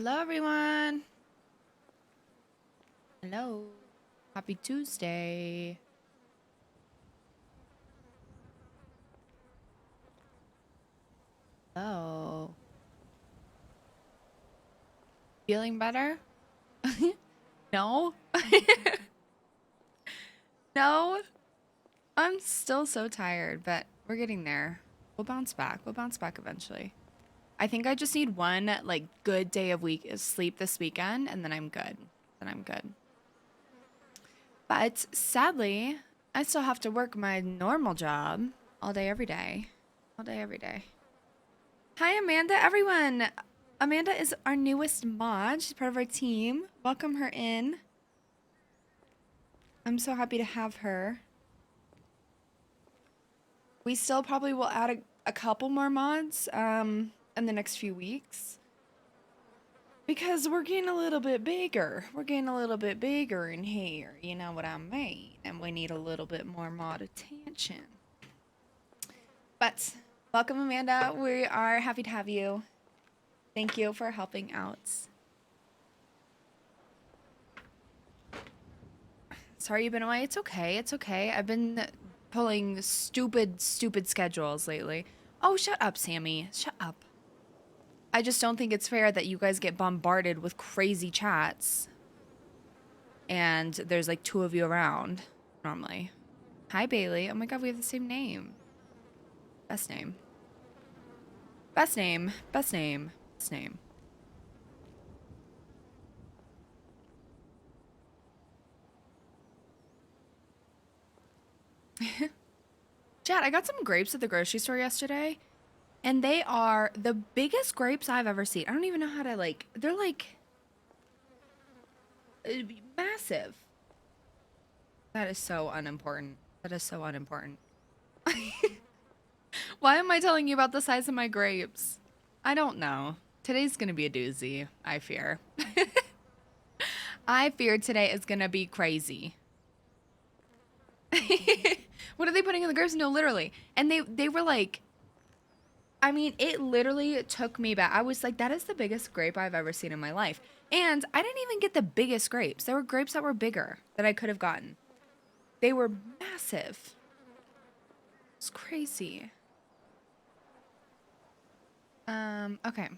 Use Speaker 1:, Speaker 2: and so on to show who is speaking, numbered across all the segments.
Speaker 1: Hello, everyone. Hello. Happy Tuesday. Hello. Feeling better? No? No? I'm still so tired, but we're getting there. We'll bounce back. We'll bounce back eventually. I think I just need one like good day of sleep this weekend, and then I'm good. Then I'm good. But sadly, I still have to work my normal job all day, every day. All day, every day. Hi, Amanda, everyone. Amanda is our newest mod. She's part of our team. Welcome her in. I'm so happy to have her. We still probably will add a couple more mods in the next few weeks. Because we're getting a little bit bigger. We're getting a little bit bigger in here. You know what I mean? And we need a little bit more mod attention. But welcome, Amanda. We are happy to have you. Thank you for helping out. Sorry you've been away. It's okay. It's okay. I've been pulling stupid schedules lately. Oh, shut up, Sammy. Shut up. I just don't think it's fair that you guys get bombarded with crazy chats. And there's like 2 of you around normally. Hi, Bailey. Oh my god, we have the same name. Best name. Best name. Best name. Best name. Chat, I got some grapes at the grocery store yesterday, and they are the biggest grapes I've ever seen. I don't even know how to they're like massive. That is so unimportant. That is so unimportant. Why am I telling you about the size of my grapes? I don't know. Today's gonna be a doozy, I fear. I fear today is gonna be crazy. What are they putting in the grapes? No, literally. And they were like, I mean, it literally took me back. I was like, that is the biggest grape I've ever seen in my life. And I didn't even get the biggest grapes. There were grapes that were bigger that I could have gotten. They were massive. It's crazy. Okay.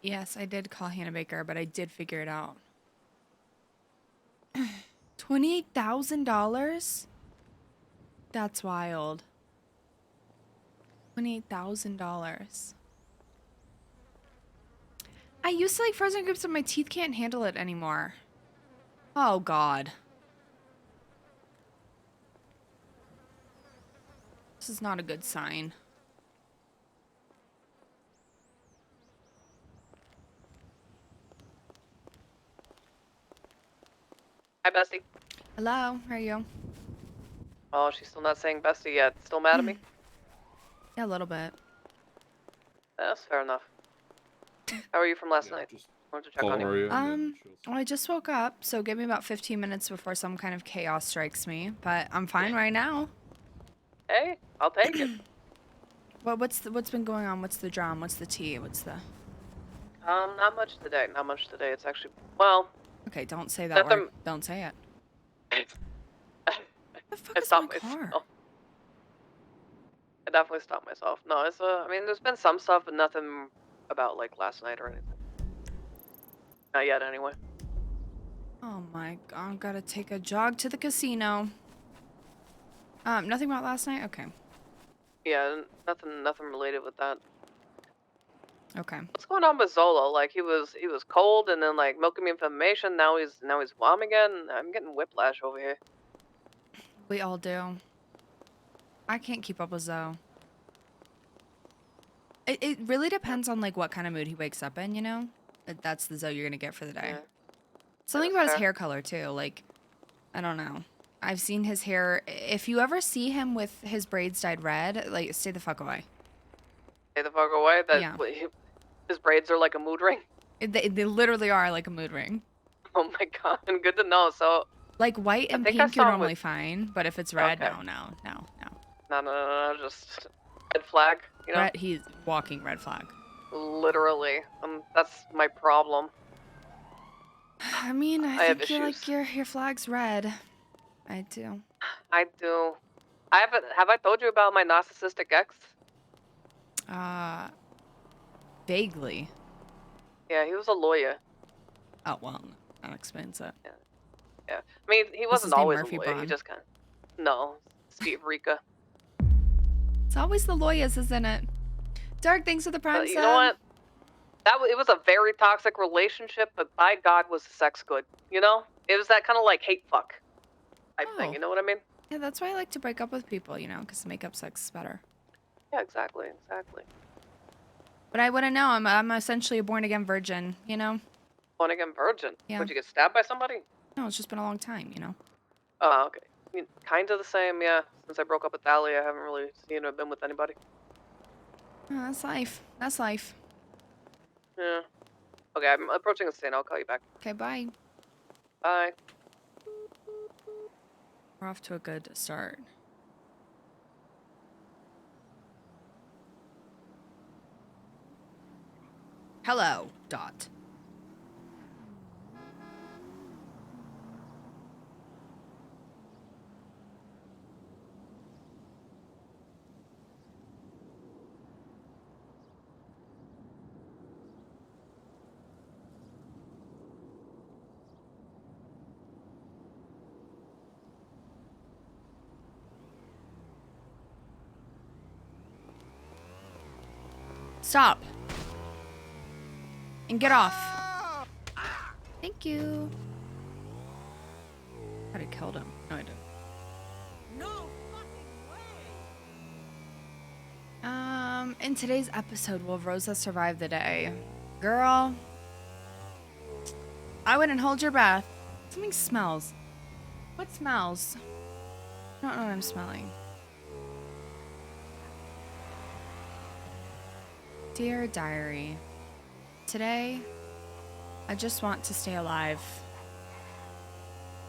Speaker 1: Yes, I did call Hannah Baker, but I did figure it out. $28,000? That's wild. $28,000. I used to like frozen grapes, but my teeth can't handle it anymore. Oh, God. This is not a good sign.
Speaker 2: Hi, Bestie.
Speaker 1: Hello, how are you?
Speaker 2: Oh, she's still not saying Bestie yet. Still mad at me?
Speaker 1: Yeah, a little bit.
Speaker 2: That's fair enough. How are you from last night? Wanted to check on you.
Speaker 1: Well, I just woke up, so give me about 15 minutes before some kind of chaos strikes me, but I'm fine right now.
Speaker 2: Hey, I'll take it.
Speaker 1: Well, what's been going on? What's the drama? What's the tea? What's the...
Speaker 2: Not much today. Not much today. It's actually, well...
Speaker 1: Okay, don't say that word. Don't say it. The fuck is my car?
Speaker 2: I definitely stopped myself. No, it's, I mean, there's been some stuff, but nothing about, like, last night or anything. Not yet, anyway.
Speaker 1: Oh my god, I gotta take a jog to the casino. Nothing about last night? Okay.
Speaker 2: Yeah, nothing related with that.
Speaker 1: Okay.
Speaker 2: What's going on with Zolo? Like, he was cold and then, like, milking me information. Now he's warm again. I'm getting whiplash over here.
Speaker 1: We all do. I can't keep up with Zoe. It really depends on, like, what kind of mood he wakes up in, you know? That's the Zoe you're gonna get for the day.
Speaker 2: Yeah.
Speaker 1: Something about his hair color, too. Like, I don't know. I've seen his hair. If you ever see him with his braids dyed red, like, stay the fuck away.
Speaker 2: Stay the fuck away?
Speaker 1: Yeah.
Speaker 2: His braids are like a mood ring?
Speaker 1: They literally are like a mood ring.
Speaker 2: Oh my god, good to know. So,
Speaker 1: Like white
Speaker 2: I
Speaker 1: and
Speaker 2: think I
Speaker 1: pink, you're
Speaker 2: saw him
Speaker 1: normally
Speaker 2: with.
Speaker 1: fine, but if it's red,
Speaker 2: Okay.
Speaker 1: no, no, no, no.
Speaker 2: No, just red flag. You know,
Speaker 1: Red, he's walking red flag.
Speaker 2: literally. That's my problem.
Speaker 1: I mean, I
Speaker 2: I have
Speaker 1: think you
Speaker 2: issues.
Speaker 1: like your flag's red. I do.
Speaker 2: I do. I haven't. Have I told you about my narcissistic ex?
Speaker 1: Vaguely.
Speaker 2: Yeah, he was a lawyer.
Speaker 1: Oh well, that explains it.
Speaker 2: Yeah, yeah. I mean, he
Speaker 1: Was
Speaker 2: wasn't
Speaker 1: his name
Speaker 2: always a
Speaker 1: Murphy
Speaker 2: lawyer. He
Speaker 1: Braun?
Speaker 2: just kind of. No, Steve Rika.
Speaker 1: It's always the lawyers, isn't it? Dark, thanks for the prime
Speaker 2: You know
Speaker 1: sub.
Speaker 2: what? It was a very toxic relationship, but by God, was the sex good? You know, it was that kind of like hate fuck type thing. You know what I mean?
Speaker 1: Yeah, that's why I like to break up with people, you know, because makeup sex is better.
Speaker 2: Yeah, exactly.
Speaker 1: But I wouldn't know. I'm essentially a born again virgin, you know.
Speaker 2: Born again virgin.
Speaker 1: Yeah.
Speaker 2: Would you get stabbed by somebody?
Speaker 1: No, it's just been a long time, you know.
Speaker 2: Oh, okay. I mean, kind of the same, yeah. Since I broke up with Allie, I haven't really seen or been with anybody.
Speaker 1: Oh, that's life. That's life.
Speaker 2: Yeah. Okay, I'm approaching the scene. I'll call you back.
Speaker 1: Okay, bye.
Speaker 2: Bye.
Speaker 1: We're off to a good start. Hello, Dot. Stop. And get off. Thank you. I would have killed him. No, I didn't.
Speaker 3: No fucking way.
Speaker 1: In today's episode, will Rosa survive the day? Girl, I wouldn't hold your breath. Something smells. What smells? I don't know what I'm smelling. Dear Diary, today, I just want to stay alive.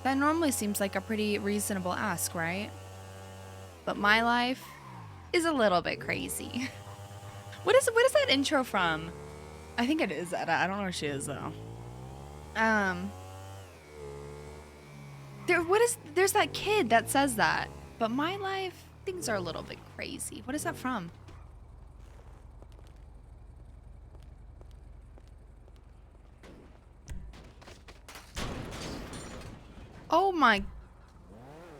Speaker 1: That normally seems like a pretty reasonable ask, right? But my life is a little bit crazy. What is that intro from? I think it is Etta. I don't know where she is though. There's that kid that says that. But my life, things are a little bit crazy. What is that from? Oh my.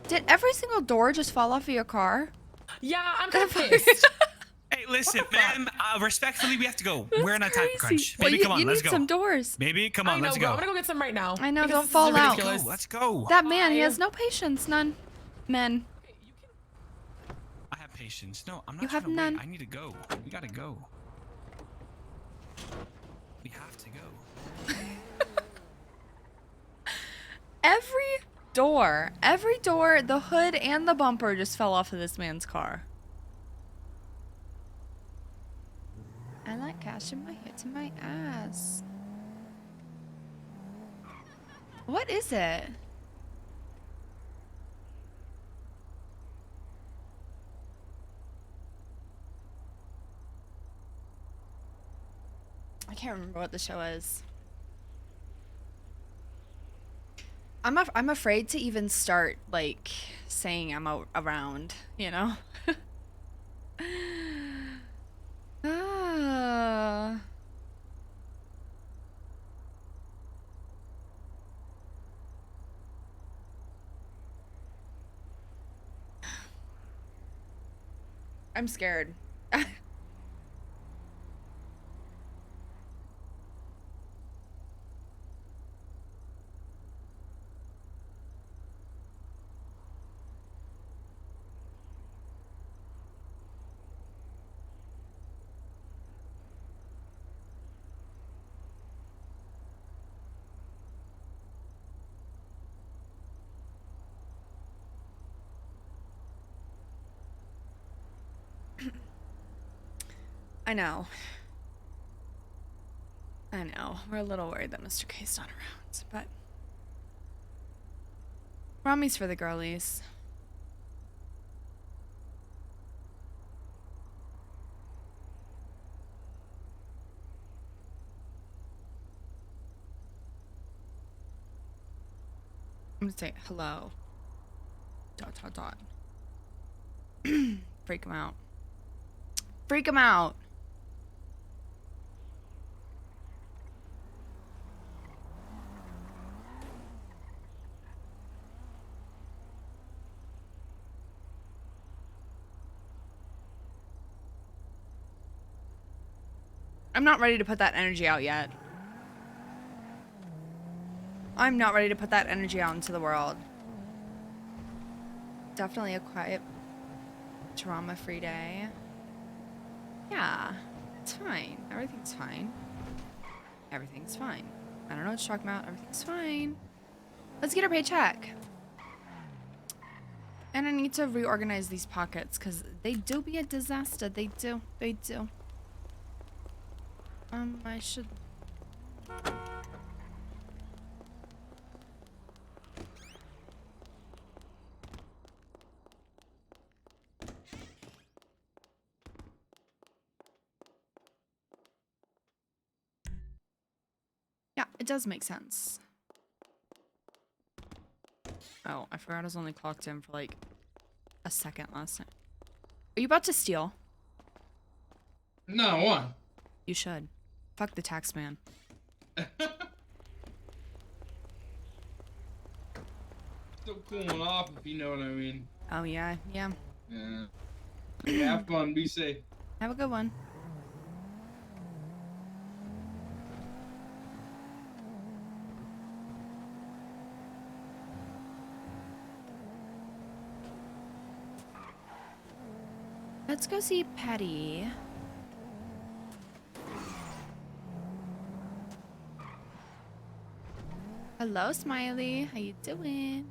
Speaker 1: Did every single door just fall off of your car?
Speaker 3: Yeah, I'm kind of pissed.
Speaker 4: Hey, listen, man. Respectfully, we have to go. We're in a time
Speaker 1: Crazy.
Speaker 4: crunch.
Speaker 1: Well,
Speaker 4: Baby, come on,
Speaker 1: you
Speaker 4: let's
Speaker 1: need
Speaker 4: go.
Speaker 1: some doors.
Speaker 4: Baby, come on,
Speaker 3: I know,
Speaker 4: let's
Speaker 3: bro.
Speaker 4: go.
Speaker 3: I'm gonna go get some right now.
Speaker 1: I know,
Speaker 3: because
Speaker 1: don't
Speaker 3: this is
Speaker 1: fall out.
Speaker 3: ridiculous.
Speaker 4: Let's go.
Speaker 1: That man, he
Speaker 3: Bye.
Speaker 1: has no patience, none. Men.
Speaker 4: I have patience. No, I'm not
Speaker 1: You
Speaker 4: trying
Speaker 1: have
Speaker 4: to
Speaker 1: none.
Speaker 4: wait. I need to go. We gotta go. We have to go.
Speaker 1: Every door, the hood and the bumper just fell off of this man's car. I like cashing my hit to my ass. What is it? I can't remember what the show is. I'm afraid to even start like saying I'm around, you know? Ah. I'm scared. I know. I know. We're a little worried that Mr. K's not around, but Rummies for the girlies. I'm gonna say hello. ... Freak him out. Freak him out. I'm not ready to put that energy out yet. I'm not ready to put that energy out into the world. Definitely a quiet, trauma-free day. Yeah, it's fine. Everything's fine. Everything's fine. I don't know what you're talking about. Everything's fine. Let's get our paycheck. And I need to reorganize these pockets because they do be a disaster. They do. They do. I should... Yeah, it does make sense. Oh, I forgot I was only clocked in for like a second last night. Are you about to steal?
Speaker 5: No, what?
Speaker 1: You should. Fuck the tax man.
Speaker 5: Still cooling off, if you know what I mean.
Speaker 1: Oh, yeah, yeah.
Speaker 5: Yeah. Have fun, be safe.
Speaker 1: Have a good one. Let's go see Patty. Hello, Smiley. How you doing?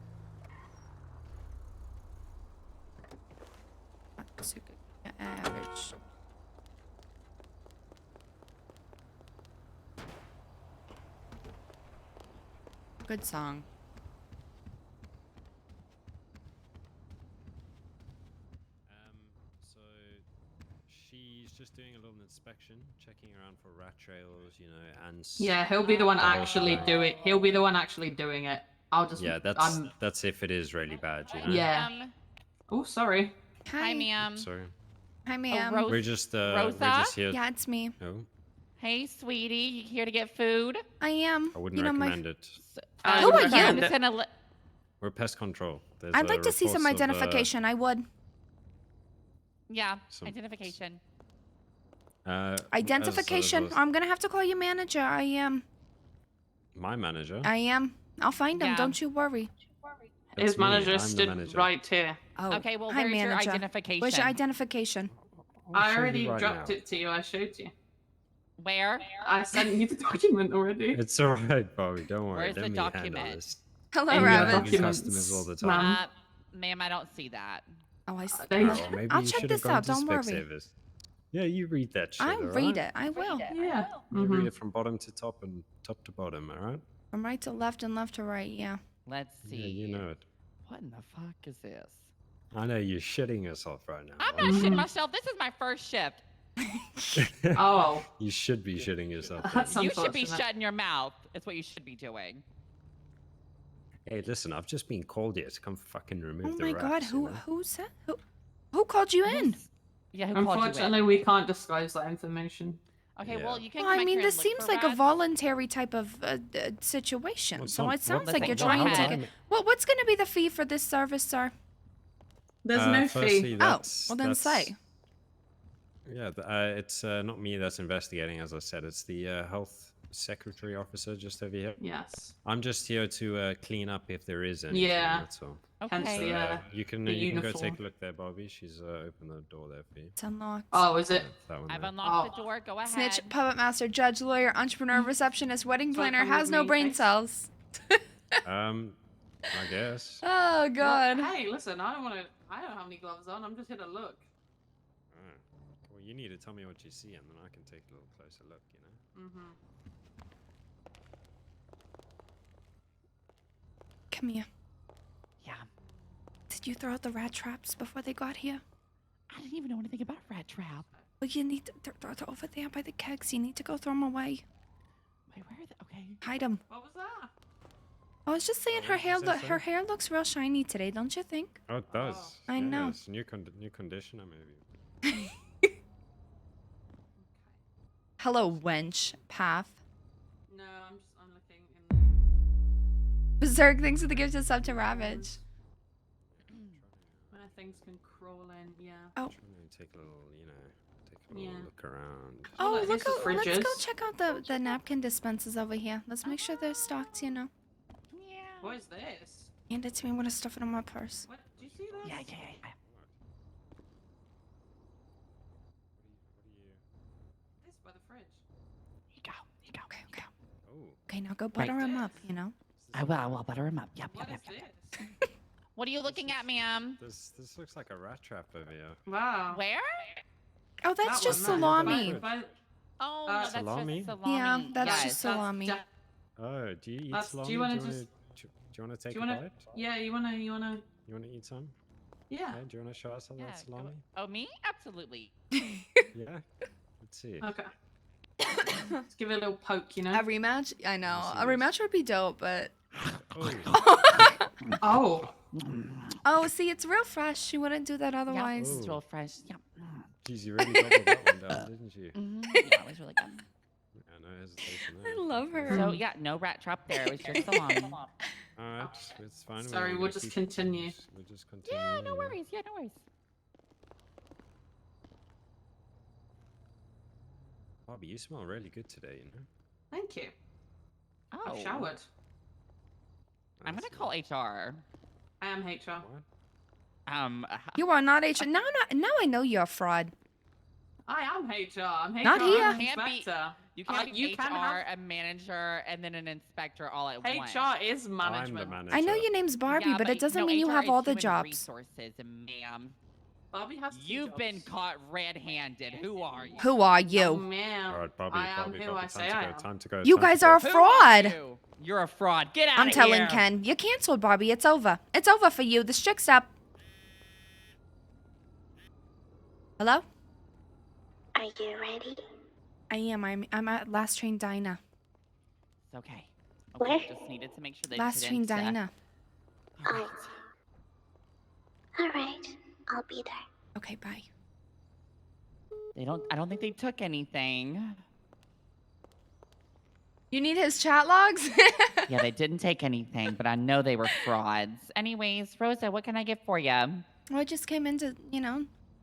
Speaker 1: Not too good. Average. Good song.
Speaker 6: So she's just doing a little inspection, checking around for rat trails, you know, and
Speaker 7: Yeah, he'll be the one
Speaker 6: the whole
Speaker 7: actually
Speaker 6: shebang.
Speaker 7: doing. He'll be the one actually doing it. I'll just.
Speaker 6: Yeah, that's if it is really bad, you know.
Speaker 7: Yeah. Oh, sorry.
Speaker 1: Hi,
Speaker 8: ma'am.
Speaker 6: Sorry.
Speaker 1: Hi, ma'am.
Speaker 8: Ro-
Speaker 6: We're just
Speaker 8: Rosa?
Speaker 6: here.
Speaker 1: Yeah, it's me.
Speaker 6: Oh,
Speaker 8: Hey, sweetie, you here to get food?
Speaker 1: I am.
Speaker 6: I wouldn't
Speaker 1: You know,
Speaker 6: recommend it.
Speaker 1: Who are you?
Speaker 8: I'm just gonna
Speaker 6: We're pest control. There's
Speaker 1: I'd like to see some
Speaker 6: reports of,
Speaker 1: identification. I would.
Speaker 8: yeah,
Speaker 6: Some-
Speaker 8: identification.
Speaker 1: Identification. I'm gonna have to call your manager. I am.
Speaker 6: My manager.
Speaker 1: I am. I'll find him.
Speaker 8: Yeah.
Speaker 1: Don't you worry.
Speaker 6: That's
Speaker 7: His
Speaker 6: me,
Speaker 7: manager
Speaker 6: I'm the
Speaker 7: stood
Speaker 6: manager.
Speaker 7: right here.
Speaker 1: Oh.
Speaker 8: Okay, well,
Speaker 1: hi,
Speaker 8: where's your
Speaker 1: manager.
Speaker 8: identification?
Speaker 1: Where's your identification?
Speaker 6: I'll
Speaker 7: I
Speaker 6: show you
Speaker 7: already
Speaker 6: right
Speaker 7: dropped
Speaker 6: now.
Speaker 7: it to you. I showed you.
Speaker 8: Where?
Speaker 7: I sent you the document already.
Speaker 6: It's alright, Bobby. Don't worry.
Speaker 8: Where's
Speaker 6: Let
Speaker 8: the
Speaker 6: me
Speaker 8: document?
Speaker 6: handle this.
Speaker 1: Hello,
Speaker 7: In your
Speaker 6: Rabbit.
Speaker 1: Rabbit.
Speaker 7: documents,
Speaker 6: Customers all the time.
Speaker 7: ma'am.
Speaker 8: Ma'am, I don't see that.
Speaker 1: Oh, I see.
Speaker 7: They-
Speaker 6: Oh, maybe
Speaker 1: I'll
Speaker 6: you
Speaker 1: check
Speaker 6: should
Speaker 1: this
Speaker 6: have gone
Speaker 1: out.
Speaker 6: to
Speaker 1: Don't worry.
Speaker 6: Specsavers. Yeah, you read that shit.
Speaker 1: I
Speaker 6: alright?
Speaker 1: read it. I will.
Speaker 7: Yeah.
Speaker 6: You
Speaker 7: Mhm.
Speaker 6: read it from bottom to top and top to bottom, alright?
Speaker 1: From right to left and left to right. Yeah.
Speaker 8: Let's see.
Speaker 6: Yeah, you know it.
Speaker 8: What in the fuck is this?
Speaker 6: I know you're shitting yourself right now.
Speaker 8: I'm not shitting myself. This is my first shift.
Speaker 7: Oh,
Speaker 6: You should be shitting yourself.
Speaker 7: That's
Speaker 8: You should be
Speaker 7: unfortunate.
Speaker 8: shutting your mouth. It's what you should be doing.
Speaker 6: Hey, listen, I've just been called here to come fucking remove
Speaker 1: Oh
Speaker 6: the
Speaker 1: my
Speaker 6: rats,
Speaker 1: God.
Speaker 6: you know?
Speaker 1: Who said? Who called you in?
Speaker 8: Yeah, who called you in?
Speaker 7: Unfortunately, we can't disclose that information.
Speaker 8: Okay,
Speaker 6: Yeah.
Speaker 8: well, you can
Speaker 1: Well,
Speaker 8: come
Speaker 1: I
Speaker 8: in
Speaker 1: mean,
Speaker 8: here
Speaker 1: this
Speaker 8: and look
Speaker 1: seems
Speaker 8: for
Speaker 1: like a
Speaker 8: rats.
Speaker 1: voluntary type of situation.
Speaker 6: Well, it's
Speaker 1: So
Speaker 6: not-
Speaker 1: it sounds
Speaker 8: well,
Speaker 1: like you're
Speaker 8: listen,
Speaker 1: trying
Speaker 8: go
Speaker 1: to
Speaker 8: ahead.
Speaker 1: take it. Well, what's going to be the fee for this service, sir?
Speaker 7: There's no
Speaker 6: Firstly,
Speaker 7: fee.
Speaker 6: that's-
Speaker 1: well then
Speaker 6: that's-
Speaker 1: say.
Speaker 6: Yeah, it's not me that's investigating, as I said. It's the health secretary officer just over here.
Speaker 7: Yes.
Speaker 6: I'm just here to clean up if there is anything.
Speaker 7: Yeah.
Speaker 6: That's all.
Speaker 7: Hence
Speaker 8: Okay.
Speaker 7: the,
Speaker 6: You can
Speaker 7: the
Speaker 6: you can go
Speaker 7: uniform.
Speaker 6: take a look there, Bobby. She's opened the door there for you.
Speaker 1: It's unlocked.
Speaker 7: Oh, is it?
Speaker 6: That one
Speaker 8: I've
Speaker 6: there.
Speaker 8: unlocked
Speaker 7: Oh.
Speaker 8: the door. Go ahead.
Speaker 1: Snitch, puppet master, judge, lawyer, entrepreneur, receptionist, wedding
Speaker 7: So
Speaker 1: planner,
Speaker 7: come
Speaker 1: has
Speaker 7: with
Speaker 1: no
Speaker 7: me,
Speaker 1: brain
Speaker 7: guys.
Speaker 1: cells.
Speaker 6: I guess.
Speaker 1: Oh God.
Speaker 7: Well, hey, listen, I don't have any gloves on. I'm just here to look.
Speaker 6: Alright. Well, you need to tell me what you see, and then I can take a little closer look. You know.
Speaker 7: Mm-hmm.
Speaker 1: Come here.
Speaker 8: Yeah.
Speaker 1: Did you throw out the rat traps before they got here?
Speaker 8: I didn't even know anything about rat trap.
Speaker 1: Well, you need to. They're over there by the kegs. You need to go throw them away.
Speaker 8: Wait, where are they? Okay.
Speaker 1: Hide them.
Speaker 7: What was that?
Speaker 1: I was just saying
Speaker 6: Oh,
Speaker 1: her
Speaker 6: what
Speaker 1: hair.
Speaker 6: was that,
Speaker 1: Her hair looks real shiny today, don't you think?
Speaker 6: Oh, it does.
Speaker 1: I know.
Speaker 6: It's new conditioner, maybe.
Speaker 1: Hello, wench. Path.
Speaker 7: No, I'm looking in
Speaker 1: Berserk, thanks for the gift of sub to Ravage.
Speaker 7: where things can crawl in. Yeah.
Speaker 1: Oh.
Speaker 6: Trying to take a little, take a little
Speaker 7: Yeah.
Speaker 6: look around.
Speaker 1: Oh,
Speaker 7: look,
Speaker 1: look!
Speaker 7: this is
Speaker 1: Let's go
Speaker 7: fridges.
Speaker 1: check out the napkin dispensers over here. Let's make sure they're stocked.
Speaker 8: Yeah.
Speaker 7: What is this?
Speaker 1: Hand it to me. I want to stuff it in my purse.
Speaker 7: What? Do you see this?
Speaker 8: Yeah.
Speaker 7: This by the fridge.
Speaker 8: Here you go.
Speaker 1: Okay, okay.
Speaker 6: Oh.
Speaker 1: Okay, now go butter him up. You know.
Speaker 8: I will butter him up. Yep.
Speaker 7: What is
Speaker 8: Yep.
Speaker 7: this?
Speaker 8: What are you looking at, ma'am?
Speaker 6: This looks like a rat trap over here.
Speaker 7: Wow.
Speaker 8: Where?
Speaker 1: Oh, that's
Speaker 7: That
Speaker 1: just
Speaker 7: one, no,
Speaker 1: salami.
Speaker 8: Oh,
Speaker 7: Uh,
Speaker 8: no, that's
Speaker 6: salami?
Speaker 8: just salami.
Speaker 1: Yeah, that's
Speaker 8: Yes.
Speaker 1: just salami.
Speaker 6: Oh, do you eat
Speaker 7: That's- do
Speaker 6: salami?
Speaker 7: you wanna
Speaker 6: do
Speaker 7: just-
Speaker 6: you want to take
Speaker 7: you
Speaker 6: a
Speaker 7: wanna-
Speaker 6: bite?
Speaker 7: Yeah, you wanna.
Speaker 6: You want to eat some?
Speaker 7: Yeah.
Speaker 6: Okay, do you want to show us some of
Speaker 8: Yeah,
Speaker 6: that
Speaker 8: go-
Speaker 6: salami?
Speaker 8: Oh, me? Absolutely.
Speaker 6: Yeah. Let's see.
Speaker 7: Okay. Let's give it a little poke, you know.
Speaker 1: A rematch? I know.
Speaker 6: Yes,
Speaker 1: A
Speaker 6: yes.
Speaker 1: rematch would be dope, but.
Speaker 6: Oh.
Speaker 7: Oh.
Speaker 1: Oh, see, it's real fresh. She wouldn't do that
Speaker 8: Yeah,
Speaker 1: otherwise.
Speaker 8: it's
Speaker 6: Ooh.
Speaker 8: real fresh. Yeah.
Speaker 6: Geez, you really gobbled that one down, didn't you?
Speaker 8: Yeah, it was really good.
Speaker 6: Yeah, no hesitation
Speaker 1: I
Speaker 6: there.
Speaker 1: love her.
Speaker 8: So yeah, no rat trap there. It was just salami.
Speaker 6: Alright, it's fine.
Speaker 7: Sorry,
Speaker 6: we're
Speaker 7: we'll
Speaker 6: gonna
Speaker 7: just
Speaker 6: keep-
Speaker 7: continue.
Speaker 6: We'll just continue.
Speaker 8: Yeah, no
Speaker 6: you know.
Speaker 8: worries. Yeah, no worries.
Speaker 6: Bobby, you smell really good today, you know?
Speaker 7: Thank you.
Speaker 8: Oh,
Speaker 7: I've showered.
Speaker 8: I'm gonna
Speaker 6: That's
Speaker 8: call
Speaker 6: nice.
Speaker 8: HR.
Speaker 7: I am HR.
Speaker 6: What?
Speaker 1: You are not H. Now I know you're a fraud.
Speaker 7: I am HR. I'm HR.
Speaker 1: Not here.
Speaker 7: I'm an
Speaker 8: Can't be-
Speaker 7: inspector.
Speaker 8: You can't be
Speaker 7: you
Speaker 8: HR,
Speaker 7: can have-
Speaker 8: a manager, and then an inspector all at once.
Speaker 7: HR is
Speaker 6: I'm the
Speaker 7: management.
Speaker 6: manager.
Speaker 1: I know your name's Barbie,
Speaker 8: Yeah,
Speaker 1: but it doesn't
Speaker 8: no,
Speaker 1: mean you
Speaker 8: HR
Speaker 1: have
Speaker 8: is
Speaker 1: all the
Speaker 8: human
Speaker 1: jobs.
Speaker 8: Resources, ma'am.
Speaker 7: Bobby has 2
Speaker 8: You've been
Speaker 7: jobs.
Speaker 8: caught red-handed. Who are you?
Speaker 1: Who are
Speaker 7: Oh,
Speaker 1: you?
Speaker 7: man.
Speaker 6: Alright, Bobby,
Speaker 7: I am
Speaker 6: Bobby,
Speaker 7: who
Speaker 6: Bobby,
Speaker 7: I
Speaker 6: time
Speaker 7: say
Speaker 6: to
Speaker 7: I
Speaker 6: go,
Speaker 7: am.
Speaker 6: time to go.
Speaker 1: You
Speaker 6: time to
Speaker 1: guys
Speaker 6: go.
Speaker 1: are a
Speaker 8: Who
Speaker 1: fraud.
Speaker 8: you? You're a fraud. Get out
Speaker 1: I'm
Speaker 8: of
Speaker 1: telling
Speaker 8: here.
Speaker 1: Ken. You're canceled, Barbie. It's over. It's over for you. The strick's up. Hello?
Speaker 9: Are you ready?
Speaker 1: I am. I'm at Last Train Diner.
Speaker 8: It's okay.
Speaker 9: Where?
Speaker 8: Okay, just needed to make sure that
Speaker 1: Last Train Diner.
Speaker 8: All right.
Speaker 9: Alright, I'll be there.
Speaker 1: Okay, bye.
Speaker 8: I don't think they took anything.
Speaker 1: You need his chat logs?
Speaker 8: Yeah, they didn't take anything, but I know they were frauds. Anyways, Rosa, what can I get for you?
Speaker 1: Well, I just came in to,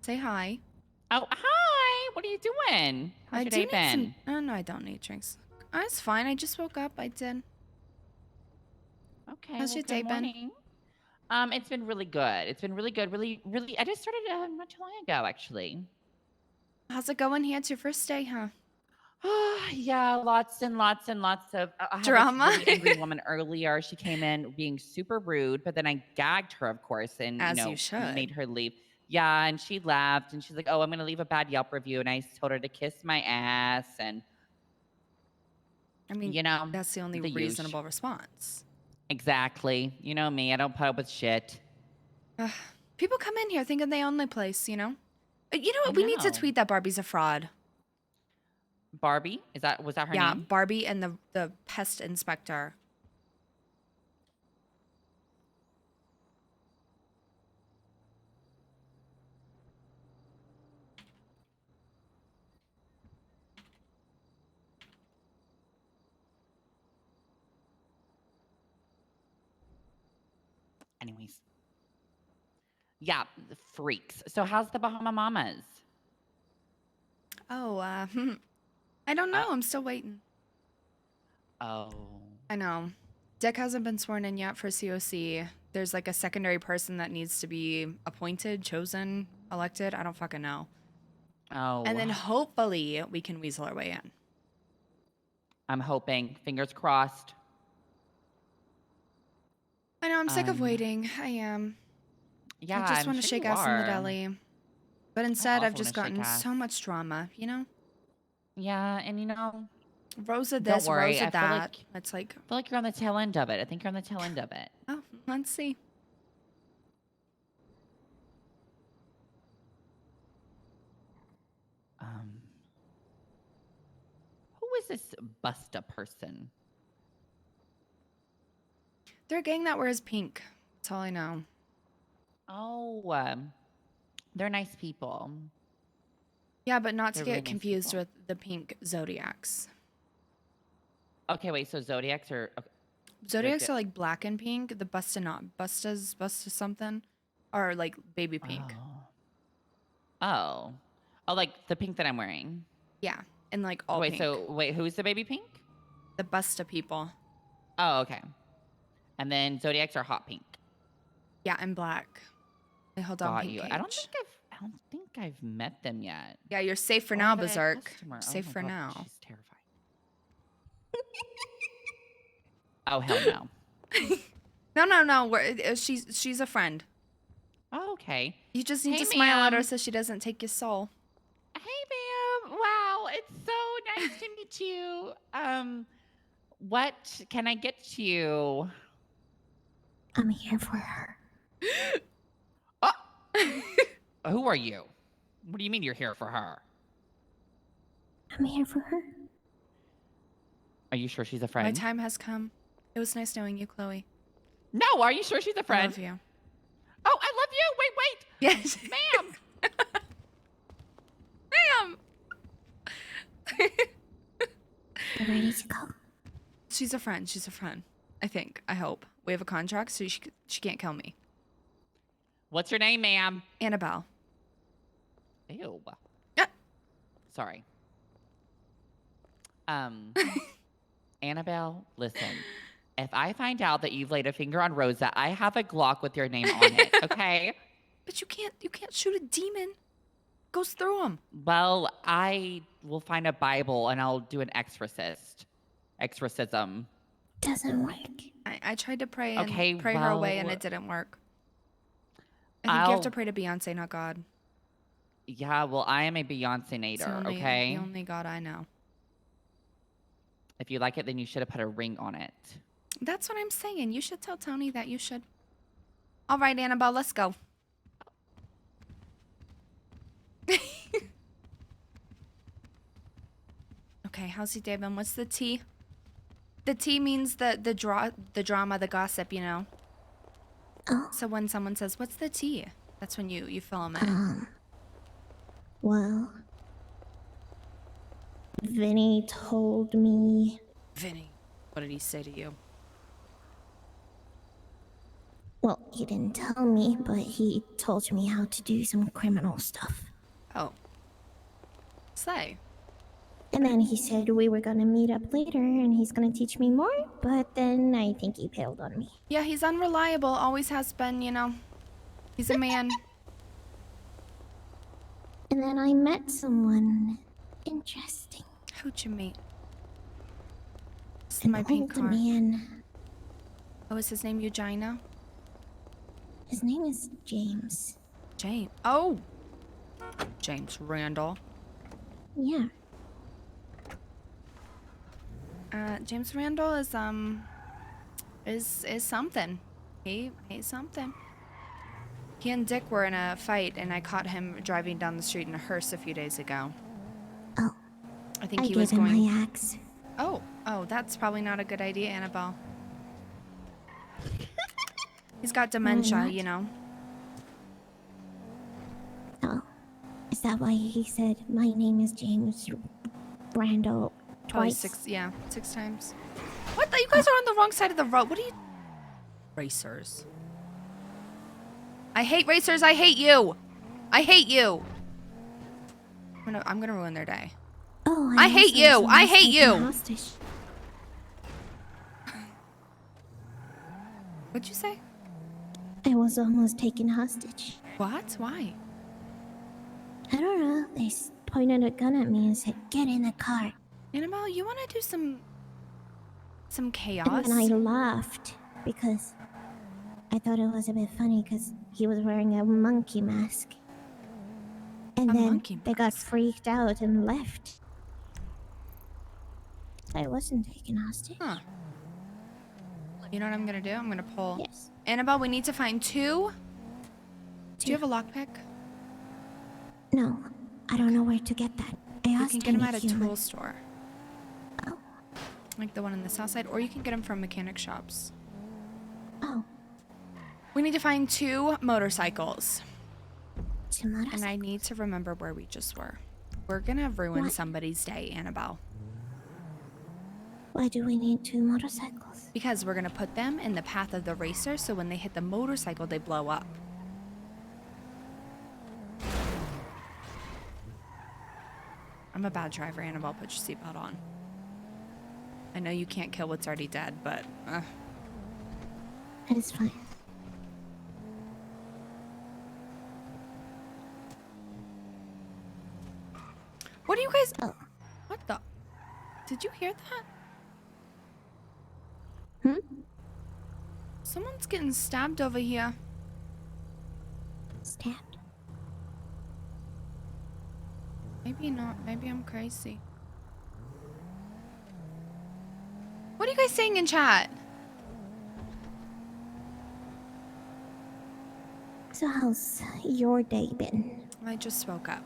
Speaker 1: say hi.
Speaker 8: Oh, hi. What are you doing? How's
Speaker 1: I
Speaker 8: your
Speaker 1: do
Speaker 8: day
Speaker 1: need
Speaker 8: been?
Speaker 1: some. Oh, no, I don't need drinks. It's fine. I just woke up. I did.
Speaker 8: Okay.
Speaker 1: How's
Speaker 8: well,
Speaker 1: your
Speaker 8: good
Speaker 1: day been?
Speaker 8: morning. It's been really good. It's been really good. Really. I just started not too long ago, actually.
Speaker 1: How's it going here? It's your first day, huh?
Speaker 8: Yeah, lots and lots and lots of I had
Speaker 1: Drama?
Speaker 8: This really angry woman earlier. She came in being super rude, but then I gagged her, of course, and
Speaker 1: As you should.
Speaker 8: made her leave. Yeah, and she left, and she's like, "Oh, I'm gonna leave a bad Yelp review," and I told her to kiss my ass, and
Speaker 1: I mean, that's the only
Speaker 8: the usual.
Speaker 1: reasonable response.
Speaker 8: Exactly. You know me. I don't put up with shit.
Speaker 1: People come in here thinking they own the place, You know what?
Speaker 8: I
Speaker 1: We need to
Speaker 8: know.
Speaker 1: tweet that Barbie's a fraud.
Speaker 8: Barbie? Was that her
Speaker 1: Yeah,
Speaker 8: name?
Speaker 1: Barbie and the pest inspector.
Speaker 8: Anyways. Yeah, the freaks. So how's the Bahama Mamas?
Speaker 1: Oh, I don't know. I'm still waiting.
Speaker 8: Oh.
Speaker 1: I know. Dick hasn't been sworn in yet for COC. There's like a secondary person that needs to be appointed, chosen, elected. I don't fucking know.
Speaker 8: Oh.
Speaker 1: And then hopefully we can weasel our way in.
Speaker 8: I'm hoping. Fingers crossed.
Speaker 1: I know. I'm sick of waiting. I am.
Speaker 8: Yeah,
Speaker 1: I just
Speaker 8: I'm
Speaker 1: want to
Speaker 8: sure
Speaker 1: shake
Speaker 8: you
Speaker 1: ass in the
Speaker 8: are.
Speaker 1: deli. But instead, I've
Speaker 8: also
Speaker 1: just
Speaker 8: wanna shake
Speaker 1: gotten
Speaker 8: ass.
Speaker 1: so much drama,
Speaker 8: Yeah, and
Speaker 1: Rosa
Speaker 8: Don't
Speaker 1: this,
Speaker 8: worry,
Speaker 1: Rosa
Speaker 8: I feel
Speaker 1: that.
Speaker 8: like-
Speaker 1: It's like,
Speaker 8: I feel like you're on the tail end of it. I think you're on the tail end of it.
Speaker 1: oh, let's see.
Speaker 8: is this Busta person?
Speaker 1: They're a gang that wears pink. That's all I know.
Speaker 8: Oh, they're nice people.
Speaker 1: Yeah, but not to
Speaker 8: They're
Speaker 1: get
Speaker 8: really nice
Speaker 1: confused
Speaker 8: people.
Speaker 1: with the pink Zodiacs.
Speaker 8: Okay, wait. So Zodiacs are. Okay,
Speaker 1: Zodiacs are like black and pink. The Busta not. Busta something. Are like baby pink.
Speaker 8: Oh, like the pink that I'm wearing.
Speaker 1: Yeah. And like all
Speaker 8: Wait,
Speaker 1: pink.
Speaker 8: wait, who's the baby pink?
Speaker 1: The Busta people.
Speaker 8: Oh, okay. And then Zodiacs are hot pink.
Speaker 1: Yeah, and black. They hold on
Speaker 8: Got
Speaker 1: pink
Speaker 8: you.
Speaker 1: cage.
Speaker 8: I don't think I've met them yet.
Speaker 1: Yeah, you're safe for
Speaker 8: Oh,
Speaker 1: now,
Speaker 8: but a
Speaker 1: Berserk.
Speaker 8: customer. Oh
Speaker 1: Safe
Speaker 8: my
Speaker 1: for
Speaker 8: God,
Speaker 1: now.
Speaker 8: She's terrifying. Oh hell no.
Speaker 1: No. She's a friend.
Speaker 8: Oh, okay.
Speaker 1: You just need
Speaker 8: Hey,
Speaker 1: to smile at her
Speaker 8: ma'am.
Speaker 1: so she doesn't take your soul.
Speaker 8: Hey, ma'am. Wow, it's so nice to meet you. What can I get you?
Speaker 9: I'm here for her.
Speaker 8: Oh. Who are you? What do you mean you're here for her?
Speaker 9: I'm here for her.
Speaker 8: Are you sure she's a
Speaker 1: My
Speaker 8: friend?
Speaker 1: time has come. It was nice knowing you, Chloe.
Speaker 8: No, are you sure she's a
Speaker 1: I
Speaker 8: friend?
Speaker 1: love you.
Speaker 8: Oh, I love you. Wait.
Speaker 1: Yes.
Speaker 8: Ma'am.
Speaker 1: Ma'am!
Speaker 9: You ready to go?
Speaker 1: She's a friend. She's a friend. I think. I hope. We have a contract, so she can't kill me.
Speaker 8: What's your name, ma'am?
Speaker 1: Annabelle.
Speaker 8: Ew.
Speaker 1: Ah.
Speaker 8: Sorry. Annabelle, listen. If I find out that you've laid a finger on Rosa, I have a Glock with your name on it, okay?
Speaker 1: But you can't shoot a demon. Goes through him.
Speaker 8: Well, I will find a Bible and I'll do an exorcism.
Speaker 9: Doesn't work.
Speaker 1: I tried to pray and
Speaker 8: Okay,
Speaker 1: pray her away and
Speaker 8: well,
Speaker 1: it didn't work. I think you have to
Speaker 8: I'll-
Speaker 1: pray to Beyonce, not God.
Speaker 8: Yeah, well, I am a Beyonce
Speaker 1: It's
Speaker 8: nader,
Speaker 1: the only,
Speaker 8: okay?
Speaker 1: the only God I know.
Speaker 8: If you like it, then you should have put a ring on it.
Speaker 1: That's what I'm saying. You should tell Tony that you should. All right, Annabelle, let's go. Okay, how's your day been? What's the T? The T means the drama, the gossip, you know.
Speaker 9: Oh.
Speaker 1: So when someone says, "What's the T?" That's when you fill them in.
Speaker 9: Well, Vinny told me.
Speaker 1: Vinny, what did he say to you?
Speaker 9: Well, he didn't tell me, but he told me how to do some criminal stuff.
Speaker 1: Oh. Say.
Speaker 9: And then he said we were gonna meet up later and he's gonna teach me more, but then I think he bailed on me.
Speaker 1: Yeah, he's unreliable. Always has been, you know. He's a man.
Speaker 9: And then I met someone interesting.
Speaker 1: Who'd you meet? This is
Speaker 9: An
Speaker 1: my pink
Speaker 9: old
Speaker 1: car.
Speaker 9: man.
Speaker 1: Oh, is his name Eugenia?
Speaker 9: His name is James.
Speaker 1: James. Oh! James Randall.
Speaker 9: Yeah.
Speaker 1: James Randall is something. He's something. He and Dick were in a fight, and I caught him driving down the street in a hearse a few days ago.
Speaker 9: Oh.
Speaker 1: I think
Speaker 9: I
Speaker 1: he
Speaker 9: gave
Speaker 1: was
Speaker 9: him
Speaker 1: going.
Speaker 9: my axe.
Speaker 1: Oh, that's probably not a good idea, Annabelle. He's got dementia,
Speaker 9: not?
Speaker 1: you know.
Speaker 9: Oh. Is that why he said my name is James Randall
Speaker 1: Probably
Speaker 9: twice?
Speaker 1: six times. What? You guys are on the wrong side of the road. What are you? Racers. I hate racers. I hate you. I hate you. I'm gonna ruin their day.
Speaker 9: Oh,
Speaker 1: I hate
Speaker 9: also
Speaker 1: you.
Speaker 9: was
Speaker 1: I hate
Speaker 9: taken
Speaker 1: you.
Speaker 9: hostage.
Speaker 1: What'd you say?
Speaker 9: I was almost taken hostage.
Speaker 1: What? Why?
Speaker 9: I don't know. They pointed a gun at me and said, "Get in the car."
Speaker 1: Annabelle, you want to do some
Speaker 9: And
Speaker 1: chaos?
Speaker 9: then I laughed because I thought it was a bit funny because he was wearing a monkey mask. And
Speaker 1: A
Speaker 9: then
Speaker 1: monkey
Speaker 9: they got
Speaker 1: mask.
Speaker 9: freaked out and left. I wasn't taken hostage.
Speaker 1: Huh. You know what I'm gonna do? I'm gonna pull.
Speaker 9: Yes.
Speaker 1: Annabelle, we need to find two. Do you have a lockpick?
Speaker 9: No, I don't know where to get that. I
Speaker 1: You
Speaker 9: asked
Speaker 1: can get them
Speaker 9: any
Speaker 1: at a
Speaker 9: human.
Speaker 1: tool store. like the one in the south side, or you can get them from mechanic shops.
Speaker 9: Oh,
Speaker 1: We need to find 2 motorcycles.
Speaker 9: tomorrow.
Speaker 1: And I need to remember where we just were. We're gonna ruin
Speaker 9: What?
Speaker 1: somebody's day, Annabelle.
Speaker 9: Why do we need 2 motorcycles?
Speaker 1: Because we're gonna put them in the path of the racer, so when they hit the motorcycle, they blow up. I'm a bad driver, Annabelle. Put your seatbelt on. I know you can't kill what's already dead, but...
Speaker 9: It is fine.
Speaker 1: What are you guys...
Speaker 9: Oh.
Speaker 1: What the... Did you hear that?
Speaker 9: Hmm?
Speaker 1: Someone's getting stabbed over here.
Speaker 9: Stabbed.
Speaker 1: Maybe not. Maybe I'm crazy. What are you guys saying in chat?
Speaker 9: So how's your day been?
Speaker 1: I just spoke up.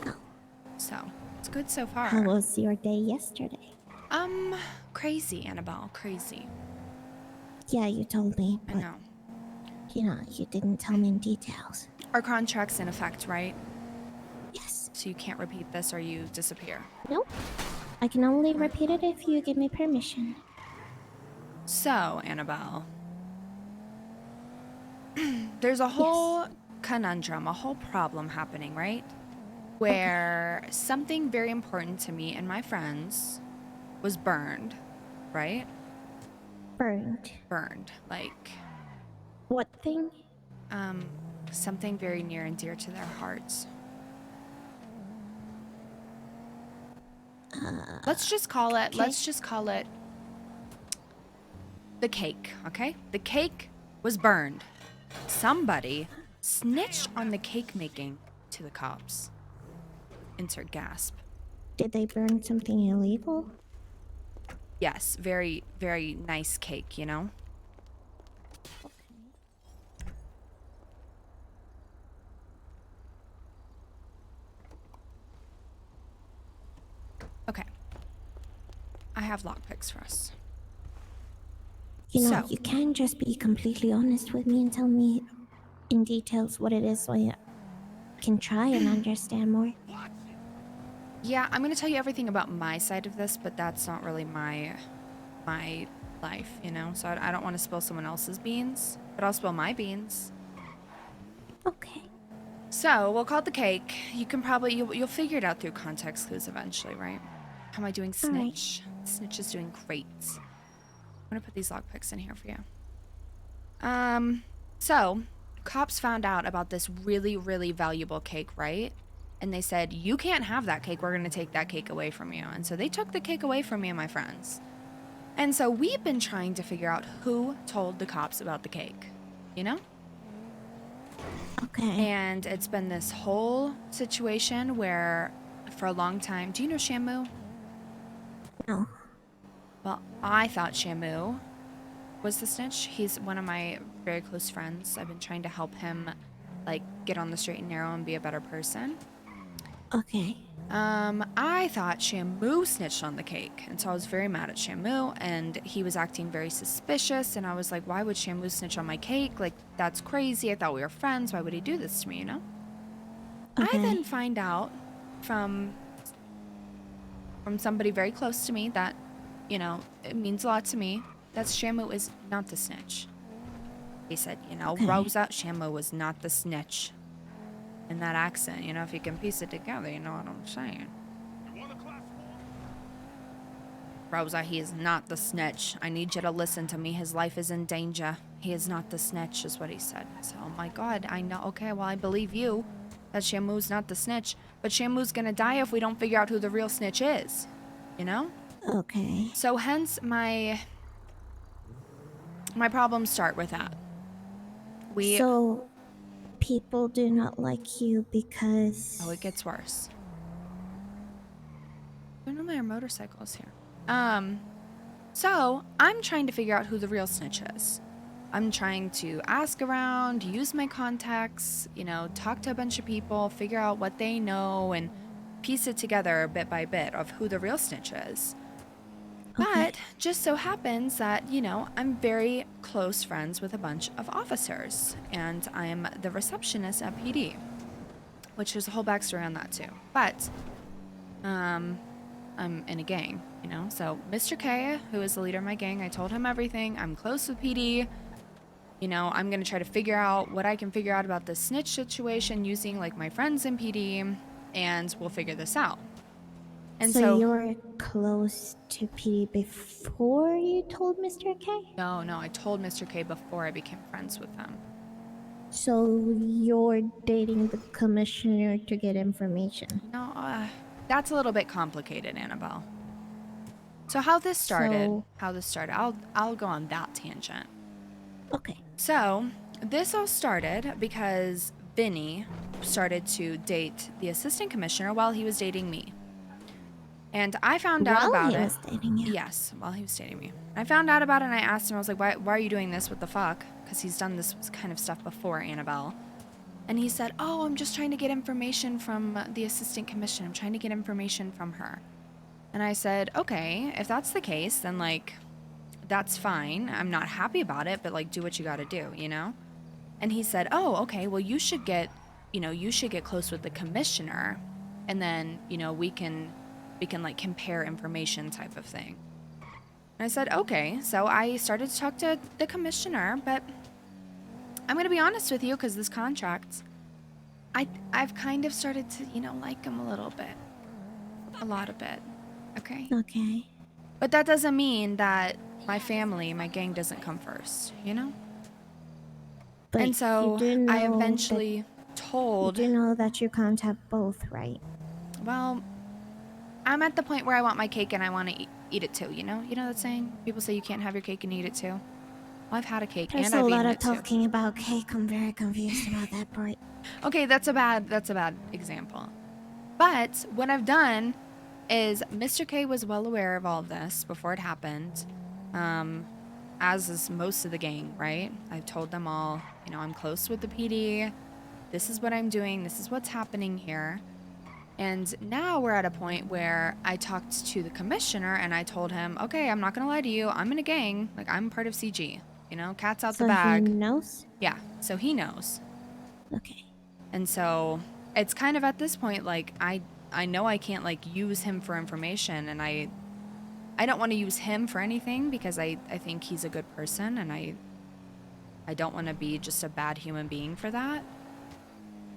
Speaker 9: Oh.
Speaker 1: So, it's good so far.
Speaker 9: How was your day yesterday?
Speaker 1: Crazy, Annabelle. Crazy.
Speaker 9: Yeah, you told me,
Speaker 1: I
Speaker 9: but
Speaker 1: know.
Speaker 9: you didn't tell me in details.
Speaker 1: Our contract's in effect, right?
Speaker 9: Yes.
Speaker 1: So you can't repeat this or you disappear.
Speaker 9: Nope. I can only repeat it if you give me permission.
Speaker 1: So, Annabelle. There's a whole conundrum, a whole problem happening, right? Where something very important to me and my friends was burned, right?
Speaker 9: Burned.
Speaker 1: Burned. Like,
Speaker 9: What thing?
Speaker 1: something very near and dear to their hearts. Let's just call it, the cake, okay? The cake was burned. Somebody snitched on the cake making to the cops. Insert gasp.
Speaker 9: Did they burn something illegal?
Speaker 1: Yes, very, very nice cake, you know? Okay. I have lockpicks for us.
Speaker 9: You know,
Speaker 1: So-
Speaker 9: you can't just be completely honest with me and tell me in details what it is so I can try and understand more.
Speaker 1: Yeah, I'm gonna tell you everything about my side of this, but that's not really my life, you know? So I don't want to spill someone else's beans, but I'll spill my beans.
Speaker 9: Okay.
Speaker 1: So we'll call it the cake. You can probably you'll figure it out through context clues eventually, right? How am I doing,
Speaker 9: All right.
Speaker 1: Snitch? Snitch is doing great. I'm gonna put these lockpicks in here for you. So cops found out about this really, really valuable cake, right? And they said, you can't have that cake. We're gonna take that cake away from you. And so they took the cake away from me and my friends. And so we've been trying to figure out who told the cops about the cake, you know?
Speaker 9: Okay.
Speaker 1: And it's been this whole situation where for a long time, do you know Shamu?
Speaker 9: No.
Speaker 1: Well, I thought Shamu was the snitch. He's one of my very close friends. I've been trying to help him, like, get on the straight and narrow and be a better person.
Speaker 9: Okay.
Speaker 1: I thought Shamu snitched on the cake, and so I was very mad at Shamu, and he was acting very suspicious, and I was like, why would Shamu snitch on my cake? Like, that's crazy. I thought we were friends. Why would he do this to me, you know?
Speaker 9: Okay.
Speaker 1: I then find out from somebody very close to me that, you know, it means a lot to me, that Shamu is not the snitch. He said, you know,
Speaker 9: Okay.
Speaker 1: Rosa, Shamu was not the snitch. In that accent, you know, if you can piece it together, you know what I'm saying. Rosa, he is not the snitch. I need you to listen to me. His life is in danger. He is not the snitch, is what he said. So, oh my god, I know. Okay, well, I believe you that Shamu's not the snitch. But Shamu's gonna die if we don't figure out who the real snitch is. You know?
Speaker 9: Okay.
Speaker 1: So, hence, my problems start with that.
Speaker 9: So, people do not like you because...
Speaker 1: Oh, it gets worse. I don't know my motorcycles here. So I'm trying to figure out who the real snitch is. I'm trying to ask around, use my contacts, you know, talk to a bunch of people, figure out what they know, and piece it together bit by bit of who the real snitch is. But just so happens that, you know, I'm very close friends with a bunch of officers, and I'm the receptionist at PD, which there's a whole backstory on that too. But I'm in a gang, you know? So Mr. K, who is the leader of my gang, I told him everything. I'm close with PD. You know, I'm going to try to figure out what I can figure out about this snitch situation using like my friends in PD, and we'll figure this out. And
Speaker 9: so you were close to PD before you told Mr. K?
Speaker 1: No, I told Mr. K before I became friends with him.
Speaker 9: So you're dating the commissioner to get information?
Speaker 1: No, that's a little bit complicated, Annabelle. So how this started, I'll go on that tangent.
Speaker 9: Okay.
Speaker 1: So this all started because Vinny started to date the assistant commissioner while he was dating me. And I found out about it.
Speaker 9: While he was dating you?
Speaker 1: Yes, while he was dating me. I found out about it and I asked him, I was like, why are you doing this? What the fuck? Because he's done this kind of stuff before, Annabelle. And he said, oh, I'm just trying to get information from the assistant commissioner. I'm trying to get information from her. And I said, okay, if that's the case, then like, that's fine. I'm not happy about it, but like, do what you gotta do, you know? And he said, oh, okay, well, you should get close with the commissioner, and then, you know, we can like compare information type of thing. And I said, okay. So I started to talk to the commissioner, but I'm gonna be honest with you, because this contract, I've kind of started to, you know, like him a little bit. A lot of it. Okay?
Speaker 9: Okay.
Speaker 1: But that doesn't mean that my family, my gang doesn't come first, you know?
Speaker 9: But
Speaker 1: and so
Speaker 9: you do know
Speaker 1: I eventually told...
Speaker 9: You do know that you can't have both, right?
Speaker 1: Well, I'm at the point where I want my cake and I want to eat it too, you know? You know that saying? People say you can't have your cake and eat it too. Well, I've had a cake
Speaker 9: There's
Speaker 1: and I've
Speaker 9: a
Speaker 1: eaten
Speaker 9: lot of
Speaker 1: it too.
Speaker 9: talking about cake. I'm very confused about that part.
Speaker 1: Okay, that's a bad example. But what I've done is Mr. K was well aware of all of this before it happened, as is most of the gang, right? I've told them all, you know, I'm close with the PD. This is what I'm doing. This is what's happening here. And now we're at a point where I talked to the commissioner and I told him, okay, I'm not going to lie to you. I'm in a gang. Like, I'm part of CG. You know, cat's out the bag.
Speaker 9: So he knows?
Speaker 1: Yeah, so he knows.
Speaker 9: Okay.
Speaker 1: And so it's kind of at this point, like, I know I can't, like, use him for information, and I don't want to use him for anything because I think he's a good person, and I don't want to be just a bad human being for that.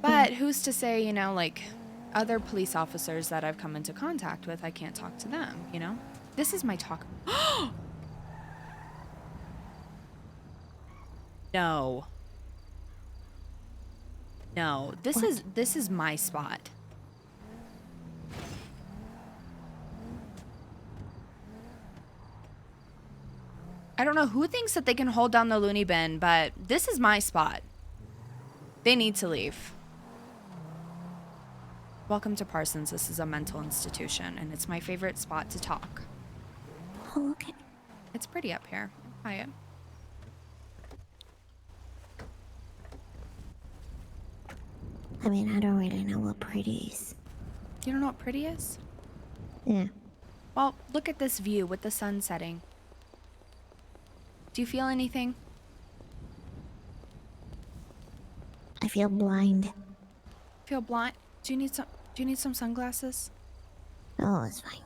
Speaker 1: But who's to say, you know, like, other police officers that I've come into contact with, I can't talk to them, you know? This is my talk. No. No, this is my spot. I don't know who thinks that they can hold down the loony bin, but this is my spot. They need to leave. Welcome to Parsons. This is a mental institution, and it's my favorite spot to talk.
Speaker 9: Oh, okay.
Speaker 1: It's pretty up here. Quiet.
Speaker 9: I mean, I don't really know what pretty is.
Speaker 1: You don't know what pretty is?
Speaker 9: Yeah.
Speaker 1: Well, look at this view with the sun setting. Do you feel anything?
Speaker 9: I feel blind.
Speaker 1: Feel blind? Do you need some sunglasses?
Speaker 9: Oh, it's fine.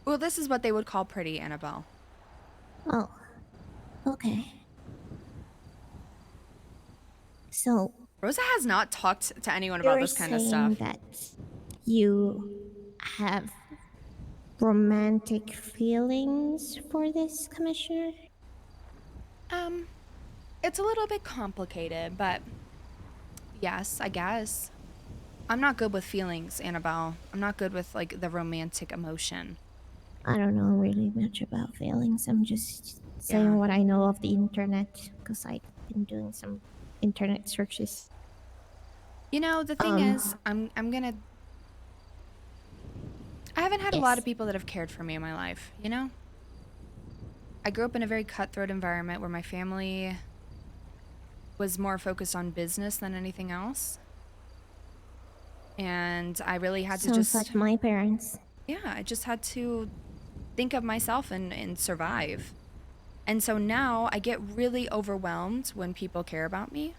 Speaker 1: Well, this is what they would call pretty, Annabelle.
Speaker 9: Oh. Okay. So,
Speaker 1: Rosa has not talked to anyone about this kind of stuff.
Speaker 9: That you have romantic feelings for this commissioner?
Speaker 1: It's a little bit complicated, but yes, I guess. I'm not good with feelings, Annabelle. I'm not good with, like, the romantic emotion.
Speaker 9: I don't know really much about feelings. I'm just saying what I know of the internet, because I've been doing some internet searches.
Speaker 1: You know, the thing is, I haven't had a lot of people that have cared for me in my life, you know? I grew up in a very cutthroat environment where my family was more focused on business than anything else. And I really had to just...
Speaker 9: Sounds like my parents.
Speaker 1: Yeah, I just had to think of myself and survive. And so now I get really overwhelmed when people care about me.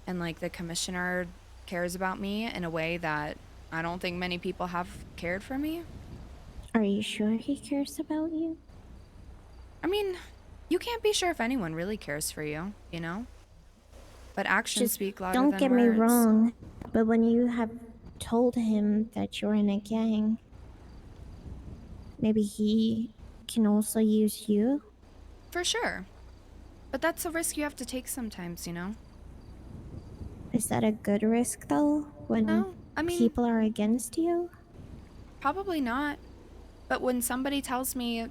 Speaker 1: And like the commissioner cares about me in a way that I don't think many people have cared for me.
Speaker 9: Are you sure he cares about you?
Speaker 1: I mean, you can't be sure if anyone really cares for you, you know? But actions
Speaker 9: Just
Speaker 1: speak louder
Speaker 9: don't
Speaker 1: than
Speaker 9: get
Speaker 1: words.
Speaker 9: me wrong, but when you have told him that you're in a gang, maybe he can also use you?
Speaker 1: For sure. But that's a risk you have to take sometimes, you know?
Speaker 9: Is that a good risk though, when
Speaker 1: No, I mean,
Speaker 9: people are against you?
Speaker 1: probably not. But when somebody tells me,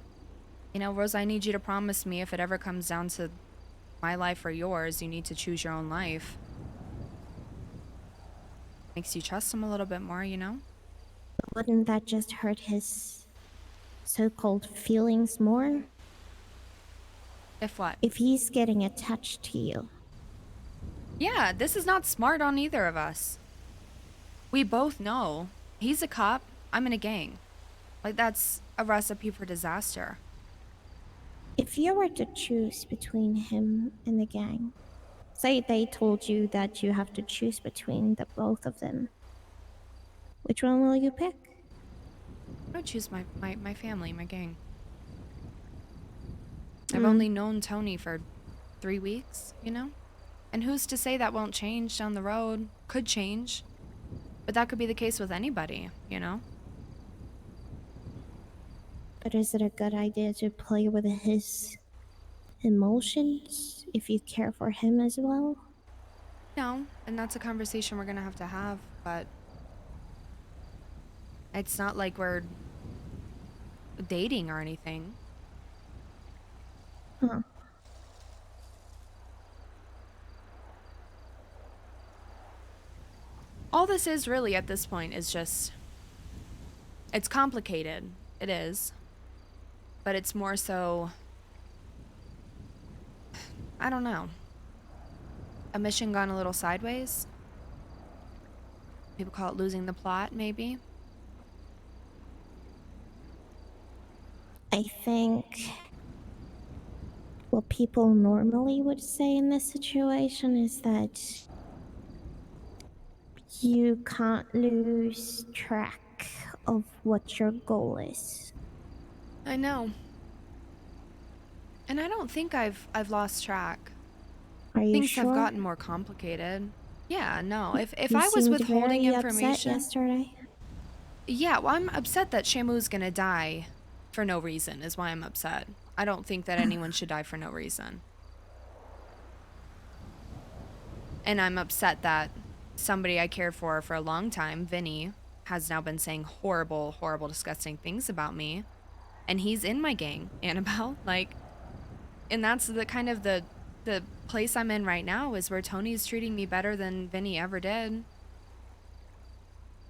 Speaker 1: you know, Rosa, I need you to promise me if it ever comes down to my life or yours, you need to choose your own life. Makes you trust him a little bit more, you know?
Speaker 9: Wouldn't that just hurt his so-called feelings more?
Speaker 1: If what?
Speaker 9: If he's getting attached to you.
Speaker 1: Yeah, this is not smart on either of us. We both know he's a cop, I'm in a gang. Like, that's a recipe for disaster.
Speaker 9: If you were to choose between him and the gang, say they told you that you have to choose between the both of them, which one will you pick?
Speaker 1: I would choose my family, my gang. I've only known Tony for 3 weeks, you know? And who's to say that won't change down the road? Could change. But that could be the case with anybody, you know?
Speaker 9: But is it a good idea to play with his emotions if you care for him as well?
Speaker 1: No, and that's a conversation we're gonna have to have, but it's not like we're dating or anything.
Speaker 9: Huh.
Speaker 1: All this is really at this point is just, it's complicated. It is. But it's more so, I don't know. A mission gone a little sideways? People call it losing the plot, maybe?
Speaker 9: I think what people normally would say in this situation is that you can't lose track of what your goal is.
Speaker 1: I know. And I don't think I've lost track.
Speaker 9: Are you
Speaker 1: Things
Speaker 9: sure?
Speaker 1: have gotten more complicated. Yeah, no. If
Speaker 9: You
Speaker 1: I was
Speaker 9: seemed
Speaker 1: withholding
Speaker 9: very upset
Speaker 1: information,
Speaker 9: yesterday.
Speaker 1: yeah, well, I'm upset that Shamu's gonna die for no reason. Is why I'm upset. I don't think that anyone should die for no reason. And I'm upset that somebody I cared for a long time, Vinny, has now been saying horrible, horrible, disgusting things about me. And he's in my gang, Annabelle. Like, and that's the kind of the place I'm in right now is where Tony's treating me better than Vinny ever did.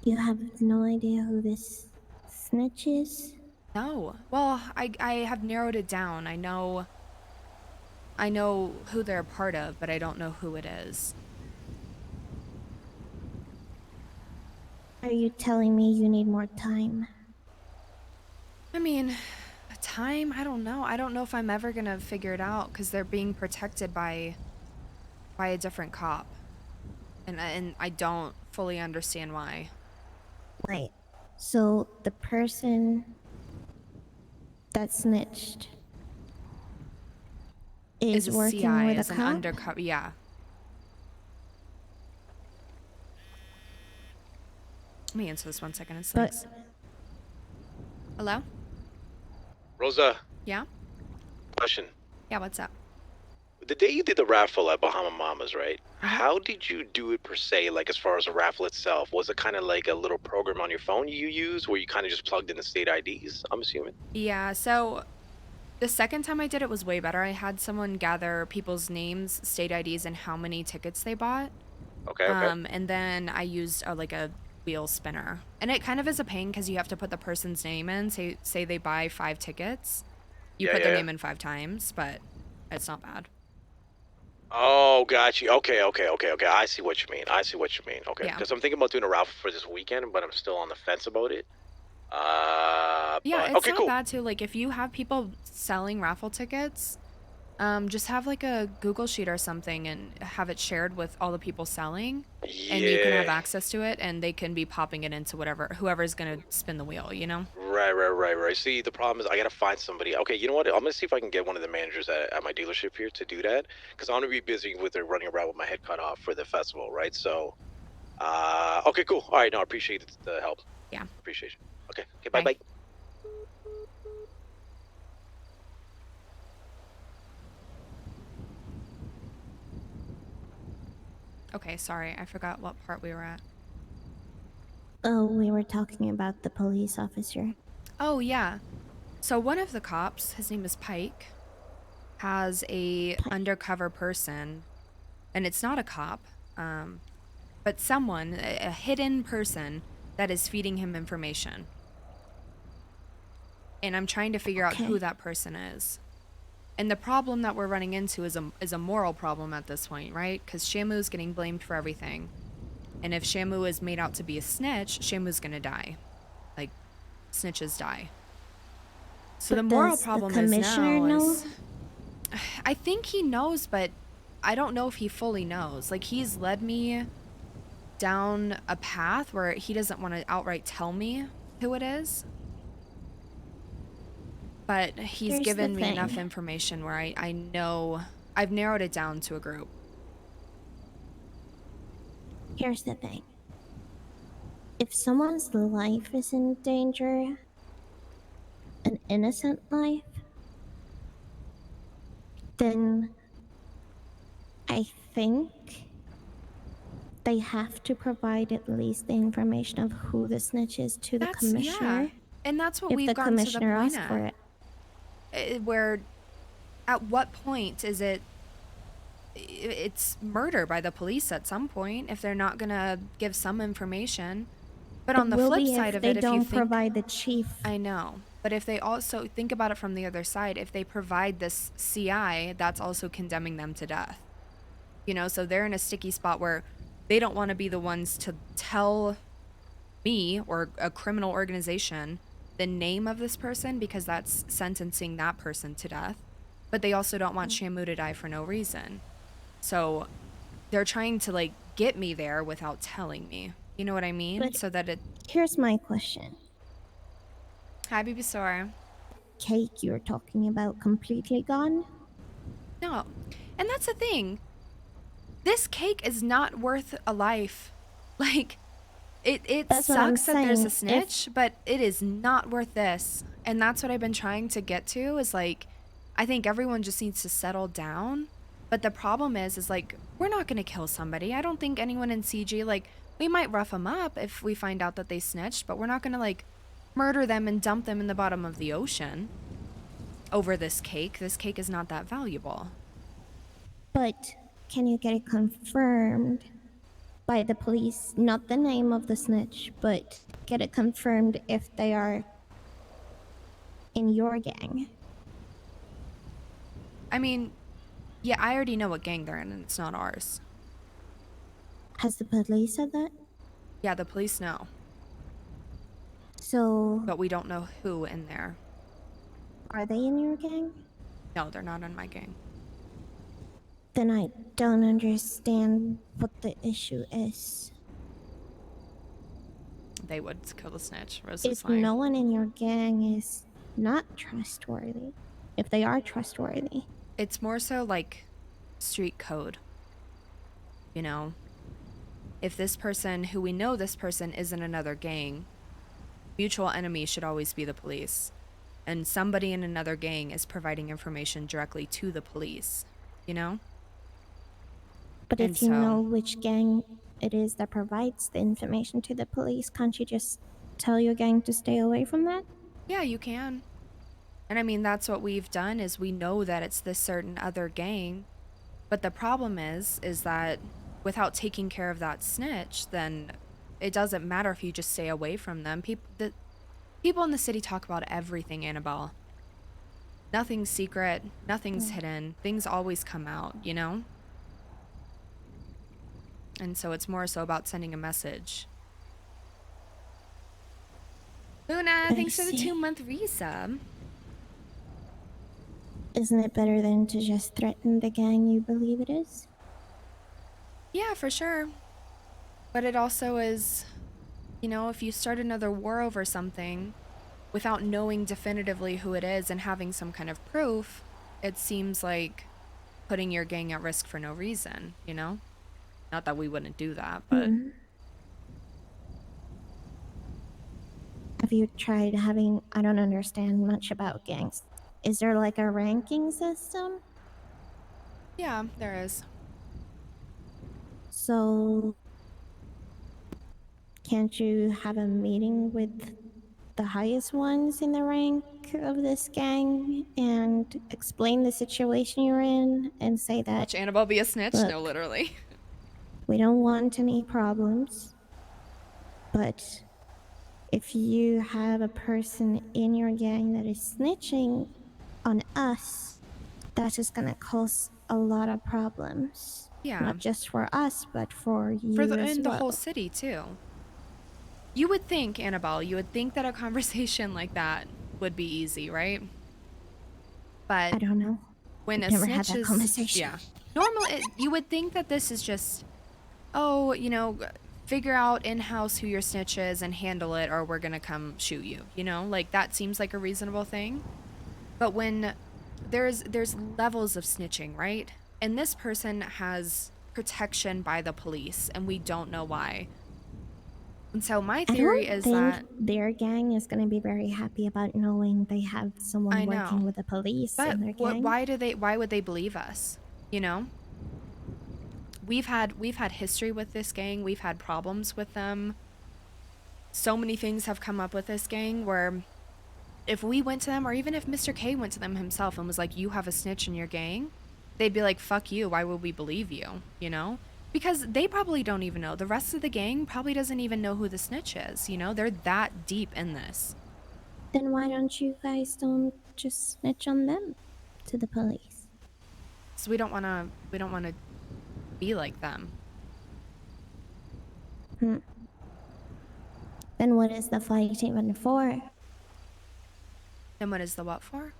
Speaker 9: You have no idea who this snitch is?
Speaker 1: No. Well, I have narrowed it down. I know who they're a part of, but I don't know who it is.
Speaker 9: Are you telling me you need more time?
Speaker 1: I mean, time, I don't know. I don't know if I'm ever gonna figure it out because they're being protected by a different cop. And I don't fully understand why.
Speaker 9: Wait, so the person that snitched is
Speaker 1: a
Speaker 9: working
Speaker 1: CI,
Speaker 9: with
Speaker 1: is
Speaker 9: a
Speaker 1: an
Speaker 9: cop?
Speaker 1: undercover, yeah. Let me answer this 1 second. It's
Speaker 9: But-
Speaker 1: nice. Hello?
Speaker 10: Rosa,
Speaker 1: Yeah?
Speaker 10: question.
Speaker 1: Yeah, what's up?
Speaker 10: The day you did the raffle at Bahama Mamas, right?
Speaker 1: Uh-huh.
Speaker 10: How did you do it per se, like as far as the raffle itself? Was it kind of like a little program on your phone you use where you kind of just plugged in the state IDs, I'm assuming?
Speaker 1: Yeah, so the second time I did it was way better. I had someone gather people's names, state IDs, and how many tickets they bought.
Speaker 10: Okay, okay.
Speaker 1: And then I used like a wheel spinner. And it kind of is a pain because you have to put the person's name in. Say they buy 5 tickets. You
Speaker 10: Yeah,
Speaker 1: put their
Speaker 10: yeah.
Speaker 1: name in 5 times, but it's not bad.
Speaker 10: Oh, got you. Okay. I see what you mean. Okay.
Speaker 1: Yeah.
Speaker 10: Because I'm thinking about doing a raffle for this weekend, but I'm still on the fence about it.
Speaker 1: Yeah,
Speaker 10: But
Speaker 1: it's
Speaker 10: okay,
Speaker 1: not
Speaker 10: cool.
Speaker 1: bad too. Like if you have people selling raffle tickets, just have like a Google sheet or something and have it shared with all the people selling, and you can have
Speaker 10: Yeah.
Speaker 1: access to it, and they can be popping it into whoever's gonna spin the wheel. You know?
Speaker 10: Right. See, the problem is I gotta find somebody. Okay, you know what? I'm gonna see if I can get one of the managers at my dealership here to do that, because I'm gonna be busy with running around with my head cut off for the festival, right? So, okay, cool. All right, no, I appreciate the help.
Speaker 1: Yeah.
Speaker 10: Appreciate you. Okay,
Speaker 1: Bye.
Speaker 10: bye.
Speaker 1: Okay, sorry, I forgot what part we were at.
Speaker 9: Oh, we were talking about the police officer.
Speaker 1: Oh yeah. So one of the cops, his name is Pike, has a undercover person, and it's not a cop, but someone, a hidden person that is feeding him information. And I'm trying to figure out who
Speaker 9: Okay.
Speaker 1: that person is. And the problem that we're running into is a moral problem at this point, right? Because Shamu's getting blamed for everything. And if Shamu is made out to be a snitch, Shamu's gonna die. Like, snitches die. So
Speaker 9: But
Speaker 1: the moral
Speaker 9: does
Speaker 1: problem
Speaker 9: the commissioner
Speaker 1: is now
Speaker 9: know?
Speaker 1: is... I think he knows, but I don't know if he fully knows. Like, he's led me down a path where he doesn't want to outright tell me who it is. But he's
Speaker 9: Here's
Speaker 1: given
Speaker 9: the
Speaker 1: me enough
Speaker 9: thing.
Speaker 1: information where I know I've narrowed it down to a group.
Speaker 9: Here's the thing. If someone's life is in danger, an innocent life, then I think they have to provide at least the information of who the snitch is to the
Speaker 1: That's, yeah.
Speaker 9: commissioner.
Speaker 1: And that's what
Speaker 9: If
Speaker 1: we've
Speaker 9: the
Speaker 1: gotten to the
Speaker 9: commissioner
Speaker 1: point
Speaker 9: asks for
Speaker 1: at.
Speaker 9: it.
Speaker 1: Where, at what point is it's murder by the police at some point if they're not gonna give some information. But on
Speaker 9: It
Speaker 1: the
Speaker 9: will
Speaker 1: flip
Speaker 9: be
Speaker 1: side
Speaker 9: if
Speaker 1: of
Speaker 9: they
Speaker 1: it, if you
Speaker 9: don't
Speaker 1: think...
Speaker 9: provide the chief.
Speaker 1: I know. But if they also think about it from the other side, if they provide this CI, that's also condemning them to death. You know, so they're in a sticky spot where they don't want to be the ones to tell me or a criminal organization the name of this person because that's sentencing that person to death. But they also don't want Shamu to die for no reason. So they're trying to like get me there without telling me. You know what I mean?
Speaker 9: But
Speaker 1: so that it...
Speaker 9: Here's my question.
Speaker 1: Hi, Baby Sora.
Speaker 9: Cake you're talking about completely gone?
Speaker 1: No. And that's the thing. This cake is not worth a life. Like, it
Speaker 9: That's what I'm
Speaker 1: sucks that there's a
Speaker 9: saying.
Speaker 1: snitch, but it is not worth this. And that's what I've been trying to get to is like, I think everyone just needs to settle down. But the problem is like, we're not going to kill somebody. I don't think anyone in CG, like, we might rough them up if we find out that they snitched, but we're not going to like murder them and dump them in the bottom of the ocean over this cake. This cake is not that valuable.
Speaker 9: But can you get it confirmed by the police? Not the name of the snitch, but get it confirmed if they are in your gang.
Speaker 1: I mean, yeah, I already know what gang they're in, and it's not ours.
Speaker 9: Has the police said that?
Speaker 1: Yeah, the police know,
Speaker 9: So,
Speaker 1: but we don't know who in there.
Speaker 9: are they in your gang?
Speaker 1: No, they're not in my gang.
Speaker 9: Then I don't understand what the issue is.
Speaker 1: They would kill the snitch. Rosa's
Speaker 9: If
Speaker 1: like,
Speaker 9: no one in your gang is not trustworthy, if they are trustworthy,
Speaker 1: it's more so like street code. You know, if this person, who we know this person is in another gang, mutual enemy should always be the police. And somebody in another gang is providing information directly to the police, you know?
Speaker 9: but
Speaker 1: And
Speaker 9: if you
Speaker 1: so-
Speaker 9: know which gang it is that provides the information to the police, can't you just tell your gang to stay away from that?
Speaker 1: Yeah, you can. And I mean, that's what we've done is we know that it's this certain other gang. But the problem is that without taking care of that snitch, then it doesn't matter if you just stay away from them. People in the city talk about everything, Annabelle. Nothing's secret. Nothing's hidden. Things always come out, you know? And so it's more so about sending a message. Luna,
Speaker 9: I
Speaker 1: thanks for the
Speaker 9: see.
Speaker 1: 2-month resub.
Speaker 9: Isn't it better than to just threaten the gang you believe it is?
Speaker 1: Yeah, for sure. But it also is, you know, if you start another war over something without knowing definitively who it is and having some kind of proof, it seems like putting your gang at risk for no reason, you know? Not that we wouldn't do that, but
Speaker 9: Have you tried having? I don't understand much about gangs. Is there like a ranking system?
Speaker 1: yeah, there is.
Speaker 9: So, can't you have a meeting with the highest ones in the rank of this gang and explain the situation you're in and say that,
Speaker 1: Watch Annabelle be a snitch?
Speaker 9: look,
Speaker 1: No, literally.
Speaker 9: we don't want any problems, but if you have a person in your gang that is snitching on us, that is gonna cause a lot of problems.
Speaker 1: Yeah.
Speaker 9: Not just for us, but for you
Speaker 1: For the
Speaker 9: as
Speaker 1: in
Speaker 9: well.
Speaker 1: the whole city too. You would think, Annabelle, you would think that a conversation like that would be easy, right? But
Speaker 9: I don't know.
Speaker 1: when a
Speaker 9: Never
Speaker 1: snitch
Speaker 9: had that
Speaker 1: is,
Speaker 9: conversation.
Speaker 1: yeah, normally you would think that this is just, oh, you know, figure out in-house who your snitch is and handle it, or we're gonna come shoot you. You know, like that seems like a reasonable thing. But when there's levels of snitching, right? And this person has protection by the police, and we don't know why. And so my theory
Speaker 9: I don't
Speaker 1: is
Speaker 9: think
Speaker 1: that
Speaker 9: their gang is going to be very happy about knowing they have someone
Speaker 1: I
Speaker 9: working
Speaker 1: know,
Speaker 9: with the police
Speaker 1: but
Speaker 9: in their gang.
Speaker 1: why would they believe us? You know, we've had history with this gang. We've had problems with them. So many things have come up with this gang where if we went to them, or even if Mr. K went to them himself and was like, you have a snitch in your gang, they'd be like, fuck you, why would we believe you? You know, because they probably don't even know. The rest of the gang probably doesn't even know who the snitch is. You know, they're that deep in this.
Speaker 9: Then why don't you guys don't just snitch on them to the police?
Speaker 1: So we don't want to be like them.
Speaker 9: Then what is the fight even for?
Speaker 1: Then what is the what for?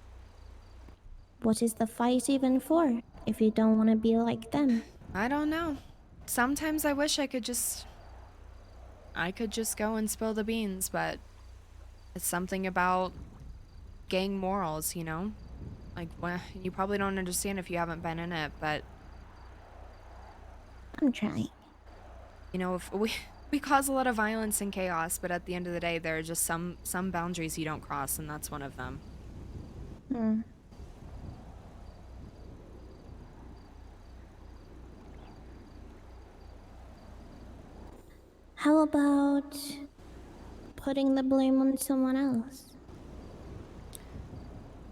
Speaker 9: What is the fight even for if you don't want to be like them?
Speaker 1: I don't know. Sometimes I wish I could just go and spill the beans, but it's something about gang morals, you know? Like, well, you probably don't understand if you haven't been in it, but
Speaker 9: I'm trying.
Speaker 1: you know, if we cause a lot of violence and chaos, but at the end of the day, there are just some boundaries you don't cross, and that's one of them.
Speaker 9: How about putting the blame on someone else?
Speaker 1: I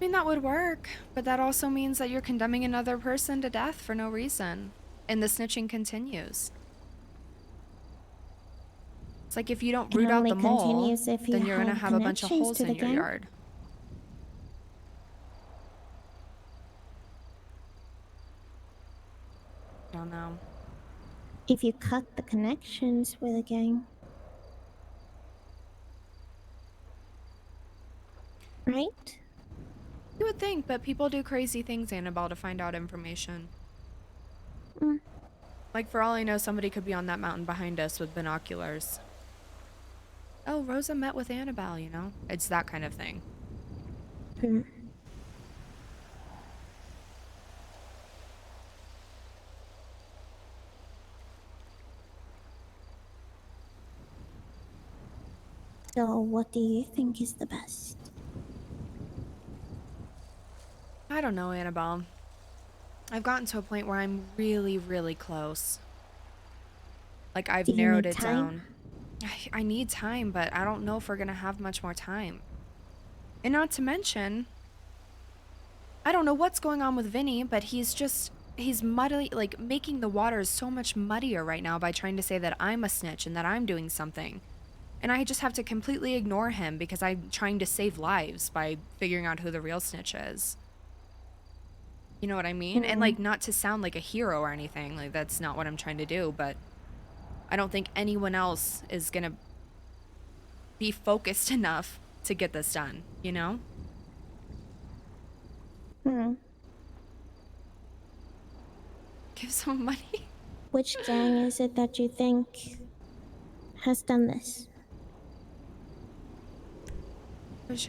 Speaker 1: mean, that would work, but that also means that you're condemning another person to death for no reason, and the snitching continues. It's like if you don't
Speaker 9: It
Speaker 1: root out
Speaker 9: only
Speaker 1: the mole,
Speaker 9: continues if you
Speaker 1: then you're gonna
Speaker 9: have
Speaker 1: have a bunch of
Speaker 9: connections
Speaker 1: holes
Speaker 9: to
Speaker 1: in
Speaker 9: the
Speaker 1: your
Speaker 9: gang.
Speaker 1: yard. I don't know.
Speaker 9: If you cut the connections with a gang. Right?
Speaker 1: You would think, but people do crazy things, Annabelle, to find out information. Like, for all I know, somebody could be on that mountain behind us with binoculars. Oh, Rosa met with Annabelle, you know? It's that kind of thing.
Speaker 9: So what do you think is the best?
Speaker 1: I don't know, Annabelle. I've gotten to a point where I'm really, really close. Like, I've
Speaker 9: Do you
Speaker 1: narrowed
Speaker 9: need
Speaker 1: it
Speaker 9: time?
Speaker 1: down. I need time, but I don't know if we're gonna have much more time. And not to mention, I don't know what's going on with Vinny, but he's muddy, like, making the waters so much muddier right now by trying to say that I'm a snitch and that I'm doing something. And I just have to completely ignore him because I'm trying to save lives by figuring out who the real snitch is. You know what I mean? And, like, not to sound like a hero or anything, like, that's not what I'm trying to do, but I don't think anyone else is gonna be focused enough to get this done, you know? Give some money.
Speaker 9: Which gang is it that you think has done this?
Speaker 1: Here's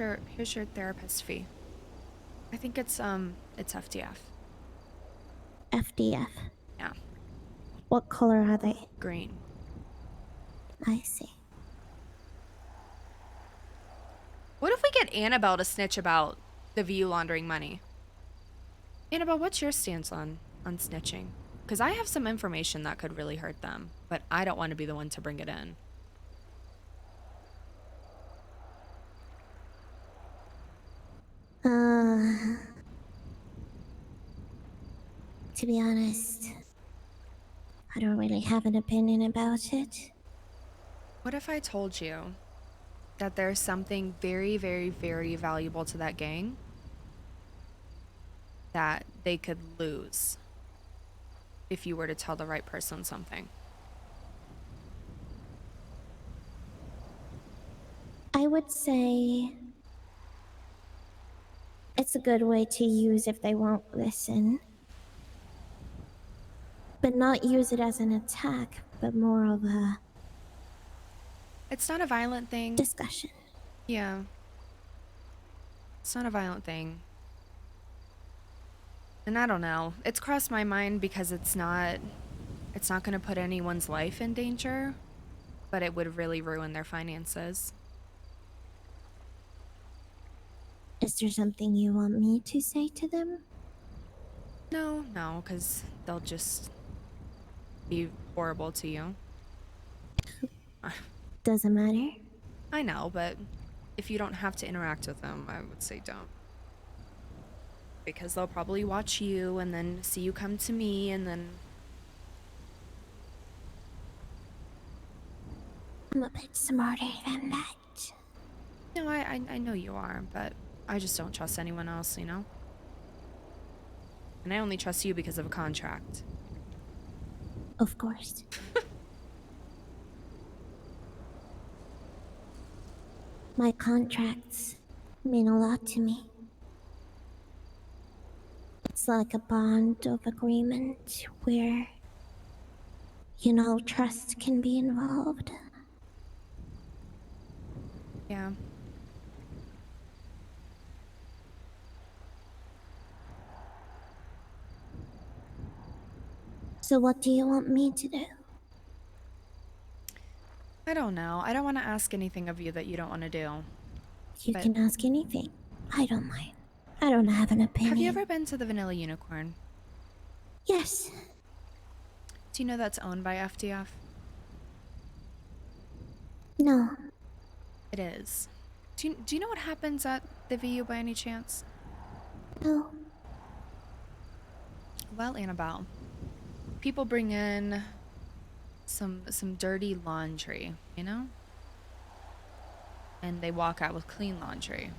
Speaker 1: your therapist fee. I think it's FDF.
Speaker 9: FDF.
Speaker 1: Yeah,
Speaker 9: What color are they?
Speaker 1: green.
Speaker 9: I see.
Speaker 1: What if we get Annabelle to snitch about the VU laundering money? Annabelle, what's your stance on snitching? Because I have some information that could really hurt them, but I don't want to be the one to bring it in.
Speaker 9: To be honest, I don't really have an opinion about it.
Speaker 1: What if I told you that there's something very, very, very valuable to that gang that they could lose if you were to tell the right person something?
Speaker 9: I would say it's a good way to use if they won't listen. But not use it as an attack, but more of a
Speaker 1: It's not a violent thing.
Speaker 9: discussion.
Speaker 1: Yeah. It's not a violent thing. And I don't know. It's crossed my mind because it's not going to put anyone's life in danger, but it would really ruin their finances.
Speaker 9: Is there something you want me to say to them?
Speaker 1: No, because they'll just be horrible to you.
Speaker 9: Doesn't matter.
Speaker 1: I know, but if you don't have to interact with them, I would say don't. Because they'll probably watch you and then see you come to me and then...
Speaker 9: I'm a bit smarter than that.
Speaker 1: No, I know you are, but I just don't trust anyone else, you know? And I only trust you because of a contract.
Speaker 9: Of course. My contracts mean a lot to me. It's like a bond of agreement where, trust can be involved.
Speaker 1: Yeah.
Speaker 9: So what do you want me to do?
Speaker 1: I don't know. I don't want to ask anything of you that you don't want to do.
Speaker 9: You
Speaker 1: But-
Speaker 9: can ask anything. I don't mind. I don't have an opinion.
Speaker 1: Have you ever been to the Vanilla Unicorn?
Speaker 9: Yes.
Speaker 1: Do you know that's owned by FDF?
Speaker 9: No.
Speaker 1: It is. Do you know what happens at the VU by any chance?
Speaker 9: No.
Speaker 1: Well, Annabelle, people bring in some dirty laundry, you know? And they walk out with clean laundry.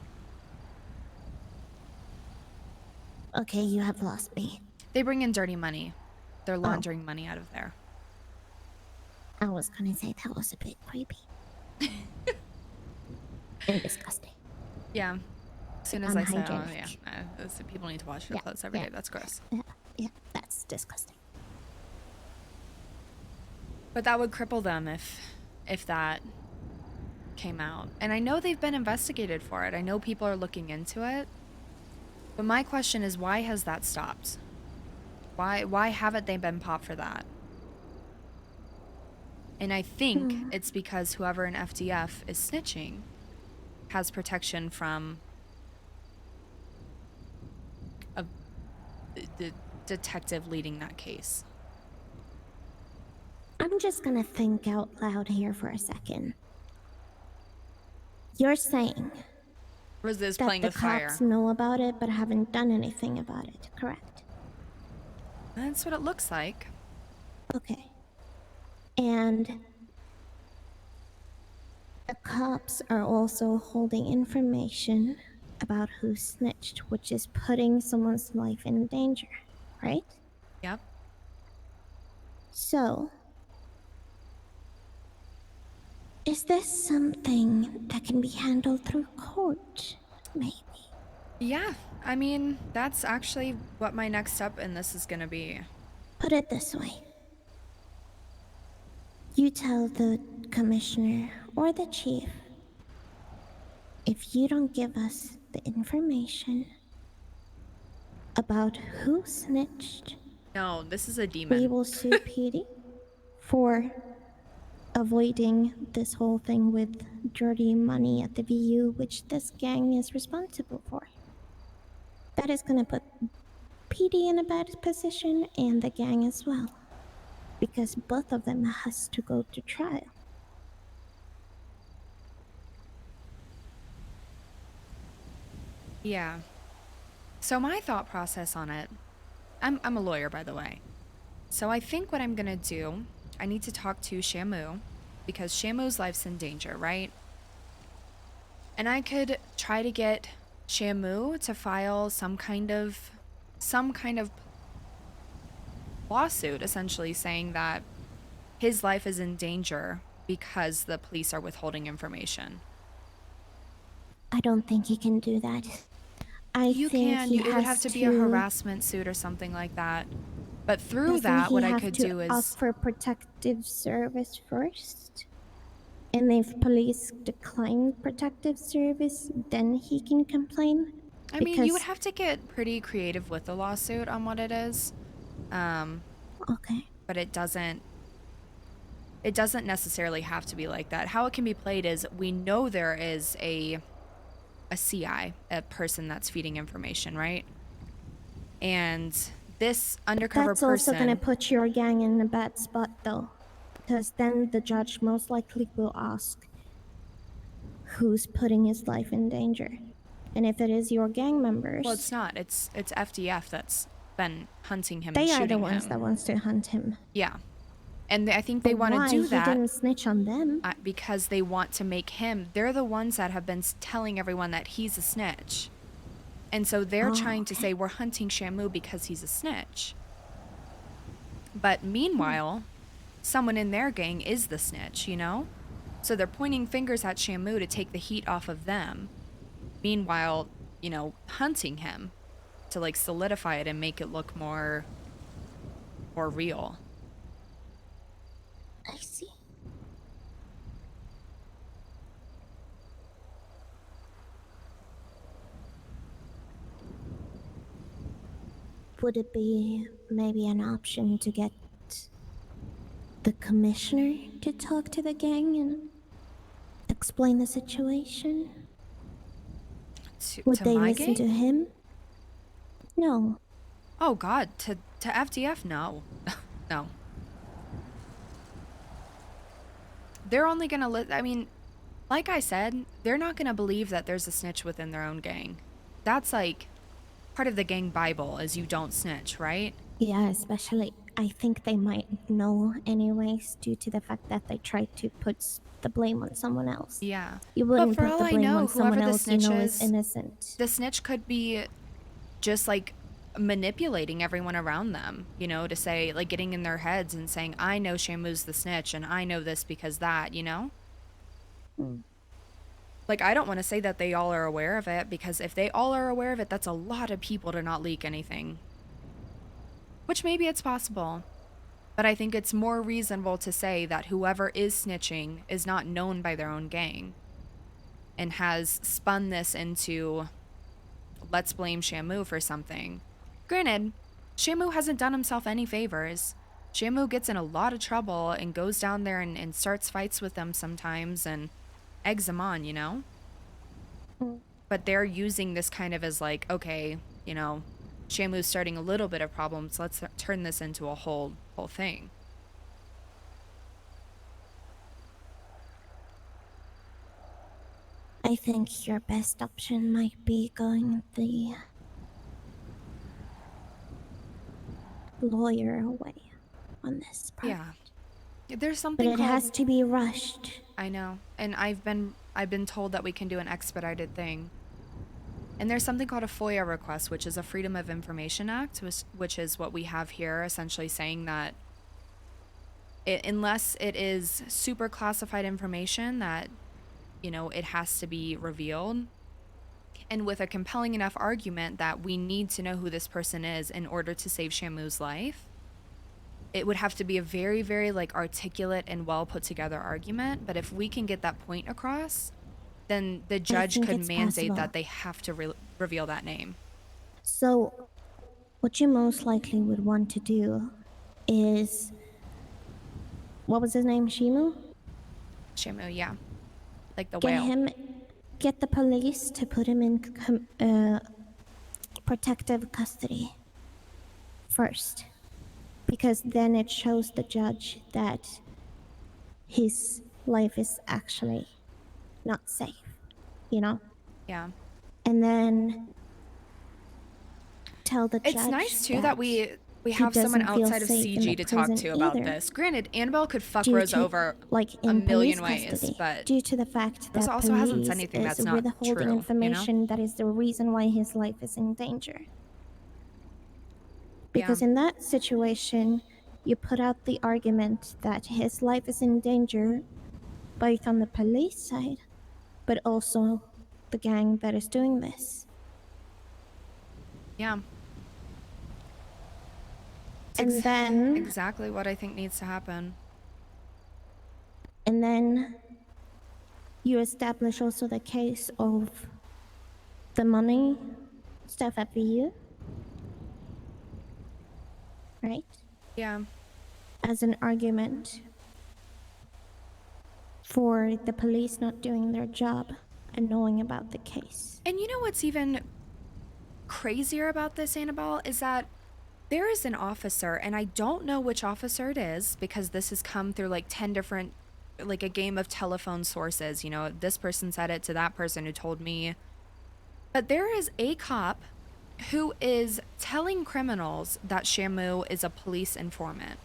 Speaker 9: Okay, you have lost me.
Speaker 1: They bring in dirty money. They're laundering money out of there.
Speaker 9: I was gonna say that was a bit creepy. And disgusting.
Speaker 1: Yeah. As soon as I say, oh,
Speaker 9: Unhygienic.
Speaker 1: yeah, people need to wash their
Speaker 9: Yeah,
Speaker 1: clothes every
Speaker 9: yeah.
Speaker 1: day. That's gross.
Speaker 9: Yeah, that's disgusting.
Speaker 1: But that would cripple them if that came out. And I know they've been investigated for it. I know people are looking into it. But my question is, why has that stopped? Why haven't they been popped for that? And I think it's because whoever in FDF is snitching has protection from the detective leading that case.
Speaker 9: I'm just gonna think out loud here for a second. You're saying
Speaker 1: Rosa is
Speaker 9: that
Speaker 1: playing
Speaker 9: the
Speaker 1: with fire.
Speaker 9: cops know about it but haven't done anything about it, correct?
Speaker 1: That's what it looks like.
Speaker 9: Okay. And the cops are also holding information about who snitched, which is putting someone's life in danger, right?
Speaker 1: Yep.
Speaker 9: So, Is this something that can be handled through court? Maybe.
Speaker 1: Yeah, I mean, that's actually what my next step in this is gonna be.
Speaker 9: Put it this way. You tell the commissioner or the chief, if you don't give us the information about who snitched,
Speaker 1: No, this is a
Speaker 9: we
Speaker 1: demon.
Speaker 9: will sue PD for avoiding this whole thing with dirty money at the VU, which this gang is responsible for. That is gonna put PD in a bad position and the gang as well, because both of them has to go to trial.
Speaker 1: Yeah. So my thought process on it, I'm a lawyer, by the way. So I think what I'm gonna do, I need to talk to Shamu, because Shamu's life's in danger, right? And I could try to get Shamu to file some kind of lawsuit, essentially saying that his life is in danger because the police are withholding information.
Speaker 9: I don't think he can do that.
Speaker 1: You can.
Speaker 9: he
Speaker 1: It would have
Speaker 9: has
Speaker 1: to be a harassment suit or something like that. But through
Speaker 9: Doesn't
Speaker 1: that,
Speaker 9: he
Speaker 1: what I
Speaker 9: have
Speaker 1: could
Speaker 9: to
Speaker 1: do is
Speaker 9: ask for protective service first? And if police decline protective service, then he can complain?
Speaker 1: I mean, you would
Speaker 9: Because-
Speaker 1: have to get pretty creative with the lawsuit on what it is.
Speaker 9: Okay.
Speaker 1: But it doesn't necessarily have to be like that. How it can be played is we know there is a CI, a person that's feeding information, right? And this undercover
Speaker 9: That's
Speaker 1: person,
Speaker 9: also gonna put your gang in a bad spot, though. Because then the judge most likely will ask who's putting his life in danger. And if it is your gang members...
Speaker 1: well, it's not. It's FDF that's been hunting him and
Speaker 9: They
Speaker 1: shooting
Speaker 9: are the ones
Speaker 1: him.
Speaker 9: that wants to hunt him.
Speaker 1: Yeah. And I think they
Speaker 9: But
Speaker 1: want to
Speaker 9: why?
Speaker 1: do
Speaker 9: He
Speaker 1: that
Speaker 9: didn't snitch on them.
Speaker 1: because they want to make him. They're the ones that have been telling everyone that he's a snitch. And so they're trying to say, we're hunting Shamu because he's a snitch. But meanwhile, someone in their gang is the snitch, you know? So they're pointing fingers at Shamu to take the heat off of them. Meanwhile, you know, hunting him to like solidify it and make it look more real.
Speaker 9: I see. Would it be maybe an option to get the commissioner to talk to the gang and explain the situation? Would
Speaker 1: To
Speaker 9: they
Speaker 1: my
Speaker 9: listen
Speaker 1: gang?
Speaker 9: to him? No.
Speaker 1: Oh God, to FDF, no. No. They're only gonna I mean, like I said, they're not gonna believe that there's a snitch within their own gang. That's like part of the gang Bible is you don't snitch, right?
Speaker 9: Yeah, especially I think they might know anyways due to the fact that they tried to put the blame on someone else.
Speaker 1: Yeah.
Speaker 9: You
Speaker 1: But
Speaker 9: wouldn't
Speaker 1: for
Speaker 9: put
Speaker 1: all
Speaker 9: the
Speaker 1: I
Speaker 9: blame
Speaker 1: know,
Speaker 9: on someone
Speaker 1: whoever the
Speaker 9: else you
Speaker 1: snitch
Speaker 9: know is
Speaker 1: is,
Speaker 9: innocent.
Speaker 1: the snitch could be just like manipulating everyone around them, you know, to say, like, getting in their heads and saying, I know Shamu's the snitch and I know this because that, you know? Like, I don't want to say that they all are aware of it, because if they all are aware of it, that's a lot of people to not leak anything. Which maybe it's possible. But I think it's more reasonable to say that whoever is snitching is not known by their own gang and has spun this into, let's blame Shamu for something. Granted, Shamu hasn't done himself any favors. Shamu gets in a lot of trouble and goes down there and starts fights with them sometimes and eggs them on, you know? But they're using this kind of as like, okay, you know, Shamu's starting a little bit of problems. Let's turn this into a whole thing.
Speaker 9: I think your best option might be going the lawyer way on this part.
Speaker 1: Yeah. There's
Speaker 9: But
Speaker 1: something
Speaker 9: it
Speaker 1: called...
Speaker 9: has to be rushed.
Speaker 1: I know. And I've been told that we can do an expedited thing. And there's something called a FOIA request, which is a Freedom of Information Act, which is what we have here, essentially saying that unless it is super classified information that, you know, it has to be revealed, and with a compelling enough argument that we need to know who this person is in order to save Shamu's life, it would have to be a very, very like articulate and well put together argument. But if we can get that point across, then the judge
Speaker 9: think
Speaker 1: could
Speaker 9: it's
Speaker 1: mandate
Speaker 9: possible.
Speaker 1: that they have to reveal that name.
Speaker 9: So, what you most likely would want to do is, what was his name? Shimu?
Speaker 1: Shamu, yeah. Like the
Speaker 9: Get
Speaker 1: whale.
Speaker 9: get the police to put him in protective custody first, because then it shows the judge that his life is actually not safe, you know?
Speaker 1: Yeah.
Speaker 9: And then tell the judge
Speaker 1: It's nice too that we have someone
Speaker 9: doesn't feel
Speaker 1: outside of
Speaker 9: safe in
Speaker 1: CG
Speaker 9: the
Speaker 1: to talk
Speaker 9: prison
Speaker 1: to about
Speaker 9: either,
Speaker 1: this. Granted, Annabelle could fuck
Speaker 9: due
Speaker 1: Rosa
Speaker 9: to,
Speaker 1: over
Speaker 9: like,
Speaker 1: a
Speaker 9: in
Speaker 1: million
Speaker 9: police
Speaker 1: ways,
Speaker 9: custody,
Speaker 1: but
Speaker 9: due to the fact that
Speaker 1: Rosa also hasn't said
Speaker 9: police
Speaker 1: anything
Speaker 9: is
Speaker 1: that's not
Speaker 9: withholding
Speaker 1: true, you know?
Speaker 9: information that is the reason why his life is in danger. Because in that situation, you put out the argument that his life is in danger, both on the police side, but also the gang that is doing this.
Speaker 1: Yeah.
Speaker 9: And then,
Speaker 1: exactly what I think needs to happen.
Speaker 9: and then you establish also the case of the money stuff at VU, right?
Speaker 1: Yeah.
Speaker 9: As an argument for the police not doing their job and knowing about the case.
Speaker 1: And you know what's even crazier about this, Annabelle, is that there is an officer, and I don't know which officer it is because this has come through like 10 different, like a game of telephone sources. You know, this person said it to that person who told me. But there is a cop who is telling criminals that Shamu is a police informant.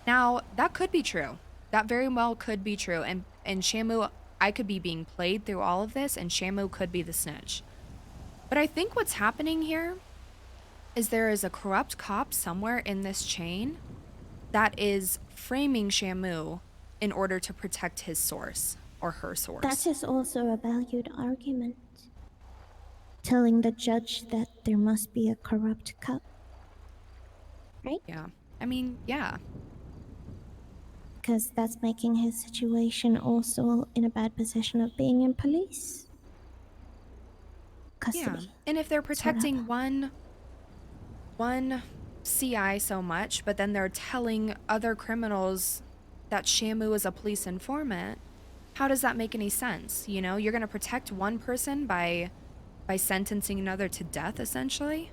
Speaker 1: Now, that could be true. That very well could be true. And Shamu, I could be being played through all of this, and Shamu could be the snitch. But I think what's happening here is there is a corrupt cop somewhere in this chain that is framing Shamu in order to protect his source or her source.
Speaker 9: That is also a valued argument. Telling the judge that there must be a corrupt cop. Right?
Speaker 1: Yeah. I mean, yeah.
Speaker 9: Because that's making his situation also in a bad position of being in police custody.
Speaker 1: Yeah. And if they're protecting one CI so much, but then they're telling other criminals that Shamu is a police informant, how does that make any sense? You know, you're going to protect one person by sentencing another to death, essentially?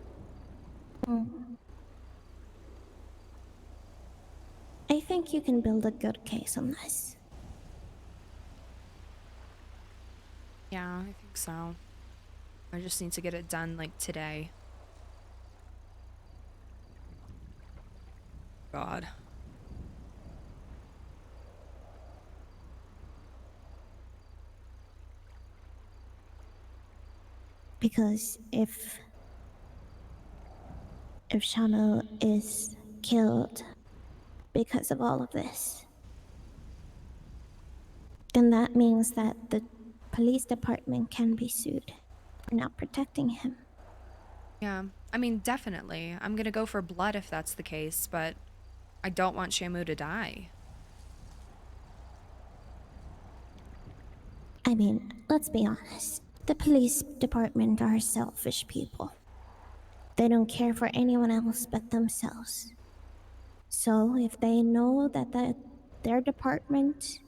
Speaker 9: I think you can build a good case on this.
Speaker 1: Yeah, I think so. I just need to get it done, like, today. God.
Speaker 9: Because if Shamu is killed because of all of this, then that means that the police department can be sued for not protecting him.
Speaker 1: Yeah, I mean, definitely. I'm gonna go for blood if that's the case, but I don't want Shamu to die.
Speaker 9: I mean, let's be honest. The police department are selfish people. They don't care for anyone else but themselves. So if they know that their department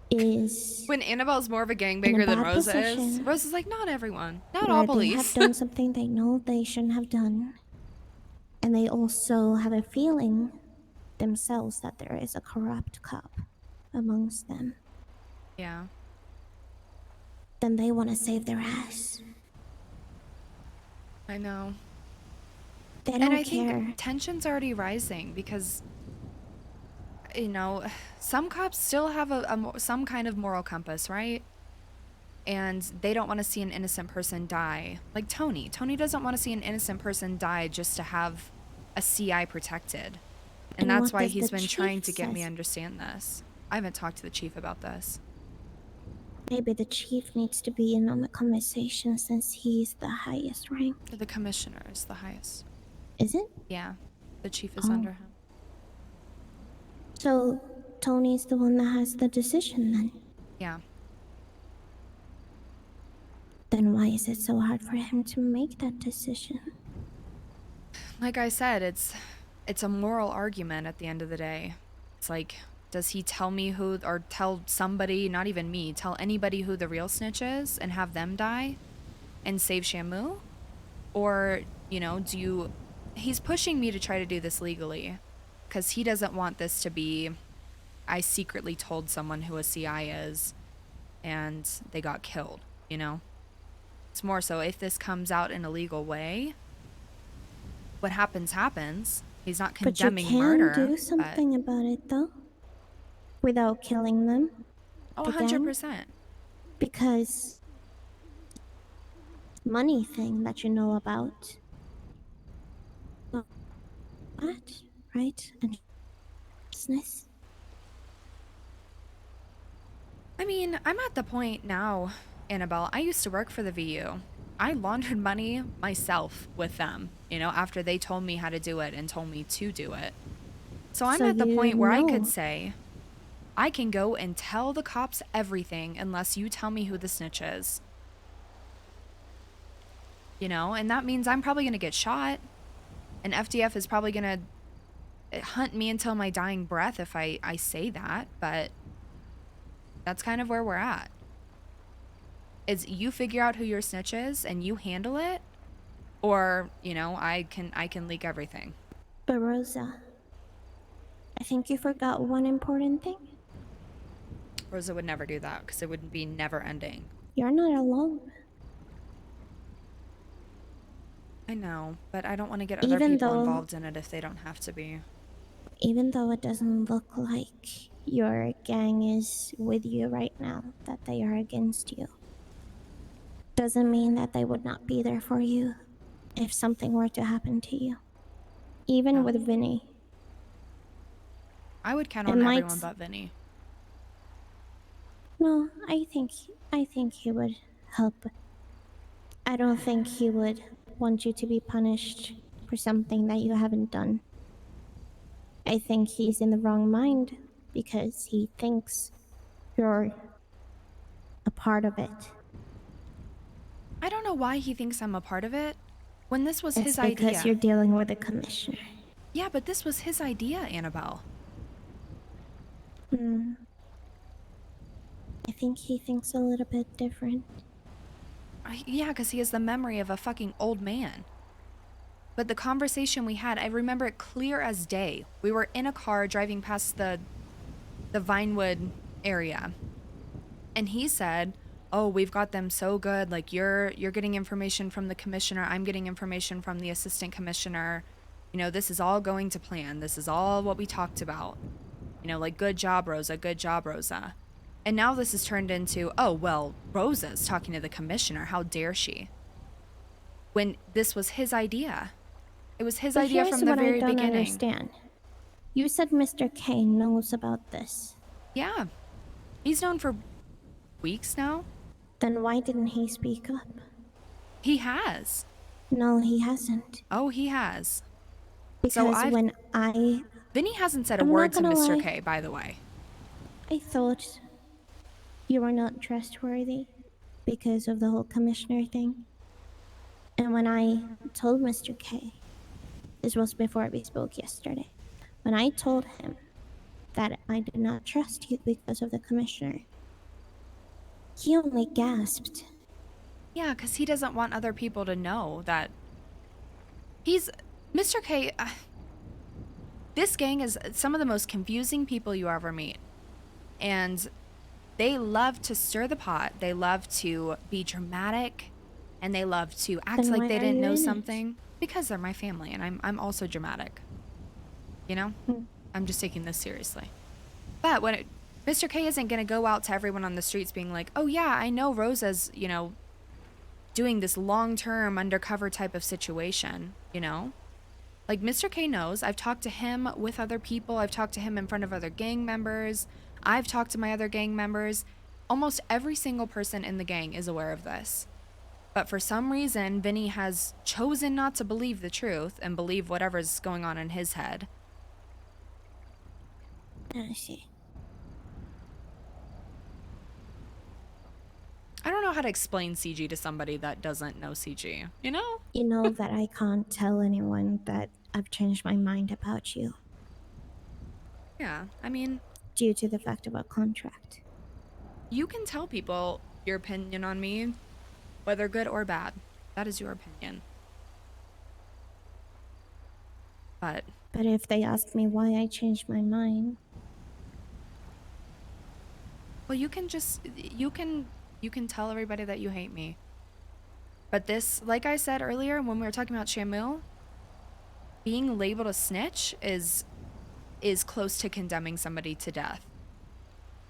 Speaker 9: is
Speaker 1: When Annabelle's more of a
Speaker 9: in
Speaker 1: gangbanger
Speaker 9: a
Speaker 1: than
Speaker 9: bad
Speaker 1: Rosa is,
Speaker 9: position,
Speaker 1: Rosa's like, not everyone. Not
Speaker 9: where
Speaker 1: all
Speaker 9: they
Speaker 1: police.
Speaker 9: have done something they know they shouldn't have done, and they also have a feeling themselves that there is a corrupt cop amongst them,
Speaker 1: Yeah.
Speaker 9: then they want to save their ass.
Speaker 1: I know.
Speaker 9: They don't
Speaker 1: And I
Speaker 9: care.
Speaker 1: think tension's already rising because, you know, some cops still have some kind of moral compass, right? And they don't want to see an innocent person die. Like Tony. Tony doesn't want to see an innocent person die just to have a CI protected. And
Speaker 9: And
Speaker 1: that's
Speaker 9: what
Speaker 1: why
Speaker 9: does
Speaker 1: he's
Speaker 9: the
Speaker 1: been trying
Speaker 9: chief
Speaker 1: to get me
Speaker 9: says?
Speaker 1: understand this. I haven't talked to the chief about this.
Speaker 9: Maybe the chief needs to be in on the conversation since he's the highest rank.
Speaker 1: The commissioner is the highest.
Speaker 9: Is it?
Speaker 1: Yeah, the chief is
Speaker 9: Oh.
Speaker 1: under him.
Speaker 9: So Tony's the one that has the decision then?
Speaker 1: Yeah.
Speaker 9: Then why is it so hard for him to make that decision?
Speaker 1: Like I said, it's a moral argument at the end of the day. It's like, does he tell me who, or tell somebody, not even me, tell anybody who the real snitch is and have them die and save Shamu? Or, you know, he's pushing me to try to do this legally because he doesn't want this to be, I secretly told someone who a CI is and they got killed, you know? It's more so if this comes out in a legal way, what happens happens. He's not condemning
Speaker 9: but you can
Speaker 1: murder.
Speaker 9: do something about it though, without killing them.
Speaker 1: Oh,
Speaker 9: the gang?
Speaker 1: 100%.
Speaker 9: Because money thing that you know about. What? Right? And business.
Speaker 1: I mean, I'm at the point now, Annabelle, I used to work for the VU. I laundered money myself with them, you know, after they told me how to do it and told me to do it. So I'm
Speaker 9: So
Speaker 1: at the
Speaker 9: you
Speaker 1: point where I could
Speaker 9: know.
Speaker 1: say, I can go and tell the cops everything unless you tell me who the snitch is. You know, and that means I'm probably going to get shot. And FDF is probably going to hunt me until my dying breath if I say that, but that's kind of where we're at. Is you figure out who your snitch is and you handle it, or, you know, I can leak everything.
Speaker 9: But Rosa, I think you forgot one important thing.
Speaker 1: Rosa would never do that because it would be never ending.
Speaker 9: You're not alone.
Speaker 1: I know, but I don't want to get other
Speaker 9: Even
Speaker 1: people
Speaker 9: though-
Speaker 1: involved in it if they don't have to be.
Speaker 9: Even though it doesn't look like your gang is with you right now, that they are against you, doesn't mean that they would not be there for you if something were to happen to you. Even
Speaker 1: Yeah.
Speaker 9: with Vinny.
Speaker 1: I would count
Speaker 9: It
Speaker 1: on
Speaker 9: might-
Speaker 1: everyone but Vinny.
Speaker 9: No, I think he would help. I don't think he would want you to be punished for something that you haven't done. I think he's in the wrong mind because he thinks you're a part of it.
Speaker 1: I don't know why he thinks I'm a part of it when this was
Speaker 9: It's
Speaker 1: his
Speaker 9: because
Speaker 1: idea.
Speaker 9: you're dealing with a commissioner.
Speaker 1: Yeah, but this was his idea, Annabelle.
Speaker 9: I think he thinks a little bit different.
Speaker 1: Yeah, because he has the memory of a fucking old man. But the conversation we had, I remember it clear as day. We were in a car driving past the Vinewood area. And he said, "Oh, we've got them so good. Like you're getting information from the commissioner, I'm getting information from the assistant commissioner. You know, this is all going to plan. This is all what we talked about. You know, like good job, Rosa. Good job, Rosa." And now this has turned into, "Oh, well, Rosa's talking to the commissioner. How dare she?" When this was his idea. It was his
Speaker 9: But
Speaker 1: idea
Speaker 9: here's
Speaker 1: from the
Speaker 9: what
Speaker 1: very
Speaker 9: I don't
Speaker 1: beginning.
Speaker 9: understand. You said Mr. K knows about this.
Speaker 1: Yeah. He's known for weeks now.
Speaker 9: Then why didn't he speak up?
Speaker 1: He has.
Speaker 9: No, he hasn't.
Speaker 1: Oh, he has.
Speaker 9: Because
Speaker 1: I've-
Speaker 9: when I
Speaker 1: Vinny hasn't said a
Speaker 9: I'm not
Speaker 1: word to
Speaker 9: gonna
Speaker 1: Mr.
Speaker 9: lie.
Speaker 1: K, by the way.
Speaker 9: thought you were not trustworthy because of the whole commissioner thing. And when I told Mr. K, this was before we spoke yesterday, when I told him that I did not trust you because of the commissioner, he only gasped.
Speaker 1: Yeah, because he doesn't want other people to know that he's... Mr. K... this gang is some of the most confusing people you ever meet. And they love to stir the pot. They love to be dramatic. And they love to act
Speaker 9: Then
Speaker 1: like
Speaker 9: why
Speaker 1: they
Speaker 9: are
Speaker 1: didn't
Speaker 9: you
Speaker 1: know
Speaker 9: in it?
Speaker 1: something. Because they're my family, and I'm also dramatic. You know? I'm just taking this seriously. But when Mr. K isn't going to go out to everyone on the streets being like, "Oh yeah, I know Rosa's, you know, doing this long-term undercover type of situation," you know? Like, Mr. K knows. I've talked to him with other people. I've talked to him in front of other gang members. I've talked to my other gang members. Almost every single person in the gang is aware of this. But for some reason, Vinny has chosen not to believe the truth and believe whatever's going on in his head.
Speaker 9: I see.
Speaker 1: I don't know how to explain CG to somebody that doesn't know CG, you know?
Speaker 9: You know that I can't tell anyone that I've changed my mind about you
Speaker 1: Yeah, I mean,
Speaker 9: due to the fact of our contract.
Speaker 1: you can tell people your opinion on me, whether good or bad. That is your opinion. But
Speaker 9: But if they ask me why I changed my mind,
Speaker 1: well, you can just you can tell everybody that you hate me. But this, like I said earlier when we were talking about Shamu, being labeled a snitch is close to condemning somebody to death.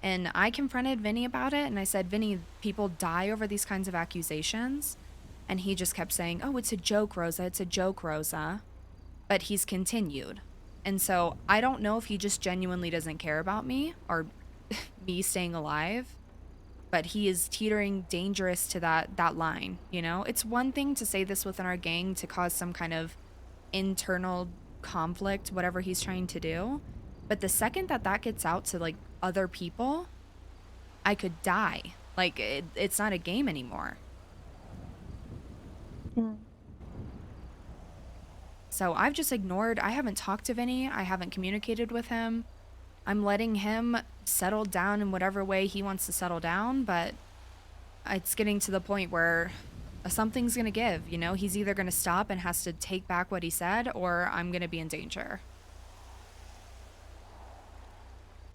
Speaker 1: And I confronted Vinny about it, and I said, Vinny, people die over these kinds of accusations. And he just kept saying, oh, it's a joke, Rosa. It's a joke, Rosa. But he's continued. And so I don't know if he just genuinely doesn't care about me or me staying alive. But he is teetering dangerous to that line, you know? It's one thing to say this within our gang to cause some kind of internal conflict, whatever he's trying to do. But the second that gets out to, like, other people, I could die. Like, it's not a game anymore. So I've just ignored. I haven't talked to Vinny. I haven't communicated with him. I'm letting him settle down in whatever way he wants to settle down, but it's getting to the point where something's going to give, you know? He's either going to stop and has to take back what he said, or I'm going to be in danger.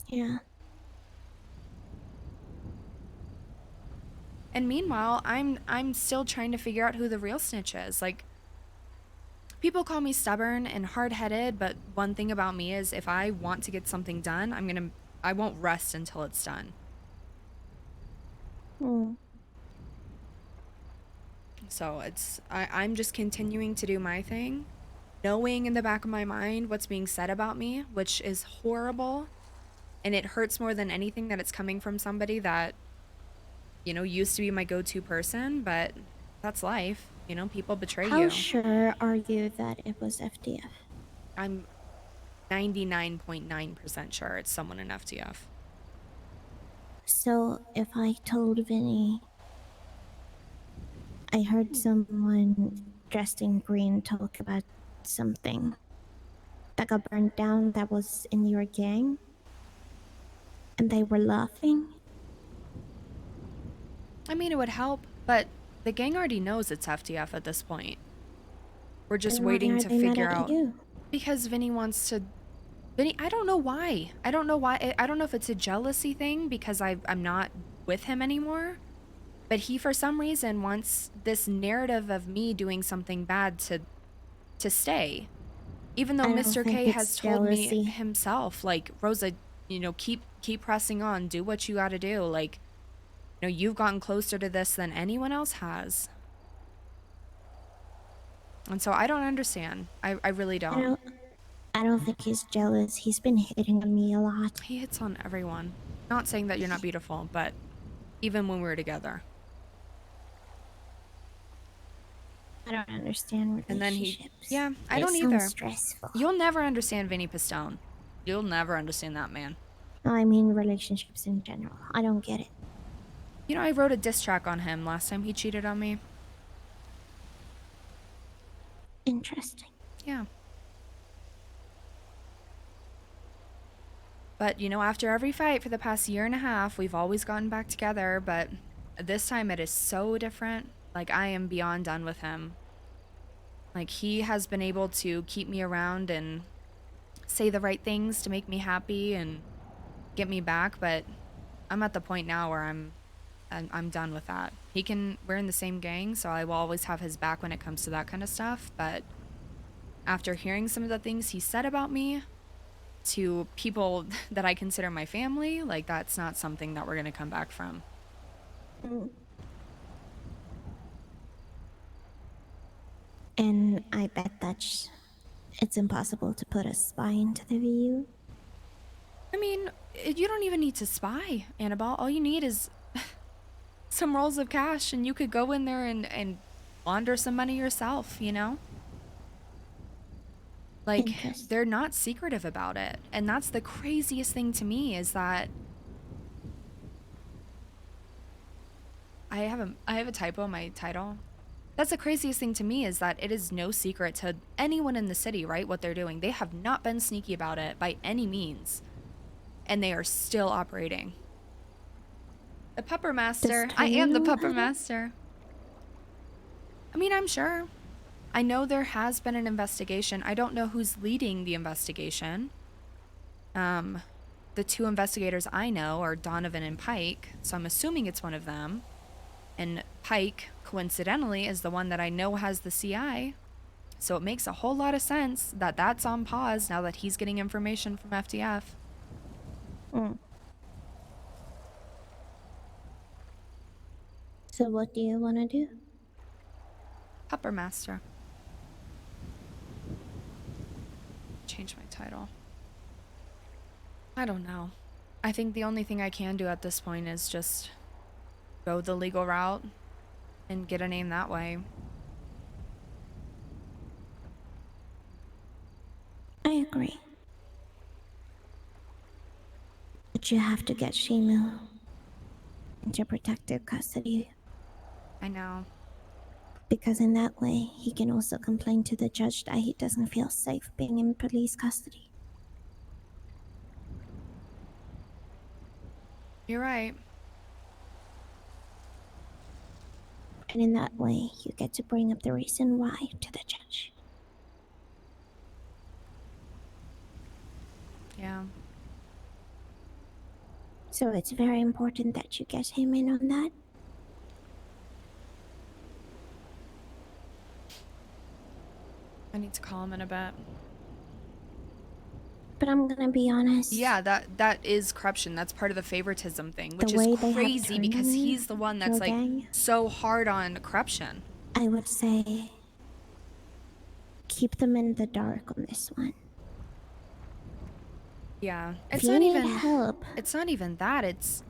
Speaker 9: yeah.
Speaker 1: And meanwhile, I'm still trying to figure out who the real snitch is. Like, people call me stubborn and hard-headed, but one thing about me is if I want to get something done, I won't rest until it's done. So I'm just continuing to do my thing, knowing in the back of my mind what's being said about me, which is horrible. And it hurts more than anything that it's coming from somebody that, you know, used to be my go-to person, but that's life. You know, people betray
Speaker 9: How
Speaker 1: you.
Speaker 9: sure are you that it was FDF?
Speaker 1: I'm 99.9% sure it's someone in FTF.
Speaker 9: So if I told Vinny I heard someone dressed in green talk about something that got burned down that was in your gang, and they were laughing,
Speaker 1: I mean, it would help, but the gang already knows it's FTF at this point. We're just
Speaker 9: then why
Speaker 1: waiting
Speaker 9: are
Speaker 1: to
Speaker 9: they mad
Speaker 1: figure
Speaker 9: at
Speaker 1: out.
Speaker 9: you?
Speaker 1: Because Vinny wants to. Vinny, I don't know why. I don't know why. I don't know if it's a jealousy thing because I'm not with him anymore. But he, for some reason, wants this narrative of me doing something bad to stay. Even though
Speaker 9: I don't
Speaker 1: Mr.
Speaker 9: think
Speaker 1: K
Speaker 9: it's
Speaker 1: has told me
Speaker 9: jealousy.
Speaker 1: himself, like, Rosa, you know, keep pressing on, do what you gotta do. Like, you know, you've gotten closer to this than anyone else has. And so I don't understand. I really don't.
Speaker 9: I don't think he's jealous. He's been hitting on me a lot.
Speaker 1: He hits on everyone. Not saying that you're not beautiful, but even when we were together.
Speaker 9: I don't understand
Speaker 1: And then
Speaker 9: relationships.
Speaker 1: yeah, I
Speaker 9: It
Speaker 1: don't
Speaker 9: sounds
Speaker 1: either.
Speaker 9: stressful.
Speaker 1: You'll never understand Vinny Pistone. You'll never understand that man.
Speaker 9: I mean relationships in general. I don't get it.
Speaker 1: You know, I wrote a diss track on him last time he cheated on me.
Speaker 9: Interesting.
Speaker 1: Yeah. But, you know, after every fight for the past year and a half, we've always gotten back together, but this time it is so different. Like, I am beyond done with him. Like, he has been able to keep me around and say the right things to make me happy and get me back, but I'm at the point now where I'm done with that. We're in the same gang, so I will always have his back when it comes to that kind of stuff, but after hearing some of the things he said about me to people that I consider my family, like, that's not something that we're going to come back from.
Speaker 9: And I bet that's it's impossible to put a spy into the VU.
Speaker 1: I mean, you don't even need to spy, Annabelle. All you need is some rolls of cash, and you could go in there and launder some money yourself, you know? Like,
Speaker 9: Interesting.
Speaker 1: they're not secretive about it. And that's the craziest thing to me is that I have a typo in my title. That's the craziest thing to me is that it is no secret to anyone in the city, right, what they're doing. They have not been sneaky about it by any means. And they are still operating. The Pupper Master. I am the
Speaker 9: Tony know
Speaker 1: Pupper
Speaker 9: how to-
Speaker 1: Master. I mean, I'm sure. I know there has been an investigation. I don't know who's leading the investigation. The two investigators I know are Donovan and Pike, so I'm assuming it's one of them. And Pike, coincidentally, is the one that I know has the CI. So it makes a whole lot of sense that that's on pause now that he's getting information from FDF.
Speaker 9: Mm. So what do you want to do?
Speaker 1: Pupper Master. Change my title. I don't know. I think the only thing I can do at this point is just go the legal route and get a name that way.
Speaker 9: I agree. But you have to get Shimu into protective custody,
Speaker 1: I know.
Speaker 9: because in that way he can also complain to the judge that he doesn't feel safe being in police custody.
Speaker 1: You're right.
Speaker 9: And in that way you get to bring up the reason why to the judge.
Speaker 1: Yeah.
Speaker 9: So it's very important that you get him in on that.
Speaker 1: I need to call him in a bit.
Speaker 9: But I'm gonna be honest.
Speaker 1: Yeah, that is corruption. That's part of the favoritism thing, which
Speaker 9: way
Speaker 1: is
Speaker 9: they have
Speaker 1: crazy because
Speaker 9: turned
Speaker 1: he's the one that's
Speaker 9: your
Speaker 1: like
Speaker 9: gang.
Speaker 1: so hard on corruption.
Speaker 9: I would say keep them in the dark on this one.
Speaker 1: Yeah.
Speaker 9: If
Speaker 1: It's
Speaker 9: you
Speaker 1: not
Speaker 9: need
Speaker 1: even
Speaker 9: help,
Speaker 1: It's not even that. It's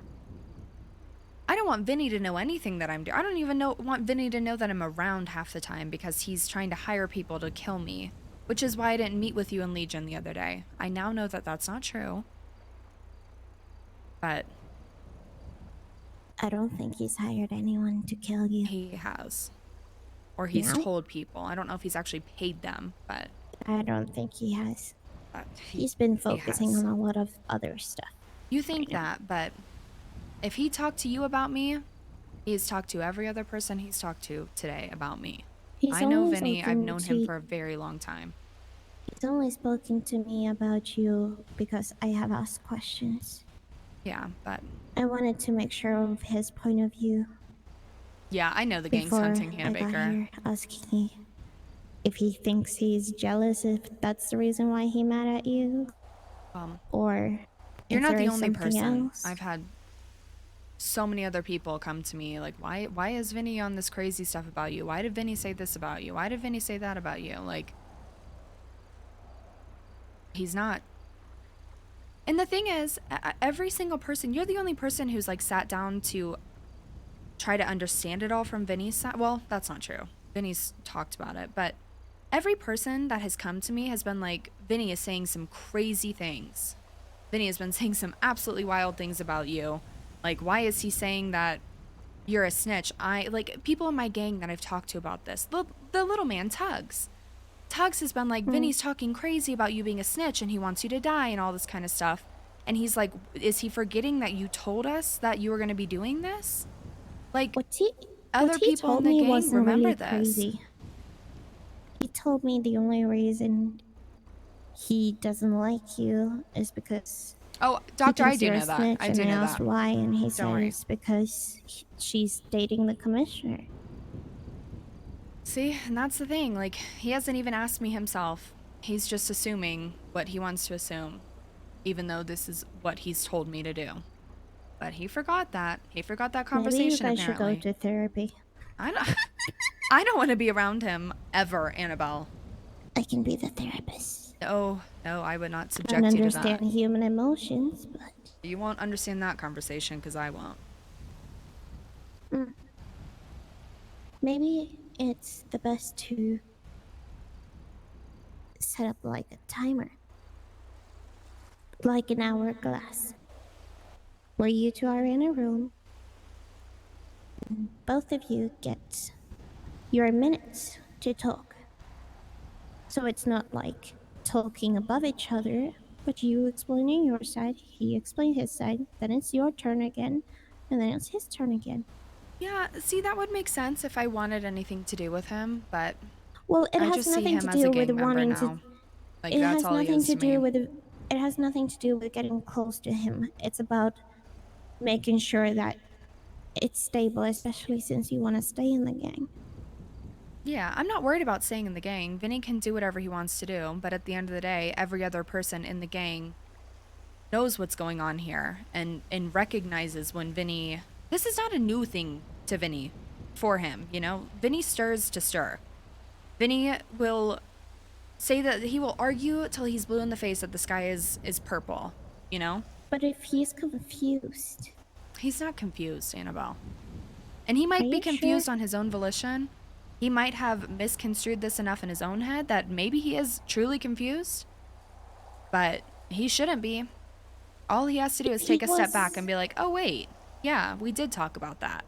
Speaker 1: I don't want Vinny to know anything that I'm doing. I don't even want Vinny to know that I'm around half the time because he's trying to hire people to kill me, which is why I didn't meet with you in Legion the other day. I now know that that's not true. But
Speaker 9: I don't think he's hired anyone to kill you.
Speaker 1: he has. Or he's
Speaker 9: No?
Speaker 1: told people. I don't know if he's actually paid them, but
Speaker 9: I don't think he has.
Speaker 1: he
Speaker 9: He's been focusing
Speaker 1: has.
Speaker 9: on a lot of other stuff.
Speaker 1: You think that, but if he talked to you about me, he's talked to every other person he's talked to today about me.
Speaker 9: He's
Speaker 1: I know
Speaker 9: only
Speaker 1: Vinny. I've
Speaker 9: spoken
Speaker 1: known
Speaker 9: to-
Speaker 1: him for a very long time.
Speaker 9: He's only spoken to me about you because I have asked questions.
Speaker 1: Yeah, but
Speaker 9: I wanted to make sure of his point of view
Speaker 1: yeah, I know the gang's
Speaker 9: before
Speaker 1: hunting Hannah
Speaker 9: I got
Speaker 1: Baker.
Speaker 9: here, asking if he thinks he's jealous, if that's the reason why he mad at you, or
Speaker 1: You're
Speaker 9: if
Speaker 1: not
Speaker 9: there
Speaker 1: the
Speaker 9: is
Speaker 1: only
Speaker 9: something
Speaker 1: person.
Speaker 9: else.
Speaker 1: I've had so many other people come to me like, why is Vinny on this crazy stuff about you? Why did Vinny say this about you? Why did Vinny say that about you? Like, he's not. And the thing is, every single person, you're the only person who's like sat down to try to understand it all from Vinny's side. Well, that's not true. Vinny's talked about it, but every person that has come to me has been like, Vinny is saying some crazy things. Vinny has been saying some absolutely wild things about you. Like, why is he saying that you're a snitch? People in my gang that I've talked to about this, the little man, Tugs. Tugs has been like, Vinny's talking crazy about you being a snitch and he wants you to die and all this kind of stuff. And he's like, is he forgetting that you told us that you were going to be doing this? Like, other
Speaker 9: what he
Speaker 1: people
Speaker 9: told
Speaker 1: in the
Speaker 9: me
Speaker 1: gang
Speaker 9: wasn't
Speaker 1: remember
Speaker 9: really
Speaker 1: this.
Speaker 9: crazy. He told me the only reason he doesn't like you is because
Speaker 1: Oh,
Speaker 9: he
Speaker 1: Doctor, I
Speaker 9: thinks
Speaker 1: do
Speaker 9: you're
Speaker 1: know
Speaker 9: a
Speaker 1: that.
Speaker 9: snitch,
Speaker 1: I
Speaker 9: and
Speaker 1: do know
Speaker 9: asked
Speaker 1: that.
Speaker 9: why, and he
Speaker 1: Don't worry.
Speaker 9: says because she's dating the commissioner.
Speaker 1: See, and that's the thing. Like, he hasn't even asked me himself. He's just assuming what he wants to assume, even though this is what he's told me to do. But he forgot that. He forgot that conversation.
Speaker 9: Maybe you guys
Speaker 1: apparently.
Speaker 9: should go to therapy.
Speaker 1: I don't. I don't want to be around him ever, Annabelle.
Speaker 9: I can be the therapist.
Speaker 1: No, I would not
Speaker 9: I
Speaker 1: subject
Speaker 9: don't
Speaker 1: you to
Speaker 9: understand
Speaker 1: that.
Speaker 9: human emotions, but
Speaker 1: You won't understand that conversation because I won't.
Speaker 9: maybe it's the best to set up like a timer, like an hourglass, where you two are in a room. Both of you get your minutes to talk. So it's not like talking above each other, but you explaining your side, he explained his side, then it's your turn again, and then it's his turn again.
Speaker 1: Yeah, see, that would make sense if I wanted anything to do with him, but
Speaker 9: Well, it
Speaker 1: I
Speaker 9: has
Speaker 1: just see
Speaker 9: nothing
Speaker 1: him
Speaker 9: to
Speaker 1: as a
Speaker 9: do with
Speaker 1: gang member
Speaker 9: wanting to.
Speaker 1: now. Like,
Speaker 9: It
Speaker 1: that's
Speaker 9: has
Speaker 1: all he
Speaker 9: nothing
Speaker 1: is
Speaker 9: to
Speaker 1: to me.
Speaker 9: do with. It has nothing to do with getting close to him. It's about making sure that it's stable, especially since you want to stay in the gang.
Speaker 1: Yeah, I'm not worried about staying in the gang. Vinny can do whatever he wants to do, but at the end of the day, every other person in the gang knows what's going on here and recognizes when Vinny... This is not a new thing to Vinny for him, you know? Vinny stirs to stir. Vinny will say that he will argue till he's blue in the face that the sky is purple, you know?
Speaker 9: But if he's confused,
Speaker 1: He's not confused, Annabelle. And he
Speaker 9: are
Speaker 1: might be
Speaker 9: you
Speaker 1: confused
Speaker 9: sure?
Speaker 1: on his own volition. He might have misconstrued this enough in his own head that maybe he is truly confused. But he shouldn't be. All he has to do is take a step back and be like, oh, wait. Yeah, we did talk about that.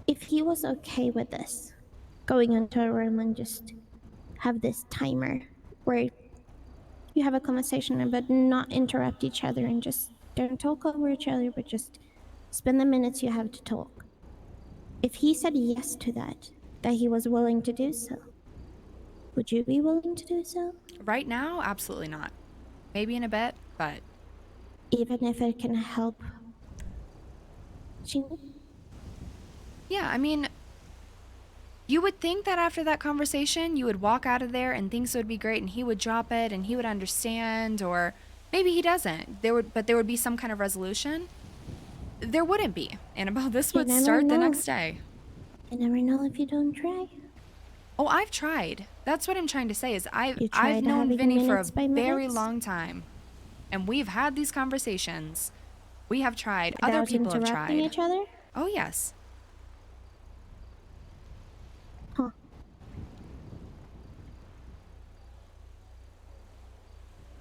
Speaker 9: If he was okay with this, going into a room and just have this timer where you have a conversation but not interrupt each other and just don't talk over each other, but just spend the minutes you have to talk. If he said yes to that he was willing to do so, would you be willing to do so?
Speaker 1: Right now, absolutely not. Maybe in a bit, but
Speaker 9: Even if it can help Gina?
Speaker 1: yeah, I mean, you would think that after that conversation, you would walk out of there and things would be great and he would drop it and he would understand, or maybe he doesn't. But there would be some kind of resolution. There wouldn't be. Annabelle, this
Speaker 9: You
Speaker 1: would
Speaker 9: never
Speaker 1: start the
Speaker 9: know.
Speaker 1: next day.
Speaker 9: You never know if you don't try.
Speaker 1: Oh, I've tried. That's what I'm trying to say is I've
Speaker 9: You tried
Speaker 1: known
Speaker 9: having
Speaker 1: Vinny for a
Speaker 9: minutes by
Speaker 1: very
Speaker 9: minutes?
Speaker 1: long time. And we've had these conversations. We have tried. Other
Speaker 9: Without
Speaker 1: people have
Speaker 9: interrupting
Speaker 1: tried.
Speaker 9: each other?
Speaker 1: Oh, yes.
Speaker 9: Huh.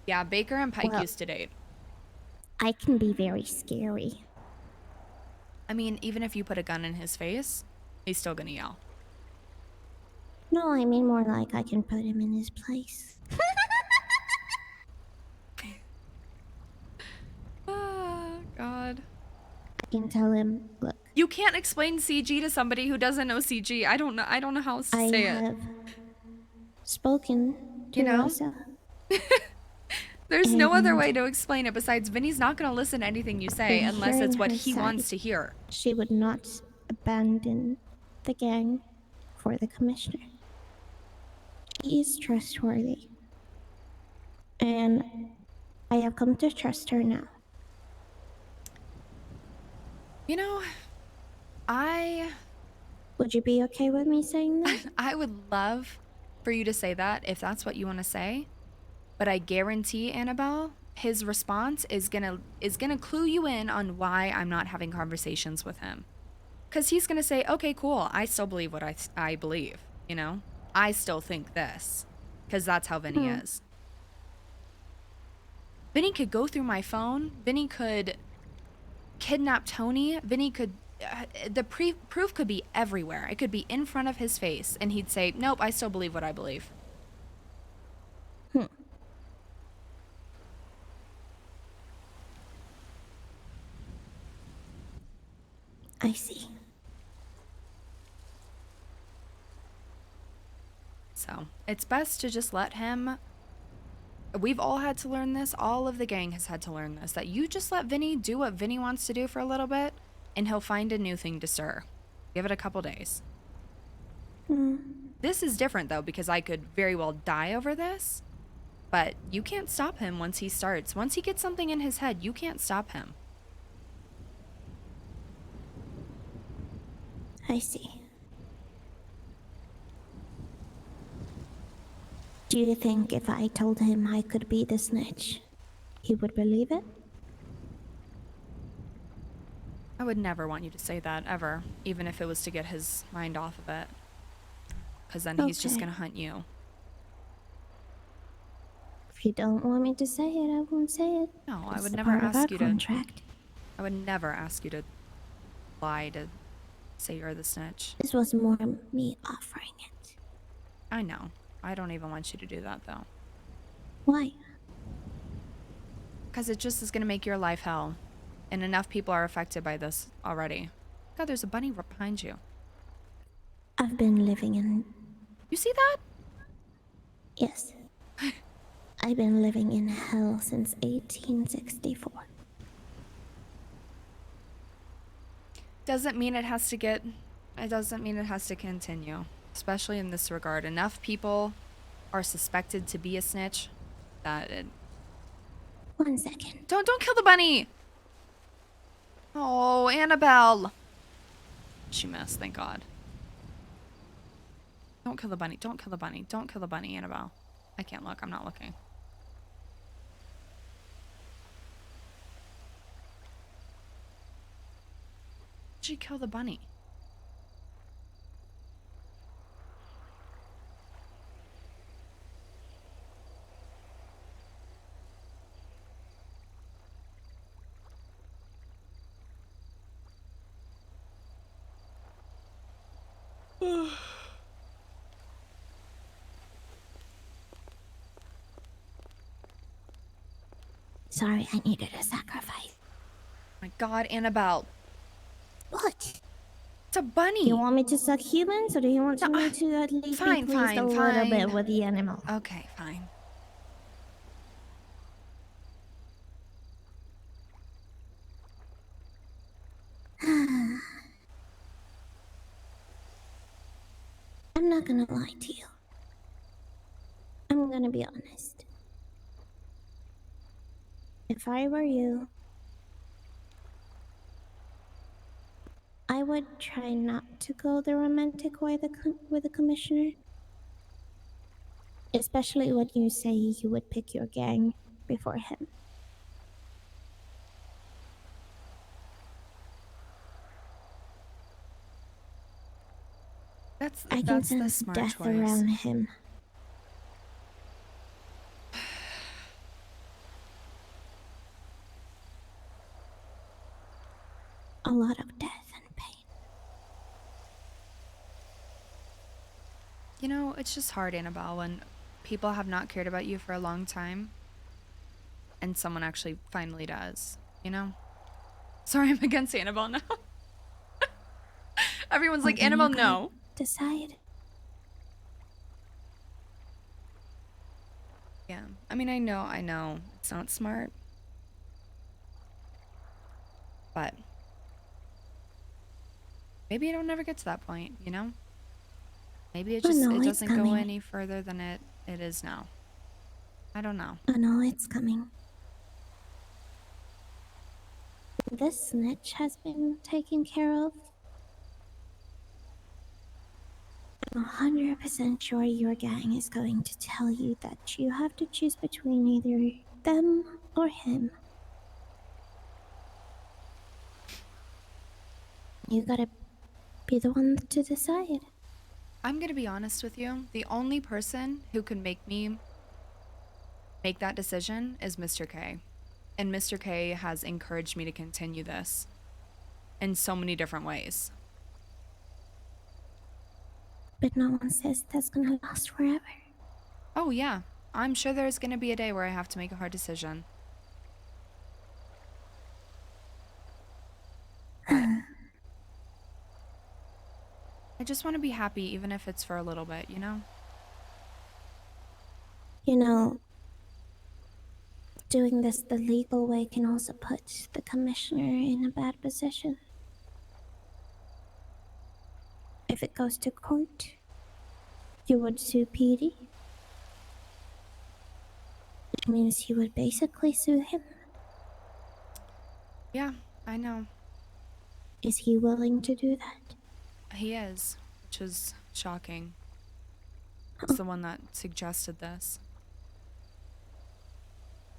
Speaker 1: Yeah, Baker and Pike
Speaker 9: Well-
Speaker 1: used to date.
Speaker 9: I can be very scary.
Speaker 1: I mean, even if you put a gun in his face, he's still gonna yell.
Speaker 9: No, I mean more like I can put him in his place.
Speaker 1: Ah, God.
Speaker 9: I can tell him, look,
Speaker 1: You can't explain CG to somebody who doesn't know CG. I don't know how else to
Speaker 9: I
Speaker 1: say it.
Speaker 9: have spoken to
Speaker 1: You know?
Speaker 9: Rosa.
Speaker 1: There's no other
Speaker 9: and-
Speaker 1: way to explain it besides Vinny's not gonna listen to anything you say
Speaker 9: And
Speaker 1: unless it's
Speaker 9: hearing
Speaker 1: what
Speaker 9: her
Speaker 1: he
Speaker 9: side.
Speaker 1: wants to hear.
Speaker 9: She would not abandon the gang for the commissioner. She is trustworthy. And I have come to trust her now.
Speaker 1: You know, I
Speaker 9: Would you be okay with me saying that?
Speaker 1: I would love for you to say that if that's what you want to say. But I guarantee, Annabelle, his response is gonna clue you in on why I'm not having conversations with him. Cause he's gonna say, okay, cool, I still believe what I believe, you know? I still think this. Cause that's how Vinny is. Vinny could go through my phone. Vinny could kidnap Tony. Vinny could the proof could be everywhere. It could be in front of his face and he'd say, nope, I still believe what I believe.
Speaker 9: I see.
Speaker 1: So it's best to just let him. We've all had to learn this. All of the gang has had to learn this. That you just let Vinny do what Vinny wants to do for a little bit, and he'll find a new thing to stir. Give it a couple days. This is different though because I could very well die over this, but you can't stop him once he starts. Once he gets something in his head, you can't stop him.
Speaker 9: I see. Do you think if I told him I could be the snitch, he would believe it?
Speaker 1: I would never want you to say that, ever. Even if it was to get his mind off of it. Because then he's just
Speaker 9: Okay.
Speaker 1: gonna hunt you.
Speaker 9: If you don't want me to say it, I won't say it.
Speaker 1: No, I
Speaker 9: It's
Speaker 1: would
Speaker 9: a
Speaker 1: never
Speaker 9: part of our
Speaker 1: ask you to.
Speaker 9: contract.
Speaker 1: I would never ask you to lie to say you're the snitch.
Speaker 9: This was more me offering it.
Speaker 1: I know. I don't even want you to do that, though.
Speaker 9: Why?
Speaker 1: Because it just is gonna make your life hell. And enough people are affected by this already. God, there's a bunny right behind you.
Speaker 9: I've been living in.
Speaker 1: You see that?
Speaker 9: Yes. I've been living in hell since 1864.
Speaker 1: Doesn't mean it has to get. It doesn't mean it has to continue. Especially in this regard. Enough people are suspected to be a snitch that it.
Speaker 9: 1 second.
Speaker 1: Don't kill the bunny! Oh, Annabelle! She missed, thank God. Don't kill the bunny. Don't kill the bunny. Don't kill the bunny, Annabelle. I can't look. I'm not looking. Did she kill the bunny?
Speaker 9: Sorry, I needed a sacrifice.
Speaker 1: My God, Annabelle.
Speaker 9: What?
Speaker 1: It's a bunny.
Speaker 9: Do you want me to suck humans, or do you want
Speaker 1: No,
Speaker 9: me to at least
Speaker 1: fine,
Speaker 9: be pleased
Speaker 1: fine,
Speaker 9: a little bit
Speaker 1: fine.
Speaker 9: with the animal?
Speaker 1: Okay, fine.
Speaker 9: I'm not gonna lie to you. I'm gonna be honest. If I were you, I would try not to go the romantic way with the commissioner. Especially when you say you would pick your gang before him. I can
Speaker 1: That's the
Speaker 9: sense
Speaker 1: smart
Speaker 9: death
Speaker 1: choice.
Speaker 9: around him. A lot of death and pain.
Speaker 1: You know, it's just hard, Annabelle, when people have not cared about you for a long time and someone actually finally does, you know? Sorry, I'm against Annabelle now. Everyone's like,
Speaker 9: Well, then you
Speaker 1: Annabelle,
Speaker 9: gotta
Speaker 1: no.
Speaker 9: Decide.
Speaker 1: Yeah, I mean, I know. It's not smart. But maybe it'll never get to that point, you know? Maybe it
Speaker 9: Oh,
Speaker 1: just
Speaker 9: no,
Speaker 1: it
Speaker 9: it's
Speaker 1: doesn't go
Speaker 9: coming.
Speaker 1: any further than it is now. I don't know.
Speaker 9: I know it's coming. This snitch has been taken care of. I'm 100% sure your gang is going to tell you that you have to choose between either them or him. You gotta be the one to decide.
Speaker 1: I'm gonna be honest with you. The only person who can make me make that decision is Mr. K. And Mr. K has encouraged me to continue this in so many different ways.
Speaker 9: But no one says that's gonna last forever.
Speaker 1: Oh, yeah. I'm sure there's gonna be a day where I have to make a hard decision. But I just want to be happy, even if it's for a little bit, you know?
Speaker 9: You know, doing this the legal way can also put the commissioner in a bad position. If it goes to court, you would sue Petey. Which means you would basically sue him.
Speaker 1: Yeah, I know.
Speaker 9: Is he willing to do that?
Speaker 1: He is, which is shocking. is the one that suggested this.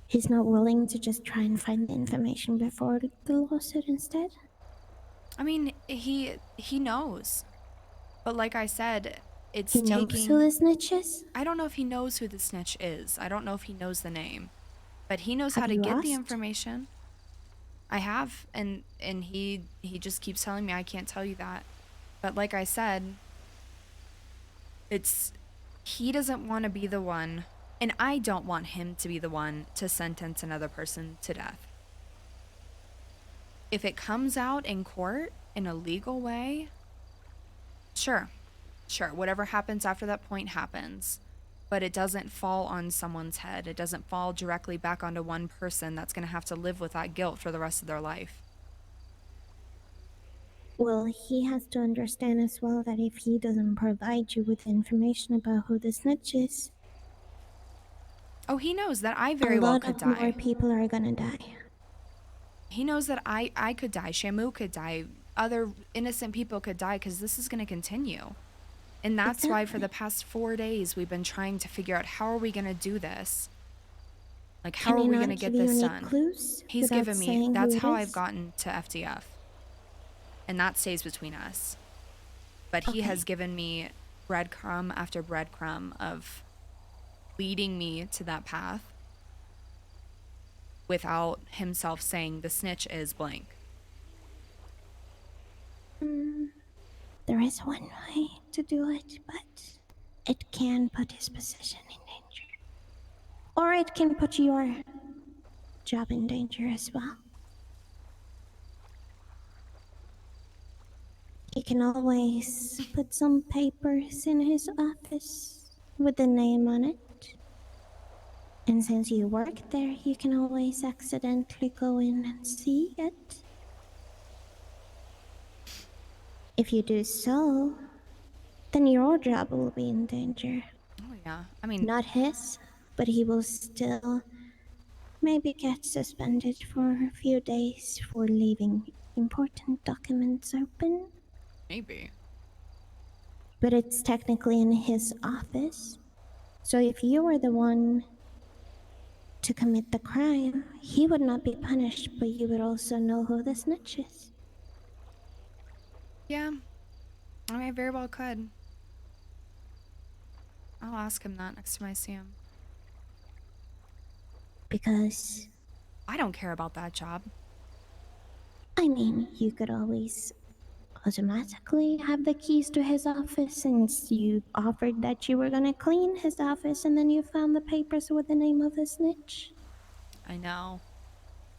Speaker 9: He's not willing to just try and find the information before the lawsuit instead?
Speaker 1: I mean, he knows. But like I said, it's
Speaker 9: He knows
Speaker 1: taking...
Speaker 9: who the snitch is?
Speaker 1: I don't know if he knows who the snitch is. I don't know if he knows the name. But he knows
Speaker 9: Have
Speaker 1: how to
Speaker 9: you
Speaker 1: get the
Speaker 9: asked?
Speaker 1: information. I have, and he just keeps telling me I can't tell you that. But like I said, he doesn't want to be the one, and I don't want him to be the one to sentence another person to death. If it comes out in court in a legal way, sure, whatever happens after that point happens. But it doesn't fall on someone's head. It doesn't fall directly back onto one person that's going to have to live with that guilt for the rest of their life.
Speaker 9: Well, he has to understand as well that if he doesn't provide you with information about who the snitch is,
Speaker 1: Oh, he knows that I very
Speaker 9: a
Speaker 1: well
Speaker 9: lot
Speaker 1: could
Speaker 9: of more
Speaker 1: die.
Speaker 9: people are gonna die.
Speaker 1: He knows that I could die. Shamu could die. Other innocent people could die because this is going to continue. And that's why for the past 4 days we've been trying to figure out how are we going to do this? Like, how
Speaker 9: Can
Speaker 1: are
Speaker 9: he
Speaker 1: we
Speaker 9: not
Speaker 1: going to get
Speaker 9: give you
Speaker 1: this
Speaker 9: any
Speaker 1: done?
Speaker 9: clues
Speaker 1: He's
Speaker 9: without
Speaker 1: given me,
Speaker 9: saying
Speaker 1: that's
Speaker 9: who it
Speaker 1: how
Speaker 9: is?
Speaker 1: I've gotten to FDF. And that stays between us. But he has given me breadcrumb after breadcrumb of leading me to that path without himself saying the snitch is blank.
Speaker 9: There is one way to do it, but it can put his position in danger. Or it can put your job in danger as well. He can always put some papers in his office with the name on it. And since you work there, you can always accidentally go in and see it. If you do so, then your job will be in danger.
Speaker 1: Oh, yeah. I mean,
Speaker 9: Not his, but he will still maybe get suspended for a few days for leaving important documents open.
Speaker 1: maybe.
Speaker 9: But it's technically in his office. So if you were the one to commit the crime, he would not be punished, but you would also know who the snitch is.
Speaker 1: Yeah. I mean, I very well could. I'll ask him that next time I see him.
Speaker 9: Because,
Speaker 1: I don't care about that job.
Speaker 9: I mean, you could always automatically have the keys to his office since you offered that you were gonna clean his office and then you found the papers with the name of the snitch.
Speaker 1: I know.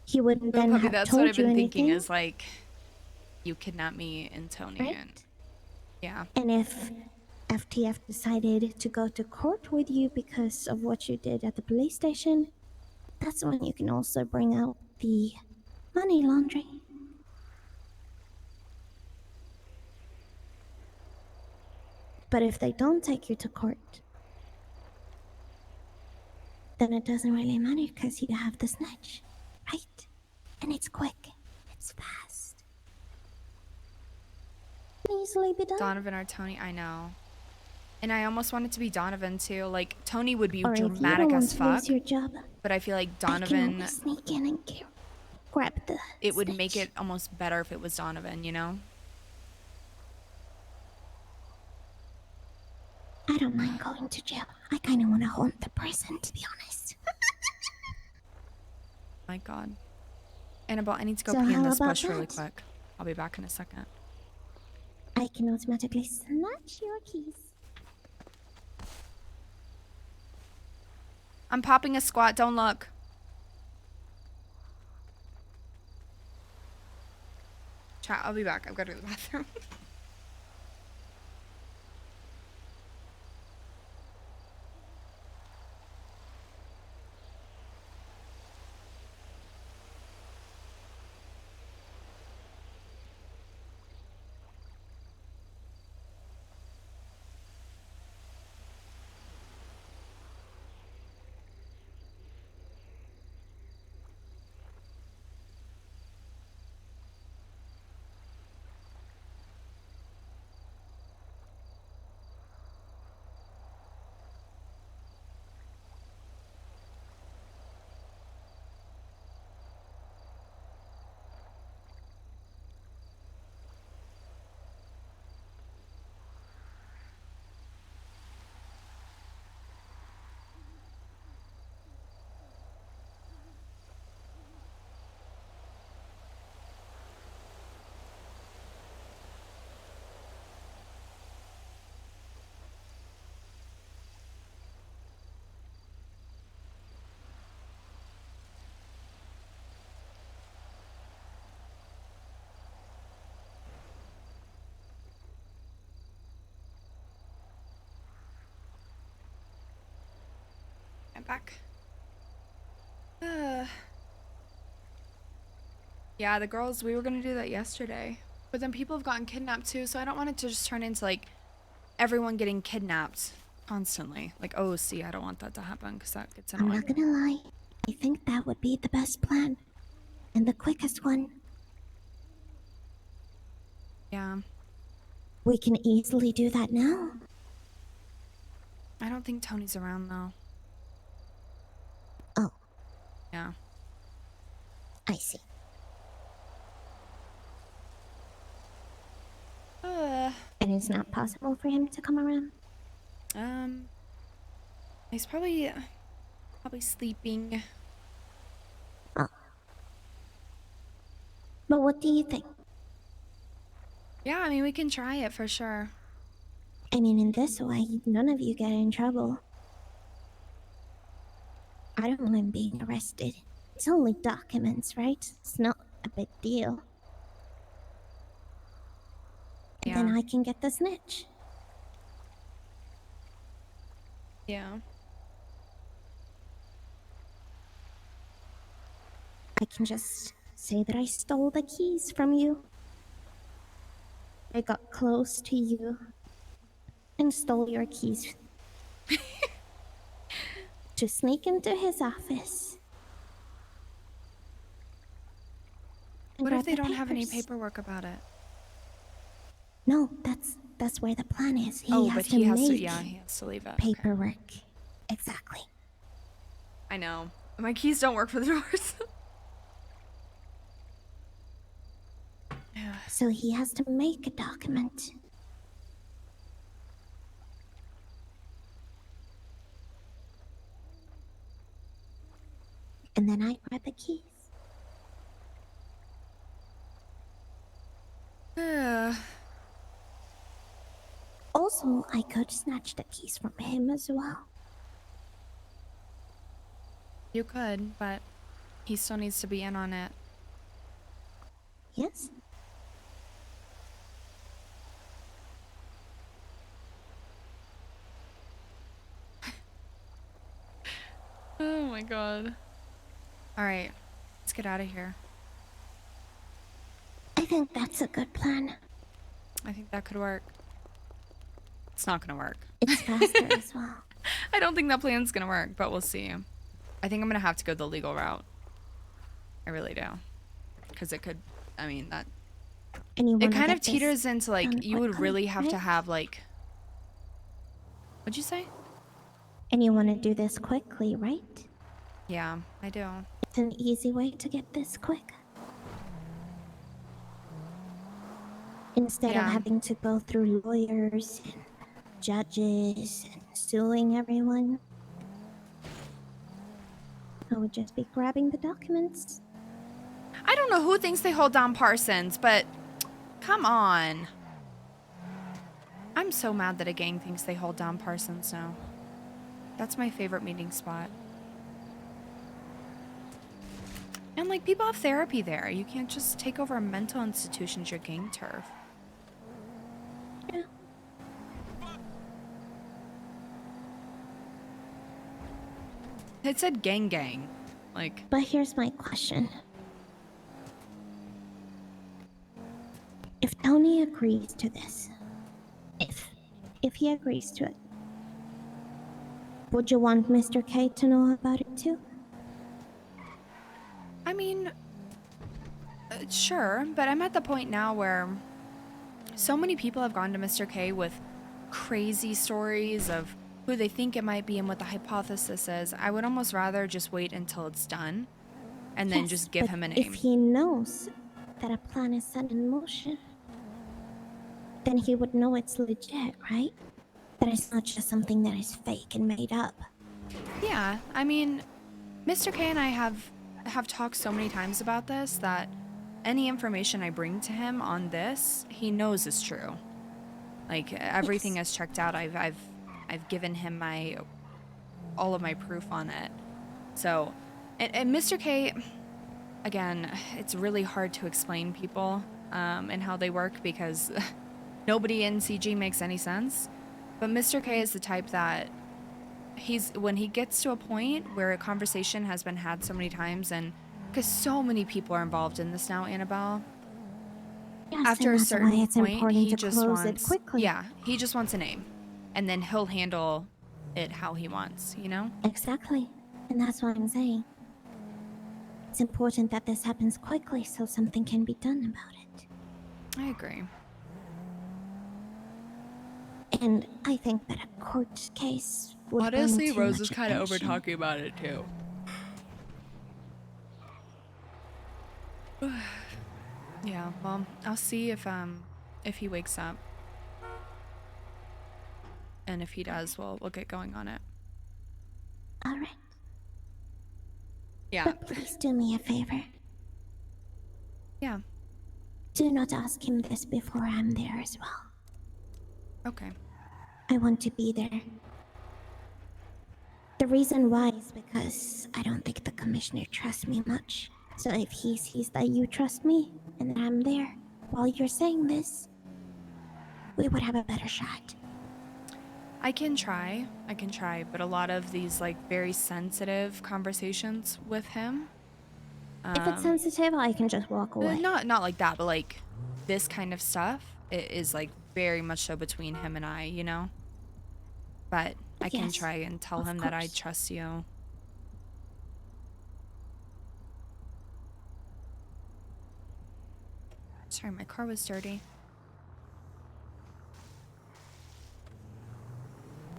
Speaker 9: He wouldn't
Speaker 1: Well,
Speaker 9: then
Speaker 1: puppy,
Speaker 9: have
Speaker 1: that's
Speaker 9: told
Speaker 1: what I've
Speaker 9: you
Speaker 1: been
Speaker 9: anything.
Speaker 1: thinking is like, you kidnapped me and Tony,
Speaker 9: Right?
Speaker 1: and yeah.
Speaker 9: And if FTF decided to go to court with you because of what you did at the police station, that's when you can also bring out the money laundering. But if they don't take you to court, then it doesn't really matter because you have the snitch, right? And it's quick, it's fast. Can easily be done.
Speaker 1: Donovan or Tony, I know. And I almost want it to be Donovan too. Like, Tony would be
Speaker 9: Or if you
Speaker 1: dramatic
Speaker 9: don't want
Speaker 1: as
Speaker 9: to
Speaker 1: fuck,
Speaker 9: lose your job,
Speaker 1: but I feel like
Speaker 9: I can
Speaker 1: Donovan,
Speaker 9: always sneak in and grab the
Speaker 1: it would make
Speaker 9: snitch.
Speaker 1: it almost better if it was Donovan, you know?
Speaker 9: I don't mind going to jail. I kind of want to haunt the prison, to be honest.
Speaker 1: My God. Annabelle, I need to go
Speaker 9: So
Speaker 1: pee in
Speaker 9: how
Speaker 1: this
Speaker 9: about
Speaker 1: bush really
Speaker 9: that?
Speaker 1: quick. I'll be back in a second.
Speaker 9: I can automatically snatch your keys.
Speaker 1: I'm popping a squat, don't look. Chat, I'll be back. I've got to go to the bathroom. back. Yeah, the girls, we were gonna do that yesterday. But then people have gotten kidnapped too, so I don't want it to just turn into like everyone getting kidnapped constantly. Like, oh, see, I don't want that to happen because that gets
Speaker 9: I'm
Speaker 1: annoying.
Speaker 9: not gonna lie. I think that would be the best plan. And the quickest one.
Speaker 1: Yeah.
Speaker 9: We can easily do that now.
Speaker 1: I don't think Tony's around though.
Speaker 9: Oh,
Speaker 1: Yeah.
Speaker 9: I see. And it's not possible for him to come around?
Speaker 1: He's probably sleeping.
Speaker 9: Oh. But what do you think?
Speaker 1: Yeah, I mean, we can try it for sure.
Speaker 9: I mean, in this way, none of you get in trouble. I don't want him being arrested. It's only documents, right? It's not a big deal. And
Speaker 1: Yeah.
Speaker 9: then I can get the snitch.
Speaker 1: Yeah.
Speaker 9: I can just say that I stole the keys from you. I got close to you and stole your keys to sneak into his office. and
Speaker 1: What
Speaker 9: grab
Speaker 1: if they
Speaker 9: the
Speaker 1: don't have any
Speaker 9: papers.
Speaker 1: paperwork about it?
Speaker 9: No, that's where the plan is. He
Speaker 1: Oh,
Speaker 9: has
Speaker 1: but
Speaker 9: to
Speaker 1: he has to,
Speaker 9: make
Speaker 1: yeah, he has to leave it. Okay.
Speaker 9: paperwork. Exactly.
Speaker 1: I know. My keys don't work for the doors. Yeah.
Speaker 9: So he has to make a document. And then I grab the keys. Also, I could snatch the keys from him as well.
Speaker 1: You could, but he still needs to be in on it.
Speaker 9: Yes?
Speaker 1: Oh my god. Alright, let's get out of here.
Speaker 9: I think that's a good plan.
Speaker 1: I think that could work. It's not gonna work.
Speaker 9: It's faster as well.
Speaker 1: I don't think that plan's gonna work, but we'll see. I think I'm gonna have to go the legal route. I really do. Because it could, I mean, that...
Speaker 9: And you
Speaker 1: It
Speaker 9: wanna
Speaker 1: kind
Speaker 9: get
Speaker 1: of teeters
Speaker 9: this
Speaker 1: into, like,
Speaker 9: done
Speaker 1: you would
Speaker 9: quickly,
Speaker 1: really have to
Speaker 9: right?
Speaker 1: have, like... What'd you say?
Speaker 9: And you want to do this quickly, right?
Speaker 1: Yeah, I do.
Speaker 9: It's an easy way to get this quick. Instead of
Speaker 1: Yeah.
Speaker 9: having to go through lawyers and judges and suing everyone, I would just be grabbing the documents.
Speaker 1: I don't know who thinks they hold down Parsons, but... Come on. I'm so mad that a gang thinks they hold down Parsons now. That's my favorite meeting spot. And, like, people have therapy there. You can't just take over a mental institution as your gang turf.
Speaker 9: Yeah.
Speaker 1: It said gang gang. Like,
Speaker 9: But here's my question. If Tony agrees to this, if he agrees to it, would you want Mr. K to know about it too?
Speaker 1: I mean, sure, but I'm at the point now where so many people have gone to Mr. K with crazy stories of who they think it might be and what the hypothesis is. I would almost rather just wait until it's done and then
Speaker 9: Yes,
Speaker 1: just give
Speaker 9: but
Speaker 1: him a name.
Speaker 9: If he knows that a plan is set in motion, then he would know it's legit, right? That it's not just something that is fake and made up.
Speaker 1: Yeah, I mean, Mr. K and I have talked so many times about this that any information I bring to him on this, he knows is true. Like, everything is checked out. I've given him all of my proof on it. So, and Mr. K, again, it's really hard to explain people and how they work because nobody in CG makes any sense. But Mr. K is the type that when he gets to a point where a conversation has been had so many times, and because so many people are involved in this now, Annabelle.
Speaker 9: Yes,
Speaker 1: After
Speaker 9: and
Speaker 1: a
Speaker 9: that's why
Speaker 1: certain
Speaker 9: it's
Speaker 1: point,
Speaker 9: important
Speaker 1: he
Speaker 9: to
Speaker 1: just
Speaker 9: close it
Speaker 1: wants,
Speaker 9: quickly.
Speaker 1: yeah, he just wants a name, and then he'll handle it how he wants, you know?
Speaker 9: Exactly. And that's what I'm saying. It's important that this happens quickly so something can be done about it.
Speaker 1: I agree.
Speaker 9: And I think that a court case would
Speaker 1: Honestly,
Speaker 9: bring too
Speaker 1: Rose is
Speaker 9: much
Speaker 1: kind of over
Speaker 9: attention.
Speaker 1: talking about it too. Yeah, well, I'll see if he wakes up. And if he does, we'll get going on it.
Speaker 9: All right.
Speaker 1: Yeah.
Speaker 9: But please do me a favor.
Speaker 1: Yeah.
Speaker 9: Do not ask him this before I'm there as well.
Speaker 1: Okay.
Speaker 9: I want to be there. The reason why is because I don't think the commissioner trusts me much. So if he sees that you trust me and that I'm there while you're saying this, we would have a better shot.
Speaker 1: I can try, but a lot of these like very sensitive conversations with him.
Speaker 9: If it's sensitive, I can just walk away.
Speaker 1: Not like that, but like this kind of stuff, it is like very much so between him and I, you know? But I can
Speaker 9: Yes,
Speaker 1: try and tell
Speaker 9: of
Speaker 1: him that I
Speaker 9: course.
Speaker 1: trust you. Sorry, my car was dirty.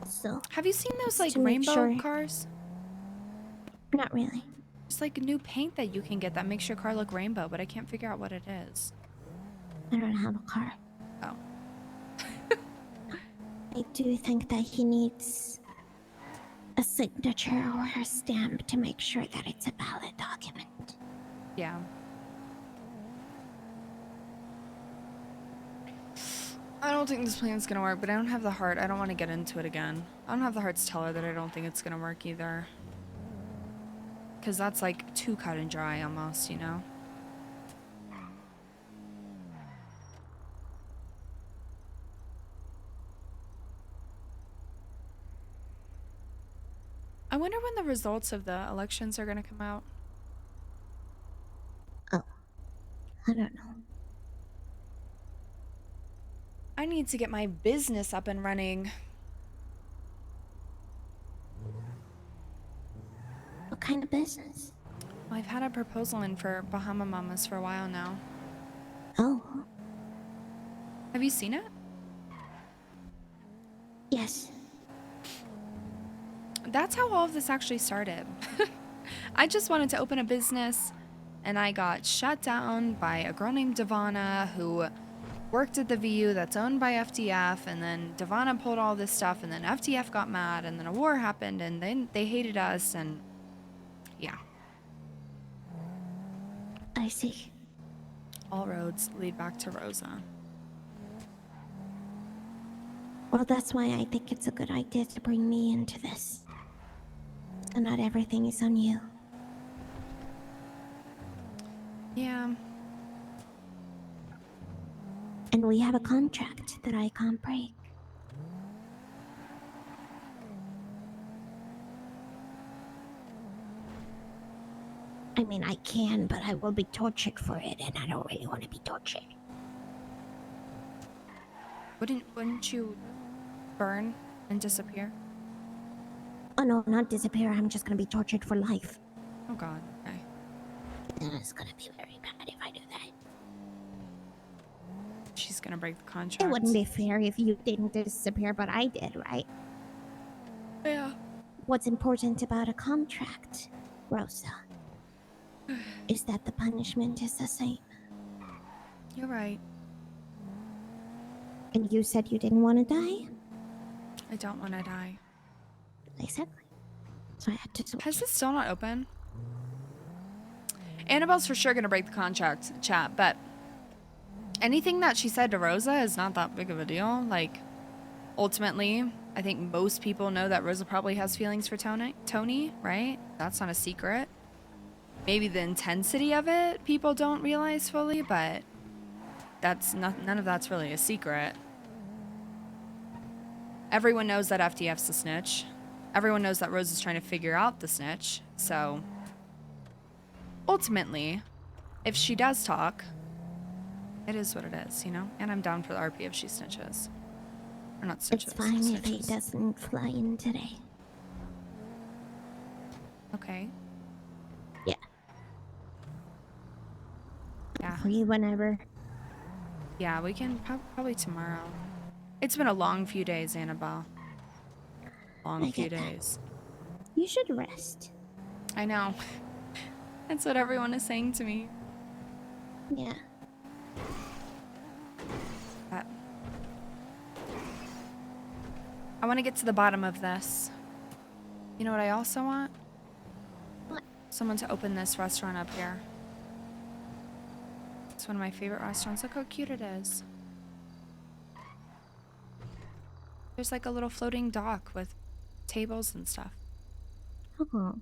Speaker 9: So,
Speaker 1: Have you seen those
Speaker 9: just
Speaker 1: like
Speaker 9: to make
Speaker 1: rainbow
Speaker 9: sure-
Speaker 1: cars?
Speaker 9: not really.
Speaker 1: It's like new paint that you can get that makes your car look rainbow, but I can't figure out what it is.
Speaker 9: I don't have a car.
Speaker 1: Oh.
Speaker 9: I do think that he needs a signature or a stamp to make sure that it's a valid document.
Speaker 1: Yeah. I don't think this plan's gonna work, but I don't have the heart. I don't want to get into it again. I don't have the heart to tell her that I don't think it's gonna work either. Because that's like too cut and dry almost, you know? I wonder when the results of the elections are gonna come out.
Speaker 9: Oh, I don't know.
Speaker 1: I need to get my business up and running.
Speaker 9: What kind of business?
Speaker 1: Well, I've had a proposal in for Bahama Mamas for a while now.
Speaker 9: Oh,
Speaker 1: Have you seen it?
Speaker 9: yes.
Speaker 1: That's how all of this actually started. I just wanted to open a business, and I got shut down by a girl named Devana who worked at the VU that's owned by FDF, and then Devana pulled all this stuff, and then FDF got mad, and then a war happened, and then they hated us, and yeah.
Speaker 9: I see.
Speaker 1: All roads lead back to Rosa.
Speaker 9: Well, that's why I think it's a good idea to bring me into this. So not everything is on you.
Speaker 1: Yeah.
Speaker 9: And we have a contract that I can't break. I mean, I can, but I will be tortured for it, and I don't really want to be tortured.
Speaker 1: Wouldn't you burn and disappear?
Speaker 9: Oh no, not disappear. I'm just gonna be tortured for life.
Speaker 1: Oh god, okay.
Speaker 9: And it's gonna be very bad if I do that.
Speaker 1: She's gonna break the contract.
Speaker 9: It wouldn't be fair if you didn't disappear, but I did, right?
Speaker 1: Yeah.
Speaker 9: What's important about a contract, Rosa, is that the punishment is the same.
Speaker 1: You're right.
Speaker 9: And you said you didn't want to die?
Speaker 1: I don't want to die.
Speaker 9: Exactly. So I had to switch.
Speaker 1: Has this still not open? Annabelle's for sure gonna break the contract, chat, but anything that she said to Rosa is not that big of a deal. Like, ultimately, I think most people know that Rosa probably has feelings for Tony, right? That's not a secret. Maybe the intensity of it people don't realize fully, but that's none of that's really a secret. Everyone knows that FDF's a snitch. everyone knows that Rose is trying to figure out the snitch. So ultimately, if she does talk, it is what it is, you know? And I'm down for the RP if she snitches. Or not snitches.
Speaker 9: It's fine if he
Speaker 1: snitches.
Speaker 9: doesn't fly in today.
Speaker 1: Okay.
Speaker 9: Yeah.
Speaker 1: Yeah.
Speaker 9: Free whenever.
Speaker 1: Yeah, we can probably tomorrow. It's been a long few days, Annabelle. Long
Speaker 9: I
Speaker 1: few
Speaker 9: get that.
Speaker 1: days.
Speaker 9: You should rest.
Speaker 1: I know. That's what everyone is saying to me.
Speaker 9: Yeah.
Speaker 1: But I want to get to the bottom of this. You know what I also want?
Speaker 9: What?
Speaker 1: Someone to open this restaurant up here. It's one of my favorite restaurants. Look how cute it is. There's like a little floating dock with tables and stuff.
Speaker 9: Oh.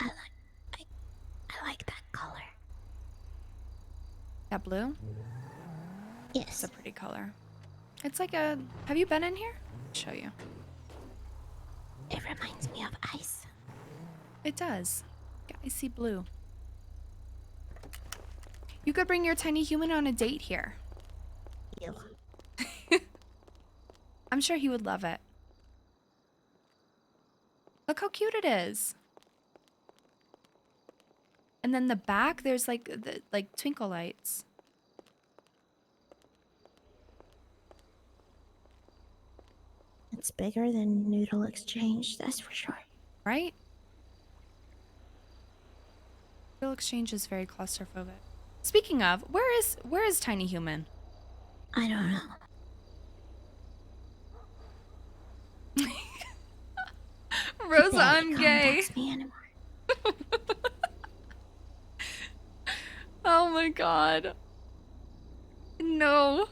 Speaker 9: I like that color.
Speaker 1: That blue? It's
Speaker 9: Yes.
Speaker 1: a pretty color. It's like a... Have you been in here? I'll show you.
Speaker 9: It reminds me of ice.
Speaker 1: It does. Icy blue. You could bring your tiny human on a date here.
Speaker 9: Ew.
Speaker 1: I'm sure he would love it. Look how cute it is. And then the back, there's like twinkle lights.
Speaker 9: It's bigger than Noodle Exchange, that's for sure.
Speaker 1: Right? Real Exchange is very claustrophobic. Speaking of, where is Tiny Human?
Speaker 9: I don't know.
Speaker 1: Rosa,
Speaker 9: Barely
Speaker 1: I'm gay.
Speaker 9: contacts me anymore.
Speaker 1: Oh my god. No.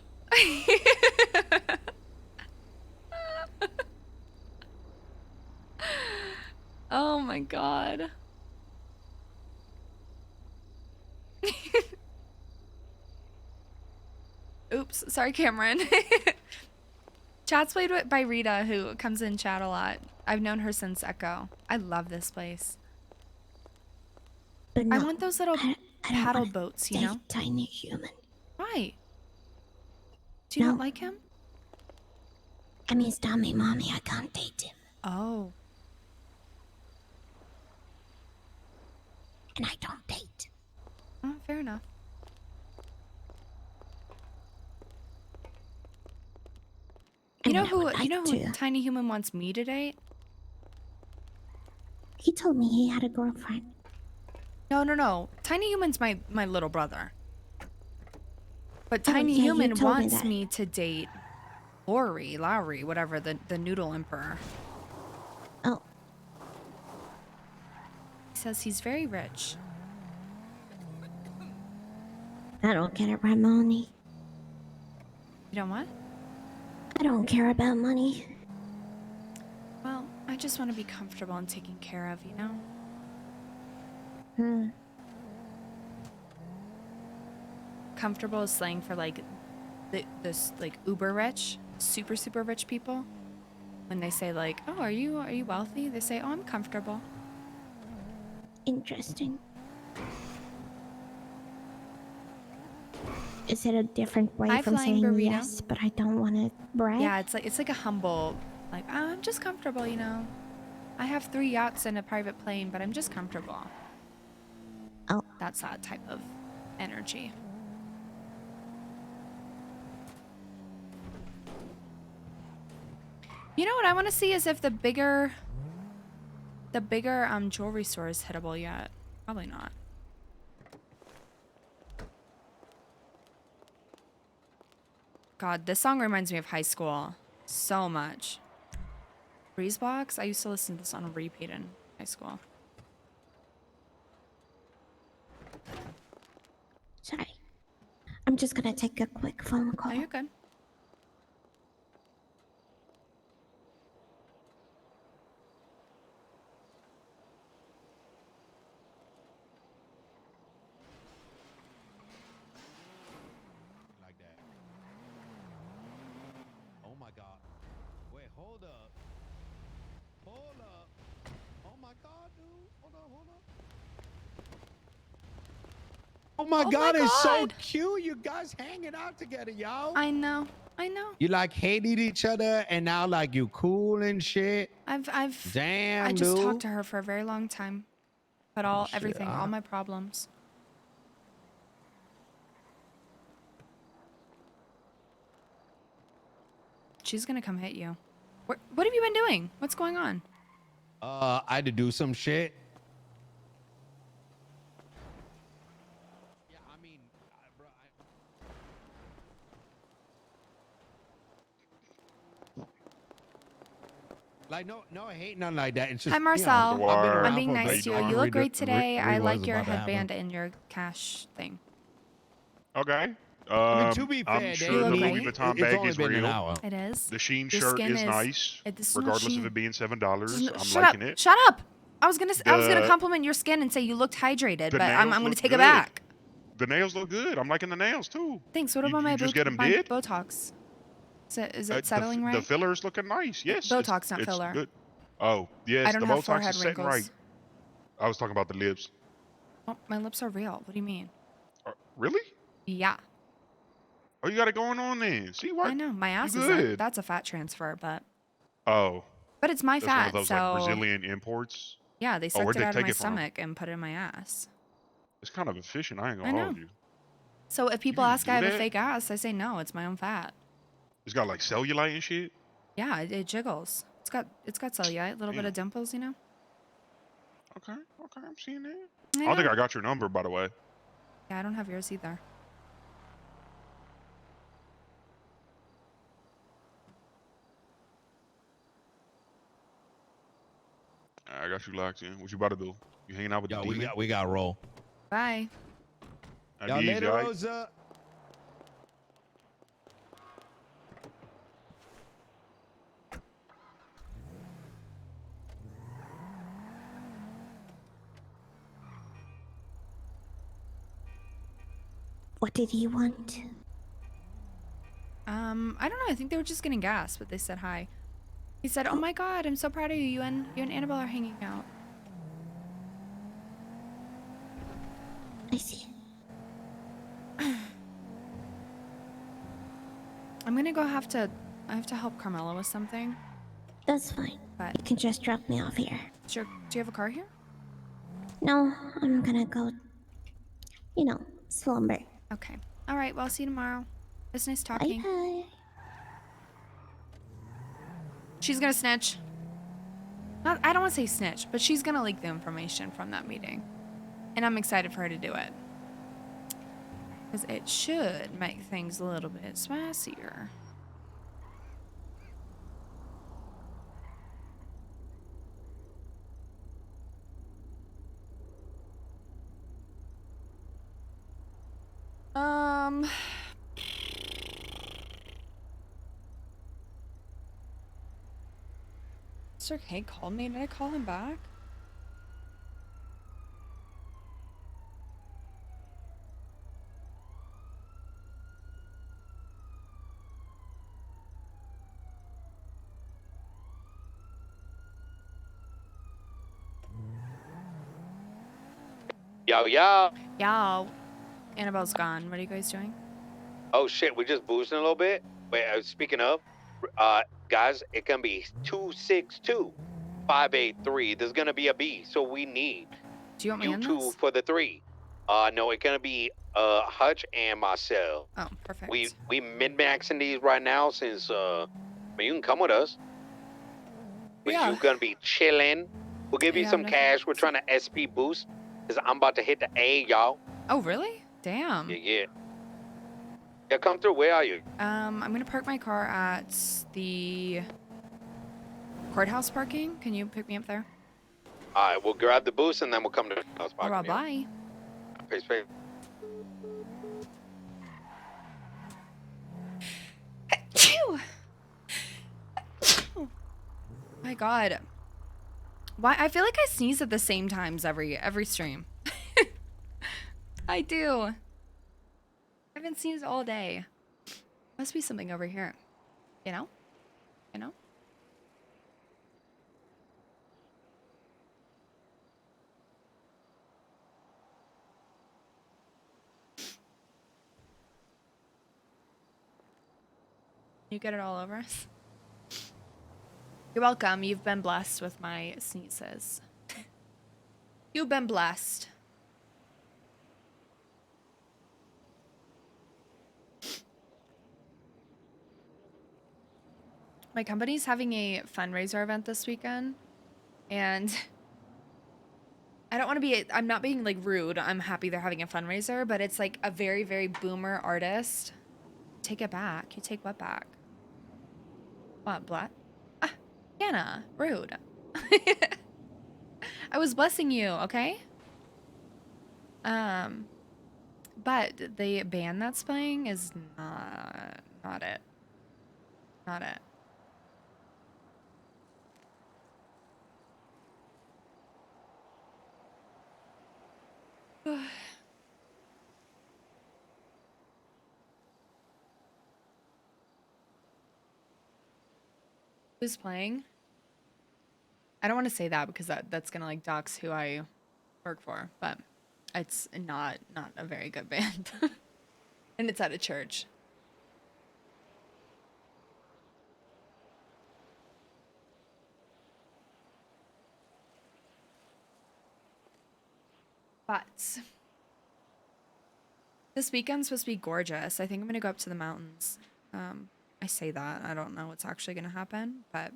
Speaker 1: Oh my god. Oops, sorry, Cameron. Chat's played by Rita, who comes in chat a lot. I've known her since Echo. I love this place.
Speaker 9: But no,
Speaker 1: I want those little
Speaker 9: I don't
Speaker 1: paddle
Speaker 9: wanna
Speaker 1: boats, you
Speaker 9: date
Speaker 1: know?
Speaker 9: Tiny Human.
Speaker 1: Why? Do you not
Speaker 9: No.
Speaker 1: like him?
Speaker 9: I mean, it's Tommy Mommy, I can't date him.
Speaker 1: Oh.
Speaker 9: And I don't date.
Speaker 1: Oh, fair enough.
Speaker 9: I
Speaker 1: You know
Speaker 9: mean, I would
Speaker 1: who
Speaker 9: like to.
Speaker 1: Tiny Human wants me to date?
Speaker 9: He told me he had a girlfriend.
Speaker 1: No. Tiny Human's my little brother. But
Speaker 9: Oh,
Speaker 1: Tiny
Speaker 9: yeah, you
Speaker 1: Human
Speaker 9: told me
Speaker 1: wants
Speaker 9: that.
Speaker 1: me to date Lowry, whatever, the Noodle Emperor.
Speaker 9: Oh,
Speaker 1: He says he's very rich.
Speaker 9: I don't care about money.
Speaker 1: You know what?
Speaker 9: I don't care about money.
Speaker 1: Well, I just want to be comfortable and taken care of, you know?
Speaker 9: Hmm.
Speaker 1: Comfortable is slang for like this like uber rich, super rich people. When they say like, "Oh, are you wealthy?" They say, "Oh, I'm comfortable."
Speaker 9: Interesting. Is it a different way
Speaker 1: Hi,
Speaker 9: from
Speaker 1: Flying
Speaker 9: saying
Speaker 1: Burrito.
Speaker 9: yes, but I don't want to brag?
Speaker 1: Yeah, it's like a humble, like, oh, I'm just comfortable, you know. I have 3 yachts and a private plane, but I'm just comfortable.
Speaker 9: Oh.
Speaker 1: That's that type of energy. You know what I want to see is if the bigger jewelry store is hittable yet. Probably not. God, this song reminds me of high school so much. Breeze Box? I used to listen to this on repeat in high school.
Speaker 9: Sorry. I'm just gonna take a quick phone call.
Speaker 1: No, you're good.
Speaker 11: Like that. Oh my god. Wait, hold up. Hold up. Oh my God, dude. Hold up. Oh my
Speaker 1: Oh
Speaker 11: God,
Speaker 1: my
Speaker 11: it's so
Speaker 1: God.
Speaker 11: cute. You guys hanging out together, y'all.
Speaker 1: I know.
Speaker 11: You like hated each other and now like you cool and shit.
Speaker 1: I
Speaker 11: Damn,
Speaker 1: just
Speaker 11: dude.
Speaker 1: talked to her for a very long time. But everything, all my problems. She's gonna come hit you. What have you been doing? What's going on?
Speaker 11: I had to do some shit. Yeah, I mean, bro, like no hate, nothing like that. It's just
Speaker 1: Hi, Marcel.
Speaker 11: I've been around
Speaker 1: I'm being
Speaker 11: for a
Speaker 1: nice
Speaker 11: bit.
Speaker 1: to you.
Speaker 11: I
Speaker 1: You look
Speaker 11: read
Speaker 1: great
Speaker 11: the-
Speaker 1: today.
Speaker 11: read
Speaker 1: I
Speaker 11: what's
Speaker 1: like your
Speaker 11: about to happen.
Speaker 1: headband and your cash thing.
Speaker 12: Okay.
Speaker 11: I mean, to be
Speaker 12: I'm
Speaker 11: fair,
Speaker 12: sure the
Speaker 1: look
Speaker 12: Louis
Speaker 1: great.
Speaker 12: Vuitton
Speaker 11: it's
Speaker 12: bag
Speaker 11: only
Speaker 12: is
Speaker 11: been an
Speaker 12: real.
Speaker 11: hour.
Speaker 1: It is.
Speaker 12: The Sheen
Speaker 1: Your
Speaker 12: shirt
Speaker 1: skin
Speaker 12: is nice,
Speaker 1: it's not
Speaker 12: regardless of
Speaker 1: Shein.
Speaker 12: it being $7. I'm
Speaker 1: Shut
Speaker 12: liking
Speaker 1: up.
Speaker 12: it.
Speaker 1: Shut up. I was gonna
Speaker 12: The-
Speaker 1: compliment your skin and say you looked hydrated,
Speaker 12: The
Speaker 1: but I'm
Speaker 12: nails
Speaker 1: gonna
Speaker 12: look
Speaker 1: take it
Speaker 12: good.
Speaker 1: back.
Speaker 12: The nails look good. I'm liking the nails too.
Speaker 1: Thanks. What
Speaker 12: You,
Speaker 1: about
Speaker 12: you
Speaker 1: my
Speaker 12: just get them
Speaker 1: my
Speaker 12: did?
Speaker 1: Botox? Is it settling
Speaker 12: The
Speaker 1: right?
Speaker 12: filler's looking nice. Yes,
Speaker 1: Botox, not
Speaker 12: it's
Speaker 1: filler.
Speaker 12: good. Oh, yes,
Speaker 1: I don't
Speaker 12: the
Speaker 1: have
Speaker 12: Botox
Speaker 1: forehead
Speaker 12: is setting
Speaker 1: wrinkles.
Speaker 12: right. I was talking about the lips.
Speaker 1: Oh, my lips are real. What do you mean?
Speaker 12: Really?
Speaker 1: Yeah,
Speaker 12: Oh, you got it going on then. See what?
Speaker 1: I know. My ass
Speaker 12: you
Speaker 1: isn't.
Speaker 12: good.
Speaker 1: That's a fat transfer,
Speaker 12: Oh,
Speaker 1: but it's my
Speaker 12: that's one of
Speaker 1: fat,
Speaker 12: those
Speaker 1: so
Speaker 12: like Brazilian imports.
Speaker 1: yeah, they
Speaker 12: Oh,
Speaker 1: sucked
Speaker 12: where'd
Speaker 1: it
Speaker 12: they
Speaker 1: out of
Speaker 12: take
Speaker 1: my
Speaker 12: it from?
Speaker 1: stomach and put it in my ass.
Speaker 12: It's kind of efficient. I ain't
Speaker 1: I
Speaker 12: gonna
Speaker 1: know.
Speaker 12: hold you.
Speaker 1: So if people
Speaker 12: can
Speaker 1: ask,
Speaker 12: do
Speaker 1: I have a
Speaker 12: that?
Speaker 1: fake ass, I say no, it's my own fat.
Speaker 12: It's got like cellulite and shit.
Speaker 1: Yeah, it jiggles. It's got cellulite, a little bit
Speaker 12: Damn.
Speaker 1: of dimples, you know.
Speaker 12: Okay, I'm seeing that.
Speaker 1: I
Speaker 12: I don't think
Speaker 1: know.
Speaker 12: I got your number, by the way.
Speaker 1: Yeah, I don't have yours either.
Speaker 12: I got you locked in. What you about to do? You hanging out with
Speaker 11: Yo,
Speaker 12: the demon?
Speaker 11: we got to roll.
Speaker 1: Bye.
Speaker 12: That'd
Speaker 11: Y'all
Speaker 12: be easy,
Speaker 11: later,
Speaker 12: alright?
Speaker 11: Rosa.
Speaker 9: What did you want?
Speaker 1: I don't know. I think they were just getting gas, but they said hi. He said, "Oh my God, I'm so proud of you. You and Annabelle are hanging out."
Speaker 9: I see.
Speaker 1: I'm gonna go I have to help Carmela with something.
Speaker 9: That's fine.
Speaker 1: But
Speaker 9: You can just drop me off here.
Speaker 1: sure. Do you have a car here?
Speaker 9: No, I'm gonna go, slumber.
Speaker 1: Okay. All right. Well, I'll see you tomorrow. It's nice
Speaker 9: Bye
Speaker 1: talking.
Speaker 9: bye.
Speaker 1: She's gonna snitch. I don't want to say snitch, but she's gonna leak the information from that meeting, and I'm excited for her to do it because it should make things a little bit spicier. Mr. K called me. Did I call him back?
Speaker 10: Yo.
Speaker 1: Y'all, Annabelle's gone. What are you guys doing?
Speaker 10: Oh shit, we just boosting a little bit. Wait, speaking of, guys, it can be 262-583. There's gonna be a B, so we need
Speaker 1: Do you want me
Speaker 10: you
Speaker 1: in
Speaker 10: two
Speaker 1: this?
Speaker 10: for the 3. No, it's gonna be Hutch and Marcel.
Speaker 1: Oh, perfect.
Speaker 10: We min-maxing these right now since you can come with us. But
Speaker 1: Yeah.
Speaker 10: you gonna be chilling. We'll give you
Speaker 1: Yeah,
Speaker 10: some
Speaker 1: no-
Speaker 10: cash. We're trying to SP boost. Cause I'm about to hit the A, y'all.
Speaker 1: Oh, really? Damn.
Speaker 10: Yeah. Yeah, come through. Where are you?
Speaker 1: I'm gonna park my car at the courthouse parking. Can you pick me up there?
Speaker 10: All right, we'll grab the boost and then we'll come to the house.
Speaker 1: All right, bye.
Speaker 10: Peace, peace.
Speaker 1: Achoo! Oh my God. Why? I feel like I sneeze at the same times every stream. I do. I haven't sneezed all day. Must be something over here. You know? You know? You get it all over us. You're welcome. You've been blessed with my sneezes. You've been blessed. My company's having a fundraiser event this weekend, and I don't want to be, I'm not being like rude. I'm happy they're having a fundraiser, but it's like a very, very boomer artist. Take it back. You take what back? What, Black? Ah, Hannah, rude. I was blessing you, okay? But the band that's playing is not it. Not it. Who's playing? I don't want to say that because that's gonna like dox who I work for, but it's not a very good band. And it's at a church. But this weekend's supposed to be gorgeous. I think I'm gonna go up to the mountains. I say that. I don't know what's actually gonna happen, but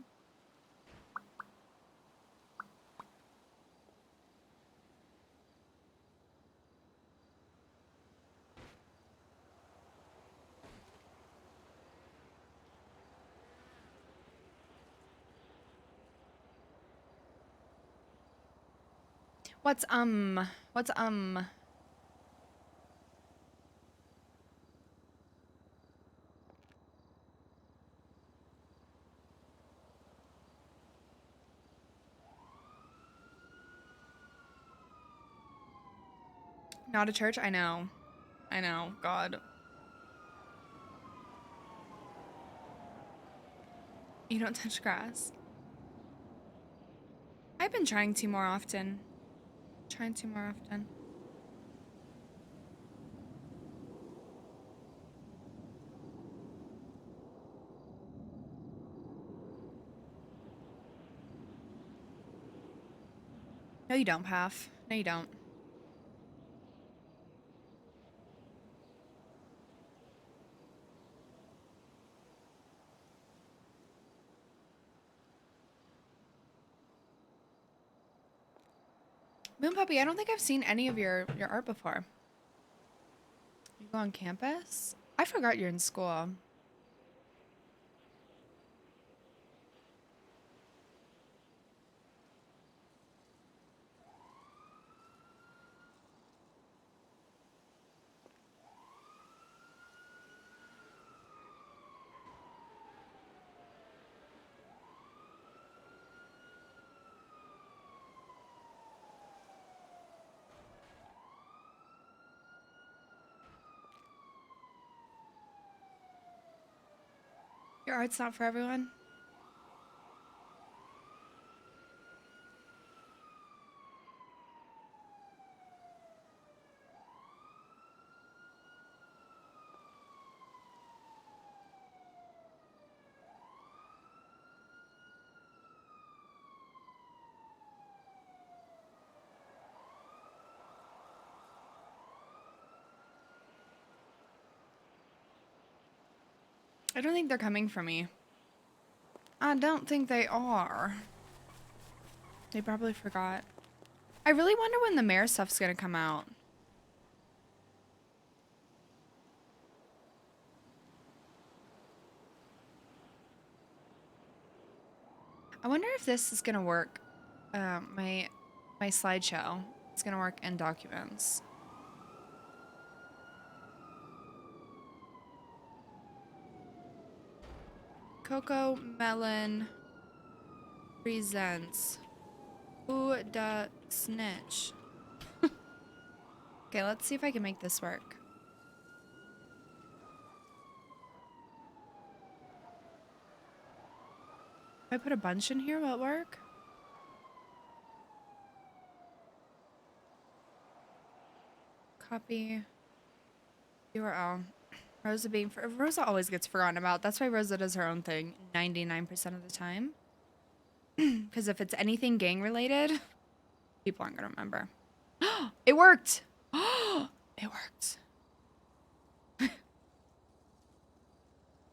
Speaker 1: what's not a church? I know. I know. God. You don't touch grass. I've been trying to more often. Trying to more often. No, you don't, Paf. No, you don't. Moon Puppy, I don't think I've seen any of your art before. You go on campus? I forgot you're in school. Your art's not for everyone? I don't think they're coming for me. I don't think they are. They probably forgot. I really wonder when the mayor stuff's gonna come out. I wonder if this is gonna work. My slideshow. It's gonna work in documents. Coco Melon presents Who Da Snitch. Okay, let's see if I can make this work. If I put a bunch in here, will it work? Copy URL. Rosa always gets forgotten about. That's why Rosa does her own thing 99% of the time. Because if it's anything gang related, people aren't gonna remember. It worked. It worked.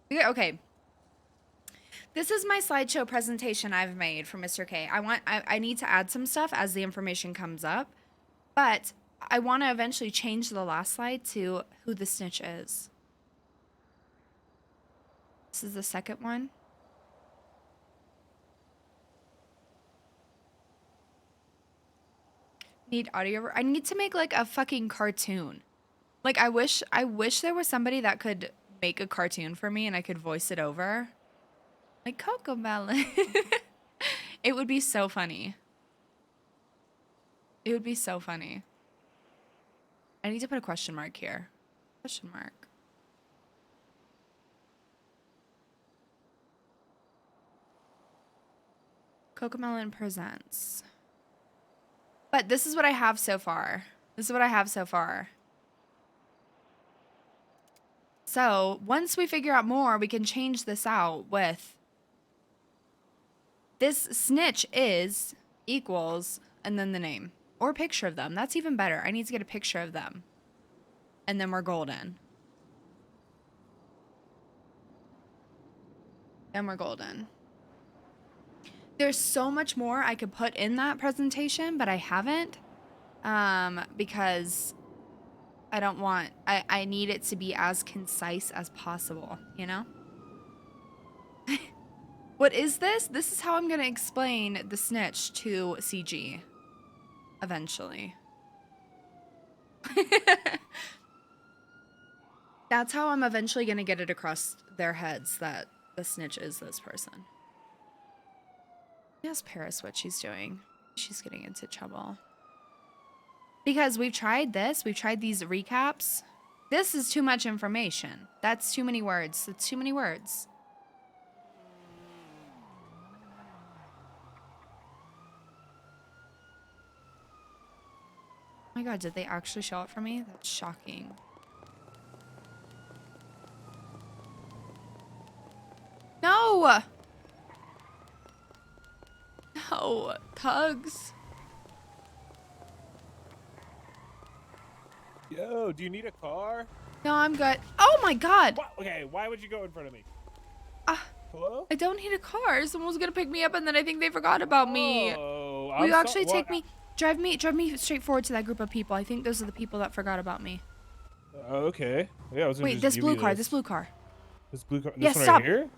Speaker 1: Okay. This is my slideshow presentation I've made for Mr. K. I need to add some stuff as the information comes up, but I want to eventually change the last slide to who the snitch is. This is the second one. Need audio. I need to make like a fucking cartoon. Like I wish there was somebody that could make a cartoon for me and I could voice it over. Like Coco Melon. It would be so funny. It would be so funny. I need to put a question mark here. Question mark. Coco Melon presents. But this is what I have so far. So, once we figure out more, we can change this out with this snitch is equals and then the name. Or a picture of them. That's even better. I need to get a picture of them. And then we're golden. And we're golden. There's so much more I could put in that presentation, but I haven't. Because I don't want... I need it to be as concise as possible, you know? What is this? This is how I'm going to explain the snitch to CG. Eventually. That's how I'm eventually going to get it across their heads that the snitch is this person. Ask Paris what she's doing. She's getting into trouble. Because we've tried this. We've tried these recaps. This is too much information. That's too many words. That's too many words. Oh my god, did they actually show up for me? That's shocking. No! No, Tugs.
Speaker 13: Yo, do you need a car?
Speaker 1: No, I'm good. Oh my god!
Speaker 13: Okay, why would you go in front of me? Hello?
Speaker 1: I don't need a car. Someone's gonna pick me up and then I think they forgot about me.
Speaker 13: Oh,
Speaker 1: Will you actually take me? Drive me straight forward to that group of people. I think those are the people that forgot about me.
Speaker 13: Okay. Yeah, I was gonna
Speaker 1: Wait,
Speaker 13: just
Speaker 1: this
Speaker 13: give
Speaker 1: blue
Speaker 13: you
Speaker 1: car.
Speaker 13: this.
Speaker 1: This blue car.
Speaker 13: This blue car. This
Speaker 1: Yeah,
Speaker 13: one
Speaker 1: stop.
Speaker 13: right here?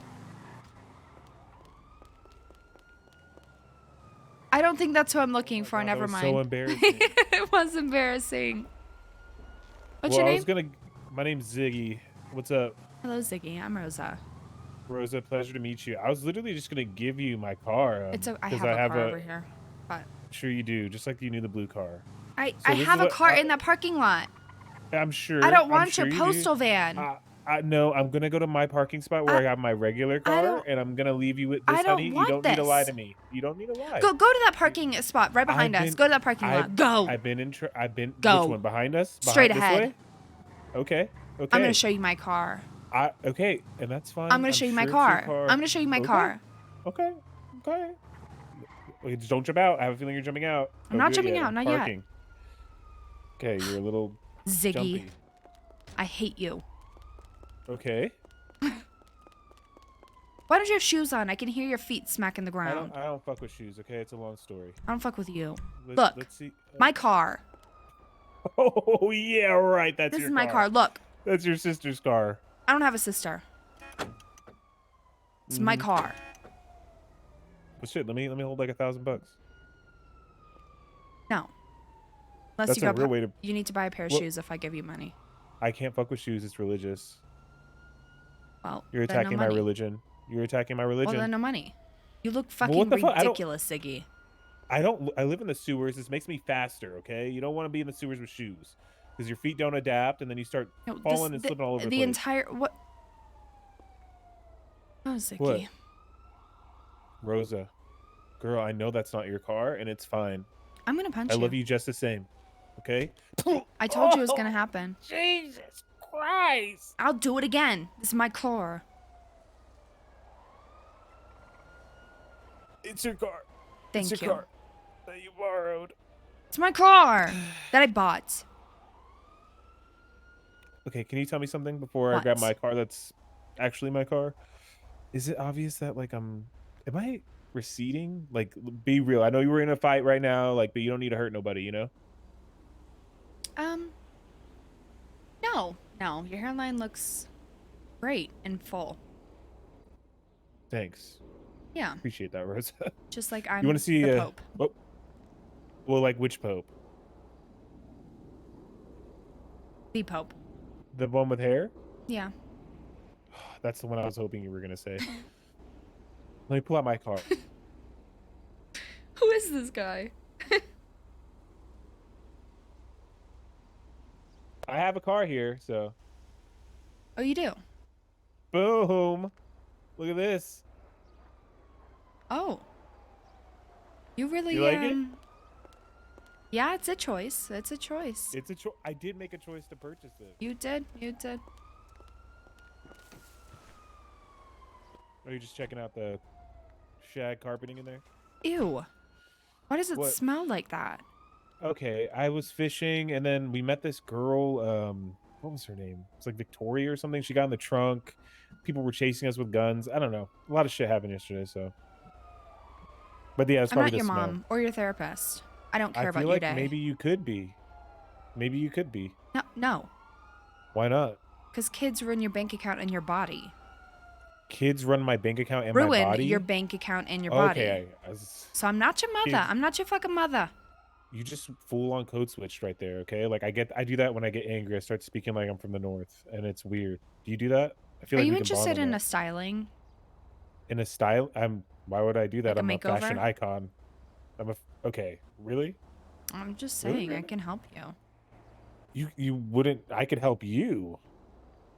Speaker 1: I don't think that's who I'm looking for.
Speaker 13: God,
Speaker 1: Never
Speaker 13: that was
Speaker 1: mind.
Speaker 13: so embarrassing.
Speaker 1: It was embarrassing. What's your name?
Speaker 13: My name's Ziggy. What's up?
Speaker 1: Hello, Ziggy. I'm Rosa.
Speaker 13: Rosa, pleasure to meet you. I was literally just gonna give you my car.
Speaker 1: I have a car over here. But
Speaker 13: sure you do, just like you knew the blue car.
Speaker 1: I have a car in that parking lot.
Speaker 13: I'm sure.
Speaker 1: I don't want
Speaker 13: sure
Speaker 1: your
Speaker 13: you do.
Speaker 1: postal van.
Speaker 13: No, I'm gonna go to my parking spot where I have my regular car, and I'm gonna leave you with this, honey. You don't need to lie to me. You don't need to lie.
Speaker 1: Go to that parking spot right behind us. Go to that parking lot. Go.
Speaker 13: I've been.
Speaker 1: Go.
Speaker 13: Which one? Behind us?
Speaker 1: Straight
Speaker 13: This
Speaker 1: ahead.
Speaker 13: way? Okay.
Speaker 1: I'm gonna show you my car.
Speaker 13: Okay, and that's fine.
Speaker 1: I'm gonna show you my car. I'm gonna show you my car.
Speaker 13: Okay. Just don't jump out. I have a feeling you're jumping out.
Speaker 1: I'm not jumping out. Not yet.
Speaker 13: Okay, you're a little
Speaker 1: Ziggy.
Speaker 13: jumpy.
Speaker 1: I hate you.
Speaker 13: Okay.
Speaker 1: Why don't you have shoes on? I can hear your feet smacking the ground.
Speaker 13: I don't fuck with shoes. Okay, it's a long story.
Speaker 1: I don't fuck with you.
Speaker 13: Let's
Speaker 1: Look,
Speaker 13: see.
Speaker 1: my car.
Speaker 13: Oh yeah, right. That's
Speaker 1: this
Speaker 13: your
Speaker 1: is my car. Look.
Speaker 13: That's your sister's car.
Speaker 1: I don't have a sister. It's my car.
Speaker 13: Well, shit. Let me hold like $1,000.
Speaker 1: No. Unless
Speaker 13: That's
Speaker 1: you go
Speaker 13: a real way to.
Speaker 1: you need to buy a pair of shoes if I give you money.
Speaker 13: I can't fuck with shoes. It's religious.
Speaker 1: Well,
Speaker 13: You're
Speaker 1: then no
Speaker 13: attacking my
Speaker 1: money.
Speaker 13: religion. You're attacking my religion.
Speaker 1: Well, then no money. You look
Speaker 13: what
Speaker 1: fucking
Speaker 13: the fuck?
Speaker 1: ridiculous, Ziggy.
Speaker 13: I live in the sewers. This makes me faster, okay? You don't want to be in the sewers with shoes. Because your feet don't adapt, and then you start falling and slipping all over the place.
Speaker 1: Entire... What? Oh, Ziggy.
Speaker 13: What? Rosa. Girl, I know that's not your car, and it's fine.
Speaker 1: I'm gonna punch
Speaker 13: I
Speaker 1: you.
Speaker 13: love you just the same. Okay?
Speaker 1: I told you it was gonna happen.
Speaker 13: Jesus Christ!
Speaker 1: I'll do it again. This is my car.
Speaker 13: It's your car.
Speaker 1: Thank
Speaker 13: it's
Speaker 1: you.
Speaker 13: your car that you borrowed.
Speaker 1: It's my car that I bought.
Speaker 13: Okay, can you tell me something before I grab
Speaker 1: What?
Speaker 13: my car that's actually my car? Is it obvious that, like, am I receding? Like, be real. I know you were in a fight right now, like, but you don't need to hurt nobody, you know?
Speaker 1: No. Your hairline looks great and full.
Speaker 13: Thanks.
Speaker 1: Yeah,
Speaker 13: Appreciate that, Rosa.
Speaker 1: just like I'm
Speaker 13: You want to see
Speaker 1: the Pope.
Speaker 13: Oh, well, like which Pope?
Speaker 1: The Pope.
Speaker 13: The one with hair?
Speaker 1: Yeah.
Speaker 13: That's the one I was hoping you were gonna say. Let me pull out my car.
Speaker 1: Who is this guy?
Speaker 13: I have a car here, so
Speaker 1: Oh, you do?
Speaker 13: boom. Look at this.
Speaker 1: Oh. You really,
Speaker 13: You like it?
Speaker 1: Yeah, it's a choice. It's a choice.
Speaker 13: It's a choice. I did make a choice to purchase it.
Speaker 1: You did.
Speaker 13: Are you just checking out the shag carpeting in there?
Speaker 1: Ew. Why does it
Speaker 13: What?
Speaker 1: smell like that?
Speaker 13: Okay, I was fishing and then we met this girl, what was her name? It's like Victoria or something. She got in the trunk. People were chasing us with guns. I don't know. A lot of shit happened yesterday, so. But yeah, it's
Speaker 1: I'm
Speaker 13: probably
Speaker 1: not your
Speaker 13: the smell.
Speaker 1: mom or your therapist. I don't care
Speaker 13: I
Speaker 1: about
Speaker 13: feel
Speaker 1: your
Speaker 13: like
Speaker 1: day.
Speaker 13: maybe you could be. Maybe you could be.
Speaker 1: No.
Speaker 13: Why not?
Speaker 1: Because kids ruin your bank account and your body.
Speaker 13: Kids run my bank account and my
Speaker 1: Ruin
Speaker 13: body?
Speaker 1: your bank account and your body.
Speaker 13: Okay,
Speaker 1: So I'm not your mother.
Speaker 13: Kids-
Speaker 1: I'm not your fucking mother.
Speaker 13: you just full on code switched right there, okay? Like I do that when I get angry. I start speaking like I'm from the north, and it's weird. Do you do that? I feel
Speaker 1: Are
Speaker 13: like
Speaker 1: you
Speaker 13: we can bond
Speaker 1: interested
Speaker 13: on
Speaker 1: in
Speaker 13: that.
Speaker 1: a styling?
Speaker 13: In a style? Why would I do that?
Speaker 1: Like a
Speaker 13: I'm a fashion
Speaker 1: makeover?
Speaker 13: icon. Okay, really?
Speaker 1: I'm just
Speaker 13: Really,
Speaker 1: saying, I
Speaker 13: really?
Speaker 1: can help you.
Speaker 13: You wouldn't? I could help you.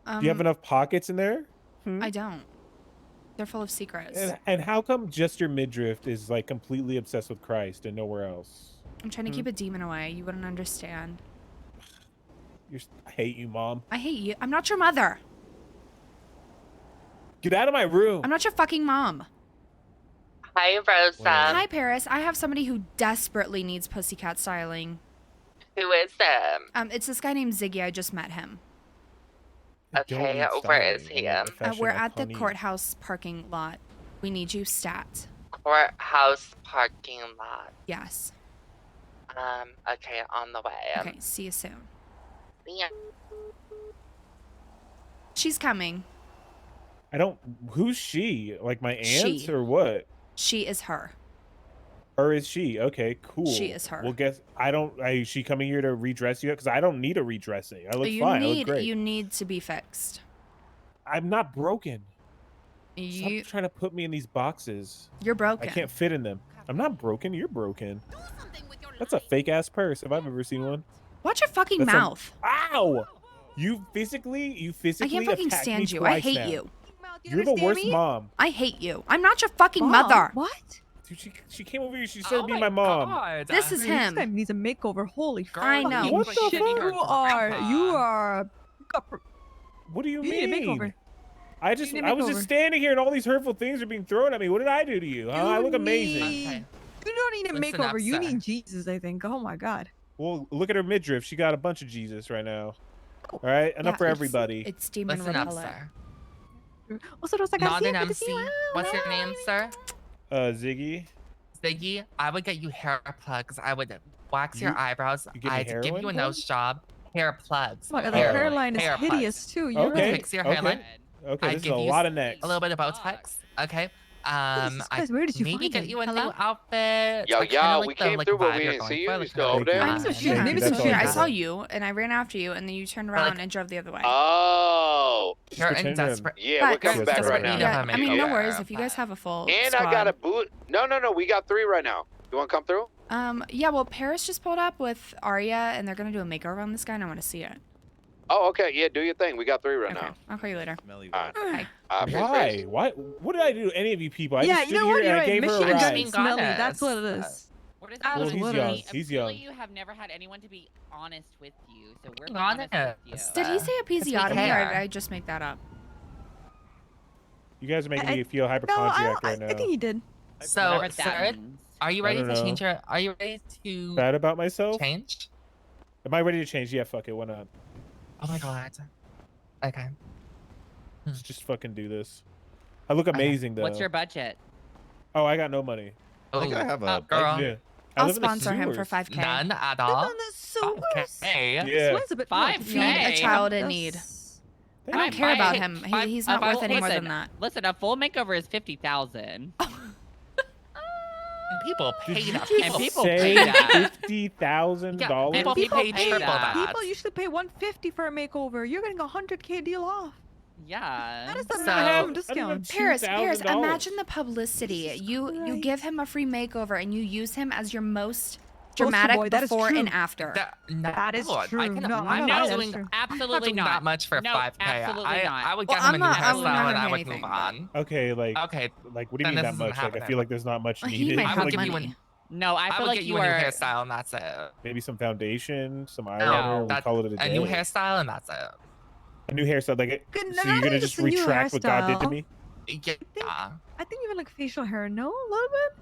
Speaker 13: Do you have enough pockets in there?
Speaker 1: I don't. They're full of secrets.
Speaker 13: And how come just your midriff is like completely obsessed with Christ and nowhere else?
Speaker 1: I'm trying to keep a demon away. You wouldn't understand.
Speaker 13: I hate you, Mom.
Speaker 1: I hate you. I'm not your mother.
Speaker 13: Get out of my room.
Speaker 1: I'm not your fucking mom.
Speaker 2: Hi, Rosa.
Speaker 1: Hi, Paris. I have somebody who desperately needs pussycat styling.
Speaker 2: Who is them?
Speaker 1: It's this guy named Ziggy. I just met him.
Speaker 2: Okay, where is he?
Speaker 1: We're at the courthouse parking lot. We need you stat.
Speaker 2: Courthouse parking lot.
Speaker 1: Yes.
Speaker 2: Okay, on the way.
Speaker 1: Okay, see you soon.
Speaker 2: Yeah.
Speaker 1: She's coming.
Speaker 13: I don't. Who's she? Like my aunt
Speaker 1: She.
Speaker 13: or what?
Speaker 1: She is her.
Speaker 13: Or is she? Okay, cool.
Speaker 1: She is her.
Speaker 13: Well, guess I don't. Is she coming here to redress you? Because I don't need a redressing. I look fine. I look great.
Speaker 1: You need to be fixed.
Speaker 13: I'm not broken.
Speaker 1: You.
Speaker 13: Stop trying to put me in these boxes.
Speaker 1: You're broken.
Speaker 13: I can't fit in them. I'm not broken. You're broken. That's a fake ass purse if I've ever seen one.
Speaker 1: Watch your fucking
Speaker 13: That's
Speaker 1: mouth.
Speaker 13: Ow! You physically
Speaker 1: I can't fucking
Speaker 13: attacked me
Speaker 1: stand you. I
Speaker 13: twice
Speaker 1: hate
Speaker 13: now.
Speaker 1: you.
Speaker 13: You're the worst mom.
Speaker 1: I hate you. I'm not your fucking mother.
Speaker 14: What?
Speaker 13: Dude, she came over here. She started being my mom.
Speaker 1: This is him.
Speaker 14: This guy needs a makeover. Holy
Speaker 1: I know.
Speaker 14: fucking
Speaker 13: What the
Speaker 14: shit.
Speaker 13: fuck?
Speaker 14: You are.
Speaker 13: What do you
Speaker 14: You need a
Speaker 13: mean?
Speaker 14: makeover.
Speaker 13: I was just standing here and all these hurtful things are being thrown at me. What did I do to you? Huh? I look amazing.
Speaker 14: You don't need a
Speaker 7: Listen
Speaker 14: makeover.
Speaker 7: up,
Speaker 14: You
Speaker 7: sir.
Speaker 14: need Jesus, I think. Oh my god.
Speaker 13: Well, look at her midriff. She got a bunch of Jesus right now. All right, enough for everybody.
Speaker 1: It's demon
Speaker 7: Listen up,
Speaker 1: repellent.
Speaker 7: sir.
Speaker 14: Also, Rosa
Speaker 7: Not
Speaker 14: Garcia,
Speaker 7: an
Speaker 14: good to see
Speaker 7: MC.
Speaker 14: you.
Speaker 7: What's your name, sir?
Speaker 13: Ziggy.
Speaker 7: Ziggy, I would get you hair plugs. I would wax your
Speaker 13: You-
Speaker 7: eyebrows.
Speaker 13: you give me
Speaker 7: I'd give
Speaker 13: heroin
Speaker 7: you a
Speaker 13: for
Speaker 7: nose job. Hair plugs.
Speaker 14: Oh my god, the
Speaker 7: Hair-
Speaker 14: hairline is
Speaker 7: hair plugs.
Speaker 14: hideous too. You're
Speaker 13: Okay.
Speaker 14: right.
Speaker 7: Fix your hairline.
Speaker 13: Okay,
Speaker 7: I'd
Speaker 13: this is
Speaker 7: give
Speaker 13: a
Speaker 7: you
Speaker 13: lot of necks.
Speaker 7: A little bit of Botox. Okay.
Speaker 14: Jesus Christ, where did you
Speaker 7: maybe
Speaker 14: find
Speaker 7: get
Speaker 14: him?
Speaker 7: you a
Speaker 14: Hello?
Speaker 7: new outfit.
Speaker 10: Yo,
Speaker 7: I kinda
Speaker 10: yo,
Speaker 7: like
Speaker 10: we
Speaker 7: the,
Speaker 10: came
Speaker 7: like,
Speaker 10: through, but
Speaker 7: vibe
Speaker 10: we
Speaker 7: you're
Speaker 10: didn't
Speaker 7: going
Speaker 10: see you.
Speaker 7: for,
Speaker 10: You
Speaker 7: like,
Speaker 10: still
Speaker 7: the
Speaker 10: over there?
Speaker 1: Maybe some
Speaker 7: vibe.
Speaker 1: shooter.
Speaker 13: Thank
Speaker 1: Maybe
Speaker 13: you,
Speaker 1: some
Speaker 13: that's all
Speaker 1: shooter.
Speaker 13: I
Speaker 1: I
Speaker 13: got.
Speaker 1: saw you, and I ran after you, and then you turned around and drove the other way.
Speaker 10: Oh.
Speaker 7: You're in
Speaker 13: pretending to-
Speaker 7: desperate.
Speaker 10: Yeah, we're
Speaker 1: But-
Speaker 10: coming back right now.
Speaker 1: Yeah, I mean, no
Speaker 10: Okay.
Speaker 1: worries. If you guys have a full
Speaker 10: And
Speaker 1: squad.
Speaker 10: I got a boot. No, we got 3 right now. You want to come through?
Speaker 1: Yeah, well, Paris just pulled up with Arya, and they're gonna do a makeover on this guy, and I want to see it.
Speaker 10: Oh, okay. Yeah, do your thing. We got 3 right
Speaker 1: Okay,
Speaker 10: now.
Speaker 1: I'll call you later.
Speaker 10: Alright.
Speaker 1: Bye.
Speaker 13: Why? Why? What did I do to any of you people? I
Speaker 14: Yeah,
Speaker 13: just
Speaker 14: you
Speaker 13: stood
Speaker 14: know what?
Speaker 13: here
Speaker 14: You're
Speaker 13: and I
Speaker 14: right.
Speaker 13: gave her a
Speaker 14: Michigan
Speaker 13: ride.
Speaker 14: doesn't smell me. That's what it is.
Speaker 7: We're
Speaker 8: What is
Speaker 14: Well,
Speaker 8: honest
Speaker 14: he's
Speaker 8: to
Speaker 14: young.
Speaker 8: me?
Speaker 13: He's
Speaker 8: Apparently
Speaker 13: young.
Speaker 8: you have never had anyone to be honest with you, so we're
Speaker 15: Being
Speaker 8: being honest with you.
Speaker 15: honest.
Speaker 1: Did he say episiotomy, or
Speaker 15: care.
Speaker 1: did I just make that up?
Speaker 13: You guys are making
Speaker 14: I-
Speaker 13: me feel
Speaker 14: No,
Speaker 13: hypochondriac right now.
Speaker 14: I think he did.
Speaker 15: So,
Speaker 8: Whatever that
Speaker 15: sir,
Speaker 8: means.
Speaker 15: are you
Speaker 13: I
Speaker 15: ready
Speaker 13: don't
Speaker 15: to
Speaker 13: know.
Speaker 15: change your? Are you ready to
Speaker 13: Bad about myself?
Speaker 15: change?
Speaker 13: Am I ready to change? Yeah, fuck it. Why not?
Speaker 15: Oh my god. Okay.
Speaker 13: Let's just fucking do this. I look amazing though.
Speaker 8: What's your budget?
Speaker 13: Oh, I got no money.
Speaker 12: I think I have a
Speaker 15: girl.
Speaker 13: Yeah. I
Speaker 1: I'll
Speaker 13: live in the
Speaker 1: sponsor him for
Speaker 13: sewers.
Speaker 1: 5K.
Speaker 15: None at all.
Speaker 14: On the sewers.
Speaker 15: Okay.
Speaker 13: Yeah.
Speaker 14: Explains a bit more, to be
Speaker 8: Feed a
Speaker 14: honest.
Speaker 1: child in
Speaker 14: That's-
Speaker 1: need. I
Speaker 8: Fine,
Speaker 1: don't care about
Speaker 8: fine.
Speaker 1: him.
Speaker 8: Fine.
Speaker 1: He's not worth any more
Speaker 8: Listen,
Speaker 1: than that.
Speaker 8: Listen, a full makeover is 50,000.
Speaker 15: People
Speaker 13: Did
Speaker 15: pay
Speaker 13: you
Speaker 15: that.
Speaker 13: just
Speaker 8: And people
Speaker 13: say
Speaker 8: pay that.
Speaker 13: $50,000?
Speaker 15: people
Speaker 14: People
Speaker 15: pay
Speaker 14: pay
Speaker 15: triple
Speaker 14: that.
Speaker 15: that.
Speaker 14: People usually pay 150 for a makeover. You're getting a 100K deal off.
Speaker 8: Yeah.
Speaker 14: That is the
Speaker 15: So-
Speaker 14: maximum
Speaker 13: I
Speaker 14: discount.
Speaker 13: don't have
Speaker 1: Paris,
Speaker 13: $2,000.
Speaker 1: imagine the publicity.
Speaker 14: Jesus
Speaker 1: You give
Speaker 14: Christ.
Speaker 1: him a free makeover and you use him as your most
Speaker 14: Poster
Speaker 1: dramatic
Speaker 14: boy, that is
Speaker 1: before and
Speaker 14: true.
Speaker 1: after.
Speaker 14: That is
Speaker 15: Lord,
Speaker 14: true.
Speaker 15: I can,
Speaker 14: No,
Speaker 15: I'm
Speaker 14: no,
Speaker 15: not
Speaker 14: that is
Speaker 15: doing
Speaker 14: true.
Speaker 8: Absolutely
Speaker 15: doing
Speaker 8: not.
Speaker 15: that much for
Speaker 8: No,
Speaker 15: 5K.
Speaker 8: absolutely not.
Speaker 15: I would
Speaker 1: Well,
Speaker 15: get him a new
Speaker 1: I'm not
Speaker 15: hairstyle and I
Speaker 1: gonna
Speaker 15: would
Speaker 1: pay
Speaker 15: move
Speaker 1: anything,
Speaker 15: on.
Speaker 13: Okay, like
Speaker 15: Okay.
Speaker 13: what do you
Speaker 15: then
Speaker 13: mean
Speaker 15: this
Speaker 13: that much?
Speaker 15: isn't
Speaker 13: Like I
Speaker 15: happening.
Speaker 13: feel like there's not much
Speaker 1: Well, he
Speaker 13: needed.
Speaker 1: might
Speaker 15: I
Speaker 1: have
Speaker 15: would
Speaker 13: Like,
Speaker 15: give
Speaker 1: money.
Speaker 15: you an,
Speaker 8: No, I
Speaker 15: I
Speaker 8: feel
Speaker 15: would
Speaker 8: like
Speaker 15: get
Speaker 8: you
Speaker 15: you a new
Speaker 8: are.
Speaker 15: hairstyle and that's it.
Speaker 13: maybe some foundation, some
Speaker 8: No,
Speaker 13: eyeliner. We
Speaker 15: That-
Speaker 13: call it a
Speaker 15: a
Speaker 13: day.
Speaker 15: new hairstyle and that's it.
Speaker 13: A new hairstyle. Like,
Speaker 14: Good,
Speaker 13: so
Speaker 14: not
Speaker 13: you're gonna
Speaker 14: even
Speaker 13: just
Speaker 14: just a new
Speaker 13: retract what God did to
Speaker 14: hairstyle.
Speaker 13: me?
Speaker 15: Yeah.
Speaker 14: I think even like facial hair, no? A little bit?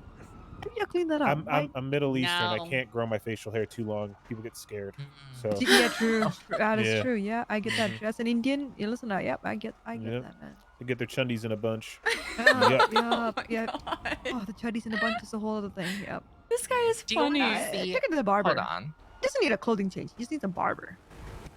Speaker 14: Maybe I'll clean that up.
Speaker 13: I'm Middle Eastern. I
Speaker 8: No.
Speaker 13: can't grow my facial hair too long. People get scared. So
Speaker 14: Yeah, true. That is
Speaker 13: Yeah.
Speaker 14: true. Yeah, I get that. As an Indian, you listen, yep, I get
Speaker 13: Yep.
Speaker 14: that, man.
Speaker 13: they get their chundies in a bunch.
Speaker 14: Yep,
Speaker 1: Oh my
Speaker 14: yep.
Speaker 1: God.
Speaker 14: Oh, the chuddies in a bunch is a whole other thing. Yep.
Speaker 1: This guy is
Speaker 15: Do you
Speaker 1: funny.
Speaker 15: wanna see-
Speaker 14: Take it to the barber.
Speaker 15: Hold on.
Speaker 14: He doesn't need a clothing change. He just needs a barber.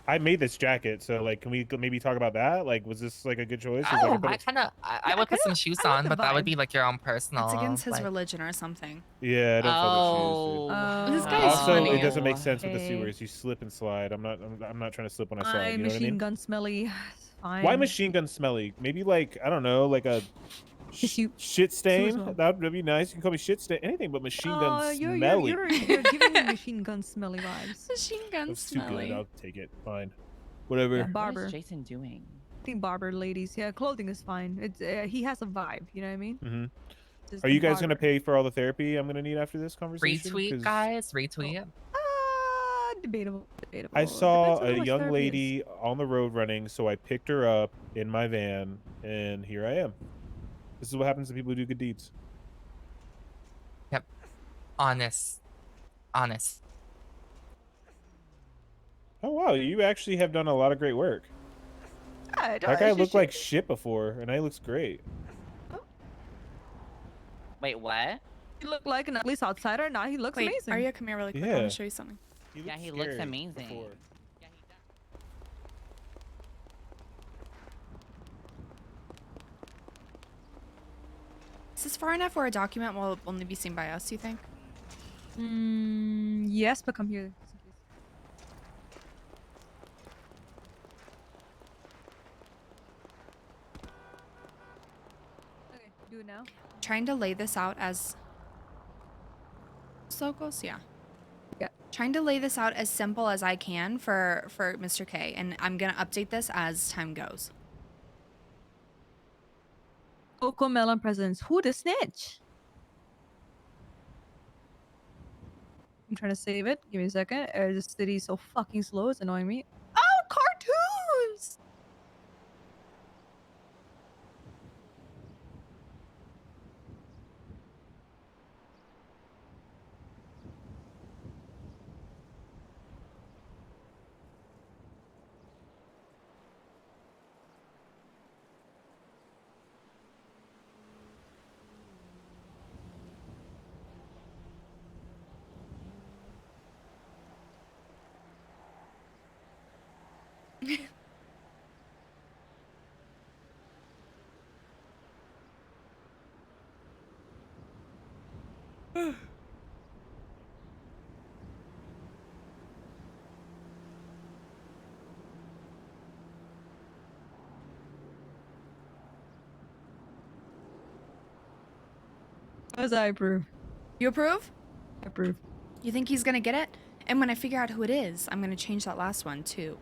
Speaker 13: I made this jacket, so like, can we maybe talk about that? Like, was this like a good choice? Was, like,
Speaker 14: Oh,
Speaker 13: I put
Speaker 15: I
Speaker 13: it-
Speaker 15: kind of, I
Speaker 14: Yeah,
Speaker 15: would put
Speaker 14: I
Speaker 15: some
Speaker 14: kinda-
Speaker 15: shoes
Speaker 14: I like
Speaker 15: on,
Speaker 14: the
Speaker 15: but that would
Speaker 14: vibe.
Speaker 15: be like your own personal.
Speaker 1: It's against his
Speaker 15: like,
Speaker 1: religion or something.
Speaker 13: yeah, I don't
Speaker 8: Oh.
Speaker 13: fuck with shoes.
Speaker 1: This
Speaker 13: Dude.
Speaker 1: guy is
Speaker 13: Also,
Speaker 1: funny.
Speaker 13: it doesn't make sense with the
Speaker 14: Okay.
Speaker 13: sewers. You slip and slide. I'm not trying to slip when I slide.
Speaker 14: Fine,
Speaker 13: You know what I
Speaker 14: machine
Speaker 13: mean?
Speaker 14: gun smelly. It's fine.
Speaker 13: Why machine gun smelly? Maybe like I don't know, like a
Speaker 14: Tissue.
Speaker 13: shit stain.
Speaker 14: smell.
Speaker 13: That would be nice. You can call me shit stain. Anything but machine gun
Speaker 14: You're
Speaker 13: smelly.
Speaker 14: you're giving me machine gun smelly vibes.
Speaker 1: Machine gun
Speaker 13: That's too good.
Speaker 1: smelly.
Speaker 13: I'll take it. Fine. Whatever.
Speaker 14: Yeah,
Speaker 8: What
Speaker 14: barber.
Speaker 8: is Jason doing?
Speaker 14: I think barber ladies. Yeah, clothing is fine. It's he has a vibe. You know what I mean?
Speaker 13: hmm
Speaker 14: Just
Speaker 13: Are
Speaker 14: the
Speaker 13: you guys gonna
Speaker 14: barber.
Speaker 13: pay for all the therapy I'm gonna need after this conversation?
Speaker 15: retweet,
Speaker 13: 'Cause
Speaker 15: guys. Retweet.
Speaker 14: Debatable. Debatable.
Speaker 13: I saw
Speaker 14: Depends on how
Speaker 13: a
Speaker 14: much
Speaker 13: young
Speaker 14: therapy is.
Speaker 13: lady on the road running, so I picked her up in my van, and here I am. This is what happens to people who do good deeds.
Speaker 15: Honest.
Speaker 13: Oh wow, you actually have done a lot of great work.
Speaker 14: Yeah,
Speaker 13: That guy looked like shit before, and now he looks great.
Speaker 8: Wait, what?
Speaker 14: He looked like an at least outsider. Now he looks
Speaker 1: Wait,
Speaker 14: amazing.
Speaker 1: Arya, come here really quick. I
Speaker 13: Yeah.
Speaker 1: want to show you something.
Speaker 13: He
Speaker 8: Yeah,
Speaker 13: looked
Speaker 8: he looks
Speaker 13: scary
Speaker 8: amazing.
Speaker 13: before.
Speaker 8: Yeah, he does.
Speaker 1: Is this far enough where a document will only be seen by us, you think?
Speaker 14: Yes, but come here. Okay, do it now.
Speaker 1: Trying to lay this out as locals, yeah.
Speaker 14: Yeah.
Speaker 1: Trying to lay this out as simple as I can for Mr. K, and I'm gonna update this as time goes.
Speaker 14: Coco Melon presents. Who the snitch? I'm trying to save it. Give me a second. The city's so fucking slow. It's annoying me. Oh, cartoons! As I approve.
Speaker 1: You approve?
Speaker 14: I approve.
Speaker 1: You think he's gonna get it? And when I figure out who it is, I'm gonna change that last one too.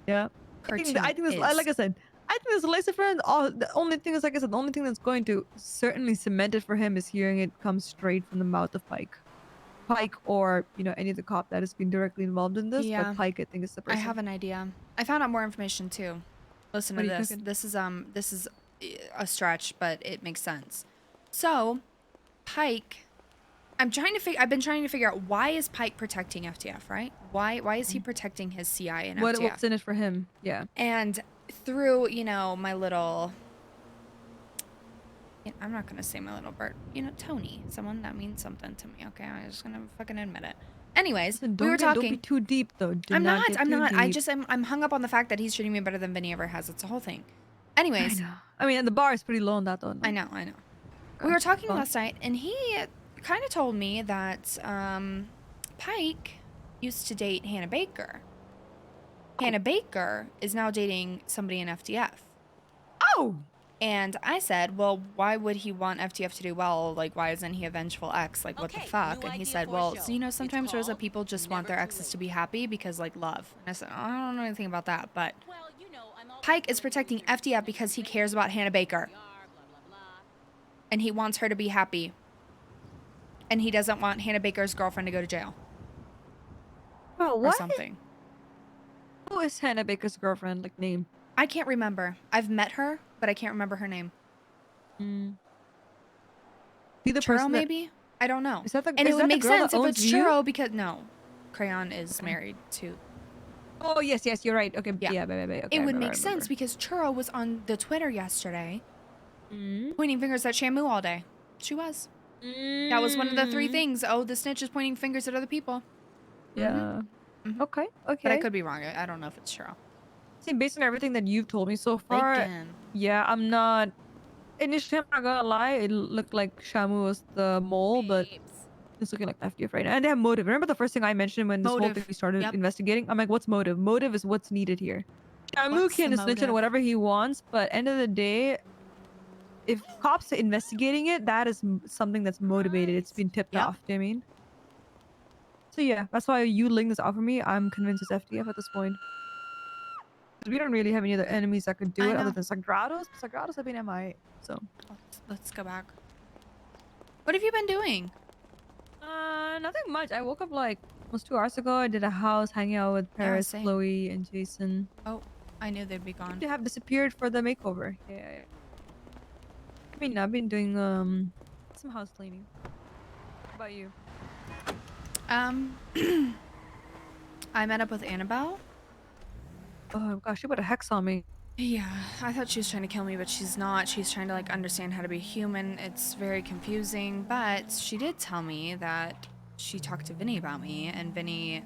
Speaker 14: Yeah.
Speaker 1: Cartoon
Speaker 14: I think this,
Speaker 1: is.
Speaker 14: like I said, I think this laser friend. Oh, the only thing is, like I said, the only thing that's going to certainly cement it for him is hearing it come straight from the mouth of Pike. Pike or any of the cop that has been directly involved in this.
Speaker 1: Yeah.
Speaker 14: But Pike, I think, is the
Speaker 1: I
Speaker 14: person.
Speaker 1: have an idea. I found out more information too. Listen
Speaker 14: What
Speaker 1: to
Speaker 14: are you
Speaker 1: this.
Speaker 14: cooking?
Speaker 1: This is a stretch, but it makes sense. So, Pike, I've been trying to figure out why is Pike protecting FTF, right? Why is he protecting his CI and FTF?
Speaker 14: What's in it for him? Yeah.
Speaker 1: And through, my little, I'm not going to say my little bird, Tony, someone that means something to me, okay? I'm just going to fucking admit it. Anyways,
Speaker 14: Listen,
Speaker 1: we were talking.
Speaker 14: Don't be too deep, though. Do
Speaker 1: I'm not.
Speaker 14: get
Speaker 1: I'm
Speaker 14: too
Speaker 1: not. I
Speaker 14: deep.
Speaker 1: just I'm hung up on the fact that he's treating me better than Vinny ever has. It's a whole thing. Anyways,
Speaker 14: I know. I mean, the bar is pretty low on that, though. No?
Speaker 1: I know. We were talking
Speaker 14: Well.
Speaker 1: last night, and he kind of told me that Pike used to date Hannah Baker. Hannah Baker is now dating somebody in FTF.
Speaker 14: Oh.
Speaker 1: And I said, well, why would he want FTF to do well? Like, why isn't he a vengeful ex? Like, what the fuck? And he said, well, so, sometimes Rosa, people just want their exes to be happy because, like, love. And I said, I don't know anything about that, but Pike is protecting FTF because he cares about Hannah Baker. And he wants her to be happy. And he doesn't want Hannah Baker's girlfriend to go to jail.
Speaker 14: Bro,
Speaker 1: Or
Speaker 14: what?
Speaker 1: something.
Speaker 14: Who is Hannah Baker's girlfriend? Like, name?
Speaker 1: I can't remember. I've met her, but I can't remember her name.
Speaker 14: Be the
Speaker 1: Churro,
Speaker 14: person that-
Speaker 1: maybe? I don't know.
Speaker 14: Is that the?
Speaker 1: And
Speaker 14: is
Speaker 1: it would
Speaker 14: that the
Speaker 1: make
Speaker 14: girl
Speaker 1: sense
Speaker 14: that
Speaker 1: if
Speaker 14: owns
Speaker 1: it's
Speaker 14: View?
Speaker 1: Churro because no, Crayon is married to.
Speaker 14: Oh yes, you're right. Okay,
Speaker 1: Yeah.
Speaker 14: Okay,
Speaker 1: It would
Speaker 14: I
Speaker 1: make sense
Speaker 14: remember.
Speaker 1: because Churro was on the Twitter yesterday,
Speaker 14: Mm-hmm.
Speaker 1: pointing fingers at Shamu all day. She was. That was one of the 3 things. Oh, the snitch is pointing fingers at other people.
Speaker 14: Yeah.
Speaker 1: Mhm.
Speaker 14: Okay.
Speaker 1: But I could be wrong. I don't know if it's Churro.
Speaker 14: See, based on everything that you've told me so far,
Speaker 1: Bacon.
Speaker 14: yeah, I'm not. Initially, I'm not gonna lie. It looked like Shamu was the mole, but it's looking like FDF right now. And they have motive. Remember the first thing I mentioned when this whole
Speaker 1: Motive.
Speaker 14: thing we started
Speaker 1: Yep.
Speaker 14: investigating? I'm like, what's motive? Motive is what's needed here. Shamu
Speaker 1: What's
Speaker 14: can
Speaker 1: the
Speaker 14: snitch on
Speaker 1: motive?
Speaker 14: whatever he wants, but end of the day, if cops are investigating it, that is something that's motivated. It's been tipped
Speaker 1: Yep.
Speaker 14: off. Do you know what I mean? So yeah, that's why you laying this out for me. I'm convinced it's FDF at this point. 'Cause we don't really have any other enemies that could do
Speaker 1: I
Speaker 14: it
Speaker 1: know.
Speaker 14: other than Sagrados. Sagrados have been MIA, so.
Speaker 1: Let's go back. What have you been doing?
Speaker 14: Nothing much. I woke up like almost 2 hours ago. I did a house hanging out with Paris,
Speaker 1: same.
Speaker 14: Chloe, and Jason.
Speaker 1: Oh, I knew they'd be gone.
Speaker 14: They have disappeared for the makeover. Yeah. I mean, I've been doing some house cleaning. What about you?
Speaker 1: I met up with Annabelle.
Speaker 14: Oh gosh, she put a hex on me.
Speaker 1: Yeah, I thought she was trying to kill me, but she's not. She's trying to like understand how to be human. It's very confusing, but she did tell me that she talked to Vinny about me, and Vinny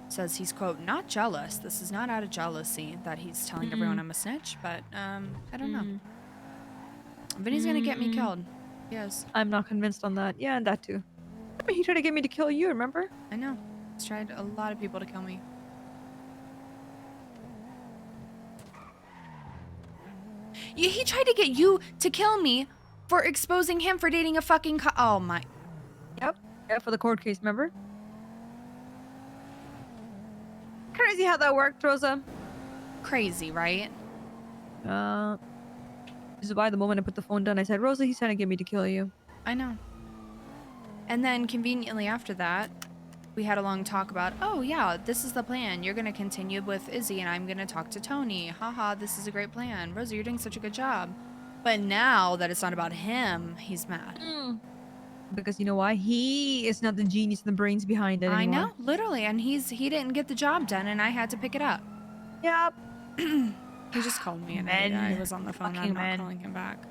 Speaker 1: says he's, quote, not jealous. This is not out of jealousy that he's telling everyone I'm a snitch, but I don't know. Vinny's gonna get me killed. Yes.
Speaker 14: I'm not convinced on that. Yeah, and that too. I mean, he tried to get me to kill you, remember?
Speaker 1: I know. He's tried a lot of people to kill me. He tried to get you to kill me for exposing him for dating a fucking oh my.
Speaker 14: Yep. Yeah, for the court case, remember? Crazy how that worked, Rosa.
Speaker 1: Crazy, right?
Speaker 14: This is why the moment I put the phone down, I said, Rosa, he's trying to get me to kill you.
Speaker 1: I know. And then conveniently after that, we had a long talk about, oh yeah, this is the plan. You're going to continue with Izzy and I'm going to talk to Tony. Haha, this is a great plan. Rosa, you're doing such a good job. But now that it's not about him, he's mad.
Speaker 14: Because you know why? He is not the genius and the brains behind it anymore.
Speaker 1: I know, literally. And he didn't get the job done and I had to pick it up.
Speaker 14: Yep.
Speaker 1: He just called me and I was on the phone. I'm not calling him back.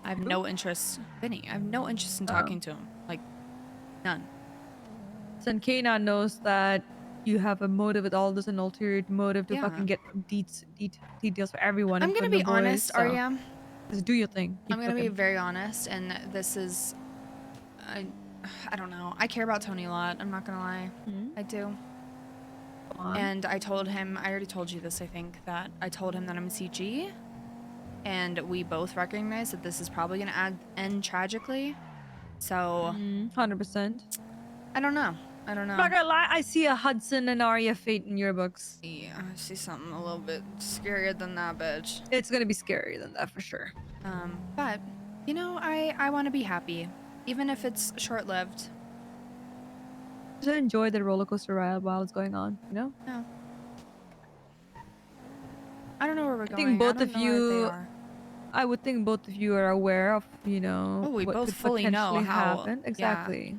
Speaker 1: I have no interest. Vinny, I have no interest in talking to him. Like, none.
Speaker 14: So K9 knows that you have a motive with all this, an ulterior motive to
Speaker 1: Yeah.
Speaker 14: fucking get details for everyone.
Speaker 1: I'm
Speaker 14: and
Speaker 1: gonna
Speaker 14: for
Speaker 1: be
Speaker 14: the boys,
Speaker 1: honest,
Speaker 14: so
Speaker 1: Arya.
Speaker 14: Just do your thing. Keep
Speaker 1: I'm gonna be
Speaker 14: cooking.
Speaker 1: very honest, and this is, I don't know. I care about Tony a lot. I'm not gonna lie. I do. And I told him, I already told you this, I think, that I told him that I'm a CG, and we both recognize that this is probably gonna end tragically. So,
Speaker 14: 100%.
Speaker 1: I don't know. I don't know.
Speaker 14: I'm not gonna lie, I see a Hudson and Arya fate in your books.
Speaker 1: Yeah, I see something a little bit scarier than that, bitch.
Speaker 14: It's gonna be scarier than that for sure.
Speaker 1: But, you know, I want to be happy, even if it's short-lived.
Speaker 14: Just enjoy the roller coaster ride while it's going on, you know?
Speaker 1: No. I don't know where we're
Speaker 14: I
Speaker 1: going.
Speaker 14: think both
Speaker 1: I don't
Speaker 14: of
Speaker 1: know where they
Speaker 14: you,
Speaker 1: are.
Speaker 14: I would think both of you are aware of, you know,
Speaker 1: Oh, we
Speaker 14: what
Speaker 1: both
Speaker 14: could
Speaker 1: fully know
Speaker 14: potentially
Speaker 1: how.
Speaker 14: happen.
Speaker 1: Yeah.
Speaker 14: Exactly.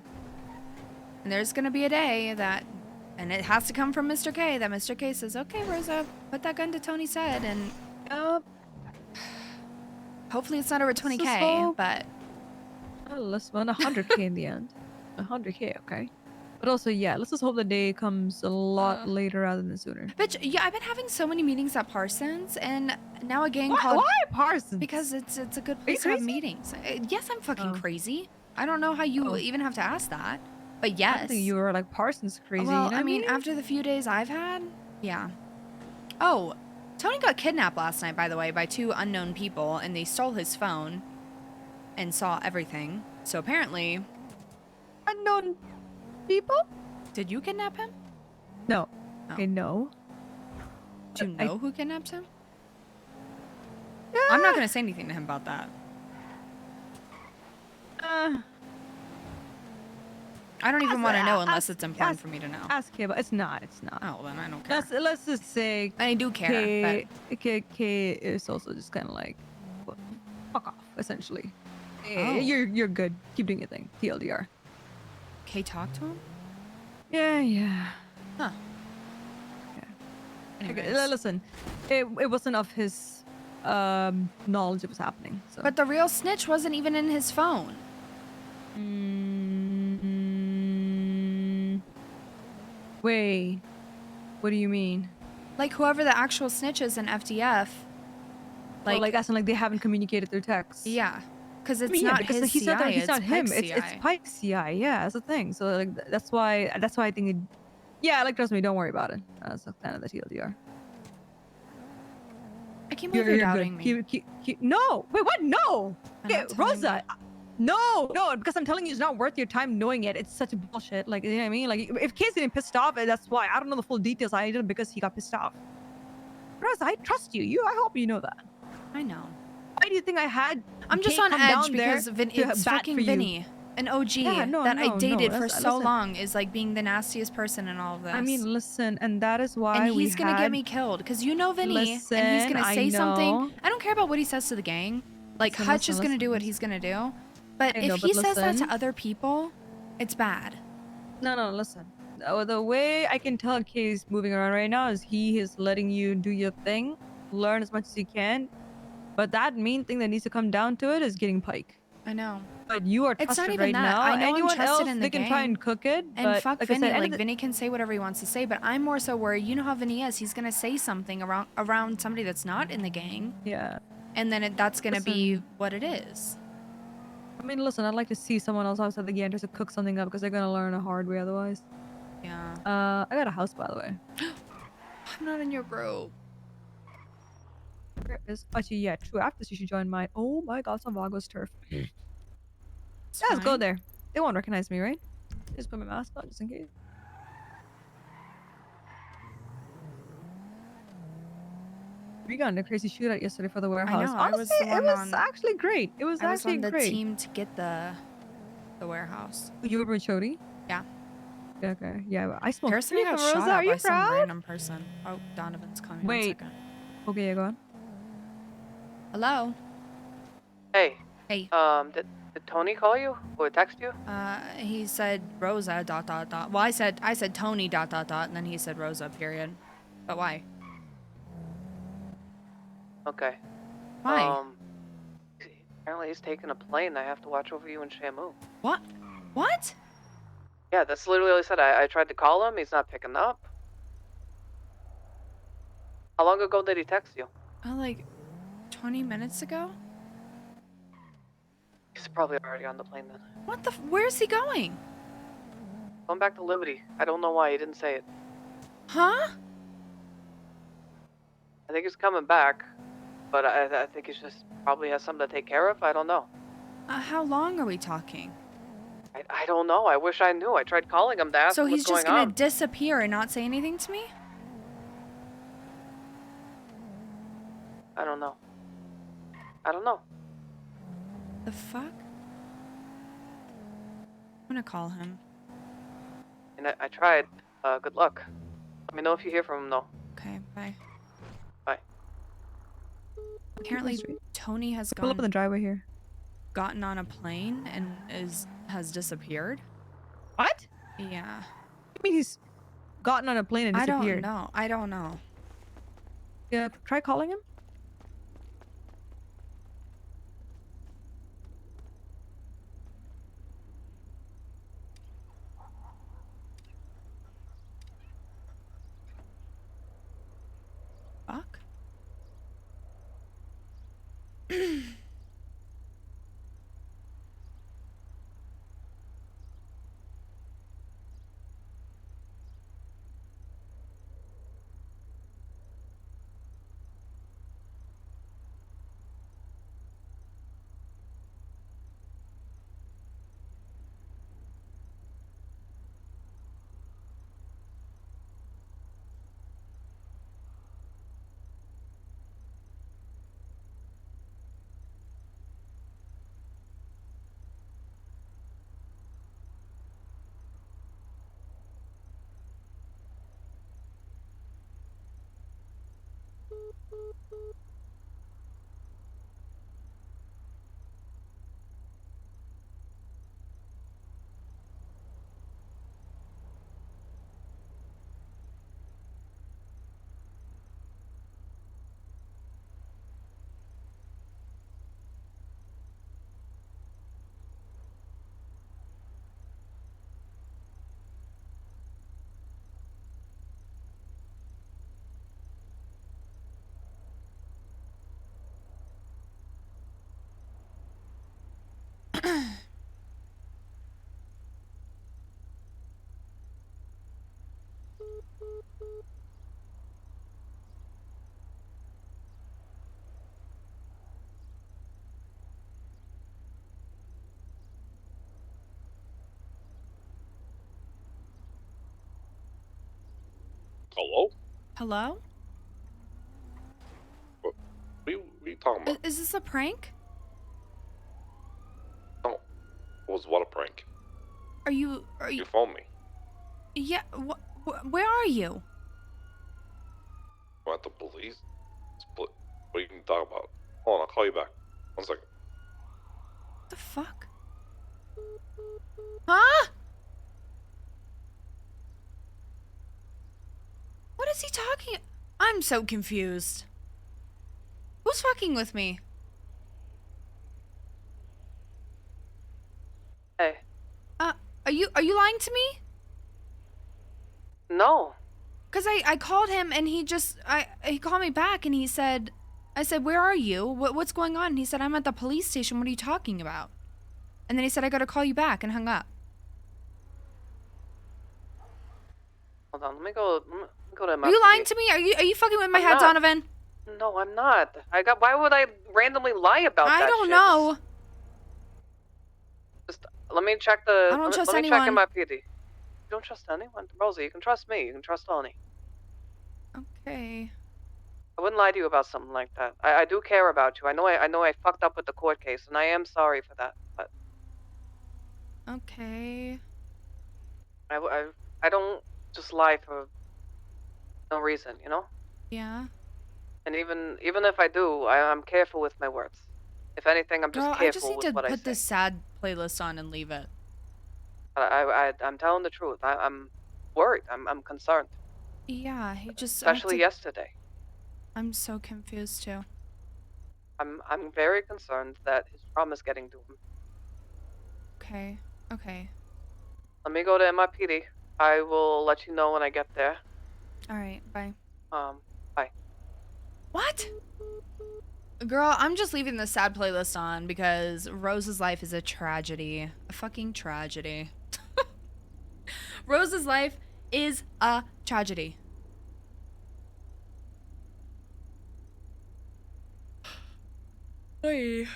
Speaker 1: And there's gonna be a day that, and it has to come from Mr. K, that Mr. K says, okay, Rosa, put that gun to Tony's head, and hopefully it's not over 20K,
Speaker 14: hope-
Speaker 1: but
Speaker 14: Well, let's run 100K in the end. 100K, okay. But also, yeah, let's just hope the day comes a lot later rather than sooner.
Speaker 1: bitch, yeah, I've been having so many meetings at Parsons, and now a gang called.
Speaker 14: Why Parsons?
Speaker 1: Because it's a good place to have meetings. Yes, I'm fucking crazy. I don't know how you even have to ask that, but yes.
Speaker 14: I think you were like Parsons crazy.
Speaker 1: Well,
Speaker 14: you know
Speaker 1: I
Speaker 14: what
Speaker 1: mean, after the few days I've had, yeah. Oh, Tony got kidnapped last night, by the way, by 2 unknown people, and they stole his phone and saw everything. So apparently,
Speaker 14: unknown people.
Speaker 1: Did you kidnap him?
Speaker 14: No. Okay, no.
Speaker 1: Do you know who kidnapped him? I'm not gonna say anything to him about that. I don't even want to know unless it's important for me to know.
Speaker 14: Ask him, but it's not. It's not.
Speaker 1: Oh, then I don't care.
Speaker 14: Let's just say.
Speaker 1: I do care.
Speaker 14: K is also just kind of like, fuck off, essentially.
Speaker 1: Oh.
Speaker 14: You're good. Keep doing your thing. TLDR.
Speaker 1: K talk to him?
Speaker 14: Yeah.
Speaker 1: Huh.
Speaker 14: Okay,
Speaker 1: Anyways.
Speaker 14: listen, it wasn't of his knowledge it was happening. So.
Speaker 1: But the real snitch wasn't even in his phone.
Speaker 14: Wait, what do you mean?
Speaker 1: Like whoever the actual snitch is in FDF.
Speaker 14: Like as in like they haven't communicated through text.
Speaker 1: Yeah, because it's
Speaker 14: I mean,
Speaker 1: not
Speaker 14: because
Speaker 1: his
Speaker 14: he's
Speaker 1: CI,
Speaker 14: not, he's
Speaker 1: it's
Speaker 14: not him.
Speaker 1: Pike's
Speaker 14: It's
Speaker 1: CI.
Speaker 14: Pike's CI. Yeah, that's the thing. So like that's why I think it. Yeah, like trust me, don't worry about it. That's kind of the TLDR.
Speaker 1: I can't believe you're doubting me.
Speaker 14: No, wait, what? No.
Speaker 1: I'm
Speaker 14: Okay,
Speaker 1: not telling
Speaker 14: Rosa. No, because I'm telling you, it's not worth your time knowing it. It's such bullshit. Like, you know what I mean? Like, if Kay's getting pissed off, that's why. I don't know the full details. I did it because he got pissed off. Rosa, I trust you. I hope you know that.
Speaker 1: I know.
Speaker 14: Why do you think I had?
Speaker 1: I'm just
Speaker 14: Kay
Speaker 1: on
Speaker 14: come
Speaker 1: edge
Speaker 14: down there
Speaker 1: because
Speaker 14: to
Speaker 1: it's
Speaker 14: bat
Speaker 1: fucking
Speaker 14: for you?
Speaker 1: Vinny, an OG
Speaker 14: Yeah, no,
Speaker 1: that I
Speaker 14: no,
Speaker 1: dated for
Speaker 14: listen.
Speaker 1: so long, is like being the nastiest person in all of this.
Speaker 14: I mean, listen, and that is why
Speaker 1: and he's
Speaker 14: we
Speaker 1: gonna get
Speaker 14: had...
Speaker 1: me killed because you know Vinny, and he's
Speaker 14: Listen,
Speaker 1: gonna
Speaker 14: I
Speaker 1: say something.
Speaker 14: know.
Speaker 1: I don't care about what he says to the gang. Like
Speaker 14: Listen,
Speaker 1: Hutch is
Speaker 14: listen,
Speaker 1: gonna
Speaker 14: listen,
Speaker 1: do what he's gonna do, but
Speaker 14: I
Speaker 1: if
Speaker 14: know,
Speaker 1: he
Speaker 14: but
Speaker 1: says that
Speaker 14: listen.
Speaker 1: to other people, it's bad.
Speaker 14: No, listen. The way I can tell Kay's moving around right now is he is letting you do your thing, learn as much as you can, but that main thing that needs to come down to it is getting Pike.
Speaker 1: I know.
Speaker 14: But you are
Speaker 1: It's
Speaker 14: trusted
Speaker 1: not even
Speaker 14: right
Speaker 1: that.
Speaker 14: now.
Speaker 1: I know I'm
Speaker 14: Anyone
Speaker 1: trusted
Speaker 14: else,
Speaker 1: in the
Speaker 14: they can try
Speaker 1: gang.
Speaker 14: and cook it,
Speaker 1: And
Speaker 14: but
Speaker 1: fuck
Speaker 14: like I
Speaker 1: Vinny,
Speaker 14: said,
Speaker 1: like Vinny can say whatever he wants to say, but I'm more so worried. You know how Vinny is. He's gonna say something around somebody that's not in the gang.
Speaker 14: Yeah.
Speaker 1: And then that's gonna be
Speaker 14: Listen.
Speaker 1: what it is.
Speaker 14: I mean, listen, I'd like to see someone else outside the game just to cook something up because they're gonna learn a hard way otherwise.
Speaker 1: Yeah.
Speaker 14: I got a house, by the way.
Speaker 1: I'm not in your group.
Speaker 14: Where is... Actually, yeah, true. After this, you should join mine. Oh my god, some Vagos turf.
Speaker 1: It's
Speaker 14: Yeah, let's go
Speaker 1: fine.
Speaker 14: there. They won't recognize me, right? Just put my mask on, just in case. We got in a crazy shootout yesterday for the warehouse.
Speaker 1: I was
Speaker 14: Honestly,
Speaker 1: the one
Speaker 14: it was
Speaker 1: on-
Speaker 14: actually great. It was
Speaker 1: I was
Speaker 14: actually
Speaker 1: on the
Speaker 14: great.
Speaker 1: team to get the warehouse.
Speaker 14: You were with Chody?
Speaker 1: Yeah.
Speaker 14: Okay. Yeah, I smoked
Speaker 1: Harrison
Speaker 14: three
Speaker 1: got
Speaker 14: from
Speaker 1: shot
Speaker 14: Rosa.
Speaker 1: at
Speaker 14: Are you
Speaker 1: by some
Speaker 14: proud?
Speaker 1: random person. Oh, Donovan's coming. One
Speaker 14: Wait.
Speaker 1: second.
Speaker 14: Okay, yeah, go on.
Speaker 1: Hello.
Speaker 2: Hey.
Speaker 1: Hey.
Speaker 2: Did Tony call you or text you?
Speaker 1: He said Rosa ... Well, I said Tony ... And then he said Rosa ... But why?
Speaker 2: Okay.
Speaker 1: Why?
Speaker 2: Apparently he's taking a plane. I have to watch over you and Shamu.
Speaker 1: What? What?
Speaker 2: Yeah, that's literally what he said. I tried to call him. He's not picking up. How long ago did he text you?
Speaker 1: Like 20 minutes ago?
Speaker 2: He's probably already on the plane then.
Speaker 1: What the? Where's he going?
Speaker 2: Going back to Liberty. I don't know why he didn't say it.
Speaker 1: Huh?
Speaker 2: I think he's coming back, but I think he's just probably has something to take care of. I don't know.
Speaker 1: How long are we talking?
Speaker 2: I don't know. I wish I knew. I tried calling him to ask
Speaker 1: So
Speaker 2: him
Speaker 1: he's
Speaker 2: what's
Speaker 1: just
Speaker 2: going
Speaker 1: gonna
Speaker 2: on.
Speaker 1: disappear and not say anything to me?
Speaker 2: I don't know. I don't know.
Speaker 1: The fuck? I'm gonna call him.
Speaker 2: I tried. Good luck. Let me know if you hear from him, though.
Speaker 1: Okay, bye.
Speaker 2: Bye.
Speaker 1: Apparently, Tony has
Speaker 14: Pull up in the driveway here.
Speaker 1: gotten on a plane and has disappeared.
Speaker 14: What?
Speaker 1: Yeah.
Speaker 14: I mean, he's gotten on a plane and disappeared.
Speaker 1: I don't know.
Speaker 14: Yeah, try calling him.
Speaker 1: Fuck.
Speaker 10: Hello?
Speaker 1: Hello?
Speaker 10: What are you talking about?
Speaker 1: Is this a prank?
Speaker 10: No. Was what a prank?
Speaker 1: Are you?
Speaker 10: You phoned me.
Speaker 1: Yeah. Where are you?
Speaker 10: What, the police? What are you talking about? Hold on, I'll call you back. 1 second.
Speaker 1: What the fuck? Huh? What is he talking? I'm so confused. Who's fucking with me?
Speaker 2: Hey.
Speaker 1: Are you lying to me?
Speaker 2: No.
Speaker 1: Cause I called him and he called me back and I said, where are you? What's going on? And he said, I'm at the police station. What are you talking about? And then he said, I gotta call you back, and hung up.
Speaker 2: Hold on, let me go to my
Speaker 1: Are you lying
Speaker 2: PD.
Speaker 1: to me? Are you fucking with my
Speaker 2: I'm
Speaker 1: head,
Speaker 2: not.
Speaker 1: Donovan?
Speaker 2: No, I'm not. Why would I randomly lie about that
Speaker 1: I don't
Speaker 2: shit?
Speaker 1: know.
Speaker 2: Just let me check the.
Speaker 1: I don't trust
Speaker 2: let me check in
Speaker 1: anyone.
Speaker 2: my PD. You don't trust anyone, Rosa. You can trust me. You can trust Tony.
Speaker 1: Okay.
Speaker 2: I wouldn't lie to you about something like that. I do care about you. I know I fucked up with the court case, and I am sorry for that. But
Speaker 1: Okay.
Speaker 2: I don't just lie for no reason, you know.
Speaker 1: Yeah.
Speaker 2: And even if I do, I'm careful with my words. If anything, I'm just
Speaker 1: Girl,
Speaker 2: careful
Speaker 1: I just need
Speaker 2: with
Speaker 1: to
Speaker 2: what I
Speaker 1: put
Speaker 2: say.
Speaker 1: this sad playlist on and leave it.
Speaker 2: I'm telling the truth. I'm worried. I'm concerned.
Speaker 1: Yeah, he just
Speaker 2: Especially yesterday.
Speaker 1: I'm so confused too.
Speaker 2: I'm very concerned that his trauma's getting to him.
Speaker 1: Okay. Okay.
Speaker 2: Let me go to NYPD. I will let you know when I get there.
Speaker 1: All right. Bye.
Speaker 2: Bye.
Speaker 1: What? Girl, I'm just leaving the sad playlist on because Rose's life is a tragedy. A fucking tragedy. Rose's life is a tragedy. Oy.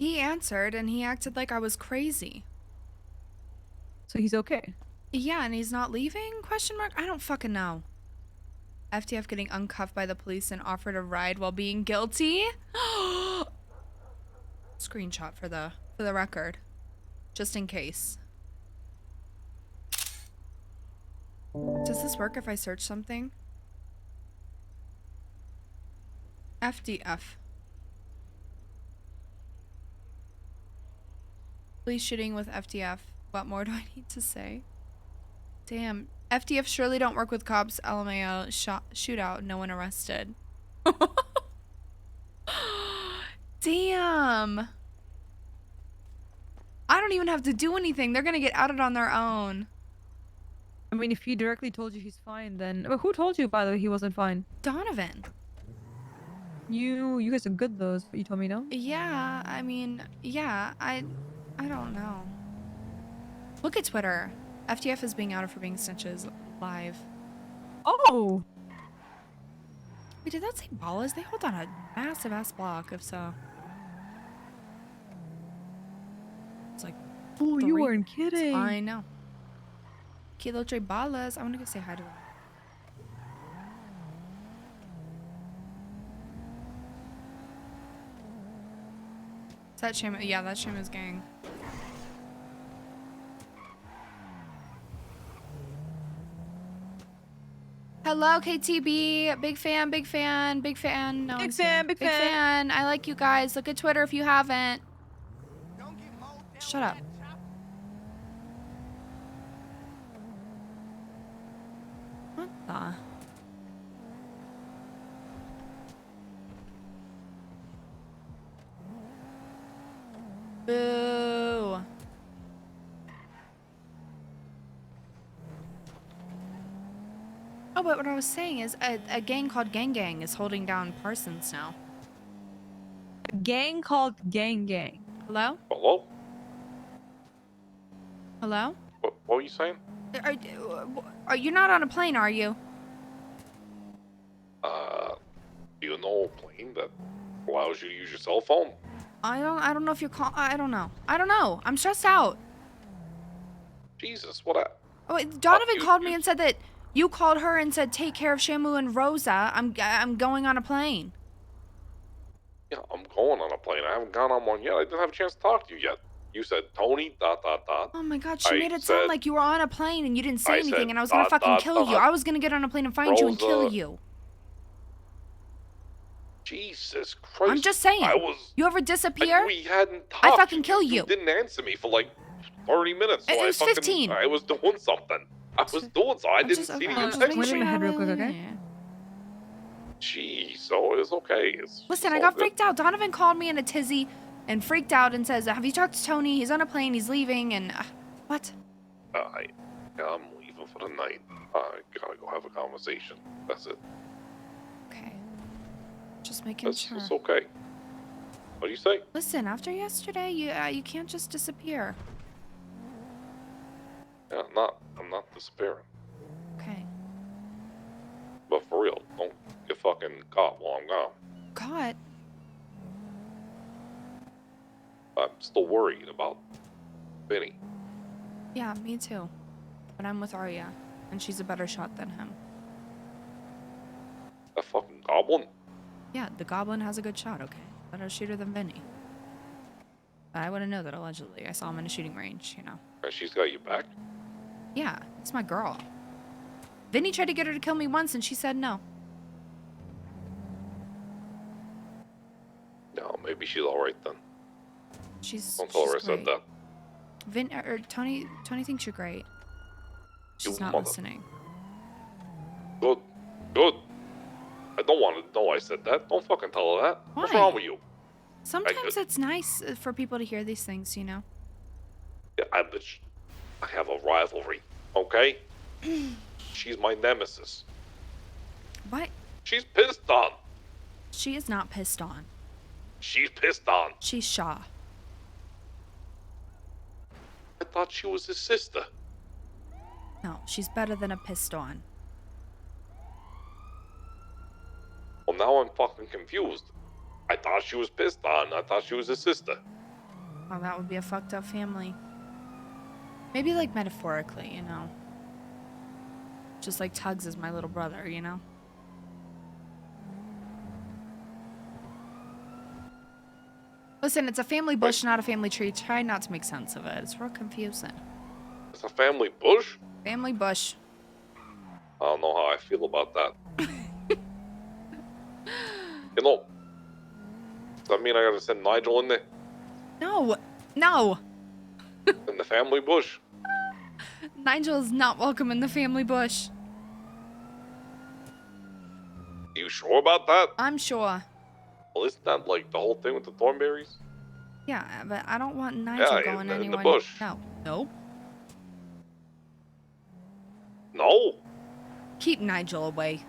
Speaker 1: He answered and he acted like I was crazy.
Speaker 14: So he's okay.
Speaker 1: Yeah, and he's not leaving? Question mark? I don't fucking know. FTF getting uncuffed by the police and offered a ride while being guilty? Screenshot for the record. Just in case. Does this work if I search something? FDF. Police shooting with FDF. What more do I need to say? Damn. FDF surely don't work with cops. LMAO. Shootout. No one arrested. Damn. I don't even have to do anything. They're gonna get outed on their own.
Speaker 14: I mean, if he directly told you he's fine, then... But who told you, by the way, he wasn't fine?
Speaker 1: Donovan.
Speaker 14: You guys are good, though, is what you told me, no?
Speaker 1: Yeah, I mean, yeah, I don't know. Look at Twitter. FTF is being outed for being snitches live.
Speaker 14: Oh!
Speaker 1: Wait, did that say ballas? They hold on a massive ass block, if so. It's like,
Speaker 14: Oh, you weren't kidding.
Speaker 1: I know. Kilo Tre ballas. I want to go say hi to them. Is that Sham? Yeah, that's Shama's gang. Hello, KTB. Big fan, big fan, big fan. No
Speaker 14: Big
Speaker 1: one's
Speaker 14: fan,
Speaker 1: here.
Speaker 14: big
Speaker 1: big
Speaker 14: fan.
Speaker 1: fan. I like you guys. Look at Twitter if you haven't. Shut up. What the? Boo. Oh, but what I was saying is a gang called Gang Gang is holding down Parsons now.
Speaker 14: A gang called Gang Gang.
Speaker 1: Hello?
Speaker 12: Hello?
Speaker 1: Hello?
Speaker 12: What were you saying?
Speaker 1: Are you not on a plane, are you?
Speaker 12: Do you know a plane that allows you to use your cell phone?
Speaker 1: I don't know if you're I don't know. I don't know. I'm stressed out.
Speaker 12: Jesus, what?
Speaker 1: Oh, wait, Donovan called me and said that you called her and said take care of Shamu and Rosa. I'm going on a plane.
Speaker 12: Yeah, I'm going on a plane. I haven't gone on one yet. I didn't have a chance to talk to you yet. You said Tony, ...
Speaker 1: Oh my god, she
Speaker 12: I
Speaker 1: made it
Speaker 12: said-
Speaker 1: sound like you were on a plane and you didn't say
Speaker 12: I
Speaker 1: anything
Speaker 12: said
Speaker 1: and I was gonna fucking kill you. ... I was gonna get on a plane and find you and kill
Speaker 12: Rosa.
Speaker 1: you.
Speaker 12: Jesus Christ.
Speaker 1: I'm just saying.
Speaker 12: I was...
Speaker 1: You ever disappear?
Speaker 12: We hadn't talked.
Speaker 1: I fucking kill you.
Speaker 12: You didn't answer me for like 30 minutes. So
Speaker 1: It was 15.
Speaker 12: I was doing something. I was doing so. I didn't see you
Speaker 14: just
Speaker 12: text
Speaker 14: wait in
Speaker 12: me.
Speaker 14: my head real quick, okay?
Speaker 12: Jeez, so it's okay.
Speaker 1: Listen, I got freaked out. Donovan called me in a tizzy and freaked out and says, have you talked to Tony? He's on a plane. He's leaving. And what?
Speaker 12: I'm leaving for the night. I gotta go have a conversation. That's it.
Speaker 1: Okay. Just making sure.
Speaker 12: It's okay. What do you say?
Speaker 1: Listen, after yesterday, you can't just disappear.
Speaker 12: Yeah, I'm not disappearing.
Speaker 1: Okay.
Speaker 12: But for real, don't get fucking caught while I'm gone.
Speaker 1: God.
Speaker 12: I'm still worried about Vinny.
Speaker 1: Yeah, me too. But I'm with Arya, and she's a better shot than him.
Speaker 12: That fucking goblin?
Speaker 1: Yeah, the goblin has a good shot, okay? Better shooter than Vinny. But I wouldn't know that allegedly. I saw him in a shooting range, you know.
Speaker 12: And she's got you back?
Speaker 1: Yeah, it's my girl. Vinny tried to get her to kill me once, and she said no.
Speaker 12: No, maybe she's alright then.
Speaker 1: She's
Speaker 12: Don't tell her I
Speaker 1: she's
Speaker 12: said
Speaker 1: great.
Speaker 12: that.
Speaker 1: Tony thinks you're great. She's
Speaker 12: You
Speaker 1: not
Speaker 12: mother-
Speaker 1: listening.
Speaker 12: Good. Good. I don't want to know I said that. Don't fucking tell her that. What's
Speaker 1: Why?
Speaker 12: wrong with you?
Speaker 1: Sometimes it's nice for people to hear these things, you know?
Speaker 12: Yeah, I have a rivalry, okay? She's my nemesis.
Speaker 1: What?
Speaker 12: She's pissed on.
Speaker 1: She is not pissed on.
Speaker 12: She's pissed on.
Speaker 1: She's Shaw.
Speaker 12: I thought she was his sister.
Speaker 1: No, she's better than a pissed on.
Speaker 12: Well, now I'm fucking confused. I thought she was pissed on. I thought she was his sister.
Speaker 1: Oh, that would be a fucked up family. Maybe like metaphorically, you know. Just like Tugs is my little brother, you know. Listen, it's a family bush, not a family tree. Try not to make sense of it. It's real confusing.
Speaker 12: It's a family bush?
Speaker 1: Family bush.
Speaker 12: I don't know how I feel about that. You know, does that mean I gotta send Nigel in there?
Speaker 1: No. No.
Speaker 12: In the family bush?
Speaker 1: Nigel is not welcome in the family bush.
Speaker 12: You sure about that?
Speaker 1: I'm sure.
Speaker 12: Well, isn't that like the whole thing with the thornberries?
Speaker 1: Yeah, but I don't want Nigel
Speaker 12: Yeah,
Speaker 1: going
Speaker 12: in the
Speaker 1: anywhere.
Speaker 12: bush.
Speaker 1: No. Nope.
Speaker 12: No?
Speaker 1: Keep Nigel away.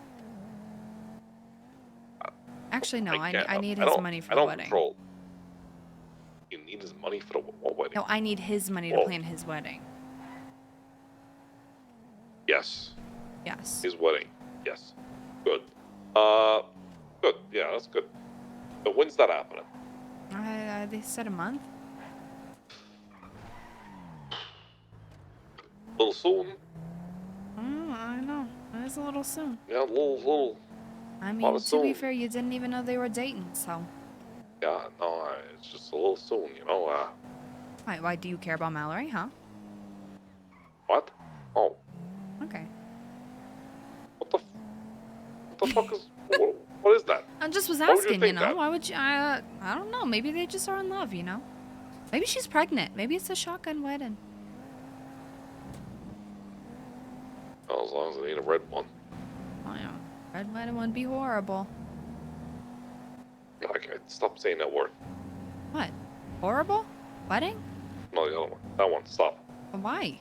Speaker 1: Actually, no. I
Speaker 12: can't.
Speaker 1: need
Speaker 12: I
Speaker 1: his
Speaker 12: don't-
Speaker 1: money for
Speaker 12: I
Speaker 1: the
Speaker 12: don't
Speaker 1: wedding.
Speaker 12: control. You need his money for the what wedding?
Speaker 1: No, I need his money to
Speaker 12: Whoa.
Speaker 1: plan his wedding.
Speaker 12: Yes.
Speaker 1: Yes.
Speaker 12: His wedding. Yes. Good. Good. Yeah, that's good. But when's that happening?
Speaker 1: They said a month.
Speaker 12: A little soon.
Speaker 1: I know. It's a little soon.
Speaker 12: Yeah, a little.
Speaker 1: I
Speaker 12: Lot
Speaker 1: mean,
Speaker 12: of
Speaker 1: to be
Speaker 12: soon.
Speaker 1: fair, you didn't even know they were dating, so.
Speaker 12: Yeah, no, it's just a little soon, you know.
Speaker 1: Why do you care about Mallory, huh?
Speaker 12: What? Oh,
Speaker 1: Okay.
Speaker 12: what the fuck is? What is that?
Speaker 1: I just was
Speaker 12: Why would you
Speaker 1: asking, you
Speaker 12: think
Speaker 1: know.
Speaker 12: that?
Speaker 1: Why would you? I don't know. Maybe they just are in love, you know. Maybe she's pregnant. Maybe it's a shotgun wedding.
Speaker 12: Oh, as long as it ain't a red one.
Speaker 1: Oh yeah, red wedding would be horrible.
Speaker 12: Okay, stop saying that word.
Speaker 1: What? Horrible? Wedding?
Speaker 12: No, the other one. That one. Stop.
Speaker 1: Why?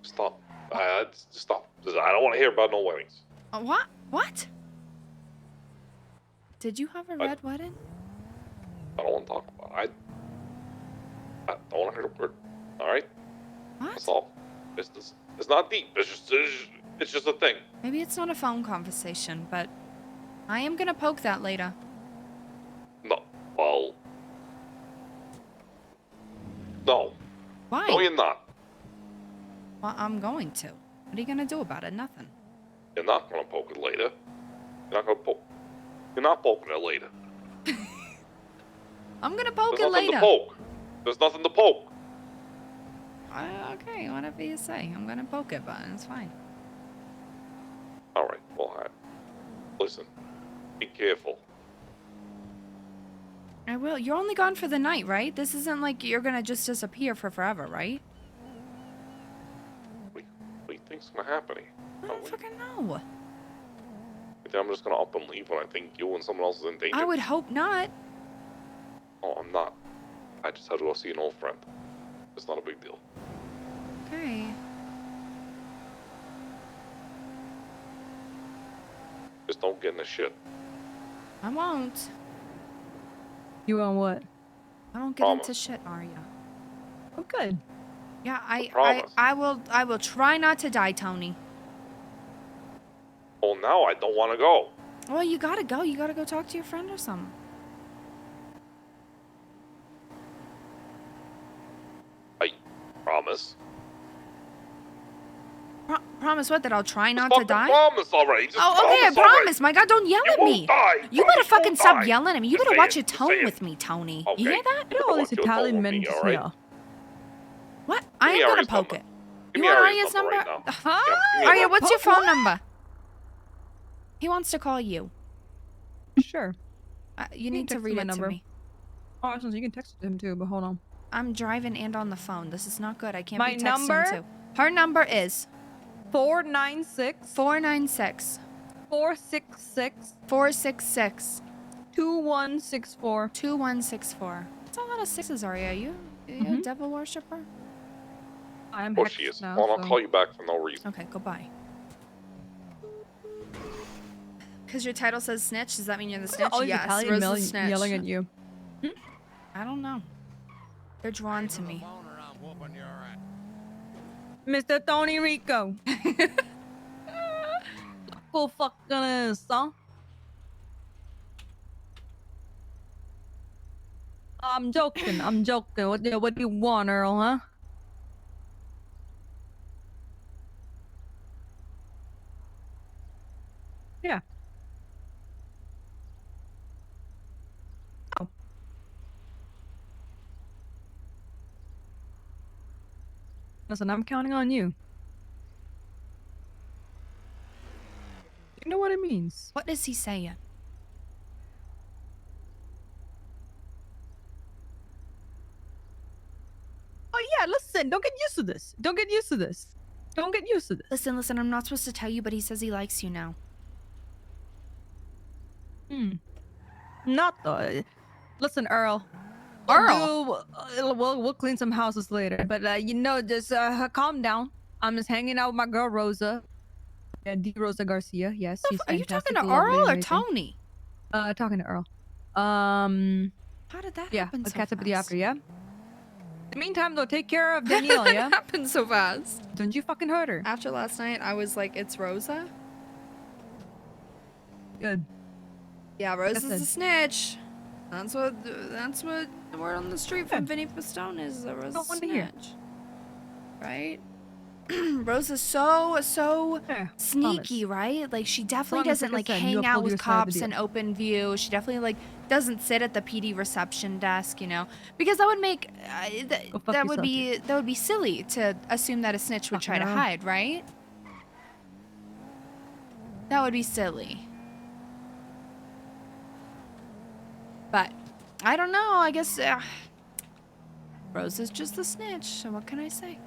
Speaker 12: Stop. Just stop. I don't want to hear about no weddings.
Speaker 1: What? What? Did you have a red wedding?
Speaker 12: I don't want to talk about it. I don't want to hear the word. All right.
Speaker 1: What?
Speaker 12: That's all. It's not deep. It's just a thing.
Speaker 1: Maybe it's not a phone conversation, but I am gonna poke that later.
Speaker 12: No. Well. No.
Speaker 1: Why?
Speaker 12: No, you're not.
Speaker 1: Well, I'm going to. What are you gonna do about it? Nothing.
Speaker 12: You're not gonna poke it later. You're not gonna poke. You're not poking it later.
Speaker 1: I'm gonna poke
Speaker 12: There's
Speaker 1: it
Speaker 12: nothing
Speaker 1: later.
Speaker 12: to poke. There's nothing to poke.
Speaker 1: Okay, whatever you say. I'm gonna poke it, but it's fine.
Speaker 12: All right. Well, all right. Listen. Be careful.
Speaker 1: I will. You're only gone for the night, right? This isn't like you're gonna just disappear for forever, right?
Speaker 12: What do you think's gonna happen here?
Speaker 1: I don't fucking know.
Speaker 12: You think I'm just gonna up and leave when I think you and someone else is in danger?
Speaker 1: I would hope not.
Speaker 12: Oh, I'm not. I just had to go see an old friend. It's not a big deal.
Speaker 1: Okay.
Speaker 12: Just don't get in the shit.
Speaker 1: I won't.
Speaker 14: You on what?
Speaker 1: I won't get
Speaker 12: Promise.
Speaker 1: into shit, Arya.
Speaker 14: Oh, good.
Speaker 1: Yeah,
Speaker 12: promise.
Speaker 1: I will try not to die, Tony.
Speaker 12: Oh, now I don't want to go.
Speaker 1: Well, you gotta go. You gotta go talk to your friend or something.
Speaker 12: I promise.
Speaker 1: Promise what? That I'll try not
Speaker 12: Fucking
Speaker 1: to die?
Speaker 12: promise already. Just
Speaker 1: Oh, okay, I
Speaker 12: promise already.
Speaker 1: promise. My God, don't yell
Speaker 12: You
Speaker 1: at
Speaker 12: won't
Speaker 1: me.
Speaker 12: die,
Speaker 1: You
Speaker 12: Tony,
Speaker 1: better
Speaker 12: you
Speaker 1: fucking
Speaker 12: won't
Speaker 1: stop
Speaker 12: die.
Speaker 1: yelling at me. You
Speaker 12: Just
Speaker 1: better
Speaker 12: say
Speaker 1: watch
Speaker 12: it,
Speaker 1: your
Speaker 12: just
Speaker 1: tone
Speaker 12: say it.
Speaker 1: with me, Tony.
Speaker 12: Okay.
Speaker 1: You hear that?
Speaker 14: You know all these
Speaker 12: Watch your tone
Speaker 14: Italian
Speaker 12: with
Speaker 14: men
Speaker 12: me,
Speaker 14: just
Speaker 12: alright?
Speaker 14: here.
Speaker 1: What? I
Speaker 12: me
Speaker 1: am gonna
Speaker 12: Arya's
Speaker 1: poke
Speaker 12: number.
Speaker 1: it.
Speaker 12: Give
Speaker 1: You
Speaker 12: me
Speaker 1: want
Speaker 12: Arya's
Speaker 1: Arya's
Speaker 12: number
Speaker 1: number?
Speaker 12: right now.
Speaker 14: Huh?
Speaker 12: Yeah, give me
Speaker 1: Arya,
Speaker 12: that.
Speaker 1: what's your phone number? He wants to call you.
Speaker 14: Sure.
Speaker 1: You need to
Speaker 14: text him
Speaker 1: read
Speaker 14: my
Speaker 1: it to
Speaker 14: number.
Speaker 1: me.
Speaker 14: Oh, actually, you can text it to him too, but hold on.
Speaker 1: I'm driving and on the phone. This is not good. I can't
Speaker 14: My
Speaker 1: be texting
Speaker 14: number?
Speaker 1: too. Her number is
Speaker 14: 496
Speaker 1: 496
Speaker 14: 466
Speaker 1: 466
Speaker 14: 2164.
Speaker 1: 2164. That's a lot of sixes, Arya. You a devil worshiper?
Speaker 14: I'm
Speaker 12: Oh,
Speaker 14: hexed
Speaker 12: she is.
Speaker 14: now.
Speaker 12: Well, I'll
Speaker 14: so-
Speaker 12: call you back for no reason.
Speaker 1: Okay, goodbye. Because your title says snitch, does that mean you're the
Speaker 14: Look at
Speaker 1: snitch?
Speaker 14: all these
Speaker 1: Yes,
Speaker 14: Italian
Speaker 1: Rosa's
Speaker 14: men
Speaker 1: the snitch.
Speaker 14: yelling at you.
Speaker 1: I don't know. They're drawn to me.
Speaker 14: Mr. Tony Rico. Go fucking ass, huh? I'm joking. I'm joking. What do you want, Earl, huh? Yeah. Oh. Listen, I'm counting on you. You know what it means.
Speaker 1: What is he saying?
Speaker 14: Oh yeah, listen, don't get used to this. Don't get used to this. Don't get used to this.
Speaker 1: Listen, I'm not supposed to tell you, but he says he likes you now.
Speaker 14: Not though. Listen, Earl. We'll clean some houses later, but just calm down. I'm just hanging out with my girl Rosa. Yeah, Rosa Garcia. Yes, she's
Speaker 1: Are you talking
Speaker 14: fantastic,
Speaker 1: to
Speaker 14: lovely,
Speaker 1: Earl or
Speaker 14: amazing.
Speaker 1: Tony?
Speaker 14: Talking to Earl.
Speaker 1: How did that happen
Speaker 14: I'll
Speaker 1: so
Speaker 14: catch up with you
Speaker 1: fast?
Speaker 14: after, yeah? In the meantime, though, take care of Danielle, yeah?
Speaker 1: Happened so fast.
Speaker 14: Don't you fucking hurt her.
Speaker 1: After last night, I was like, it's Rosa?
Speaker 14: Good.
Speaker 1: Yeah, Rosa's
Speaker 14: Listen.
Speaker 1: a snitch. That's what the word on the street from Vinny Pistone is. That Rosa's a
Speaker 14: Don't want to hear.
Speaker 1: snitch. Right? Rosa's so sneaky, right? Like she definitely
Speaker 14: Long as,
Speaker 1: doesn't
Speaker 14: like I
Speaker 1: like
Speaker 14: said, you
Speaker 1: hang out
Speaker 14: uphold
Speaker 1: with
Speaker 14: your side of the
Speaker 1: cops in
Speaker 14: deal.
Speaker 1: open view. She definitely like doesn't sit at the PD reception desk, you know, because that would make
Speaker 14: fuck
Speaker 1: that would
Speaker 14: yourself,
Speaker 1: be silly to assume that a snitch would try to
Speaker 14: no.
Speaker 1: hide, right? That would be silly. But I don't know. I guess Rosa's just a snitch. So what can I say?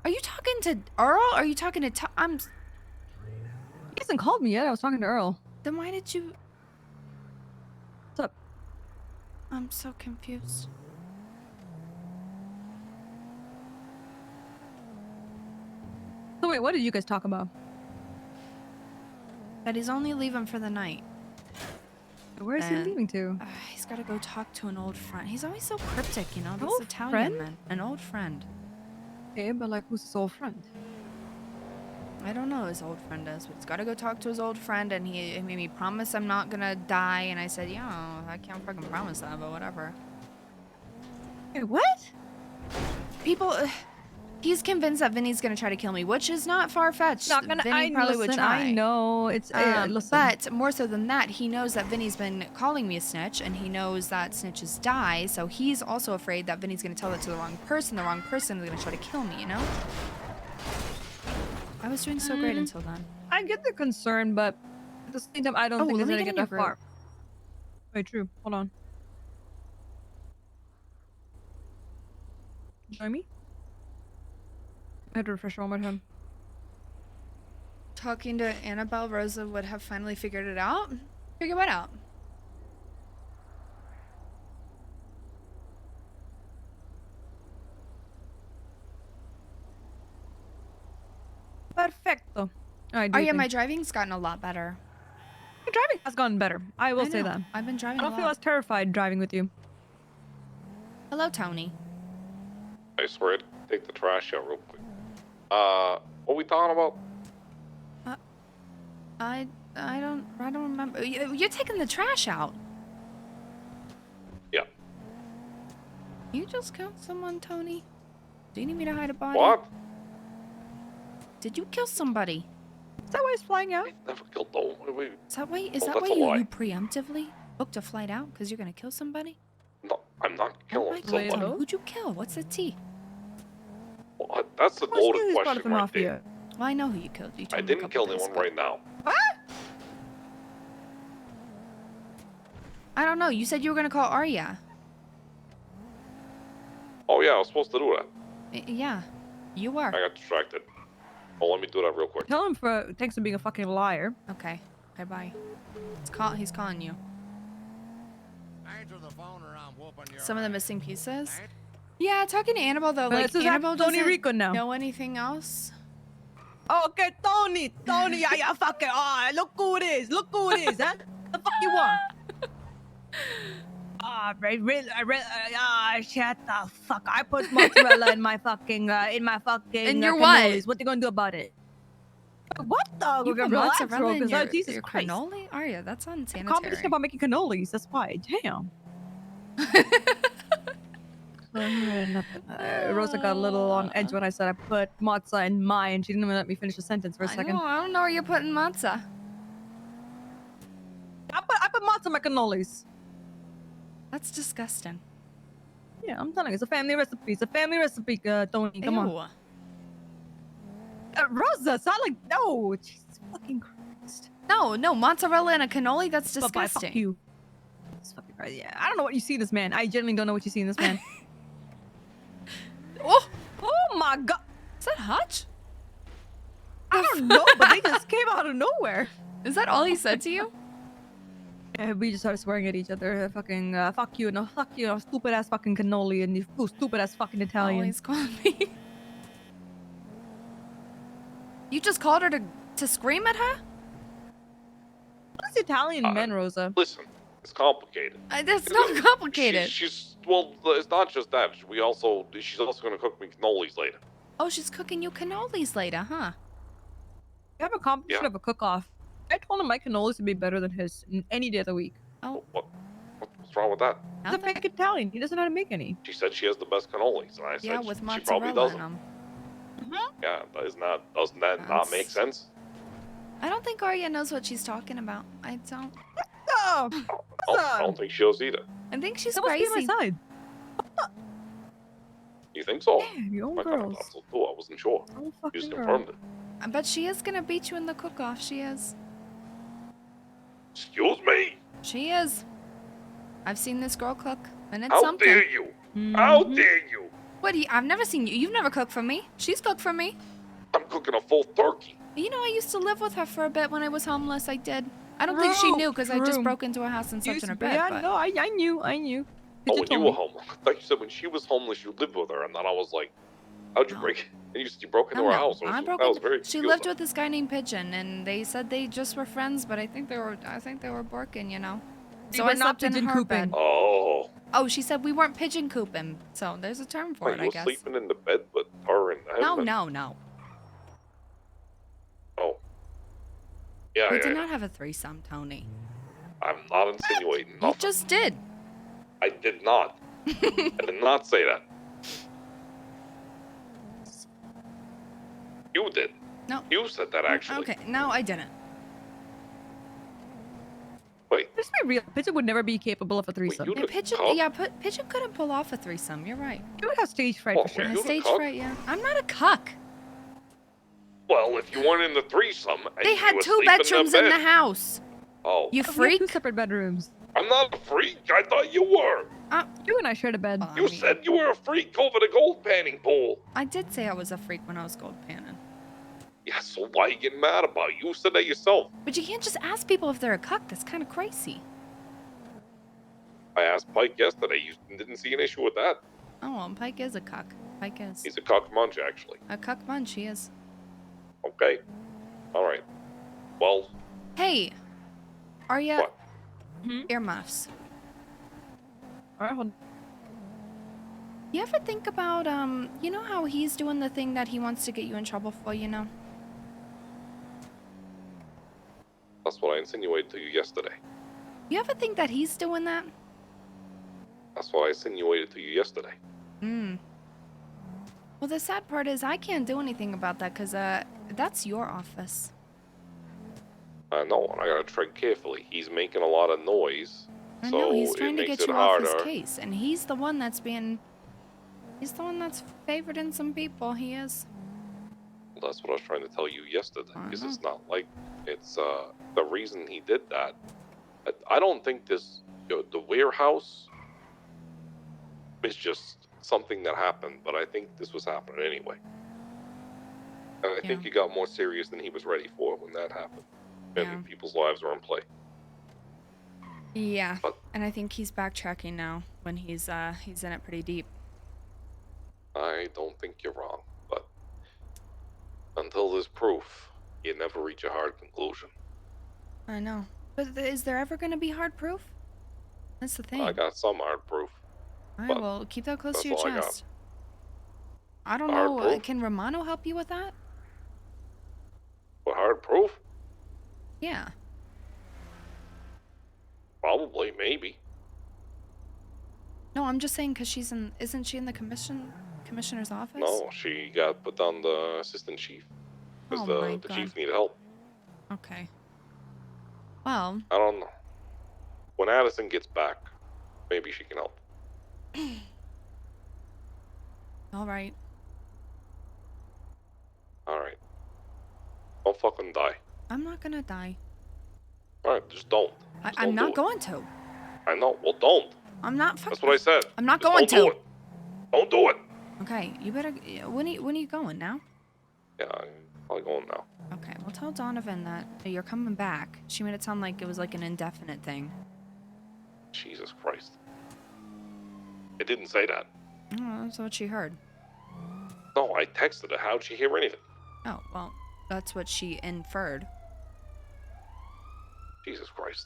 Speaker 1: Are you talking to Earl? Or are you talking to
Speaker 14: He hasn't called me yet. I was talking to Earl.
Speaker 1: Then why did you...
Speaker 14: What's up?
Speaker 1: I'm so confused.
Speaker 14: So wait, what did you guys talk about?
Speaker 1: That he's only leaving for the night.
Speaker 14: Where is he
Speaker 1: And,
Speaker 14: leaving to?
Speaker 1: He's got to go talk to an old friend. He's always so cryptic, you know? This
Speaker 14: old
Speaker 1: Italian
Speaker 14: friend?
Speaker 1: man. An old friend.
Speaker 14: Okay, but like, who's his old friend?
Speaker 1: I don't know who his old friend is, but he's got to go talk to his old friend, and he made me promise I'm not gonna die, and I said, yeah, I can't fucking promise that, but whatever.
Speaker 14: Hey, what?
Speaker 1: People, he's convinced that Vinny's gonna try to kill me, which is not far-fetched.
Speaker 14: Not gonna.
Speaker 1: Vinny probably would try.
Speaker 14: I know. It's listen.
Speaker 1: But more so than that, he knows that Vinny's been calling me a snitch, and he knows that snitches die, so he's also afraid that Vinny's gonna tell it to the wrong person is gonna try to kill me, you know? I was doing so great until then.
Speaker 14: I get the concern, but at the same time, I don't
Speaker 1: Oh,
Speaker 14: think
Speaker 1: let
Speaker 14: it's
Speaker 1: me
Speaker 14: gonna
Speaker 1: get
Speaker 14: get
Speaker 1: in
Speaker 14: that
Speaker 1: your
Speaker 14: far. Wait, true. Hold on. Join me. I had to refresh one more time.
Speaker 1: Talking to Annabelle, Rosa would have finally figured it out. Figure what out?
Speaker 14: Perfecto. Alright,
Speaker 1: Oh yeah, my driving's gotten a lot better.
Speaker 14: My driving has gotten better. I will say
Speaker 1: know.
Speaker 14: that.
Speaker 1: I've been driving
Speaker 14: I
Speaker 1: a
Speaker 14: don't feel
Speaker 1: lot.
Speaker 14: as terrified driving with you.
Speaker 1: Hello, Tony.
Speaker 12: I swear to take the trash out real quick. What we talking about?
Speaker 1: I don't remember. You're taking the trash out.
Speaker 12: Yeah.
Speaker 1: You just killed someone, Tony. Do you need me to hide a body?
Speaker 12: What?
Speaker 1: Did you kill somebody?
Speaker 14: Is that why he's flying out?
Speaker 12: Never killed no one. Wait,
Speaker 1: Is that why? Is
Speaker 12: Oh,
Speaker 1: that
Speaker 12: that's
Speaker 1: why
Speaker 12: a lie.
Speaker 1: you preemptively booked a flight out? Because you're gonna kill somebody?
Speaker 12: no, I'm not
Speaker 1: Oh
Speaker 12: killing
Speaker 1: my God,
Speaker 12: somebody.
Speaker 1: Tony, who'd you kill? What's the T?
Speaker 12: What? That's the
Speaker 14: Of course
Speaker 12: loaded
Speaker 14: he's part of
Speaker 12: question
Speaker 14: the
Speaker 12: right
Speaker 14: mafia.
Speaker 12: there.
Speaker 1: Well, I know who you killed. You
Speaker 12: I
Speaker 1: told me a
Speaker 12: didn't
Speaker 1: couple
Speaker 12: kill
Speaker 1: days
Speaker 12: anyone
Speaker 1: ago.
Speaker 12: right now.
Speaker 1: I don't know. You said you were gonna call Arya.
Speaker 12: Oh yeah, I was supposed to do that.
Speaker 1: Yeah, you were.
Speaker 12: I got distracted. Oh, let me do that real quick.
Speaker 14: Tell him thanks for being a fucking liar.
Speaker 1: Okay. Okay, bye. He's calling you. Some of the missing pieces? Yeah, talking to Annabelle though, like
Speaker 14: this is
Speaker 1: Annabelle
Speaker 14: Tony
Speaker 1: doesn't
Speaker 14: Rico now.
Speaker 1: know anything else.
Speaker 14: Okay, Tony, yeah, fucking, look who it is, huh? The fuck you want? Shut the fuck. I put mozzarella in my fucking,
Speaker 1: In your
Speaker 14: cannolis.
Speaker 1: what?
Speaker 14: What you gonna do about it? What the?
Speaker 1: You put
Speaker 14: Relax,
Speaker 1: mozzarella in
Speaker 14: Rokas.
Speaker 1: your,
Speaker 14: Jesus
Speaker 1: your
Speaker 14: Christ.
Speaker 1: cannoli? Arya, that's
Speaker 14: Competition
Speaker 1: unsanitary.
Speaker 14: about making cannolis. That's why. Damn. Rosa got a little on edge when I said I put matzo in mine. She didn't even let me finish the sentence for a second.
Speaker 1: I don't know where you're putting matzah.
Speaker 14: I put matzo in my cannolis.
Speaker 1: That's disgusting.
Speaker 14: Yeah, I'm telling you, it's a family recipe. It's a family recipe, Tony. Come on. Rosa, it's not like no. Jesus fucking Christ.
Speaker 1: No, mozzarella and a cannoli. That's
Speaker 14: Bye-bye,
Speaker 1: disgusting.
Speaker 14: fuck you. It's fucking crazy. Yeah, I don't know what you see in this man. I genuinely don't know what you see in this man.
Speaker 1: Oh
Speaker 14: my god.
Speaker 1: Is that Hutch?
Speaker 14: I don't know, but they just came out of nowhere.
Speaker 1: Is that all he said to you?
Speaker 14: Yeah, we just started swearing at each other. Fucking fuck you, no fuck you, no stupid ass fucking cannoli, and you stupid ass fucking Italian.
Speaker 1: Oh, he's calling me. You just called her to scream at her?
Speaker 14: What's Italian men, Rosa?
Speaker 12: Listen, it's complicated.
Speaker 1: That's not complicated.
Speaker 12: She's well. It's not just that. She's also gonna cook me cannolis later.
Speaker 1: Oh, she's cooking you cannolis later, huh?
Speaker 14: We have a competition of a cook-off. I told him my cannolis would be better than his any day of the week.
Speaker 1: Oh.
Speaker 12: What's wrong with that?
Speaker 14: He's a fake Italian. He doesn't know how to make any.
Speaker 12: She said she has the best cannolis, and I said
Speaker 1: Yeah, with
Speaker 12: she probably
Speaker 1: mozzarella in
Speaker 12: doesn't.
Speaker 1: them.
Speaker 12: Yeah, but doesn't that not make sense?
Speaker 1: I don't think Arya knows what she's talking about. I don't.
Speaker 14: Oh,
Speaker 12: I don't think she does either.
Speaker 1: I think she's
Speaker 14: That must be
Speaker 1: crazy.
Speaker 14: my side.
Speaker 12: You think so?
Speaker 14: Yeah, your own
Speaker 12: I kinda
Speaker 14: girls.
Speaker 12: thought so too. I wasn't sure.
Speaker 14: Oh,
Speaker 12: You
Speaker 14: fucking
Speaker 12: just
Speaker 14: girl.
Speaker 12: confirmed it.
Speaker 1: I bet she is gonna beat you in the cook-off. She is.
Speaker 12: Excuse me?
Speaker 1: She is. I've seen this girl cook, and it's
Speaker 12: How
Speaker 1: something.
Speaker 12: dare you? How dare you?
Speaker 1: What do you? I've never seen you. You've never cooked for me. She's cooked for me.
Speaker 12: I'm cooking a full turkey.
Speaker 1: You know, I used to live with her for a bit when I was homeless. I did. I don't think she knew because I just
Speaker 14: True.
Speaker 1: broke into her house and slept in her bed.
Speaker 14: Yeah,
Speaker 1: but...
Speaker 14: no, I knew.
Speaker 12: Oh,
Speaker 14: Pigeon
Speaker 12: when you
Speaker 14: told
Speaker 12: were
Speaker 14: me.
Speaker 12: homeless. I thought you said when she was homeless, you lived with her, and then I was like, how'd you break? And you broke into her house.
Speaker 1: I broke
Speaker 12: that was
Speaker 1: in.
Speaker 12: very
Speaker 1: She
Speaker 12: confusing.
Speaker 1: lived with this guy named Pigeon, and they said they just were friends, but I think they were barking, you know.
Speaker 14: They
Speaker 1: So
Speaker 14: were
Speaker 1: I
Speaker 14: not
Speaker 1: slept in
Speaker 14: pigeon
Speaker 1: her
Speaker 14: cooping.
Speaker 1: bed.
Speaker 12: Oh.
Speaker 1: Oh, she said we weren't pigeon cooping, so there's a term for
Speaker 12: Wait,
Speaker 1: it,
Speaker 12: you
Speaker 1: I
Speaker 12: were
Speaker 1: guess.
Speaker 12: sleeping in the bed with her and him?
Speaker 1: No.
Speaker 12: Oh. Yeah,
Speaker 1: We
Speaker 12: yeah.
Speaker 1: did not have a threesome, Tony.
Speaker 12: I'm not insinuating
Speaker 1: You
Speaker 12: nothing.
Speaker 1: just did.
Speaker 12: I did not. I did not say that. You did.
Speaker 1: No.
Speaker 12: You said that actually.
Speaker 1: Okay, no, I didn't.
Speaker 12: Wait.
Speaker 14: Let's be real. Pigeon would never be capable of a threesome.
Speaker 1: Yeah, Pigeon couldn't pull off a threesome. You're right.
Speaker 14: You would have stage fright
Speaker 12: What,
Speaker 14: for sure.
Speaker 12: were you the
Speaker 1: Stage
Speaker 12: cuck?
Speaker 1: fright, yeah. I'm not a cuck.
Speaker 12: Well, if you weren't in the threesome, and
Speaker 1: They
Speaker 12: you
Speaker 1: had
Speaker 12: were
Speaker 1: 2
Speaker 12: sleeping
Speaker 1: bedrooms in
Speaker 12: bed.
Speaker 1: the house.
Speaker 12: Oh.
Speaker 1: You
Speaker 14: We have
Speaker 1: freak.
Speaker 14: 2 separate bedrooms.
Speaker 12: I'm not a freak. I thought you were.
Speaker 14: You and I shared a bed.
Speaker 12: You said you were a freak over the gold panning pool.
Speaker 1: I did say I was a freak when I was gold panning.
Speaker 12: Yeah, so why are you getting mad about it? You said that yourself.
Speaker 1: But you can't just ask people if they're a cuck. That's kind of crazy.
Speaker 12: I asked Pike yesterday. You didn't see an issue with that.
Speaker 1: Oh, well, Pike is a cuck. Pike is.
Speaker 12: He's a cock munch, actually.
Speaker 1: A cuck munch, he is.
Speaker 12: Okay. All right. Well,
Speaker 1: Hey, Arya.
Speaker 12: What?
Speaker 1: Earmuffs.
Speaker 14: Alright, hold on.
Speaker 1: You ever think about, you know how he's doing the thing that he wants to get you in trouble for, you know?
Speaker 12: that's what I insinuated to you yesterday.
Speaker 1: You ever think that he's doing that?
Speaker 12: That's what I insinuated to you yesterday.
Speaker 1: Well, the sad part is I can't do anything about that because, that's your office.
Speaker 12: I know, and I gotta tread carefully. He's making a lot of noise,
Speaker 1: I
Speaker 12: so
Speaker 1: know, he's
Speaker 12: it
Speaker 1: trying to
Speaker 12: makes
Speaker 1: get
Speaker 12: it
Speaker 1: you off his
Speaker 12: harder.
Speaker 1: case, and he's the one that's he's the one that's favored in some people, he is.
Speaker 12: That's what I was trying to tell you yesterday. Because
Speaker 1: Uh-huh.
Speaker 12: it's not like it's the reason he did that. I don't think this the warehouse is just something that happened, but I think this was happening anyway. And I think he got more serious than he was ready for when that happened, and people's lives are in play.
Speaker 1: Yeah, and I think he's backtracking now when he's in it pretty deep.
Speaker 12: I don't think you're wrong, but until there's proof, you never reach a hard conclusion.
Speaker 1: I know. But is there ever going to be hard proof? That's the thing.
Speaker 12: I got some hard proof.
Speaker 1: Alright, well, keep that close to your
Speaker 12: that's all I got.
Speaker 1: chest. I don't
Speaker 12: Hard
Speaker 1: know.
Speaker 12: proof?
Speaker 1: Can Romano help you with that?
Speaker 12: What, hard proof?
Speaker 1: Yeah.
Speaker 12: Probably, maybe.
Speaker 1: No, I'm just saying because she's in. Isn't she in the commissioner's office?
Speaker 12: No, she got put on the assistant chief because
Speaker 1: Oh my
Speaker 12: the
Speaker 1: God.
Speaker 12: chief needed help.
Speaker 1: Okay. Well.
Speaker 12: I don't know. When Addison gets back, maybe she can help.
Speaker 1: All right.
Speaker 12: All right. Don't fucking die.
Speaker 1: I'm not gonna die.
Speaker 12: All right, just don't. Just
Speaker 1: I'm
Speaker 12: don't do
Speaker 1: not
Speaker 12: it.
Speaker 1: going to.
Speaker 12: I know. Well, don't.
Speaker 1: I'm not fucking.
Speaker 12: That's what I said.
Speaker 1: I'm not
Speaker 12: Just
Speaker 1: going
Speaker 12: don't do
Speaker 1: to.
Speaker 12: it. Don't do it.
Speaker 1: Okay, you better. When are you going now?
Speaker 12: Yeah, I'm probably going now.
Speaker 1: Okay, well tell Donovan that you're coming back. She made it sound like it was like an indefinite thing.
Speaker 12: Jesus Christ. It didn't say that.
Speaker 1: Oh, that's what she heard.
Speaker 12: No, I texted her. How'd she hear anything?
Speaker 1: Oh, well, that's what she inferred.
Speaker 12: Jesus Christ.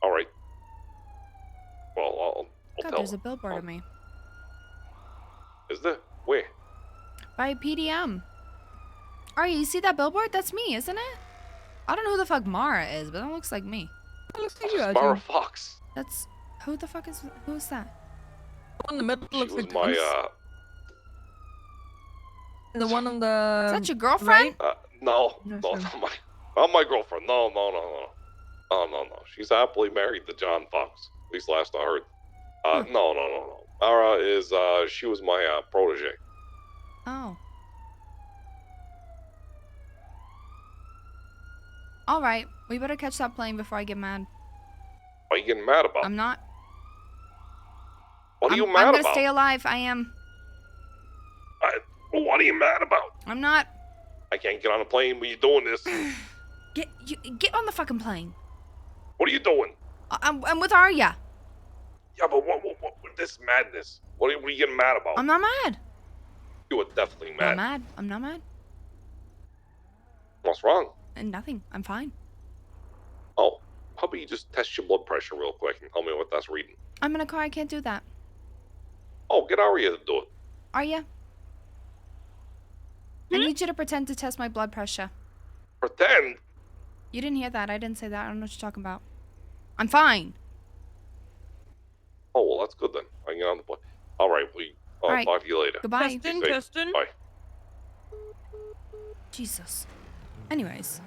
Speaker 12: All right. Well, I'll
Speaker 1: God,
Speaker 12: tell
Speaker 1: there's
Speaker 12: her.
Speaker 1: a billboard of me.
Speaker 12: Is there? Where?
Speaker 1: By PDM. Alright, you see that billboard? That's me, isn't it? I don't know who the fuck Mara is, but that looks like me.
Speaker 14: That looks like
Speaker 12: This
Speaker 14: you,
Speaker 12: is Mara
Speaker 14: Archie.
Speaker 12: Fox.
Speaker 1: That's who the fuck is who is that?
Speaker 14: The one in the middle
Speaker 12: She
Speaker 14: looks
Speaker 12: was
Speaker 14: like
Speaker 12: my,
Speaker 14: Tom's. And the one on the.
Speaker 1: Is that your girlfriend?
Speaker 12: no,
Speaker 14: No,
Speaker 12: no,
Speaker 14: sorry.
Speaker 12: not my girlfriend. No. No. She's happily married to John Fox. At least last I heard. No. Mara is, she was my, protege.
Speaker 1: Oh. Alright, we better catch that plane before I get mad.
Speaker 12: What are you getting mad about?
Speaker 1: I'm not.
Speaker 12: What are you
Speaker 1: I'm
Speaker 12: mad
Speaker 1: gonna
Speaker 12: about?
Speaker 1: stay alive, I am.
Speaker 12: What are you mad about?
Speaker 1: I'm not.
Speaker 12: I can't get on a plane when you're doing this.
Speaker 1: Get on the fucking plane.
Speaker 12: What are you doing?
Speaker 1: I'm with Arya.
Speaker 12: Yeah, but what this madness? What are you getting mad about?
Speaker 1: I'm not mad.
Speaker 12: You are definitely
Speaker 1: I'm
Speaker 12: mad.
Speaker 1: not mad. I'm not mad.
Speaker 12: What's wrong?
Speaker 1: And nothing. I'm fine.
Speaker 12: Oh, how about you just test your blood pressure real quick and tell me what that's reading?
Speaker 1: I'm in a car. I can't do that.
Speaker 12: Oh, get Aria to do it.
Speaker 1: Arya? I need you to pretend to test my blood pressure.
Speaker 12: Pretend?
Speaker 1: You didn't hear that. I didn't say that. I don't know what you're talking about. I'm fine.
Speaker 12: Oh, well, that's good then. I can get on the plane. All right,
Speaker 1: All right.
Speaker 12: talk to you later.
Speaker 1: Goodbye.
Speaker 12: Be safe. Bye.
Speaker 1: Jesus. Anyways,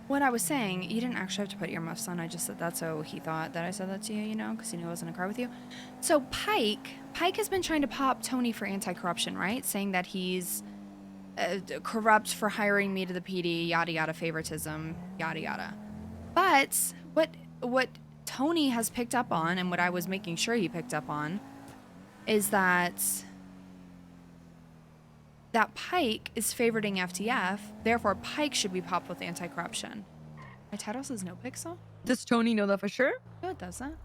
Speaker 1: what I was saying, you didn't actually have to put earmuffs on. I just said that so he thought that I said that to you, you know, because he knew I was in a car with you. So Pike has been trying to pop Tony for anti-corruption, right? Saying that he's corrupt for hiring me to the PD, yada yada, favoritism, yada yada. But what Tony has picked up on, and what I was making sure he picked up on, is that Pike is favoriting FTF, therefore Pike should be popped with anti-corruption. My title says no pixel?
Speaker 14: Does Tony know that for sure?
Speaker 1: No, it doesn't.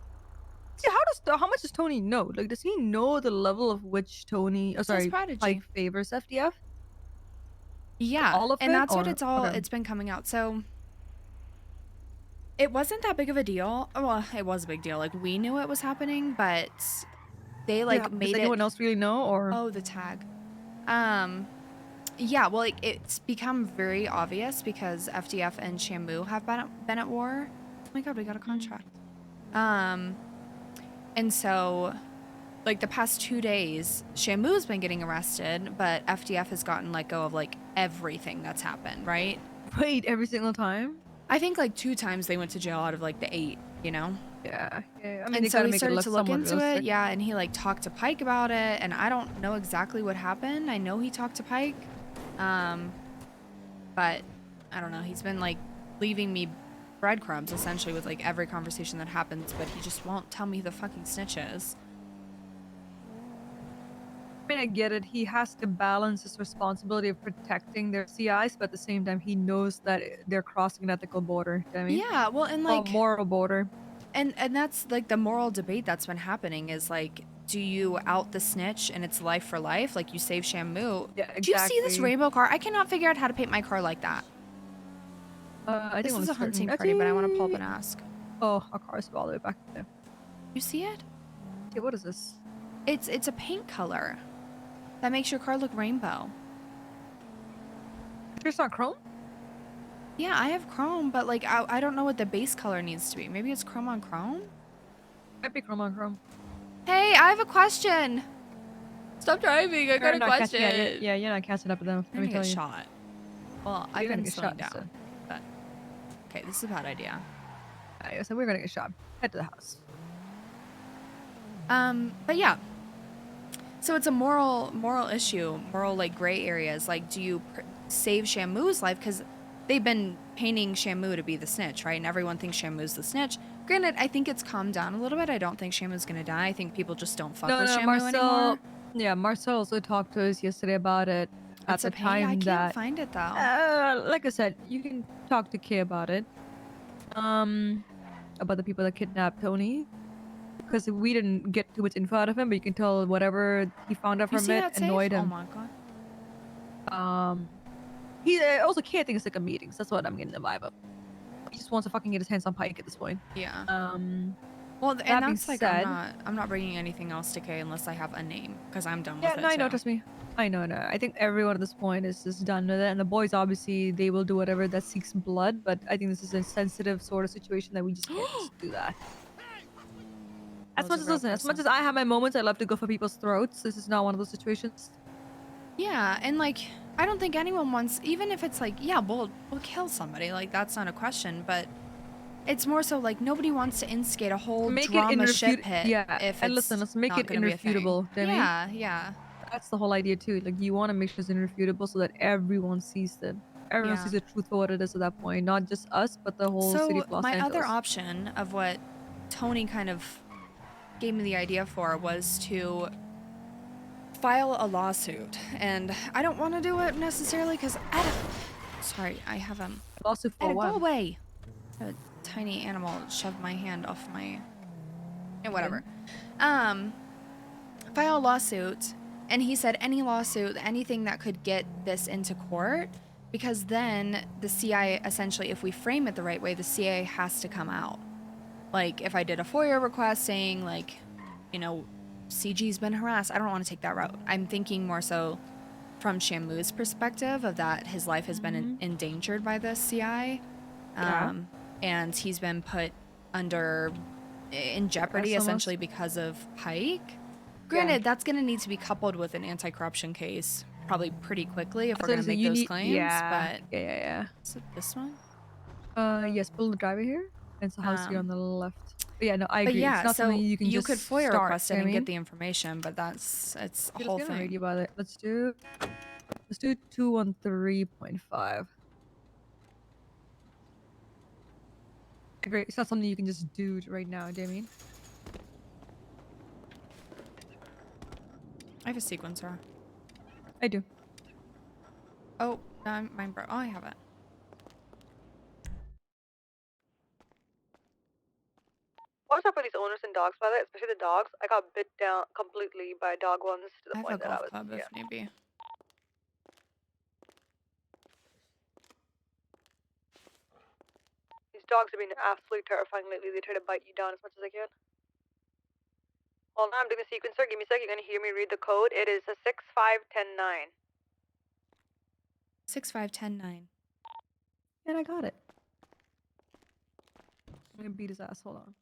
Speaker 14: See, how much does Tony know? Like, does he know the level of which Tony,
Speaker 1: Prodigy.
Speaker 14: Pike favors FDF?
Speaker 1: Yeah,
Speaker 14: All of
Speaker 1: and
Speaker 14: it,
Speaker 1: that's what
Speaker 14: or- okay.
Speaker 1: it's been coming out. So it wasn't that big of a deal. Well, it was a big deal. Like, we knew it was happening, but they
Speaker 14: Yeah,
Speaker 1: made
Speaker 14: does
Speaker 1: it.
Speaker 14: anyone else really know, or?
Speaker 1: Oh, the tag. Yeah, well, it's become very obvious because FDF and Shamu have been at war. Oh my god, we got a contract. And so, like, the past 2 days, Shamu's been getting arrested, but FDF has gotten let go of, like, everything that's happened, right?
Speaker 14: Wait, every single time?
Speaker 1: I think, like, 2 times they went to jail out of, like, the 8, you know?
Speaker 14: Yeah. I mean,
Speaker 1: And
Speaker 14: they
Speaker 1: so
Speaker 14: gotta
Speaker 1: he
Speaker 14: make it
Speaker 1: started
Speaker 14: look
Speaker 1: to look
Speaker 14: somewhat
Speaker 1: into it,
Speaker 14: realistic.
Speaker 1: yeah, and he, like, talked to Pike about it, and I don't know exactly what happened. I know he talked to Pike, but I don't know. He's been, like, leaving me breadcrumbs, essentially, with, like, every conversation that happens, but he just won't tell me who the fucking snitch is.
Speaker 14: I mean, I get it. He has to balance his responsibility of protecting their CIs, but at the same time, he knows that they're crossing an ethical border. Do you know what I mean?
Speaker 1: Yeah, well, and,
Speaker 14: Well,
Speaker 1: like...
Speaker 14: moral border.
Speaker 1: And that's, like, the moral debate that's been happening is, like, do you out the snitch and it's life for life? Like, you save Shamu.
Speaker 14: Yeah,
Speaker 1: Do you see this
Speaker 14: exactly.
Speaker 1: rainbow car? I cannot figure out how to paint my car like that.
Speaker 14: I
Speaker 1: This
Speaker 14: think
Speaker 1: is
Speaker 14: on
Speaker 1: a hunting
Speaker 14: certain-
Speaker 1: party, but I want to pull up and ask.
Speaker 14: Oh, our car's all the way back there.
Speaker 1: You see it?
Speaker 14: Okay, what is this?
Speaker 1: It's a paint color that makes your car look rainbow.
Speaker 14: It's not chrome?
Speaker 1: Yeah, I have chrome, but, like, I don't know what the base color needs to be. Maybe it's chrome on chrome?
Speaker 14: Epic Chrome.
Speaker 1: Hey, I have a question. Stop driving. I got a question.
Speaker 14: Yeah, you're not catching up with them.
Speaker 1: I'm
Speaker 14: Let me
Speaker 1: gonna
Speaker 14: tell
Speaker 1: get
Speaker 14: you.
Speaker 1: shot. Well,
Speaker 14: You're
Speaker 1: I've
Speaker 14: gonna
Speaker 1: been
Speaker 14: get
Speaker 1: slowing
Speaker 14: shot
Speaker 1: down.
Speaker 14: instead.
Speaker 1: But okay, this is a bad idea.
Speaker 14: Alright, so we're gonna get shot. Head to the house.
Speaker 1: But yeah. So it's a moral issue, moral like gray areas. Like, do you save Shamu's life? Because they've been painting Shamu to be the snitch, right? And everyone thinks Shamu's the snitch. Granted, I think it's calmed down a little bit. I don't think Shamu's gonna die. I think people just don't fuck with Shamu
Speaker 14: Marcel.
Speaker 1: anymore.
Speaker 14: Yeah, Marcel also talked to us yesterday about it.
Speaker 1: It's
Speaker 14: at the
Speaker 1: a pain. I
Speaker 14: time
Speaker 1: can't find it though.
Speaker 14: like I said, you can talk to Kay about it. About the people that kidnapped Tony. Because we didn't get too much info out of him, but you can tell whatever he found out
Speaker 1: You
Speaker 14: from
Speaker 1: see
Speaker 14: it
Speaker 1: that safe?
Speaker 14: annoyed
Speaker 1: Oh
Speaker 14: him.
Speaker 1: my god.
Speaker 14: He also Kay thinks it's like a meeting. So that's what I'm getting the vibe of. He just wants to fucking get his hands on Pike at this point.
Speaker 1: Yeah.
Speaker 14: Well,
Speaker 1: and
Speaker 14: that being
Speaker 1: that's like
Speaker 14: said,
Speaker 1: I'm not bringing anything else to Kay unless I have a name, because I'm done
Speaker 14: yeah,
Speaker 1: with it.
Speaker 14: no, I know.
Speaker 1: too.
Speaker 14: Trust me. I know. I think everyone at this point is just done with it, and the boys obviously they will do whatever that seeks blood. But I think this is a sensitive sort of situation that we just can't just do that. As much as I have my moments, I love to go for people's throats. This is not one of those situations.
Speaker 1: Yeah, and like I don't think anyone wants, even if it's like, yeah, we'll kill somebody, like that's not a question, but it's more so like nobody wants to instigate a whole drama shit pit.
Speaker 14: Yeah,
Speaker 1: if
Speaker 14: and
Speaker 1: it's
Speaker 14: listen, let's make
Speaker 1: not
Speaker 14: it
Speaker 1: gonna be a thing.
Speaker 14: irrefutable. Demi.
Speaker 1: Yeah.
Speaker 14: That's the whole idea too. Like you want to make sure it's irrefutable so that everyone sees it. Everyone
Speaker 1: Yeah.
Speaker 14: sees the truth for what it is at that point, not just us, but the whole city
Speaker 1: So
Speaker 14: of Los
Speaker 1: my
Speaker 14: Angeles.
Speaker 1: other option of what Tony kind of gave me the idea for was to file a lawsuit, and I don't want to do it necessarily because sorry, I have
Speaker 14: lawsuit for
Speaker 1: Go
Speaker 14: what?
Speaker 1: away. A tiny animal shoved my hand off my whatever. File a lawsuit, and he said any lawsuit, anything that could get this into court, because then the CI essentially, if we frame it the right way, the CI has to come out. Like if I did a FOIA request saying like, you know, CG's been harassed, I don't want to take that route. I'm thinking more so from Shamu's perspective of that his life has been endangered by the CI. And he's been put in jeopardy essentially because of Pike. Granted, that's going to need to be coupled with an anti-corruption case probably pretty quickly if we're going to make those claims.
Speaker 14: Yeah.
Speaker 1: But
Speaker 14: Yeah.
Speaker 1: is it this one?
Speaker 14: Yes, pull the driver here. It's the house here on the left. But yeah, no, I
Speaker 1: But
Speaker 14: agree.
Speaker 1: yeah,
Speaker 14: it's not
Speaker 1: so
Speaker 14: something you can
Speaker 1: you
Speaker 14: just
Speaker 1: could FOIA
Speaker 14: start,
Speaker 1: request it
Speaker 14: you know
Speaker 1: and
Speaker 14: what I
Speaker 1: get
Speaker 14: mean?
Speaker 1: the information, but it's a
Speaker 14: Okay,
Speaker 1: whole
Speaker 14: let's get on
Speaker 1: thing.
Speaker 14: radio about it. Let's do 213.5. Great. It's not something you can just do right now, do you know what I mean?
Speaker 1: I have a sequencer.
Speaker 14: I do.
Speaker 1: Oh, mine broke. Oh, I have it.
Speaker 2: Watch out for these owners and dogs, by the way, especially the dogs. I got bit down completely by a dog once to the
Speaker 1: I have a
Speaker 2: point that I
Speaker 1: golf
Speaker 2: was.
Speaker 1: club if need be.
Speaker 2: These dogs have been absolutely terrifying lately. They try to bite you down as much as they can. Hold on, I'm doing a sequencer. Give me a sec. You're gonna hear me read the code. It is a 65109.
Speaker 1: 65109.
Speaker 14: And I got it. I'm gonna beat his ass. Hold on.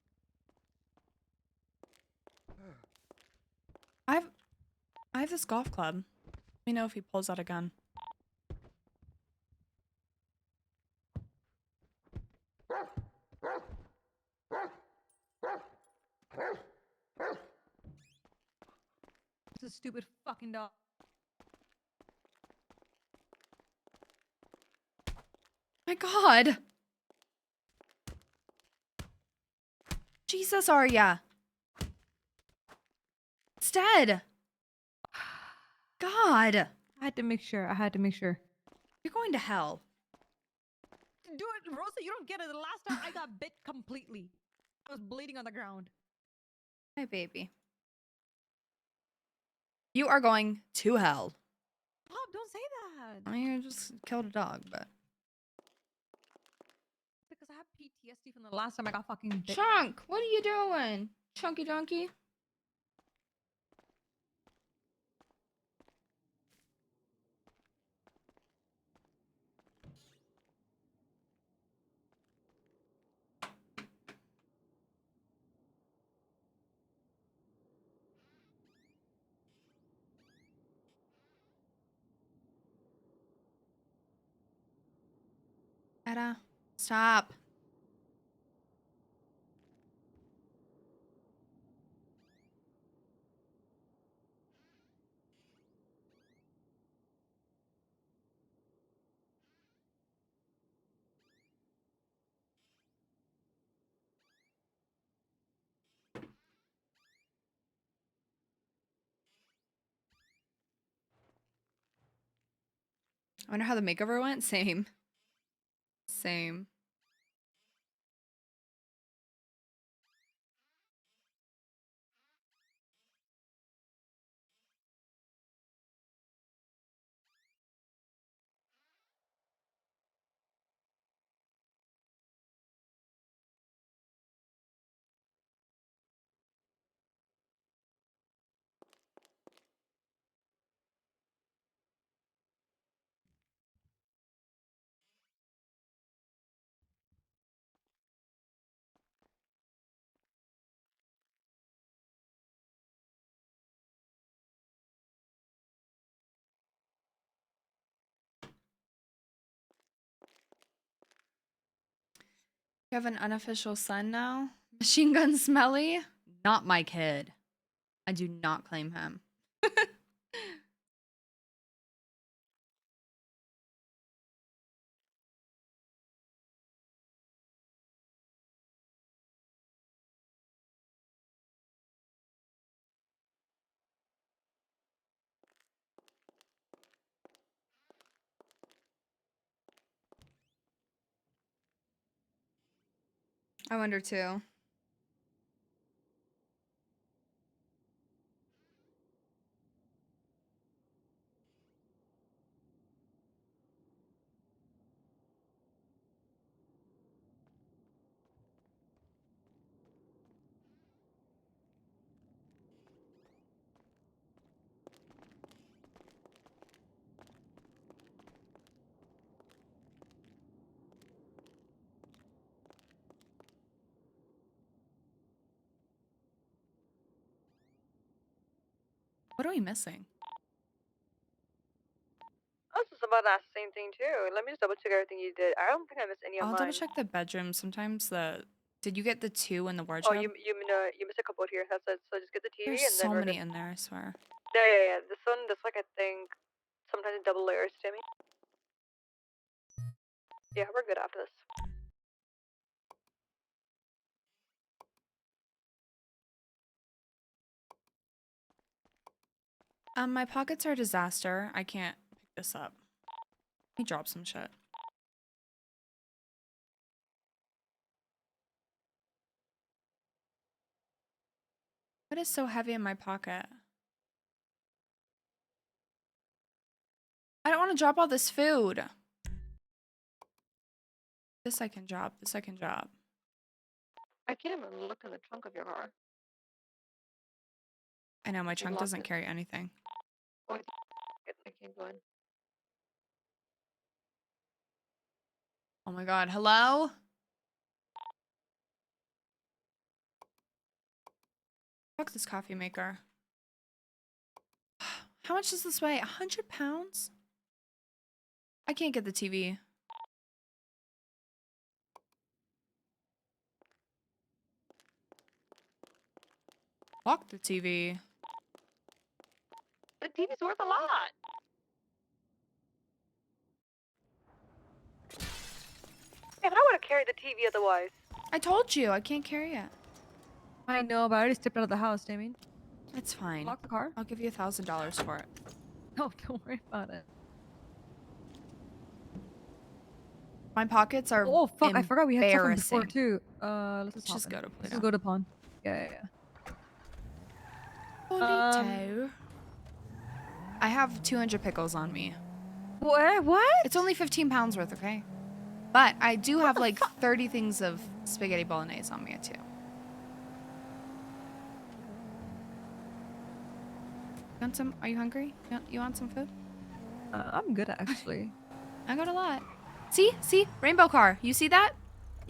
Speaker 1: I have this golf club. Let me know if he pulls out a gun.
Speaker 14: It's a stupid fucking dog.
Speaker 1: My God. Jesus, Arya. It's dead. God.
Speaker 14: I had to make sure.
Speaker 1: You're going to hell.
Speaker 14: Do it, Rosa. You don't get it. The last time I got bit completely. I was bleeding on the ground.
Speaker 1: Hi, baby. You are going to hell.
Speaker 14: Stop, don't say that.
Speaker 1: I mean, you just killed a dog, but...
Speaker 14: Because I have PTSD from the last time I got fucking bit.
Speaker 1: Chunk, what are you doing? Chunky donkey? Etta, stop. I wonder how the makeover went. Same. Same. You have an unofficial son now? Machine Gun Smelly? Not my kid. I do not claim him. I wonder too. What are we missing?
Speaker 2: I was just about to ask the same thing too. Let me just double check everything you did. I don't think I missed any of
Speaker 1: I'll
Speaker 2: mine.
Speaker 1: double check the bedroom. Sometimes the... Did you get the 2 in the
Speaker 2: Oh,
Speaker 1: wardrobe?
Speaker 2: you missed a couple here. That's it. So just get the TV
Speaker 1: There's
Speaker 2: and then
Speaker 1: so
Speaker 2: we're
Speaker 1: many
Speaker 2: good.
Speaker 1: in there, I swear.
Speaker 2: Yeah. This like I think sometimes in double layers, Timmy. Yeah, we're good after this.
Speaker 1: My pockets are a disaster. I can't pick this up. Let me drop some shit. What is so heavy in my pocket? I don't want to drop all this food. This I can drop. This I can drop.
Speaker 2: I can't even look in the trunk of your car.
Speaker 1: I know my
Speaker 2: You
Speaker 1: trunk
Speaker 2: locked
Speaker 1: doesn't
Speaker 2: it.
Speaker 1: carry anything.
Speaker 2: Oh, I can't go in.
Speaker 1: Oh my god. Hello? Fuck this coffee maker. How much does this weigh? 100 pounds? I can't get the TV. Fuck the TV.
Speaker 2: The TV's worth a lot. Yeah, but I would have carried the TV otherwise.
Speaker 1: I told you, I can't carry it.
Speaker 14: I know, but I already stepped out of the house, Damien.
Speaker 1: It's fine.
Speaker 14: Lock the car.
Speaker 1: I'll give you $1,000 for it.
Speaker 14: No, don't worry about it.
Speaker 1: My pockets are
Speaker 14: Oh fuck! I forgot we had stuff from before
Speaker 1: embarrassing.
Speaker 14: too. Let's
Speaker 1: just go to
Speaker 14: Let's
Speaker 1: Pluto.
Speaker 14: just go to pawn. Yeah.
Speaker 1: Polito. I have 200 pickles on me.
Speaker 14: What?
Speaker 1: It's only 15 pounds worth, okay? But I do have like 30 things of spaghetti bolognese on me too. You want some? Are you hungry? You want some food?
Speaker 14: I'm good actually.
Speaker 1: I got a lot. See? Rainbow car. You see that?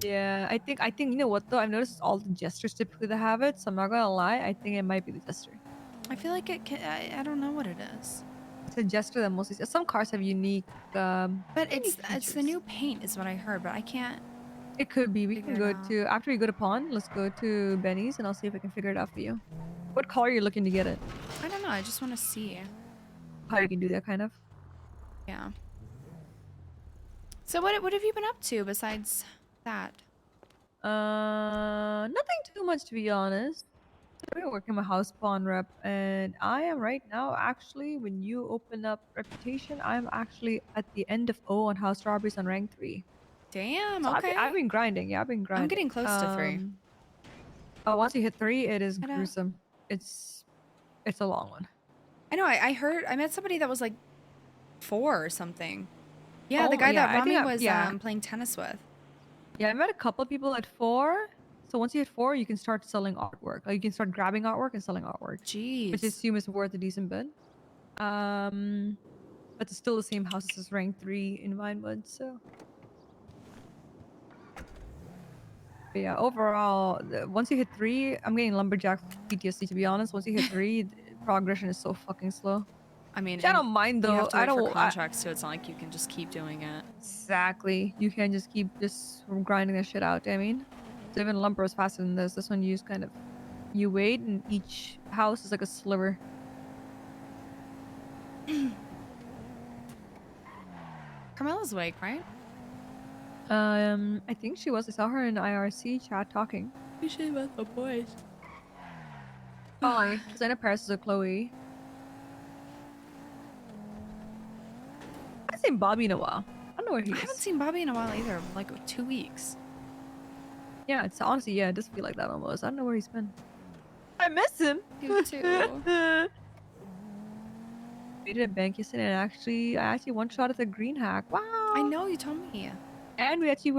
Speaker 14: Yeah, I think you know what though? I've noticed all the jesters typically that have it, so I'm not gonna lie. I think it might be the jester.
Speaker 1: I feel like it can, I don't know what it is.
Speaker 14: suggest to them mostly. Some cars have unique.
Speaker 1: But
Speaker 14: unique
Speaker 1: it's the new paint is what I heard, but I can't.
Speaker 14: It could be. We
Speaker 1: figure
Speaker 14: can
Speaker 1: it
Speaker 14: go
Speaker 1: out.
Speaker 14: to after we go to pawn. Let's go to Benny's and I'll see if I can figure it out for you. What color are you looking to get it?
Speaker 1: I don't know. I just want to see.
Speaker 14: How you can do that kind of.
Speaker 1: Yeah. So what have you been up to besides that?
Speaker 14: Nothing too much to be honest. I've been working my house pawn rep, and I am right now actually. When you open up reputation, I'm actually at the end of O on house robberies on rank 3.
Speaker 1: Damn.
Speaker 14: So
Speaker 1: Okay.
Speaker 14: I've been grinding. Yeah, I've been grinding.
Speaker 1: I'm getting close to 3.
Speaker 14: Once you hit 3, it is
Speaker 1: I know.
Speaker 14: gruesome. It's a long one.
Speaker 1: I know. I heard. I met somebody that was like 4 or something. Yeah, the
Speaker 14: Oh,
Speaker 1: guy
Speaker 14: yeah,
Speaker 1: that
Speaker 14: I think
Speaker 1: Rami was
Speaker 14: yeah.
Speaker 1: playing tennis with.
Speaker 14: Yeah, I met a couple of people at 4. So once you hit 4, you can start selling artwork. Like you can start grabbing artwork and selling artwork.
Speaker 1: Jeez.
Speaker 14: Which I assume is worth a decent bit. But it's still the same houses as rank 3 in Vinewood, so. But yeah, overall, once you hit 3, I'm getting lumberjack PTSD to be honest. Once you hit 3, progression is so fucking slow.
Speaker 1: I mean,
Speaker 14: Which I don't mind though.
Speaker 1: You have to
Speaker 14: I
Speaker 1: wait
Speaker 14: don't.
Speaker 1: for contracts too. It's not like you can just keep doing it.
Speaker 14: Exactly. You can just keep grinding that shit out. I mean, so even lumber is faster than this. This one you just kind of you wait, and each house is like a sliver.
Speaker 1: Carmela's awake, right?
Speaker 14: I think she was. I saw her in IRC chat talking.
Speaker 1: She was the boys.
Speaker 14: Oh, she's in a Paris with Chloe. I haven't seen Bobby in a while. I don't know where he is.
Speaker 1: I haven't seen Bobby in a while either. Like 2 weeks.
Speaker 14: Yeah, it's honestly, yeah, it does feel like that almost. I don't know where he's been. I miss him.
Speaker 1: You too.
Speaker 14: We did a bank yesterday, and I actually one shot at the green hack. Wow.
Speaker 1: I know, you told me.
Speaker 14: And we actually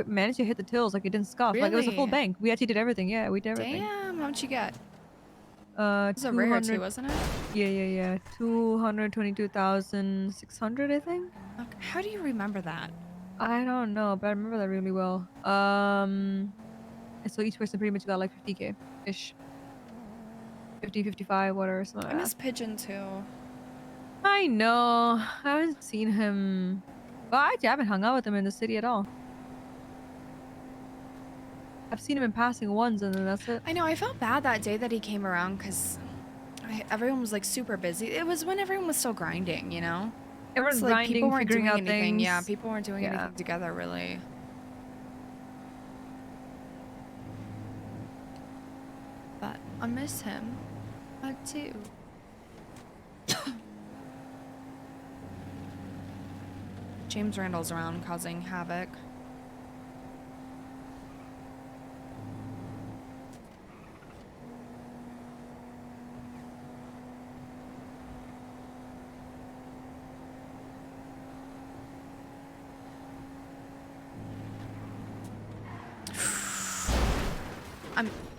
Speaker 14: managed to hit the tills, like it didn't scuff. Like it was a full
Speaker 1: Really?
Speaker 14: bank. We actually did everything. Yeah, we did everything.
Speaker 1: Damn, how'd you get? It was a
Speaker 14: 200
Speaker 1: rare too, wasn't it?
Speaker 14: Yeah. 222,600, I think.
Speaker 1: Okay. How do you remember that?
Speaker 14: I don't know, but I remember that really well. And so each person pretty much got like 50k ish. 50, 55, whatever. Something
Speaker 1: I
Speaker 14: like
Speaker 1: miss
Speaker 14: that.
Speaker 1: Pigeon too.
Speaker 14: I know. I haven't seen him. Well, actually, I haven't hung out with him in the city at all. I've seen him in passing once, and then that's it.
Speaker 1: I know, I felt bad that day that he came around because everyone was like super busy. It was when everyone was still grinding, you know?
Speaker 14: Everyone's
Speaker 1: So, like,
Speaker 14: grinding,
Speaker 1: people weren't
Speaker 14: figuring
Speaker 1: doing
Speaker 14: out
Speaker 1: anything.
Speaker 14: things.
Speaker 1: Yeah, people weren't doing
Speaker 14: Yeah.
Speaker 1: anything together really. But I miss him. I too. James Randall's around causing havoc.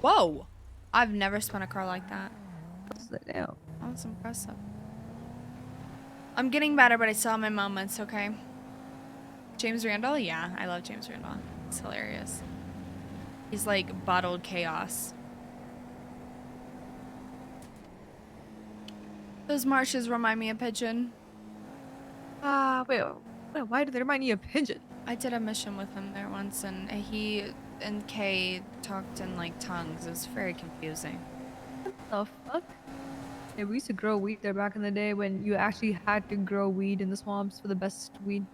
Speaker 1: Whoa! I've never spun a car like that. That was impressive. I'm getting better, but I still have my moments, okay? James Randall? Yeah, I love James Randall. It's hilarious. He's like bottled chaos. Those marshes remind me of Pigeon.
Speaker 14: Wait, why did they remind you of Pigeon?
Speaker 1: I did a mission with him there once, and he and Kay talked in like tongues. It was very confusing.
Speaker 14: What the fuck? Yeah, we used to grow weed there back in the day when you actually had to grow weed in the swamps for the best weed.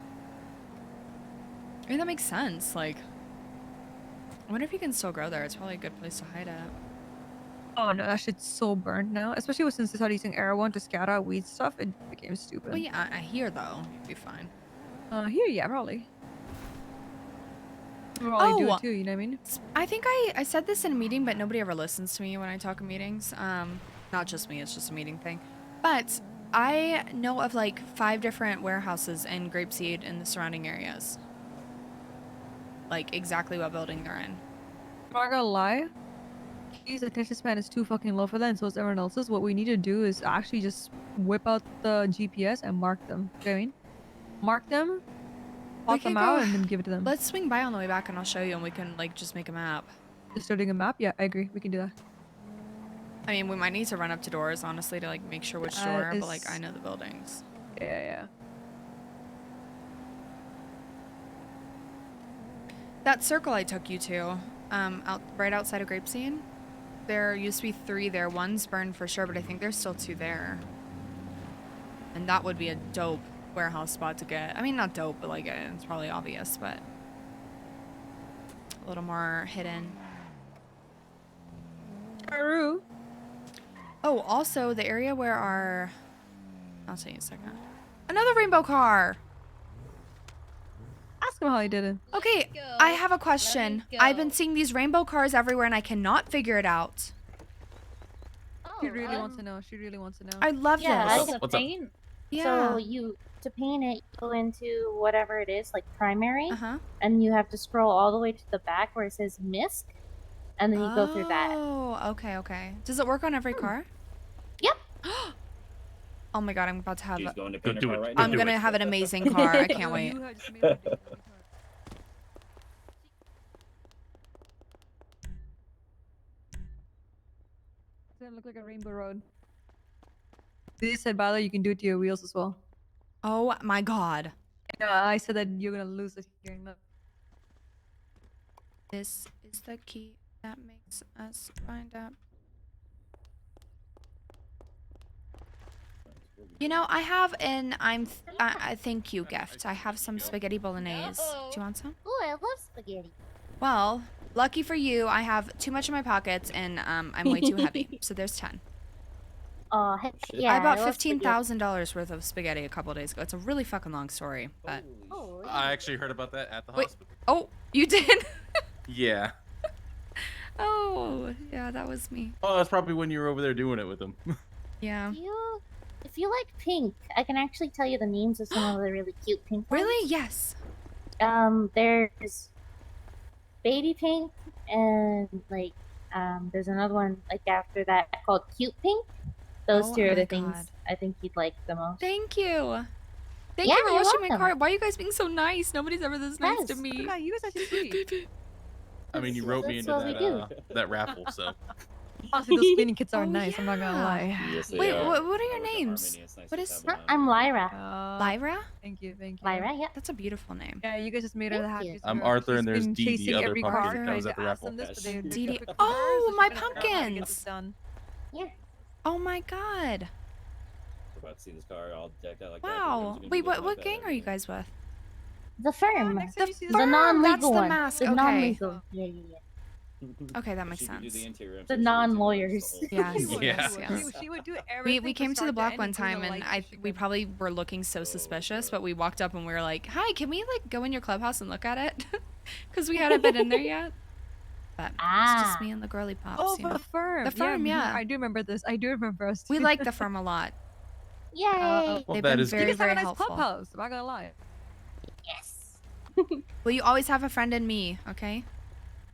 Speaker 1: I mean, that makes sense. Like, I wonder if you can still grow there. It's probably a good place to hide at.
Speaker 14: Oh no, that shit's so burned now. Especially since they started using Arrow 1 to scout out weed stuff, it became stupid.
Speaker 1: Well, yeah, I hear though. You'd be fine.
Speaker 14: Here, yeah, probably. We'll probably do it too, you know what I mean?
Speaker 1: I think I said this in a meeting, but nobody ever listens to me when I talk in meetings. Not just me, it's just a meeting thing. But I know of like 5 different warehouses in Grapeseed in the surrounding areas. Like exactly what building they're in.
Speaker 14: I'm not gonna lie. His attention span is too fucking low for that, and so is everyone else's. What we need to do is actually just whip out the GPS and mark them. You know what I mean? Mark them, plot them out, and then give it to them.
Speaker 1: Let's swing by on the way back and I'll show you, and we can like just make a map.
Speaker 14: Just starting a map? Yeah, I agree. We can do that.
Speaker 1: I mean, we might need to run up to doors, honestly, to like make sure which door, but like I
Speaker 14: Is-
Speaker 1: know the buildings.
Speaker 14: Yeah.
Speaker 1: That circle I took you to, right outside of Grapescene, there used to be 3 there. One's burned for sure, but I think there's still 2 there. And that would be a dope warehouse spot to get. I mean, not dope, but like it's probably obvious, but a little more hidden. Oh, also the area where our... I'll tell you in a second. Another rainbow car!
Speaker 14: Ask him how he did it.
Speaker 1: Okay, I have a question. I've been seeing these rainbow cars everywhere and I cannot figure it out.
Speaker 14: She really wants to know. She really wants to know.
Speaker 1: I love this.
Speaker 16: What's paint.
Speaker 1: Yeah.
Speaker 16: So you to paint it, you go into whatever it is, like primary,
Speaker 1: Uh-huh.
Speaker 16: and you have to scroll all the way to the back where it says MISC, and then you go through that.
Speaker 1: Oh, okay. Does it work on every car?
Speaker 16: Yep.
Speaker 1: Oh my god, I'm about to have
Speaker 17: She's going to
Speaker 4: Go
Speaker 17: paint
Speaker 4: do
Speaker 17: her
Speaker 4: it.
Speaker 17: car right
Speaker 1: I'm
Speaker 17: now.
Speaker 1: gonna have an amazing car. I can't wait.
Speaker 14: It's gonna look like a rainbow road. They said, by the way, you can do it to your wheels as well.
Speaker 1: Oh my god.
Speaker 14: Yeah, I said that you're gonna lose it here. Look.
Speaker 1: This is the key that makes us find out. You know, I have an I thank you gift. I have some spaghetti bolognese. Do you want some?
Speaker 16: Oh, I love spaghetti.
Speaker 1: Well, lucky for you, I have too much in my pockets and I'm way too heavy. So there's 10.
Speaker 16: Oh, heck yeah.
Speaker 1: I bought
Speaker 16: love spaghetti.
Speaker 1: $15,000 worth of spaghetti a couple days ago. It's a really fucking long story, but
Speaker 17: I actually heard about that at the
Speaker 1: Wait.
Speaker 17: hospital.
Speaker 1: oh, you did?
Speaker 17: Yeah.
Speaker 1: Oh, yeah, that was me.
Speaker 17: Oh, that's probably when you were over there doing it with them.
Speaker 1: Yeah.
Speaker 16: If you like pink, I can actually tell you the names of some of the really cute pink ones.
Speaker 1: Really? Yes.
Speaker 16: There's baby pink, and like there's another one like after that called cute pink. Those
Speaker 1: Oh
Speaker 16: two are
Speaker 1: my
Speaker 16: the things
Speaker 1: God.
Speaker 16: I think you'd like the most.
Speaker 1: Thank you. Thank
Speaker 16: Yeah,
Speaker 1: you for
Speaker 16: you're
Speaker 1: washing my
Speaker 16: welcome.
Speaker 1: car. Why are you guys being so nice? Nobody's ever this nice to
Speaker 16: Yes.
Speaker 1: me.
Speaker 14: God, you guys are sweet.
Speaker 17: I mean, you wrote me
Speaker 16: That's
Speaker 17: into
Speaker 16: what we do.
Speaker 17: that raffle, so.
Speaker 14: Honestly, those cleaning kits are
Speaker 1: Oh,
Speaker 14: nice. I'm not gonna
Speaker 1: yeah.
Speaker 14: lie.
Speaker 17: Yes, they
Speaker 1: Wait,
Speaker 17: are.
Speaker 1: what are your names? What is
Speaker 16: I'm Lyra.
Speaker 1: Lyra?
Speaker 14: Thank you.
Speaker 16: Lyra, yeah.
Speaker 1: That's a beautiful name.
Speaker 14: Yeah, you guys just made her the
Speaker 16: Thank you.
Speaker 14: happiest.
Speaker 17: I'm
Speaker 14: girl.
Speaker 17: Arthur, and
Speaker 14: She's
Speaker 17: there's
Speaker 14: been
Speaker 17: Dee Dee,
Speaker 14: chasing
Speaker 17: other
Speaker 14: every
Speaker 17: pumpkin
Speaker 14: car
Speaker 17: that
Speaker 14: trying
Speaker 17: was
Speaker 14: to
Speaker 17: at the
Speaker 14: ask
Speaker 17: raffle.
Speaker 14: them this, but they
Speaker 1: Dee
Speaker 14: took
Speaker 1: Dee.
Speaker 14: quick
Speaker 1: Oh,
Speaker 14: pictures,
Speaker 1: my
Speaker 14: so she's been trying to get
Speaker 1: pumpkins.
Speaker 14: this done.
Speaker 16: Yeah.
Speaker 1: Oh my god.
Speaker 17: We're about to see this car all decked out like
Speaker 1: Wow. Wait, what gang are you guys with?
Speaker 16: The firm.
Speaker 14: next time you see
Speaker 1: The
Speaker 16: The
Speaker 1: firm,
Speaker 16: non-legal
Speaker 1: that's the
Speaker 16: one.
Speaker 1: mask,
Speaker 16: The
Speaker 1: okay.
Speaker 16: non-legal. Yeah.
Speaker 1: Okay, that makes sense.
Speaker 16: The non-lawyers.
Speaker 1: Yes,
Speaker 14: She would,
Speaker 1: yes,
Speaker 14: she would.
Speaker 1: yes.
Speaker 14: She would do everything.
Speaker 1: We came
Speaker 14: from
Speaker 1: to the
Speaker 14: start
Speaker 1: block
Speaker 14: end,
Speaker 1: one
Speaker 14: including
Speaker 1: time
Speaker 14: the
Speaker 1: and
Speaker 14: lights.
Speaker 1: we probably were looking so suspicious, but we walked up and we were like, "Hi, can we like go in your clubhouse and look at it?" Because we hadn't been in there yet. But it's just me and the girly pops.
Speaker 14: Oh,
Speaker 1: you know?
Speaker 14: the firm.
Speaker 1: The firm, yeah.
Speaker 14: I do remember this. I do remember us.
Speaker 1: We like the firm a lot.
Speaker 16: Yay!
Speaker 17: Well,
Speaker 1: They've
Speaker 17: that
Speaker 1: been
Speaker 17: is
Speaker 1: very,
Speaker 14: You guys have
Speaker 1: very
Speaker 14: a nice
Speaker 1: helpful.
Speaker 14: clubhouse. I'm not gonna lie.
Speaker 16: Yes.
Speaker 1: Well, you always have a friend in me, okay?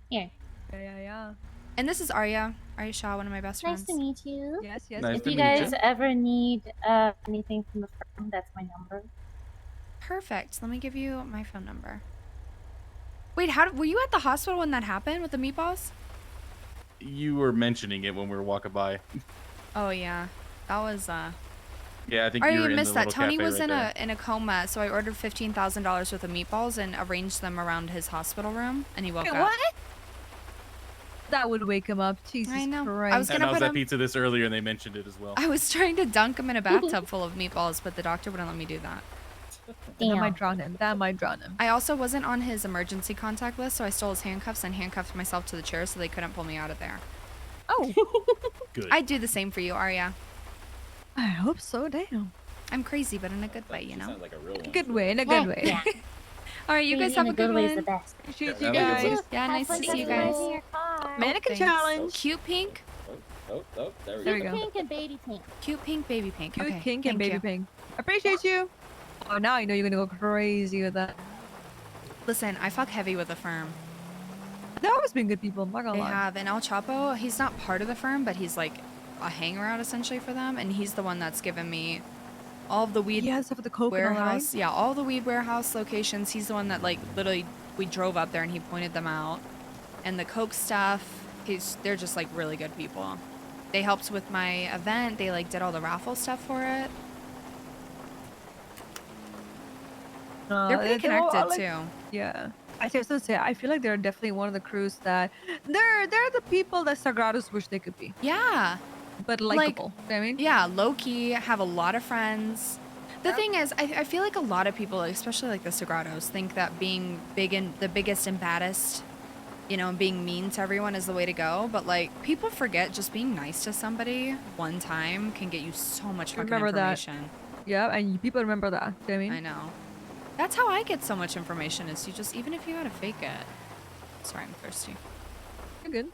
Speaker 16: Here.
Speaker 14: Yeah.
Speaker 1: And this is Arya Shaw, one of my best
Speaker 16: Nice
Speaker 1: friends.
Speaker 16: to meet you.
Speaker 14: Yes.
Speaker 17: Nice
Speaker 16: If
Speaker 17: to
Speaker 16: you
Speaker 17: meet
Speaker 16: guys
Speaker 17: you.
Speaker 16: ever need anything from the firm, that's my number.
Speaker 1: Perfect. Let me give you my phone number. Wait, were you at the hospital when that happened with the meatballs?
Speaker 17: You were mentioning it when we were walking by.
Speaker 1: Oh yeah, that was
Speaker 17: Yeah, I think
Speaker 1: Oh,
Speaker 17: you were
Speaker 1: you
Speaker 17: in
Speaker 1: missed
Speaker 17: the
Speaker 1: that.
Speaker 17: little
Speaker 1: Tony
Speaker 17: cafe
Speaker 1: was
Speaker 17: right
Speaker 1: in
Speaker 17: there.
Speaker 1: a coma, so I ordered $15,000 worth of meatballs and arranged them around his hospital room, and he woke
Speaker 14: Wait,
Speaker 1: up.
Speaker 14: what? That would wake him up. Jesus
Speaker 1: I know.
Speaker 14: Christ.
Speaker 1: I was
Speaker 17: And
Speaker 1: gonna
Speaker 17: I was
Speaker 1: put
Speaker 17: at
Speaker 1: him.
Speaker 17: pizza this earlier, and they mentioned it as well.
Speaker 1: I was trying to dunk him in a bathtub full of meatballs, but the doctor wouldn't let me do that.
Speaker 14: That might drown him. That might drown him.
Speaker 1: I also wasn't on his emergency contact list, so I stole his handcuffs and handcuffed myself to the chair so they couldn't pull me out of there.
Speaker 14: Oh.
Speaker 17: Good.
Speaker 1: I'd do the same for you, Arya.
Speaker 14: I hope so. Damn.
Speaker 1: I'm crazy, but in a good way, you know?
Speaker 17: Sounds like a real one.
Speaker 14: Good way. In a good way.
Speaker 16: Yeah.
Speaker 1: All right, you guys
Speaker 16: Crazy
Speaker 1: have
Speaker 16: in
Speaker 1: a good
Speaker 16: way is the
Speaker 1: one.
Speaker 16: best.
Speaker 14: Appreciate
Speaker 17: Yeah,
Speaker 14: you
Speaker 17: have a good
Speaker 14: guys.
Speaker 17: one.
Speaker 1: Yeah,
Speaker 16: Have
Speaker 1: nice
Speaker 16: fun
Speaker 1: to see you guys.
Speaker 16: customizing your car.
Speaker 14: Mannequin
Speaker 1: Thanks.
Speaker 14: challenge.
Speaker 1: Cute pink?
Speaker 17: Oh, there we
Speaker 14: There we
Speaker 17: go.
Speaker 14: go.
Speaker 16: Pink and baby pink.
Speaker 1: Cute pink, baby pink.
Speaker 14: Cute
Speaker 1: Okay,
Speaker 14: pink
Speaker 1: thank
Speaker 14: and baby
Speaker 1: you.
Speaker 14: pink. Appreciate you. Oh, now I know you're gonna go crazy with that.
Speaker 1: Listen, I fuck heavy with the firm.
Speaker 14: They've always been good people. I'm not gonna
Speaker 1: They
Speaker 14: lie.
Speaker 1: have. And El Chapo, he's not part of the firm, but he's like a hangaround essentially for them. And he's the one that's given me all of the weed
Speaker 14: Yeah, stuff with the coke and all that, right?
Speaker 1: warehouse. Yeah, all the weed warehouse locations. He's the one that like literally we drove up there and he pointed them out. And the coke stuff, they're just like really good people. they helped with my event. They like did all the raffle stuff for it. They're pretty
Speaker 14: they're all,
Speaker 1: connected
Speaker 14: like-
Speaker 1: too.
Speaker 14: Yeah. I was gonna say, I feel like they're definitely one of the crews that they're the people that Sagrados wish they could be.
Speaker 1: Yeah.
Speaker 14: But
Speaker 1: Like,
Speaker 14: likable. You know what I mean?
Speaker 1: Yeah, low key, have a lot of friends. The thing is, I feel like a lot of people, especially like the Sagrados, think that being big and the biggest and baddest, you know, and being mean to everyone is the way to go. But like, people forget just being nice to somebody one time can get you so much fucking
Speaker 14: Remember that.
Speaker 1: information.
Speaker 14: Yeah, and people remember that. You know what I mean?
Speaker 1: I know. That's how I get so much information is you just, even if you gotta fake it. Sorry, I'm thirsty.
Speaker 14: You're good.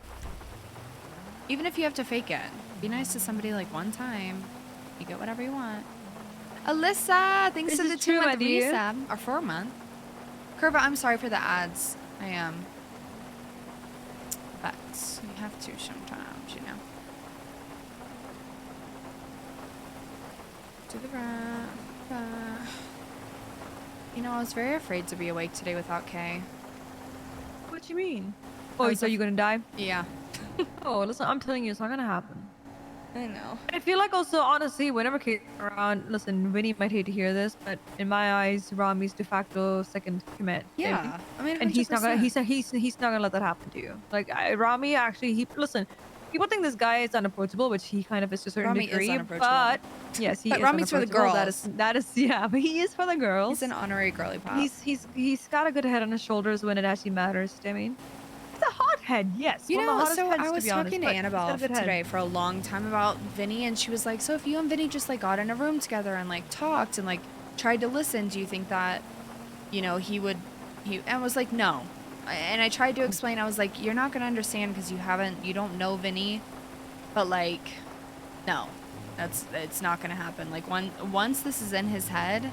Speaker 1: Even if you have to fake it, be nice to somebody like one time. You get whatever you want. Alyssa, thanks
Speaker 14: This
Speaker 1: for the
Speaker 14: is true,
Speaker 1: 2-month
Speaker 14: my dear.
Speaker 1: resub. Or 4-month. Curva, I'm sorry for the ads. I am. But you have to sometimes, you know. Do the right. You know, I was very afraid to be awake today without Kay.
Speaker 14: What you mean?
Speaker 1: I
Speaker 14: Oh,
Speaker 1: was
Speaker 14: so you're gonna die?
Speaker 1: Yeah.
Speaker 14: Oh, listen, I'm telling you, it's not gonna happen.
Speaker 1: I know.
Speaker 14: I feel like also, honestly, whenever Kate's around, listen, Vinny might hate to hear this, but in my eyes, Rami's de facto second commit.
Speaker 1: Yeah. I mean,
Speaker 14: and he's not gonna.
Speaker 1: 100%.
Speaker 14: He said he's not gonna let that happen to you. Like Rami actually, listen. People think this guy is unapproachable, which he kind of is to a certain
Speaker 1: Rami is
Speaker 14: degree.
Speaker 1: unapproachable.
Speaker 14: But yes, he
Speaker 1: But
Speaker 14: is
Speaker 1: Rami's for the
Speaker 14: unapproachable. That is yeah, but he is for the girls.
Speaker 1: He's an honorary girly pop.
Speaker 14: He's got a good head on his shoulders when it actually matters. I mean, he's a hothead. Yes,
Speaker 1: You
Speaker 14: one of the
Speaker 1: know,
Speaker 14: hottest
Speaker 1: so
Speaker 14: heads,
Speaker 1: I was
Speaker 14: to be honest,
Speaker 1: talking to
Speaker 14: but he's got a
Speaker 1: Annabelle
Speaker 14: good head.
Speaker 1: today for a long time about Vinny, and she was like, so if you and Vinny just like got in a room together and like talked and like tried to listen, do you think that, you know, he and I was like, no. And I tried to explain, I was like, you're not gonna understand because you don't know Vinny, but like, no, it's not gonna happen. Like once this is in his head,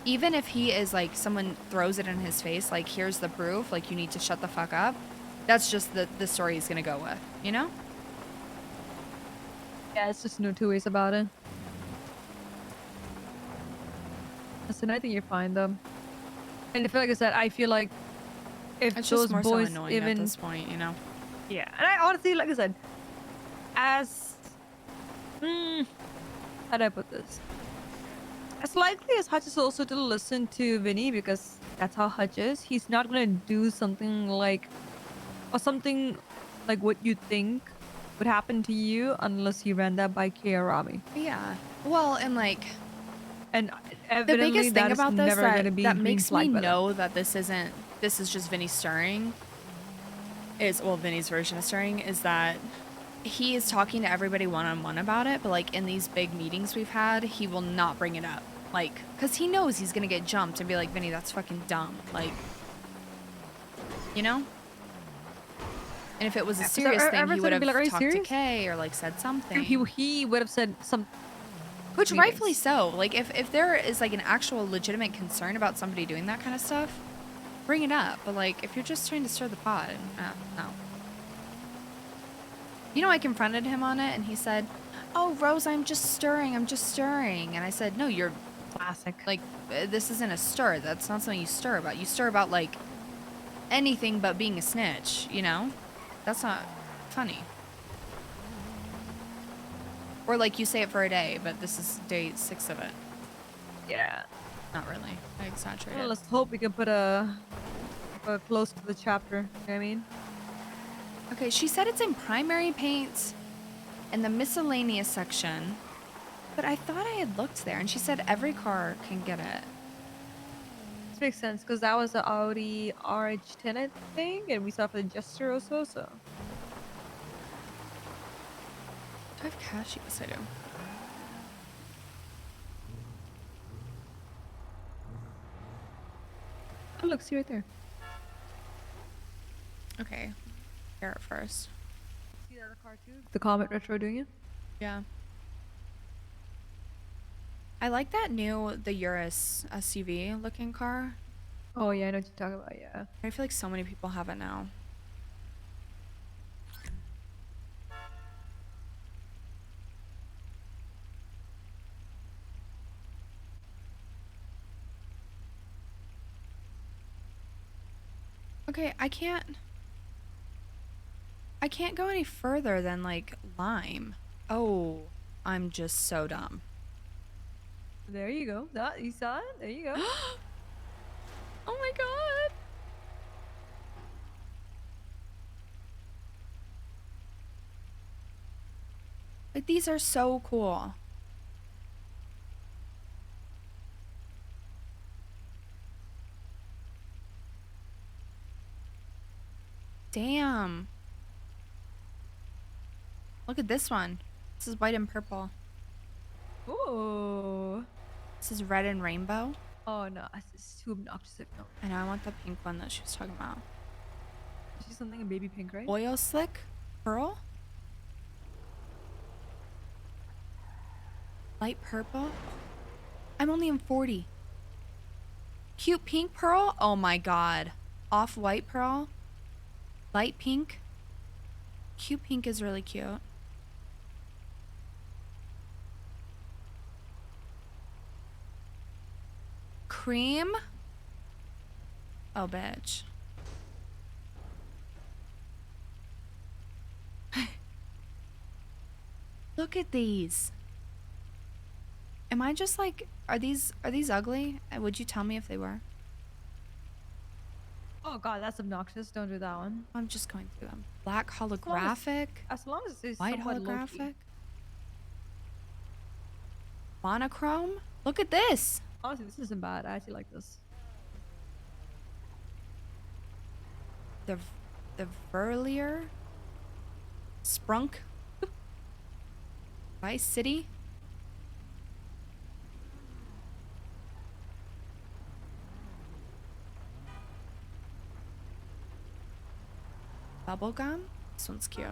Speaker 1: even if he is like, someone throws it in his face, like here's the proof, like you need to shut the fuck up. That's just the story he's gonna go with, you know?
Speaker 14: Yeah, it's just no two ways about it. Listen, I think you're fine though. And like I said, I feel like if
Speaker 1: It's
Speaker 14: those
Speaker 1: just more
Speaker 14: boys
Speaker 1: so annoying
Speaker 14: even
Speaker 1: at this point, you know?
Speaker 14: yeah, and I honestly, like I said, as how do I put this? As likely as Hutch is also to listen to Vinny because that's how Hutch is. He's not gonna do something like what you think would happen to you unless he ran that by Rami.
Speaker 1: Yeah. Well, and like,
Speaker 14: and
Speaker 1: the
Speaker 14: evidently
Speaker 1: biggest thing
Speaker 14: that is
Speaker 1: about this
Speaker 14: never gonna be
Speaker 1: that
Speaker 14: green
Speaker 1: makes me
Speaker 14: flag by them.
Speaker 1: know that this is just Vinny stirring Vinny's version of stirring is that he is talking to everybody one-on-one about it, but like in these big meetings we've had, he will not bring it up. Like, because he knows he's gonna get jumped and be like, Vinny, that's fucking dumb. Like, you know? And if it was a serious thing, he
Speaker 14: Everyone's
Speaker 1: would
Speaker 14: gonna
Speaker 1: have
Speaker 14: be like, "Are you
Speaker 1: talked to
Speaker 14: serious?"
Speaker 1: Kay or like said something.
Speaker 14: He would have said some.
Speaker 1: Which
Speaker 14: meetings.
Speaker 1: rightfully so. Like if there is like an actual legitimate concern about somebody doing that kind of stuff, bring it up. But like if you're just trying to stir the pot, no. You know, I confronted him on it and he said, "Oh, Rose, I'm just stirring. And I said, "No, you're
Speaker 14: classic.
Speaker 1: Like this isn't a stir. That's not something you stir about. You stir about like anything but being a snitch, you know? That's not funny." Or like you say it for a day, but this is day 6 of it.
Speaker 14: Yeah.
Speaker 1: Not really. I exaggerated.
Speaker 14: Well, let's hope we can put a close to the chapter. You know what I mean?
Speaker 1: Okay, she said it's in primary paint in the miscellaneous section, but I thought I had looked there, and she said every car can get it.
Speaker 14: This makes sense because that was the Audi RH10 I think, and we saw for the Jester also. So
Speaker 1: Do I have cash? Yes, I do.
Speaker 14: oh, look, see right there.
Speaker 1: Okay, Garrett first.
Speaker 14: See that other car too? The Comet Retro doing it.
Speaker 1: Yeah. I like that the Urus SUV looking car.
Speaker 14: Oh yeah, I know what you're talking about. Yeah.
Speaker 1: I feel like so many people have it now. Okay, I can't go any further than like Lime. Oh, I'm just so dumb.
Speaker 14: There you go. That you saw it. There you go.
Speaker 1: Oh my god. Like, these are so cool. Damn. Look at this one. This is white and purple.
Speaker 14: Ooh.
Speaker 1: This is red and rainbow.
Speaker 14: Oh no, it's too obnoxious. No.
Speaker 1: And I want the pink one that she was talking about.
Speaker 14: She's something in baby pink, right?
Speaker 1: Oil slick pearl. Light purple. I'm only in 40. Cute pink pearl. Oh my god. Off white pearl. Light pink. Cute pink is really cute. Cream. Oh, bitch. Look at these. Am I just like, are these ugly? Would you tell me if they were?
Speaker 14: Oh god, that's obnoxious. Don't do that one.
Speaker 1: I'm just going through them. Black holographic.
Speaker 14: As long as it's
Speaker 1: White
Speaker 14: somewhat low-key.
Speaker 1: holographic. Monochrome. Look at this.
Speaker 14: Honestly, this isn't bad. I actually like this.
Speaker 1: The Verlier. Sprunk. Vice City. Bubblegum. This one's cute.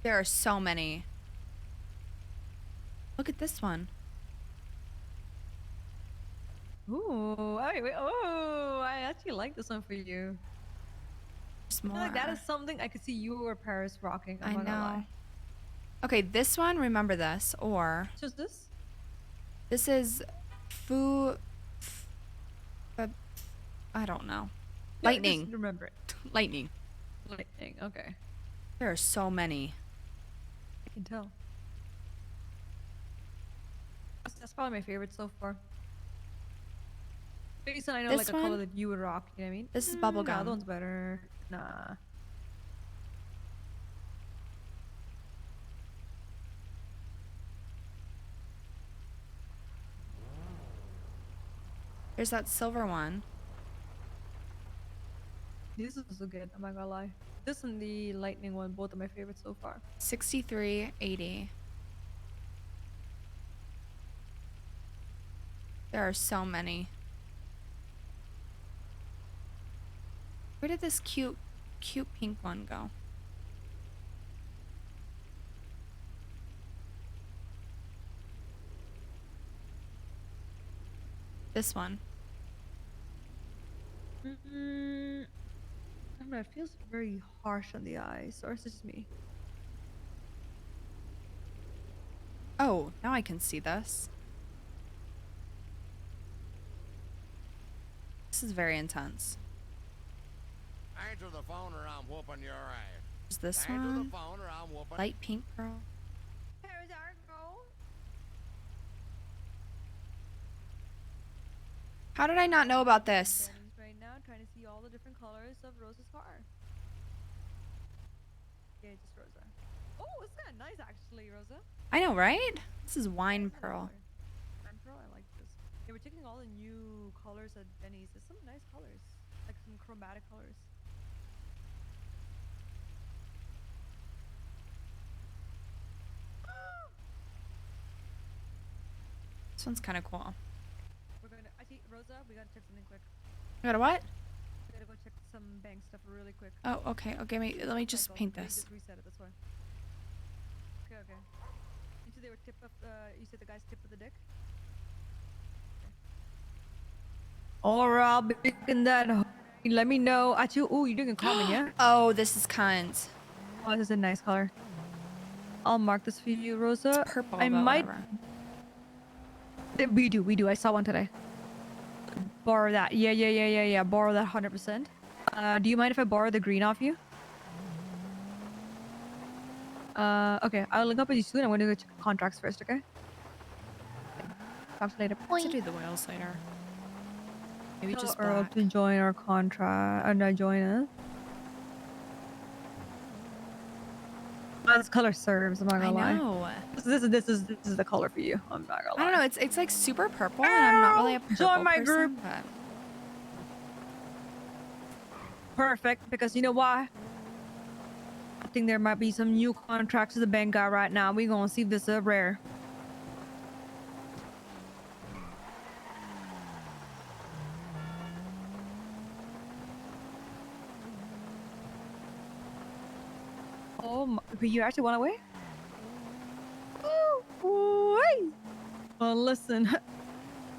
Speaker 1: There are so many. Look at this one.
Speaker 14: Ooh, wait. Oh, I actually like this one for you.
Speaker 1: There's
Speaker 14: I feel
Speaker 1: more.
Speaker 14: like that is something I could see you or Paris rocking. I'm
Speaker 1: I
Speaker 14: not gonna
Speaker 1: know.
Speaker 14: lie.
Speaker 1: Okay, this one, remember this, or
Speaker 14: Just this?
Speaker 1: this is I don't know.
Speaker 14: Yeah,
Speaker 1: Lightning.
Speaker 14: just remember it.
Speaker 1: Lightning.
Speaker 14: Lightning. Okay,
Speaker 1: There are so many.
Speaker 14: I can tell. That's probably my favorite so far. Based on I know
Speaker 1: This
Speaker 14: like a color
Speaker 1: one?
Speaker 14: that you would rock. You know what I mean?
Speaker 1: This is
Speaker 14: Nah,
Speaker 1: bubblegum.
Speaker 14: that one's better. Nah.
Speaker 1: There's that silver one.
Speaker 14: This is so good. I'm not gonna lie. This and the lightning one, both are my favorites so far.
Speaker 1: 63.80. There are so many. Where did this cute pink one go? This one.
Speaker 14: I don't know. It feels very harsh on the eyes, or is it just me?
Speaker 1: Oh, now I can see this. This is very intense.
Speaker 11: Answer the phone or I'm whooping your ass.
Speaker 1: Is this
Speaker 11: Answer
Speaker 1: one?
Speaker 11: the phone or I'm whooping.
Speaker 1: Light pink pearl. How did I not know about this?
Speaker 14: Right now, trying to see all the different colors of Rosa's car. Yeah, just Rosa. Oh, it's kind of nice actually, Rosa.
Speaker 1: I know, right? This is wine pearl.
Speaker 14: Wine pearl, I like this. Yeah, we're taking all the new colors at Denny's. There's some nice colors, like some chromatic colors.
Speaker 1: This one's kind of cool.
Speaker 14: We're gonna. I see Rosa. We gotta check something quick.
Speaker 1: You got a what?
Speaker 14: We gotta go check some bank stuff really quick.
Speaker 1: Oh, okay. Okay, let me just
Speaker 14: Like,
Speaker 1: paint
Speaker 14: we
Speaker 1: this.
Speaker 14: Just reset it. That's why. Okay. Okay. You said they were tip of. You said the guy's tip of the dick. Alright, I'll be in that. Let me know. Actually, oh, you're doing a common, yeah?
Speaker 1: Oh, this is cunt.
Speaker 14: Oh, this is a nice color. I'll mark this for you, Rosa.
Speaker 1: It's purple,
Speaker 14: I
Speaker 1: but
Speaker 14: might.
Speaker 1: whatever.
Speaker 14: We do. I saw one today. Borrow that. Yeah. Borrow that 100%. Do you mind if I borrow the green off you? Okay. I'll link up with you soon. I'm going to go check contracts first, okay? Talk to you later.
Speaker 1: To do the whales later. Maybe
Speaker 14: Tell
Speaker 1: just
Speaker 14: Earl
Speaker 1: black.
Speaker 14: to join our contract. No, join us. Oh, this color serves. I'm not gonna lie.
Speaker 1: I know.
Speaker 14: This is the color for you. I'm not gonna lie.
Speaker 1: I don't know. It's like super purple, and I'm not really a purple
Speaker 14: Join my
Speaker 1: person,
Speaker 14: group.
Speaker 1: but
Speaker 14: Perfect, because you know why? I think there might be some new contracts to the bank guy right now. We're gonna see if this is rare. Oh, you actually want to wait? Wait. Oh, listen.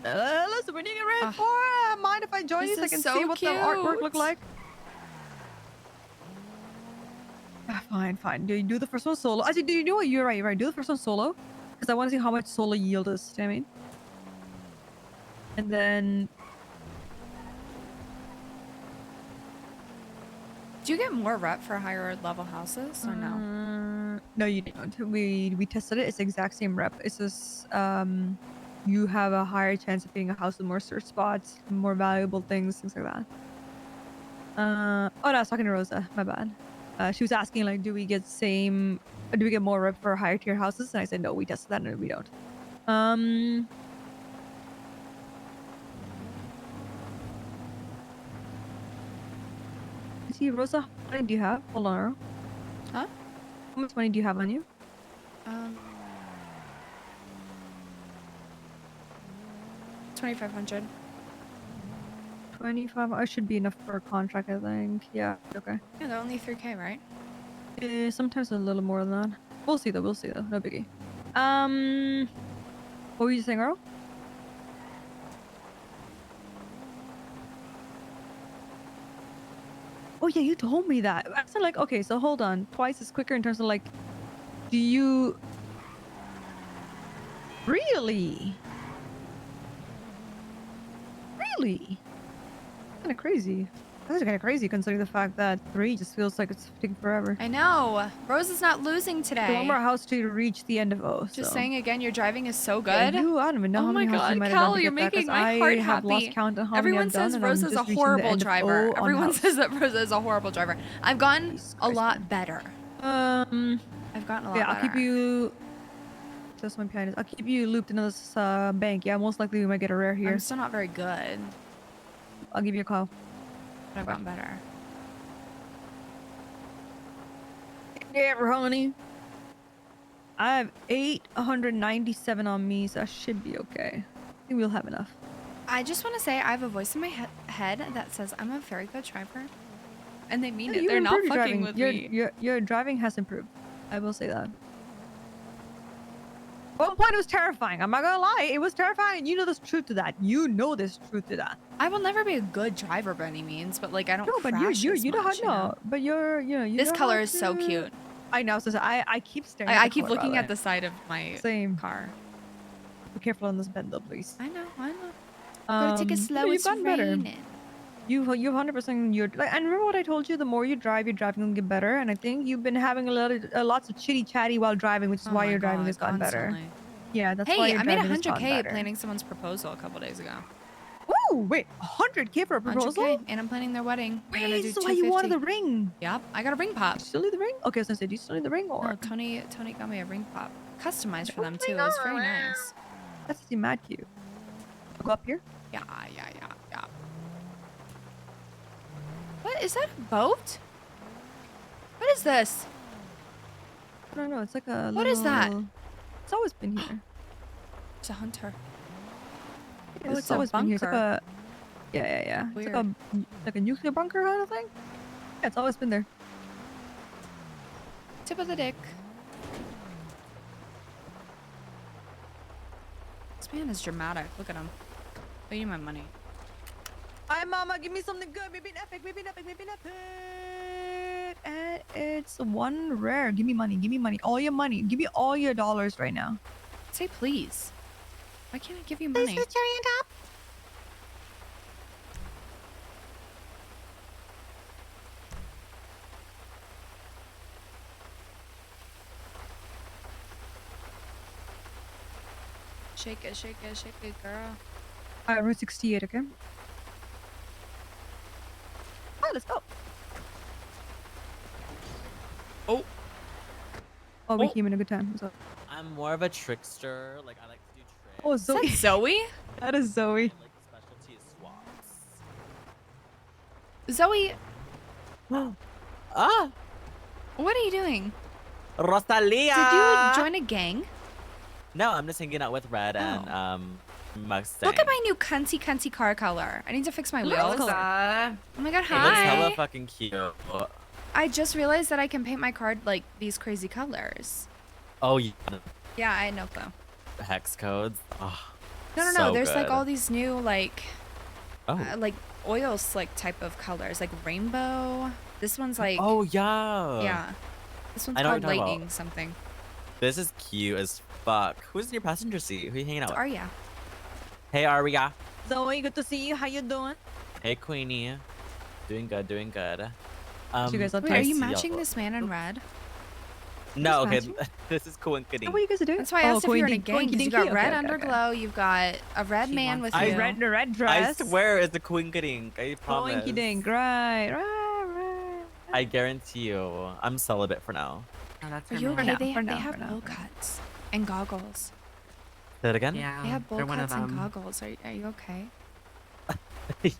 Speaker 14: Listen, when you get ready for it, mind if I join you so I
Speaker 1: this
Speaker 14: can
Speaker 1: is so
Speaker 14: see what the artwork look
Speaker 1: cute.
Speaker 14: like? Fine. Do you do the first one solo? Actually, do you know what? You're right. Do the first one solo. Because I want to see how much solo yield is. Do you know what I mean? And then...
Speaker 1: do you get more rep for higher level houses or no?
Speaker 14: No, you don't. We tested it. It's the exact same rep. It's just you have a higher chance of being a house with more search spots, more valuable things like that. Oh no, I was talking to Rosa. My bad. She was asking like, do we get more rep for higher tier houses? And I said no. We tested that and we don't. See, Rosa, how much money do you have? Hold on, Earl.
Speaker 1: Huh?
Speaker 14: How much money do you have on you?
Speaker 1: 2,500.
Speaker 14: 25. I should be enough for a contract, I think. Yeah. Okay.
Speaker 1: Yeah, they're only 3K, right?
Speaker 14: Sometimes a little more than that. We'll see though. No biggie. What were you saying, Earl? Oh yeah, you told me that. I said like, okay, so hold on. Twice is quicker in terms of like, do you really? Kind of crazy. That's kind of crazy considering the fact that 3 just feels like it's taking forever.
Speaker 1: I know. Rose is not losing today.
Speaker 14: One more house to reach the end of O.
Speaker 1: Just
Speaker 14: so.
Speaker 1: saying again, your driving is so good.
Speaker 14: Yeah, I don't even know
Speaker 1: oh
Speaker 14: how
Speaker 1: my
Speaker 14: many houses
Speaker 1: god,
Speaker 14: you might have done
Speaker 1: Cal,
Speaker 14: to
Speaker 1: you're
Speaker 14: get that,
Speaker 1: making
Speaker 14: 'cause
Speaker 1: my heart
Speaker 14: I have
Speaker 1: happy.
Speaker 14: lost count on how
Speaker 1: Everyone
Speaker 14: many I've done,
Speaker 1: says
Speaker 14: and
Speaker 1: Rosa
Speaker 14: I'm
Speaker 1: is a
Speaker 14: just reaching the
Speaker 1: horrible
Speaker 14: end of
Speaker 1: driver.
Speaker 14: O on
Speaker 1: Everyone
Speaker 14: house.
Speaker 1: says that Rosa is a horrible driver. I've gotten a lot better. I've gotten a lot
Speaker 14: Yeah, I'll
Speaker 1: better.
Speaker 14: keep you. Just my pianist. I'll keep you looped into this bank. Yeah, most likely we might get a rare here.
Speaker 1: I'm still not very good.
Speaker 14: I'll give you a call.
Speaker 1: But I've gotten better.
Speaker 14: Yeah, honey. I have 897 on me, so I should be okay. I think we'll have enough.
Speaker 1: I just want to say I have a voice in my head that says I'm a very good driver. And they mean it. They're not fucking with me.
Speaker 14: Your driving has improved. I will say that. At one point it was terrifying. I'm not gonna lie. It was terrifying. You know there's truth to that. You know there's truth to that.
Speaker 1: I will never be a good driver by any means, but like I don't
Speaker 14: No, but
Speaker 1: crash
Speaker 14: you
Speaker 1: as
Speaker 14: know how
Speaker 1: much, you know?
Speaker 14: But you
Speaker 1: This
Speaker 14: know
Speaker 1: color
Speaker 14: how
Speaker 1: is so
Speaker 14: to-
Speaker 1: cute.
Speaker 14: I know. So I keep staring. at
Speaker 1: I
Speaker 14: the
Speaker 1: keep
Speaker 14: color, by
Speaker 1: looking at
Speaker 14: way.
Speaker 1: the side of my car.
Speaker 14: Be careful on this bend, though, please.
Speaker 1: I know. Gotta take it slow.
Speaker 14: You've
Speaker 1: It's
Speaker 14: gotten better.
Speaker 1: raining.
Speaker 14: You 100%. You're like, and remember what I told you? The more you drive, your driving will get better. And I think you've been having lots of chitty chatty while driving, which is
Speaker 1: Oh
Speaker 14: why
Speaker 1: my
Speaker 14: your driving
Speaker 1: God,
Speaker 14: has gotten better.
Speaker 1: constantly.
Speaker 14: Yeah, that's why
Speaker 1: Hey,
Speaker 14: your
Speaker 1: I made
Speaker 14: driving has gotten
Speaker 1: 100K
Speaker 14: better.
Speaker 1: planning someone's proposal a couple days ago.
Speaker 14: Ooh, wait, 100K for a proposal?
Speaker 1: 100K, and I'm planning their wedding. We're gonna
Speaker 14: Wait,
Speaker 1: do
Speaker 14: this is why you wanted the
Speaker 1: 250.
Speaker 14: ring.
Speaker 1: Yep, I got a ring pop.
Speaker 14: You still need the ring? Okay, I was gonna say, do you still need the ring or?
Speaker 1: No, Tony got me a ring pop, customized for them too. It was very nice.
Speaker 14: That's actually mad cute. I'll go up here.
Speaker 1: Yeah. What is that? A boat? What is this?
Speaker 14: I don't know. It's like a.
Speaker 1: What is that?
Speaker 14: It's always been here.
Speaker 1: It's a hunter.
Speaker 14: Yeah,
Speaker 1: Oh,
Speaker 14: it's
Speaker 1: a
Speaker 14: always been here. It's like
Speaker 1: bunker.
Speaker 14: a. Yeah. It's
Speaker 1: Weird.
Speaker 14: like a nuclear bunker kind of thing. Yeah, it's always been there.
Speaker 1: Tip of the dick. This man is dramatic. Look at him. I need my money.
Speaker 14: Hi, mama. Give me something good. Maybe an epic. And it's one rare. Give me money. All your money. Give me all your dollars right now.
Speaker 1: Say please. Why can't I give you money? shake it, shake it, shake it, girl.
Speaker 14: Route 68, okay? Oh, let's go.
Speaker 1: Oh.
Speaker 14: Oh, we came in a good time. What's up?
Speaker 18: I'm more of a trickster. Like I like to do tricks.
Speaker 14: Oh,
Speaker 1: Is
Speaker 14: Zoe.
Speaker 1: that Zoe?
Speaker 14: That is Zoe.
Speaker 18: Like specialty is swaps.
Speaker 1: Zoe,
Speaker 18: Ah,
Speaker 1: what are you doing?
Speaker 18: Rosalia.
Speaker 1: Did you join a gang?
Speaker 18: No, I'm just hanging out with Red and Mustang.
Speaker 1: Look at my new cunty car color. I need to fix my wheels.
Speaker 7: Rosa.
Speaker 1: Oh my god,
Speaker 18: It looks hella
Speaker 1: hi.
Speaker 18: fucking cute.
Speaker 1: I just realized that I can paint my card like these crazy colors.
Speaker 18: Oh, yeah.
Speaker 1: Yeah, I know though.
Speaker 18: Hex codes. Oh,
Speaker 1: No.
Speaker 18: so
Speaker 1: There's like
Speaker 18: good.
Speaker 1: all these new like
Speaker 18: Oh.
Speaker 1: like oil slick type of colors, like rainbow. This one's like
Speaker 18: Oh yeah.
Speaker 1: yeah. This one's
Speaker 18: I know
Speaker 1: called
Speaker 18: what you're talking
Speaker 1: lightning
Speaker 18: about.
Speaker 1: something.
Speaker 18: This is cute as fuck. Who's in your passenger seat? Who you hanging out
Speaker 1: It's
Speaker 18: with?
Speaker 1: Arya.
Speaker 18: Hey Aria.
Speaker 14: Zoe, good to see you. How you doing?
Speaker 18: Hey Queenie. Doing good, doing good.
Speaker 14: You guys up
Speaker 1: Wait,
Speaker 14: to?
Speaker 1: are you
Speaker 18: see
Speaker 1: matching
Speaker 18: y'all.
Speaker 1: this man in red?
Speaker 18: No,
Speaker 14: Who's
Speaker 18: okay.
Speaker 14: matching?
Speaker 18: This is coinciding.
Speaker 14: What are you guys doing?
Speaker 1: That's why I asked if you were in a gang, because you got red
Speaker 14: Okay.
Speaker 1: underglow, you've got a red man with
Speaker 18: I
Speaker 1: you.
Speaker 14: The red
Speaker 18: I
Speaker 14: dress.
Speaker 18: swear it's a coinkydink. I promise.
Speaker 14: Boinky dink. Right.
Speaker 18: I guarantee you. I'm celibate for now.
Speaker 7: Oh, that's
Speaker 1: Are
Speaker 7: her
Speaker 1: you
Speaker 7: man.
Speaker 1: okay?
Speaker 14: now,
Speaker 1: They
Speaker 14: for now,
Speaker 1: have
Speaker 14: for now,
Speaker 1: bowl
Speaker 14: for now.
Speaker 1: cuts and goggles.
Speaker 18: Say it again?
Speaker 7: Yeah,
Speaker 1: They have bowl
Speaker 7: they're one of
Speaker 1: cuts and
Speaker 7: them.
Speaker 1: goggles. Are you okay?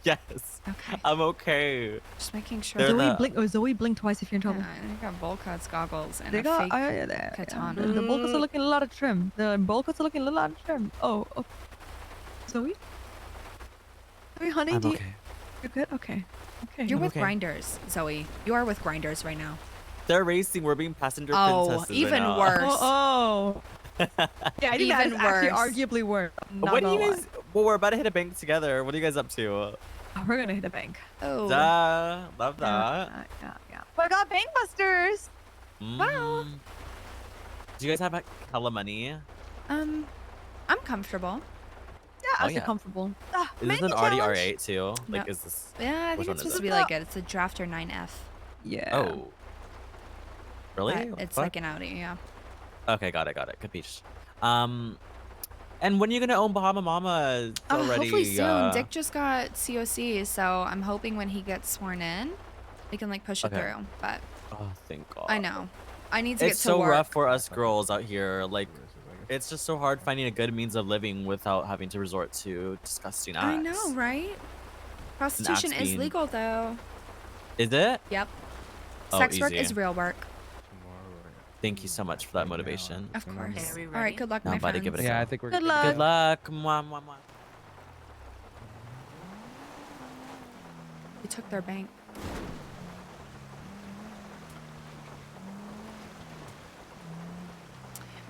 Speaker 18: Yes.
Speaker 1: Okay.
Speaker 18: I'm okay.
Speaker 1: Just making sure.
Speaker 18: They're
Speaker 14: Zoe,
Speaker 18: the-
Speaker 14: blink. Oh, Zoe, blink twice if you're in trouble.
Speaker 1: Yeah, they got bowl cuts, goggles, and
Speaker 14: They
Speaker 1: a
Speaker 14: got
Speaker 1: fake
Speaker 14: yeah,
Speaker 1: katana.
Speaker 14: The bowl cuts are looking a lot of trim. The bowl cuts are looking a little out of trim. Oh, okay. Zoe? Zoe, honey,
Speaker 18: I'm
Speaker 14: do you...
Speaker 18: okay.
Speaker 14: You're good? Okay. Okay.
Speaker 1: You're
Speaker 18: I'm
Speaker 1: with
Speaker 18: okay.
Speaker 1: grinders, Zoe. You are with grinders right now.
Speaker 18: They're racing. We're being passenger
Speaker 1: Oh,
Speaker 18: princesses
Speaker 1: even
Speaker 18: right now.
Speaker 1: worse.
Speaker 14: Oh. Yeah, I think that is
Speaker 1: Even
Speaker 14: actually
Speaker 1: worse.
Speaker 14: arguably worse. I'm not
Speaker 18: What do you
Speaker 14: gonna lie.
Speaker 18: guys? Well, we're about to hit a bank together. What are you guys up to?
Speaker 14: Oh, we're gonna hit a bank.
Speaker 1: Oh.
Speaker 18: Duh. Love that.
Speaker 14: Yeah. But I got bank busters.
Speaker 1: Wow.
Speaker 18: Mm. Do you guys have like, hella money?
Speaker 1: I'm comfortable.
Speaker 14: Yeah,
Speaker 18: Oh,
Speaker 14: I feel
Speaker 18: yeah.
Speaker 14: comfortable.
Speaker 18: Is this an
Speaker 14: challenge.
Speaker 18: RD-R8 too? Like,
Speaker 1: No.
Speaker 18: is this?
Speaker 1: Yeah, I
Speaker 18: Which
Speaker 1: think
Speaker 18: one
Speaker 1: it's
Speaker 18: is
Speaker 1: supposed
Speaker 18: it?
Speaker 1: to be like it. It's a Drafter 9F.
Speaker 14: Yeah.
Speaker 18: Oh. Really?
Speaker 1: But
Speaker 18: What the
Speaker 1: it's
Speaker 18: fuck?
Speaker 1: like an Audi, yeah.
Speaker 18: Okay, got it. Capiche. And when are you gonna own Bahama Mama? It's
Speaker 1: Oh,
Speaker 18: already,
Speaker 1: hopefully soon. Dick just got COC, so I'm hoping when he gets sworn in, we can like push it
Speaker 18: Okay.
Speaker 1: through. But
Speaker 18: Oh, thank God.
Speaker 1: I know. I need to
Speaker 18: It's
Speaker 1: get to
Speaker 18: so
Speaker 1: work.
Speaker 18: rough for us girls out here. Like, it's just so hard finding a good means of living without having to resort to disgusting acts.
Speaker 1: I know, right? Prostitution is
Speaker 18: being-
Speaker 1: legal though.
Speaker 18: Is it?
Speaker 1: Yep.
Speaker 18: Oh,
Speaker 1: Sex work
Speaker 18: easy.
Speaker 1: is real work.
Speaker 18: Thank you so much for that motivation.
Speaker 1: Of course.
Speaker 7: Okay, are we
Speaker 1: All right,
Speaker 7: ready?
Speaker 1: good luck,
Speaker 18: Now
Speaker 1: my
Speaker 18: I'm about to
Speaker 1: friends.
Speaker 18: give it a
Speaker 11: Yeah,
Speaker 18: go.
Speaker 11: I think we're
Speaker 14: Good luck.
Speaker 18: Good luck. Mwah, mwah, mwah.
Speaker 1: They took their bank.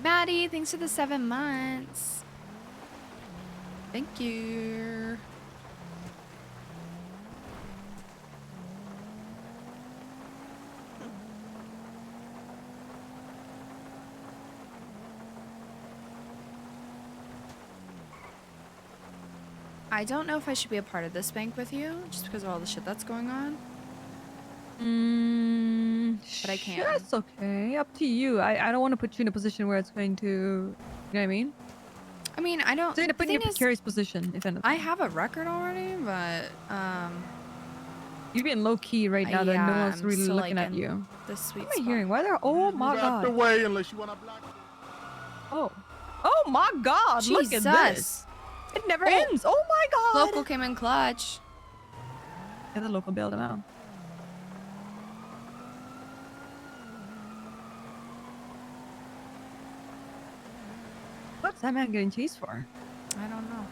Speaker 1: Maddie, thanks for the 7 months. Thank you. I don't know if I should be a part of this bank with you, just because of all the shit that's going on. But I can.
Speaker 14: Sure, it's okay. Up to you. I don't want to put you in a position where it's going to. You know what I mean?
Speaker 1: I mean, I don't.
Speaker 14: It's going to
Speaker 1: the
Speaker 14: put you in a
Speaker 1: thing is,
Speaker 14: precarious position, if anything.
Speaker 1: I have a record already, but
Speaker 14: You're being low key right now that no
Speaker 1: yeah,
Speaker 14: one's
Speaker 1: I'm
Speaker 14: really
Speaker 1: still,
Speaker 14: looking
Speaker 1: like,
Speaker 14: at
Speaker 1: in
Speaker 14: you.
Speaker 1: the sweet
Speaker 14: What am I
Speaker 1: spot.
Speaker 14: hearing? Why there? Oh my
Speaker 5: Move out the
Speaker 14: god.
Speaker 5: way unless you want to block.
Speaker 14: Oh. Oh my god. Look at this.
Speaker 1: Jesus.
Speaker 14: It never ends. Oh my god.
Speaker 1: Local came in clutch.
Speaker 14: Yeah, the local bailed him out. What's that man getting chased for?
Speaker 1: I don't know.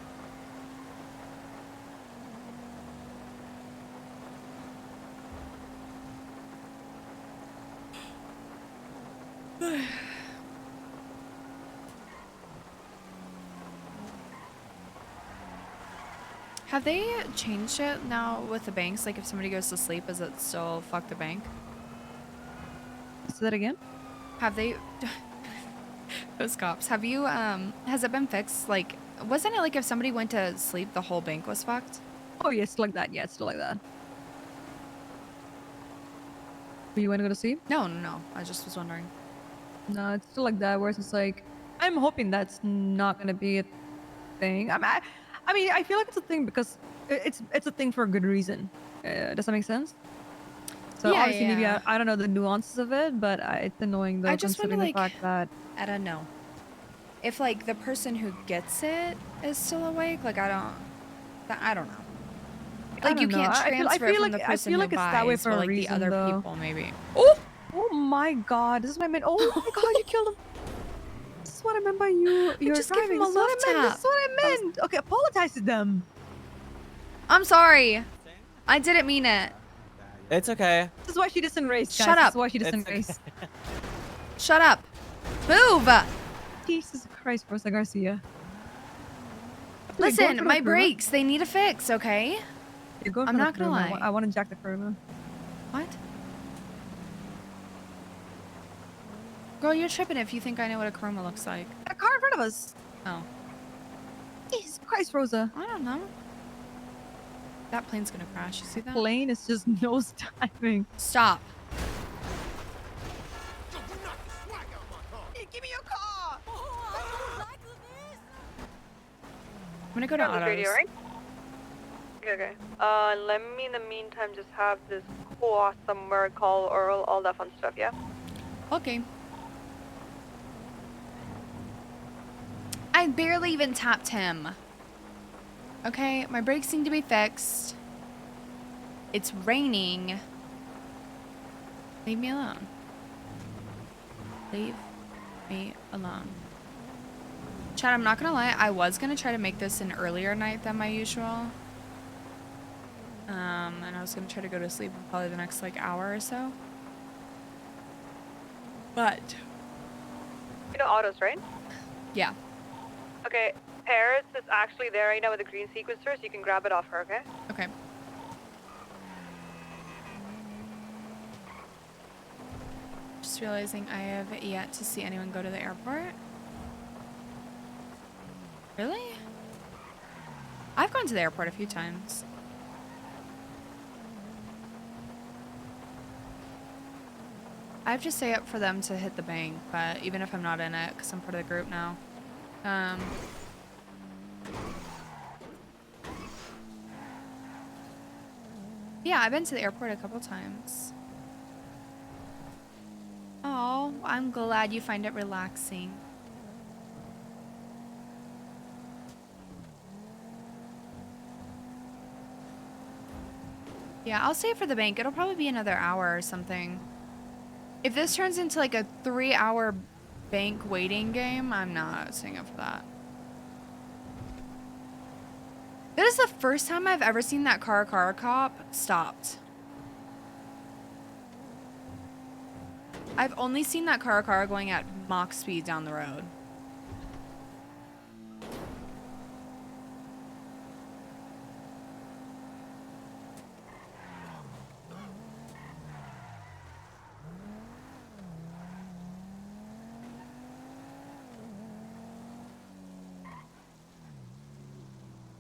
Speaker 1: Have they changed it now with the banks? Like if somebody goes to sleep, is it still fuck the bank?
Speaker 14: Say that again?
Speaker 1: Have they those cops, have you has it been fixed? Like wasn't it like if somebody went to sleep the whole bank was fucked?
Speaker 14: Oh yeah, it's like that. Yeah, it's still like that. You want to go to sleep?
Speaker 1: No. I just was wondering.
Speaker 14: No, it's still like that. Whereas it's like, I'm hoping that's not gonna be thing. I mean, I feel like it's a thing because it's a thing for a good reason. Does that make sense? So
Speaker 1: Yeah,
Speaker 14: obviously, maybe
Speaker 1: yeah.
Speaker 14: I don't know the nuances of it, but it's annoying though,
Speaker 1: I just wonder,
Speaker 14: considering the
Speaker 1: like,
Speaker 14: fact that
Speaker 1: I don't know. If, like, the person who gets it is still awake, like, I don't know. Like, you
Speaker 14: don't know.
Speaker 1: can't
Speaker 14: I
Speaker 1: transfer it from the person who
Speaker 14: it's that way
Speaker 1: buys,
Speaker 14: for
Speaker 1: but,
Speaker 14: a
Speaker 1: like, the
Speaker 14: reason,
Speaker 1: other
Speaker 14: though.
Speaker 1: people, maybe.
Speaker 14: Oh my god, this is what I meant. Oh my god, you killed him. This is what I meant by you're
Speaker 1: just give
Speaker 14: driving.
Speaker 1: him a
Speaker 14: This is what
Speaker 1: love
Speaker 14: I meant. This
Speaker 1: tap.
Speaker 14: is what I meant. Okay, apologize to them.
Speaker 1: I'm sorry. I didn't mean it.
Speaker 18: It's okay.
Speaker 14: This is why she doesn't race, guys.
Speaker 1: Shut
Speaker 14: This
Speaker 1: up.
Speaker 14: is why she doesn't
Speaker 18: It's
Speaker 14: race.
Speaker 1: Shut up. Move.
Speaker 14: Jesus Christ, Rosa Garcia.
Speaker 1: Listen, my brakes, they need a fix, okay?
Speaker 14: You're going
Speaker 1: I'm
Speaker 14: for the
Speaker 1: not gonna
Speaker 14: Kuruma.
Speaker 1: lie.
Speaker 14: I want to jack the Kuruma.
Speaker 1: What? Girl, you're tripping if you think I know what a chroma looks like.
Speaker 14: A car in front of us.
Speaker 1: Oh.
Speaker 14: Jesus Christ, Rosa.
Speaker 1: I don't know. That plane's gonna crash. You see that?
Speaker 14: Plane is just nose diving.
Speaker 1: Stop.
Speaker 14: Hey, give me your car.
Speaker 1: I'm gonna go to autos.
Speaker 2: Radio, right? Okay. Let me in the meantime just have this cool somewhere, call Earl, all that fun stuff, yeah?
Speaker 1: Okay. I barely even tapped him. Okay, my brakes seem to be fixed. It's raining. Leave me alone. Leave me alone. Chad, I'm not gonna lie, I was gonna try to make this an earlier night than my usual. And I was gonna try to go to sleep in probably the next like hour or so. But
Speaker 2: You know autos, right?
Speaker 1: yeah.
Speaker 2: Okay, Paris is actually there right now with the green sequencer, so you can grab it off her, okay?
Speaker 1: Okay. Just realizing I have yet to see anyone go to the airport. Really? I've gone to the airport a few times. I have to stay up for them to hit the bank, but even if I'm not in it, because I'm part of the group now. Yeah, I've been to the airport a couple times. Oh, I'm glad you find it relaxing. Yeah, I'll stay for the bank. It'll probably be another hour or something. If this turns into like a 3-hour bank waiting game, I'm not staying up for that. That is the first time I've ever seen that car cop stopped. I've only seen that car going at Mach speed down the road.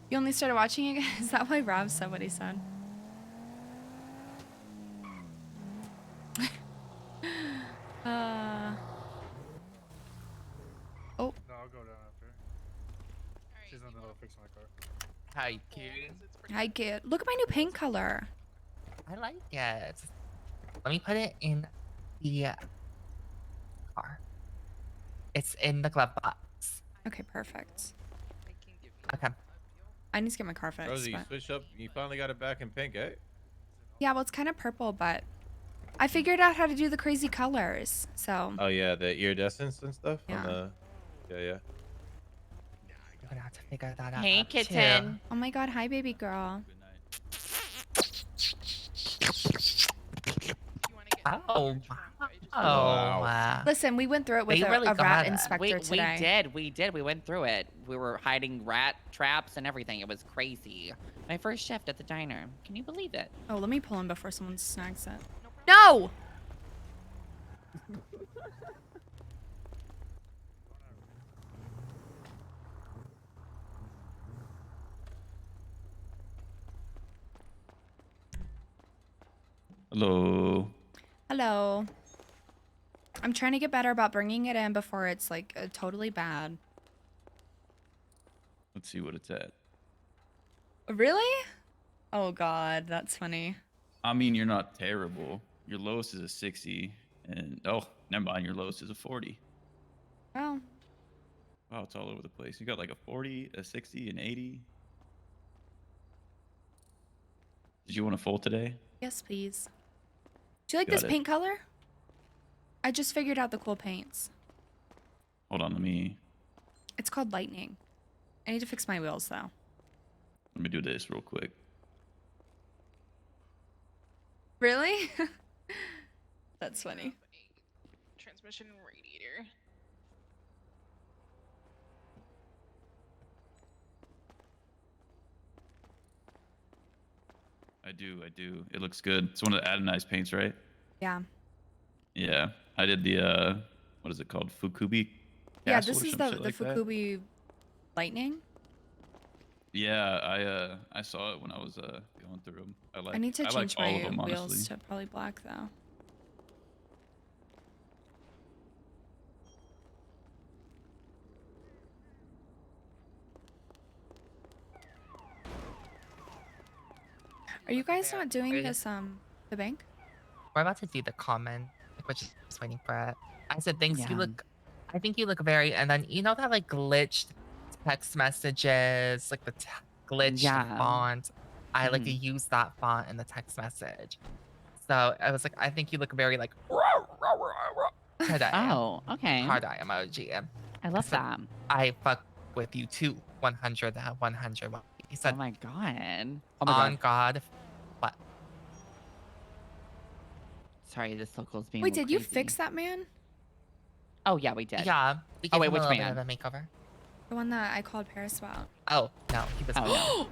Speaker 1: You only started watching it? Is that why Rob said what he said? Oh.
Speaker 19: No, I'll go down after. She's in the middle of fixing my car.
Speaker 15: Hi, kid.
Speaker 1: Hi, kid. Look at my new paint color.
Speaker 15: I like it. Let me put it in the car. It's in the glove box.
Speaker 1: Okay, perfect.
Speaker 15: Okay.
Speaker 1: I need to get my car fixed.
Speaker 20: Rosie, you
Speaker 1: but-
Speaker 20: switched up. You finally got it back in pink, eh?
Speaker 1: Yeah, well, it's kind of purple, but I figured out how to do the crazy colors. So,
Speaker 20: Oh yeah, the iridescence and stuff.
Speaker 1: Yeah.
Speaker 20: On the... Yeah.
Speaker 15: You're gonna have to figure that out.
Speaker 8: Hey,
Speaker 15: up, too.
Speaker 8: kitten.
Speaker 1: oh my god, hi, baby girl.
Speaker 15: Oh.
Speaker 20: Wow.
Speaker 1: Listen, we went through it with
Speaker 15: They really
Speaker 1: a rat
Speaker 15: got it.
Speaker 1: inspector today.
Speaker 8: We did. We went through it. We were hiding rat traps and everything. It was crazy. My first shift at the diner. Can you believe it?
Speaker 1: Oh, let me pull in before someone snags it. No!
Speaker 17: Hello.
Speaker 1: Hello. I'm trying to get better about bringing it in before it's like totally bad.
Speaker 17: Let's see what it's at.
Speaker 1: Really? Oh God, that's funny.
Speaker 17: I mean, you're not terrible. Your lowest is a 60, and oh, never mind. Your lowest is a 40.
Speaker 1: Well,
Speaker 17: Wow, it's all over the place. You got like a 40, a 60, an 80. Did you want a full today?
Speaker 1: yes, please. Do you like
Speaker 17: Got
Speaker 1: this
Speaker 17: it.
Speaker 1: paint color? I just figured out the cool paints.
Speaker 17: Hold on, let me
Speaker 1: It's called lightning. I need to fix my wheels though.
Speaker 17: do this real quick.
Speaker 1: Really? That's funny.
Speaker 3: Transmission radiator.
Speaker 17: I do. It looks good. It's one of the anodized paints, right?
Speaker 1: Yeah.
Speaker 17: Yeah. I did the what is it called? Fukubi
Speaker 1: Yeah,
Speaker 17: Castle
Speaker 1: this
Speaker 17: or
Speaker 1: is
Speaker 17: some
Speaker 1: the
Speaker 17: shit like that?
Speaker 1: Fukubi lightning.
Speaker 17: Yeah, I saw it when I was going through them.
Speaker 1: I need to
Speaker 17: like
Speaker 1: change
Speaker 17: all
Speaker 1: my
Speaker 17: of them,
Speaker 1: wheels
Speaker 17: honestly.
Speaker 1: to probably black though. Are you guys not doing this the bank?
Speaker 15: We're about to do the comment, like, we're just waiting for it. I said, thanks, you
Speaker 8: Yeah.
Speaker 15: look, I think you look very, and then, you know that, like, glitched text messages, like, the glitched
Speaker 8: Yeah.
Speaker 15: font? I, like,
Speaker 8: Mhm.
Speaker 15: used that font in the text message. So, I was like, I think you look very, like, hard eye.
Speaker 8: Oh, okay.
Speaker 15: Hard eye emoji.
Speaker 8: I love
Speaker 15: said,
Speaker 8: that.
Speaker 15: I fuck with you too, 100, 100. He said,
Speaker 8: Oh my god. Oh my
Speaker 15: on
Speaker 8: god.
Speaker 15: God. What?
Speaker 8: Sorry, this local's being.
Speaker 1: Wait,
Speaker 8: a little
Speaker 1: did you
Speaker 8: crazy.
Speaker 1: fix that man?
Speaker 8: Oh yeah, we did.
Speaker 15: Yeah. We
Speaker 8: Oh
Speaker 15: gave
Speaker 8: wait,
Speaker 15: him
Speaker 8: which
Speaker 15: a little
Speaker 8: man?
Speaker 15: bit of a makeover.
Speaker 1: The one that I called Paris about.
Speaker 15: Oh, no. He was.
Speaker 8: Oh,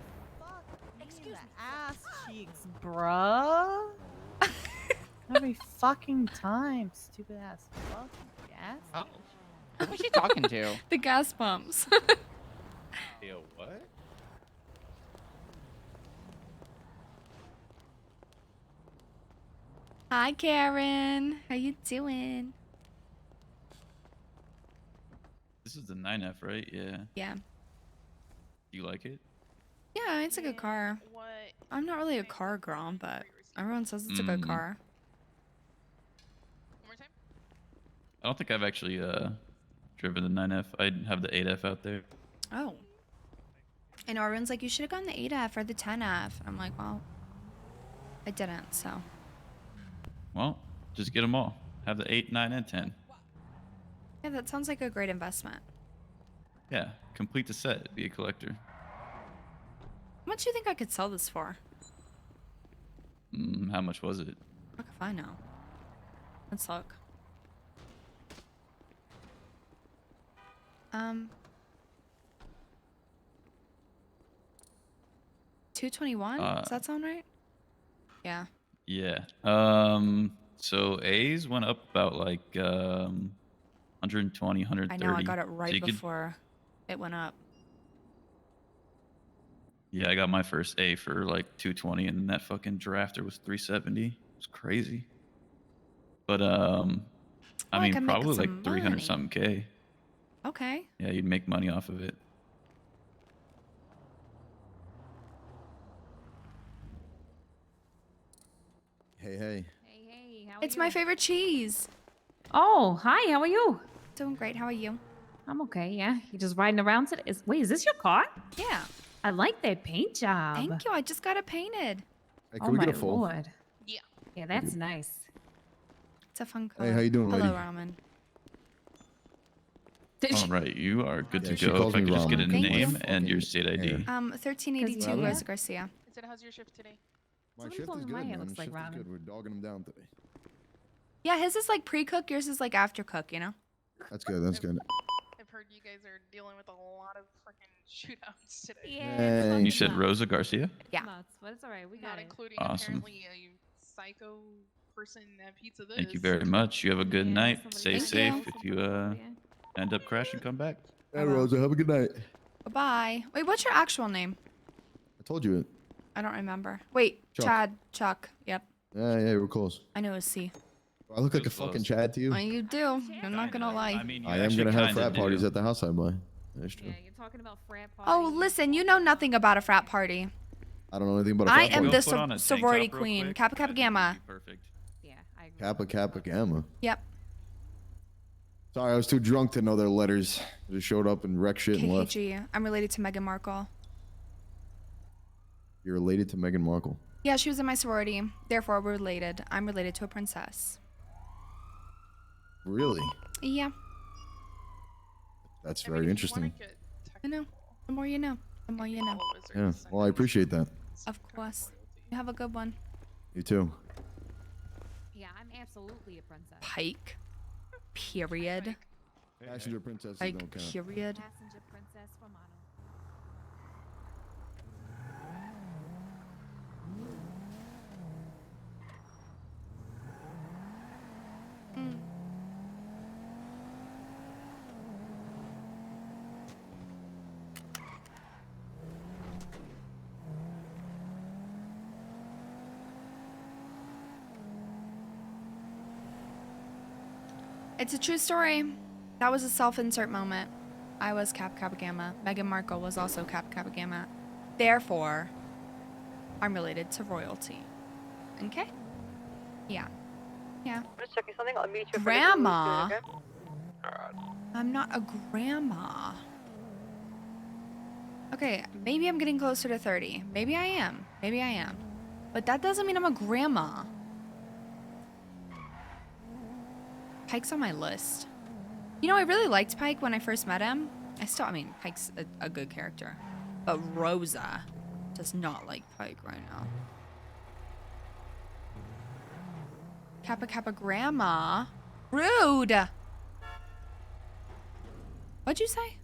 Speaker 21: Excuse me. Ass cheeks, bruh. Every fucking time, stupid ass fucking gas.
Speaker 8: Oh. Who's she talking to?
Speaker 1: The gas pumps.
Speaker 20: Yo, what?
Speaker 1: Hi, Karen. How you doing?
Speaker 17: This is the 9F, right? Yeah.
Speaker 1: Yeah.
Speaker 17: Do you like it?
Speaker 1: Yeah, it's a good car. I'm not really a car girl, but everyone says it's a good
Speaker 17: Mm.
Speaker 1: car.
Speaker 17: I don't think I've actually driven the 9F. I have the 8F out there.
Speaker 1: Oh. And everyone's like, you should have gone the 8F or the 10F. I'm like, well, I didn't, so.
Speaker 17: Well, just get them all. Have the 8, 9, and 10.
Speaker 1: Yeah, that sounds like a great investment.
Speaker 17: Yeah, complete the set. Be a collector.
Speaker 1: How much do you think I could sell this for?
Speaker 17: How much was it?
Speaker 1: Fuck if I know. Let's look. 221? Does that sound right? Yeah.
Speaker 17: Yeah. So A's went up about like 120, 130.
Speaker 1: I know, I got it
Speaker 17: So
Speaker 1: right
Speaker 17: you could-
Speaker 1: before it went up.
Speaker 17: Yeah, I got my first A for like 220, and that fucking drafter was 370. It was crazy. But I
Speaker 1: I
Speaker 17: mean,
Speaker 1: can make
Speaker 17: probably like
Speaker 1: some
Speaker 17: 300
Speaker 1: money.
Speaker 17: something K.
Speaker 1: Okay.
Speaker 17: Yeah, you'd make money off of it.
Speaker 22: Hey, hey.
Speaker 23: Hey, how
Speaker 1: It's my favorite cheese.
Speaker 23: Oh, hi, how are you?
Speaker 1: Doing great. How are you?
Speaker 23: I'm okay, yeah. You just riding around today? Wait, is this your car?
Speaker 1: Yeah.
Speaker 23: I like that paint job.
Speaker 1: Thank you. I just got it painted.
Speaker 22: Hey,
Speaker 23: Oh
Speaker 22: can we
Speaker 23: my
Speaker 22: get a full?
Speaker 23: lord. Yeah, that's nice.
Speaker 1: It's a fun color.
Speaker 22: Hey, how you doing,
Speaker 1: Hello,
Speaker 22: lady?
Speaker 1: Ramen.
Speaker 17: All right, you are good
Speaker 22: Yeah,
Speaker 17: to
Speaker 22: she
Speaker 17: go.
Speaker 22: calls
Speaker 17: If I
Speaker 22: me
Speaker 17: could just get a
Speaker 22: Ramen.
Speaker 1: Thank you.
Speaker 17: name and your state ID.
Speaker 1: 1382
Speaker 22: Ramen?
Speaker 1: Rosa Garcia.
Speaker 3: I said, how's your shift today?
Speaker 22: My
Speaker 23: Somebody
Speaker 22: shift
Speaker 23: told
Speaker 22: is
Speaker 23: me
Speaker 22: good,
Speaker 23: my hair
Speaker 22: man.
Speaker 23: looks like
Speaker 22: shift is
Speaker 23: ramen.
Speaker 22: good. We're dogging them down today.
Speaker 1: Yeah, his is like pre-cook. Yours is like after-cook, you know?
Speaker 22: That's good. That's good.
Speaker 3: I've heard you guys are dealing with a lot of freaking shootouts today.
Speaker 22: Yeah,
Speaker 17: You said Rosa Garcia?
Speaker 1: Yeah.
Speaker 23: Nuts, but it's alright, we got
Speaker 3: Not
Speaker 23: it.
Speaker 3: including
Speaker 17: Awesome.
Speaker 3: apparently a psycho person at Pizza This.
Speaker 17: Thank you very much. You have a good night. Stay
Speaker 1: Thank
Speaker 17: safe.
Speaker 1: you.
Speaker 17: If you end up crashing, come back.
Speaker 22: Hey, Rosa. Have a good night.
Speaker 1: Bye-bye. Wait, what's your actual name?
Speaker 22: I told you it.
Speaker 1: I don't remember. Wait,
Speaker 22: Chuck.
Speaker 1: Chad. Chuck. Yep.
Speaker 22: Yeah, we're close.
Speaker 1: I know it's C.
Speaker 22: I look like a fucking Chad to you.
Speaker 1: You do. I'm not gonna lie.
Speaker 17: I mean, you
Speaker 22: I am
Speaker 17: actually
Speaker 22: gonna have
Speaker 17: kinda
Speaker 22: frat
Speaker 17: do.
Speaker 22: parties at the house I buy. That's true.
Speaker 23: Yeah, you're talking about frat
Speaker 1: Oh,
Speaker 23: parties.
Speaker 1: listen, you know nothing about a frat party.
Speaker 22: I don't know anything about a
Speaker 1: I
Speaker 22: frat
Speaker 1: am
Speaker 22: party.
Speaker 1: the
Speaker 17: Go put on a tank
Speaker 1: sorority
Speaker 17: top real
Speaker 1: queen.
Speaker 17: quick.
Speaker 1: Kappa Kappa
Speaker 17: I think you'd
Speaker 1: Gamma.
Speaker 17: be Perfect.
Speaker 23: Yeah, I agree.
Speaker 22: Kappa Kappa Gamma.
Speaker 1: Yep.
Speaker 22: Sorry, I was too drunk to know their letters. I just showed up and wrecked shit and left.
Speaker 1: KKG. I'm related to Meghan Markle.
Speaker 22: You're related to Meghan Markle.
Speaker 1: Yeah, she was in my sorority. Therefore, we're related. I'm related to a princess.
Speaker 22: Really?
Speaker 1: Yeah.
Speaker 22: That's
Speaker 3: I mean,
Speaker 22: very
Speaker 3: if you
Speaker 22: interesting.
Speaker 3: wanna get
Speaker 1: I know. The more you know. The more you know.
Speaker 22: Yeah. Well, I appreciate that.
Speaker 1: Of course. You have a good one.
Speaker 22: You too.
Speaker 23: Yeah, I'm absolutely a princess.
Speaker 1: Pike. Period.
Speaker 22: Passenger princesses
Speaker 1: Pike.
Speaker 22: don't count.
Speaker 1: Period.
Speaker 23: Passenger princess Romano.
Speaker 1: Mm. It's a true story. That was a self-insert moment. I was Kappa Kappa Gamma. Meghan Markle was also Kappa Kappa Gamma. Therefore, I'm related to royalty. Okay? Yeah. Yeah.
Speaker 2: I'm just checking something. I'll meet you for
Speaker 1: Grandma?
Speaker 2: the okay?
Speaker 1: I'm not a grandma. Okay, maybe I'm getting closer to 30. Maybe I am. Maybe I am. But that doesn't mean I'm a grandma. Pike's on my list. You know, I really liked Pike when I first met him. I mean, Pike's a good character. But Rosa does not like Pike right now. Kappa Kappa Grandma. Rude! What'd you say?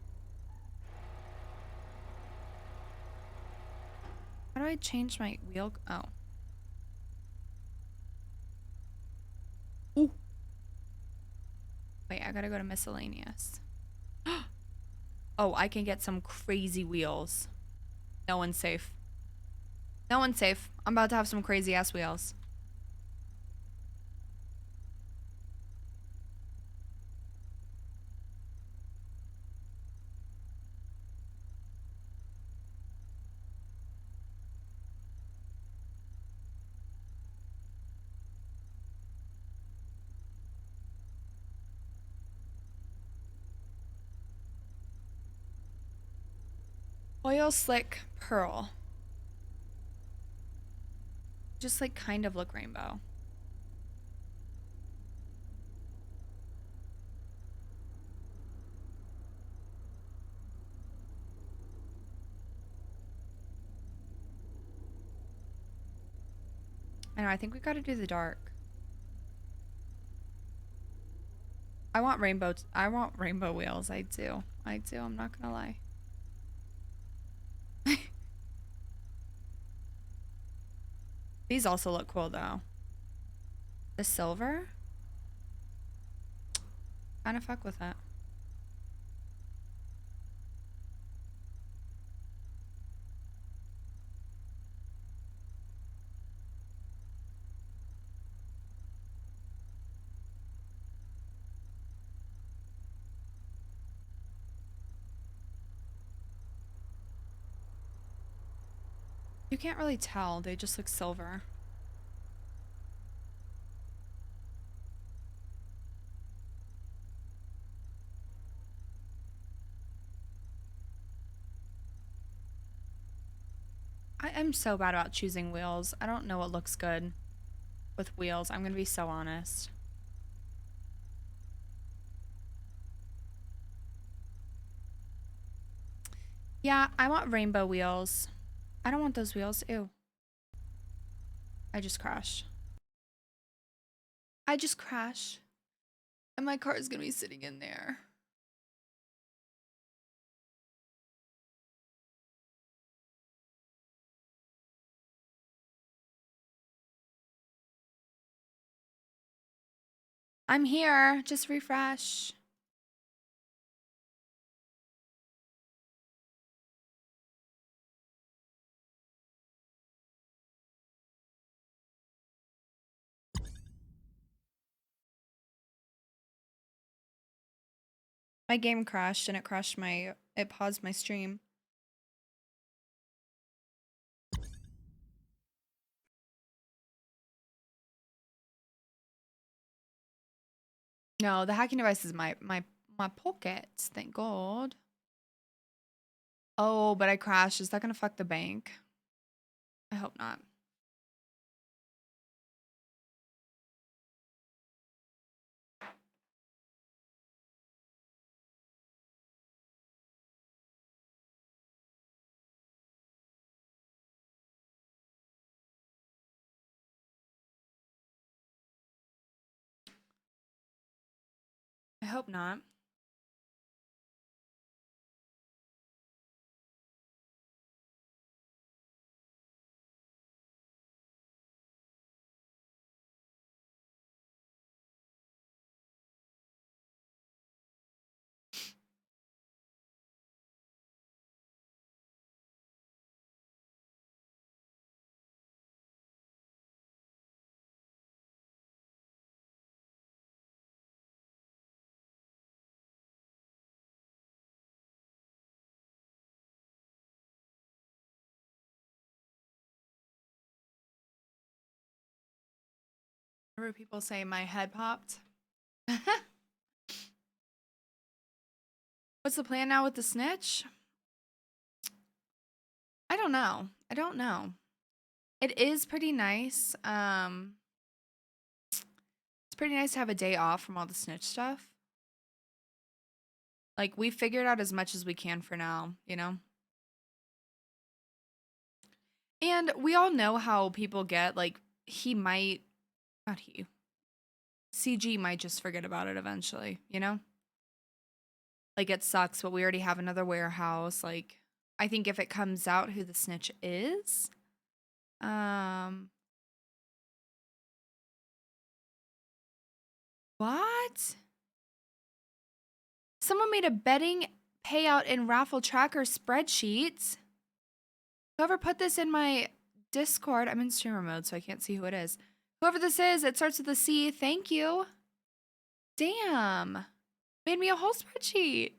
Speaker 1: How do I change my wheel? Oh. Ooh. Wait, I gotta go to miscellaneous. Oh, I can get some crazy wheels. No one's safe. No one's safe. I'm about to have some crazy ass wheels. Oil Slick Pearl. Just like kind of look rainbow. I know, I think we gotta do the dark. I want rainbow wheels. I do. I'm not gonna lie. These also look cool though. The silver? Kinda fuck with that. You can't really tell. They just look silver. I'm so bad about choosing wheels. I don't know what looks good with wheels. I'm gonna be so honest. Yeah, I want rainbow wheels. I don't want those wheels. Ew. I just crashed. I just crashed. And my car is gonna be sitting in there. I'm here. Just refresh. My game crashed and it paused my stream. No, the hacking device is my pockets, thank God. Oh, but I crashed. Is that gonna fuck the bank? I hope not. I hope not. I heard people say my head popped. What's the plan now with the snitch? I don't know. I don't know. It is pretty nice. It's pretty nice to have a day off from all the snitch stuff. Like, we figured out as much as we can for now, you know? And we all know how people get, like, CG might just forget about it eventually, you know? Like, it sucks, but we already have another warehouse. Like, I think if it comes out who the snitch is, what? Someone made a betting payout in raffle tracker spreadsheets. Whoever put this in my Discord, I'm in streamer mode, so I can't see who it is. Whoever this is, it starts with a C. Thank you. Damn. Made me a whole spreadsheet.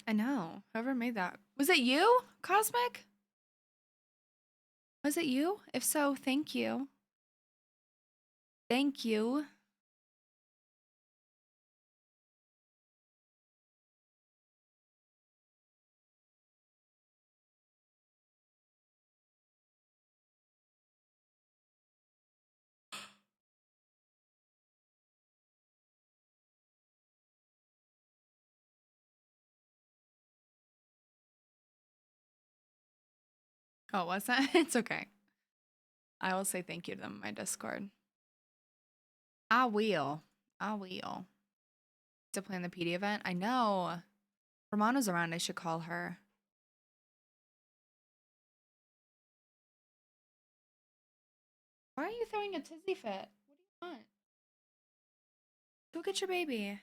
Speaker 1: I know. Whoever made that. Was it you, Cosmic? Was it you? If so, thank you. Thank you. Oh, was that? It's okay. I will say thank you to them in my Discord. I will. I will. To plan the PD event? I know. Romana's around. I should call her. Why are you throwing a tizzy fit? What do you want? Go get your baby.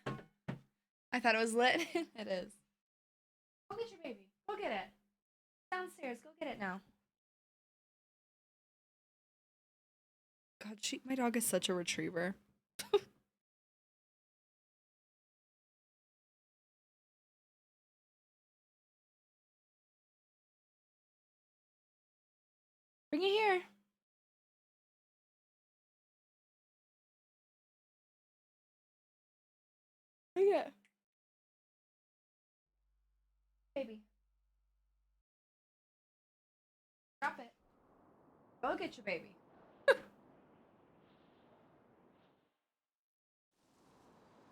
Speaker 1: I thought it was lit. It is. Go get your baby. Go get it. Downstairs. Go get it now. God, my dog is such a retriever. Bring it here. Bring it. Baby. Drop it. Go get your baby.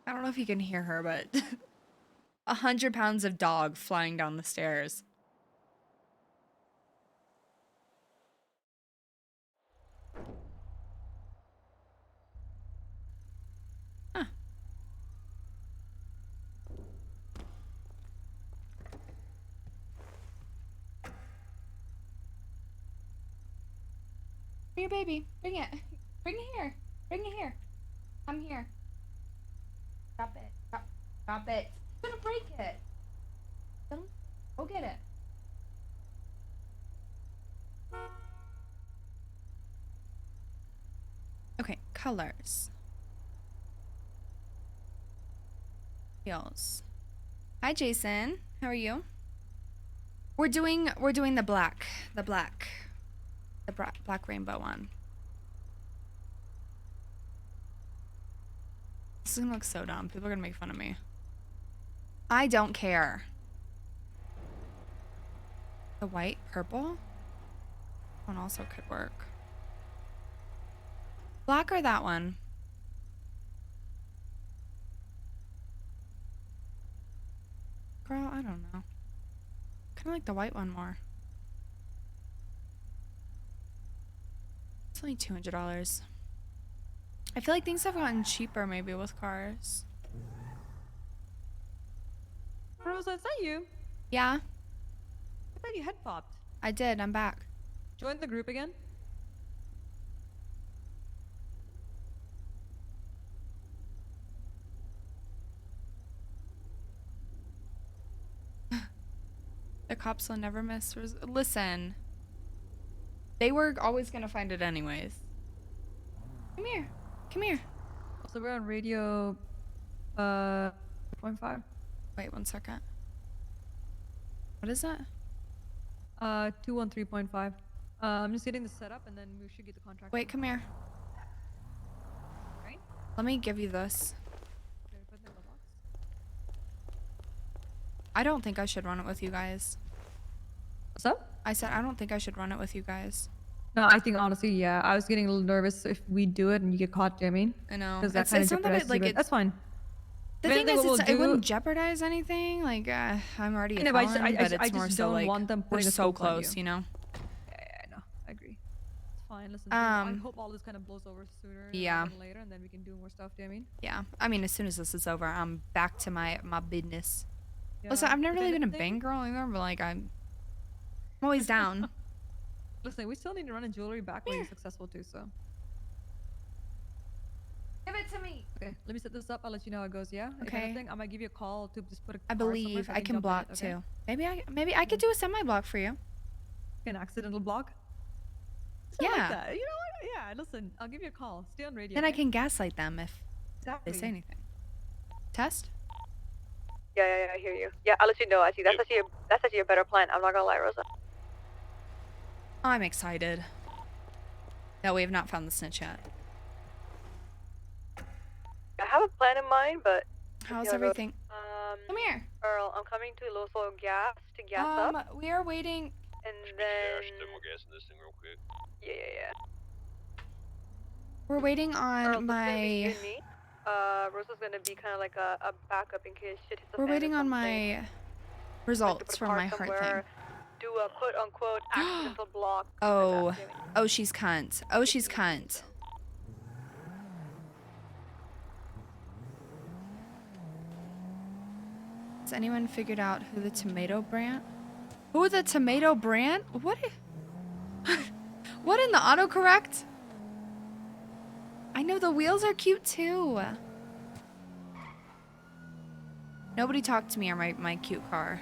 Speaker 1: I don't know if you can hear her, but 100 pounds of dog flying down the stairs. Huh. Bring your baby. Bring it. Bring it here. Bring it here. Come here. Drop it. Drop it. I'm gonna break it. Don't. Go get it. Okay, colors. Wheels. Hi, Jason. How are you? We're doing the black rainbow one. This is gonna look so dumb. People are gonna make fun of me. I don't care. The white, purple? One also could work. Black or that one? Girl, I don't know. Kind of like the white one more. It's only $200. I feel like things have gotten cheaper maybe with cars.
Speaker 14: Rosa, is that you?
Speaker 1: Yeah,
Speaker 14: I thought you had popped.
Speaker 1: I did. I'm back.
Speaker 14: Join the group again.
Speaker 1: The cops will never miss. Listen. They were always gonna find it anyways. Come here. Come here.
Speaker 14: So we're on radio 0.5.
Speaker 1: Wait 1 second. What is that?
Speaker 14: 213.5. I'm just getting the setup and then we should get the contract.
Speaker 1: Wait, come here.
Speaker 14: Right?
Speaker 1: Let me give you this.
Speaker 14: Okay, put it in the box.
Speaker 1: I don't think I should run it with you guys.
Speaker 14: What's up?
Speaker 1: I said I don't think I should run it with you guys.
Speaker 14: No, I think honestly, yeah. I was getting a little nervous if we do it and you get caught, do you know what I mean?
Speaker 1: I know.
Speaker 14: Because that kind of
Speaker 1: it's not that
Speaker 14: jeopardizes you, but that's fine.
Speaker 1: The
Speaker 14: If
Speaker 1: thing
Speaker 14: anything,
Speaker 1: is,
Speaker 14: what we'll
Speaker 1: it wouldn't
Speaker 14: do-
Speaker 1: jeopardize anything. Like, I'm already a
Speaker 14: I know, but
Speaker 1: felon,
Speaker 14: I
Speaker 1: but
Speaker 14: just
Speaker 1: it's more so
Speaker 14: don't
Speaker 1: like
Speaker 14: want them
Speaker 1: we're
Speaker 14: putting a
Speaker 1: so
Speaker 14: scope on
Speaker 1: close, you know?
Speaker 14: Yeah, I know. I agree. It's fine. Listen, I hope all this kind of blows over sooner
Speaker 1: Yeah.
Speaker 14: rather than later, and then we can do more stuff. Do you know what I mean?
Speaker 1: Yeah. I mean, as soon as this is over, I'm back to my business.
Speaker 14: Yeah.
Speaker 1: Listen, I've never
Speaker 14: If
Speaker 1: really been a
Speaker 14: anything-
Speaker 1: bang girl either, but like I'm always down.
Speaker 14: Listen, we still need to run a jewelry back where you're successful too, so.
Speaker 1: Give it to me.
Speaker 14: Okay, let me set this up. I'll let you know how it goes, yeah? If
Speaker 1: Okay.
Speaker 14: anything, I might give you a call to just put a
Speaker 1: I
Speaker 14: car somewhere
Speaker 1: believe
Speaker 14: so
Speaker 1: I can
Speaker 14: jump in
Speaker 1: block
Speaker 14: it, okay?
Speaker 1: too. Maybe I could do a semi block for you.
Speaker 14: An accidental block?
Speaker 1: Yeah.
Speaker 14: Like that. You know what? Yeah, listen, I'll give you a call. Stay on radio.
Speaker 1: Then I
Speaker 14: okay?
Speaker 1: can gaslight them if
Speaker 14: Exactly.
Speaker 1: they say anything. Test?
Speaker 2: Yeah, I hear you. Yeah, I'll let you know. I see. That's actually a better plan. I'm not gonna lie, Rosa.
Speaker 1: I'm excited. No, we have not found the snitch yet.
Speaker 2: I have a plan in mind, but
Speaker 1: How's
Speaker 2: yeah,
Speaker 1: everything?
Speaker 2: Come
Speaker 1: here.
Speaker 2: Earl, I'm coming to Loso Gas to gas up,
Speaker 1: We are waiting.
Speaker 2: and then
Speaker 6: gas in this thing real quick.
Speaker 2: yeah.
Speaker 1: We're waiting on
Speaker 2: Earl, so it's gonna be you
Speaker 1: my.
Speaker 2: and me. Rosa's gonna be kind of like a backup in case shit hits the
Speaker 1: We're
Speaker 2: fan or
Speaker 1: waiting on
Speaker 2: something.
Speaker 1: my results from
Speaker 2: car
Speaker 1: my heart
Speaker 2: somewhere,
Speaker 1: thing.
Speaker 2: Do a quote unquote accidental block.
Speaker 1: Oh, oh, she's cunt. Oh, she's cunt. Has anyone figured out who the tomato brand? Who the tomato brand? What? What in the autocorrect? I know the wheels are cute too. Nobody talked to me or my cute car.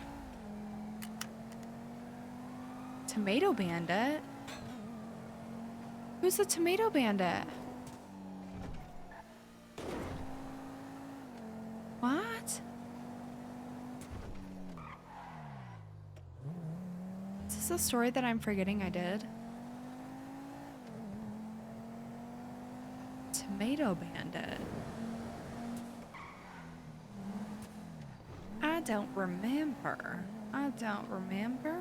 Speaker 1: Tomato Bandit? Who's the Tomato Bandit? What? Is this a story that I'm forgetting I did? Tomato Bandit. I don't remember. I don't remember.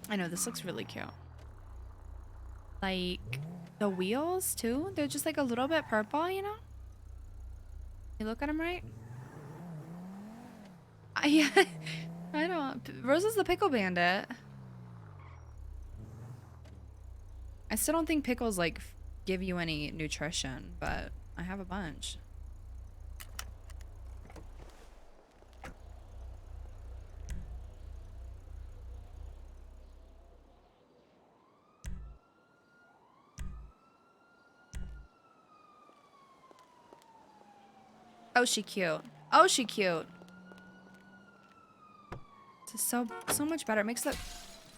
Speaker 1: I know, this looks really cute. Like, the wheels, too? They're just like a little bit purple, you know? You look at them right? Yeah, I don't. Rosa's the Pickle Bandit. I still don't think pickles, like, give you any nutrition, but I have a bunch. Oh, she cute. Oh, she cute. This is so much better. It makes the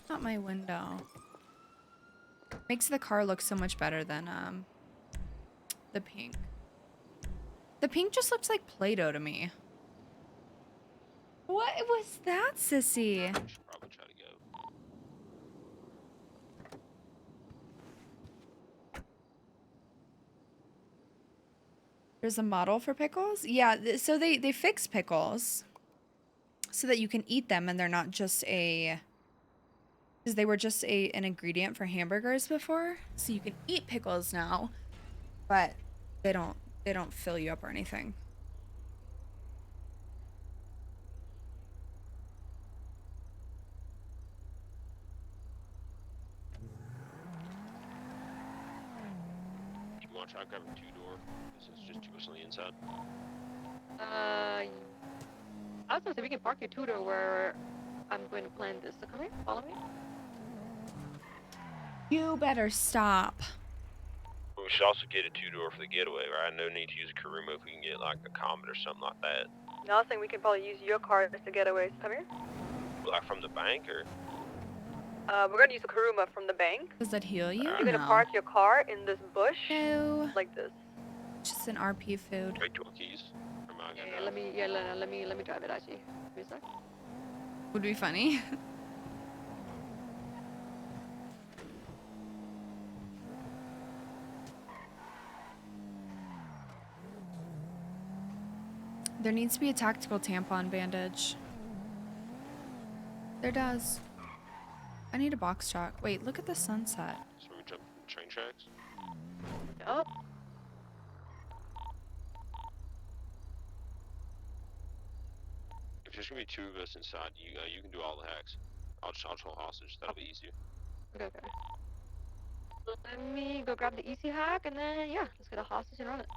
Speaker 1: not my window. Makes the car look so much better than the pink. The pink just looks like Play-Doh to me. What was that, sissy?
Speaker 12: Probably try to go.
Speaker 1: There's a model for pickles? Yeah, so they fix pickles so that you can eat them and they're not just a... Because they were just an ingredient for hamburgers before. So you can eat pickles now, but they don't fill you up or anything.
Speaker 12: You want to try grabbing 2-door? This is just 2 on the inside.
Speaker 2: I was gonna say we can park your tutor where I'm going to plan this. So come here, follow me.
Speaker 1: You better stop.
Speaker 12: We should also get a 2-door for the getaway, right? No need to use a Karuma if we can get like a Comet or something like that.
Speaker 2: No, I was saying we can probably use your car as the getaway. So come here.
Speaker 12: Like from the bank or?
Speaker 2: We're gonna use a Karuma from the bank.
Speaker 1: Does that heal you?
Speaker 2: You're gonna
Speaker 1: No.
Speaker 2: park your car in this bush.
Speaker 1: No.
Speaker 2: Like this.
Speaker 1: Just an RP food.
Speaker 12: Right to our keys. Or am I gonna
Speaker 2: Let me drive it actually. Give me a sec.
Speaker 1: Would be funny. There needs to be a tactical tampon bandage. There does. I need a box truck. Wait, look at the sunset.
Speaker 12: So we jump train tracks?
Speaker 2: Yup.
Speaker 12: If there's gonna be 2 of us inside, you can do all the hacks. I'll hold hostage. That'll be easier.
Speaker 2: Okay. Let me go grab the easy hack and then yeah, let's get a hostage and run it.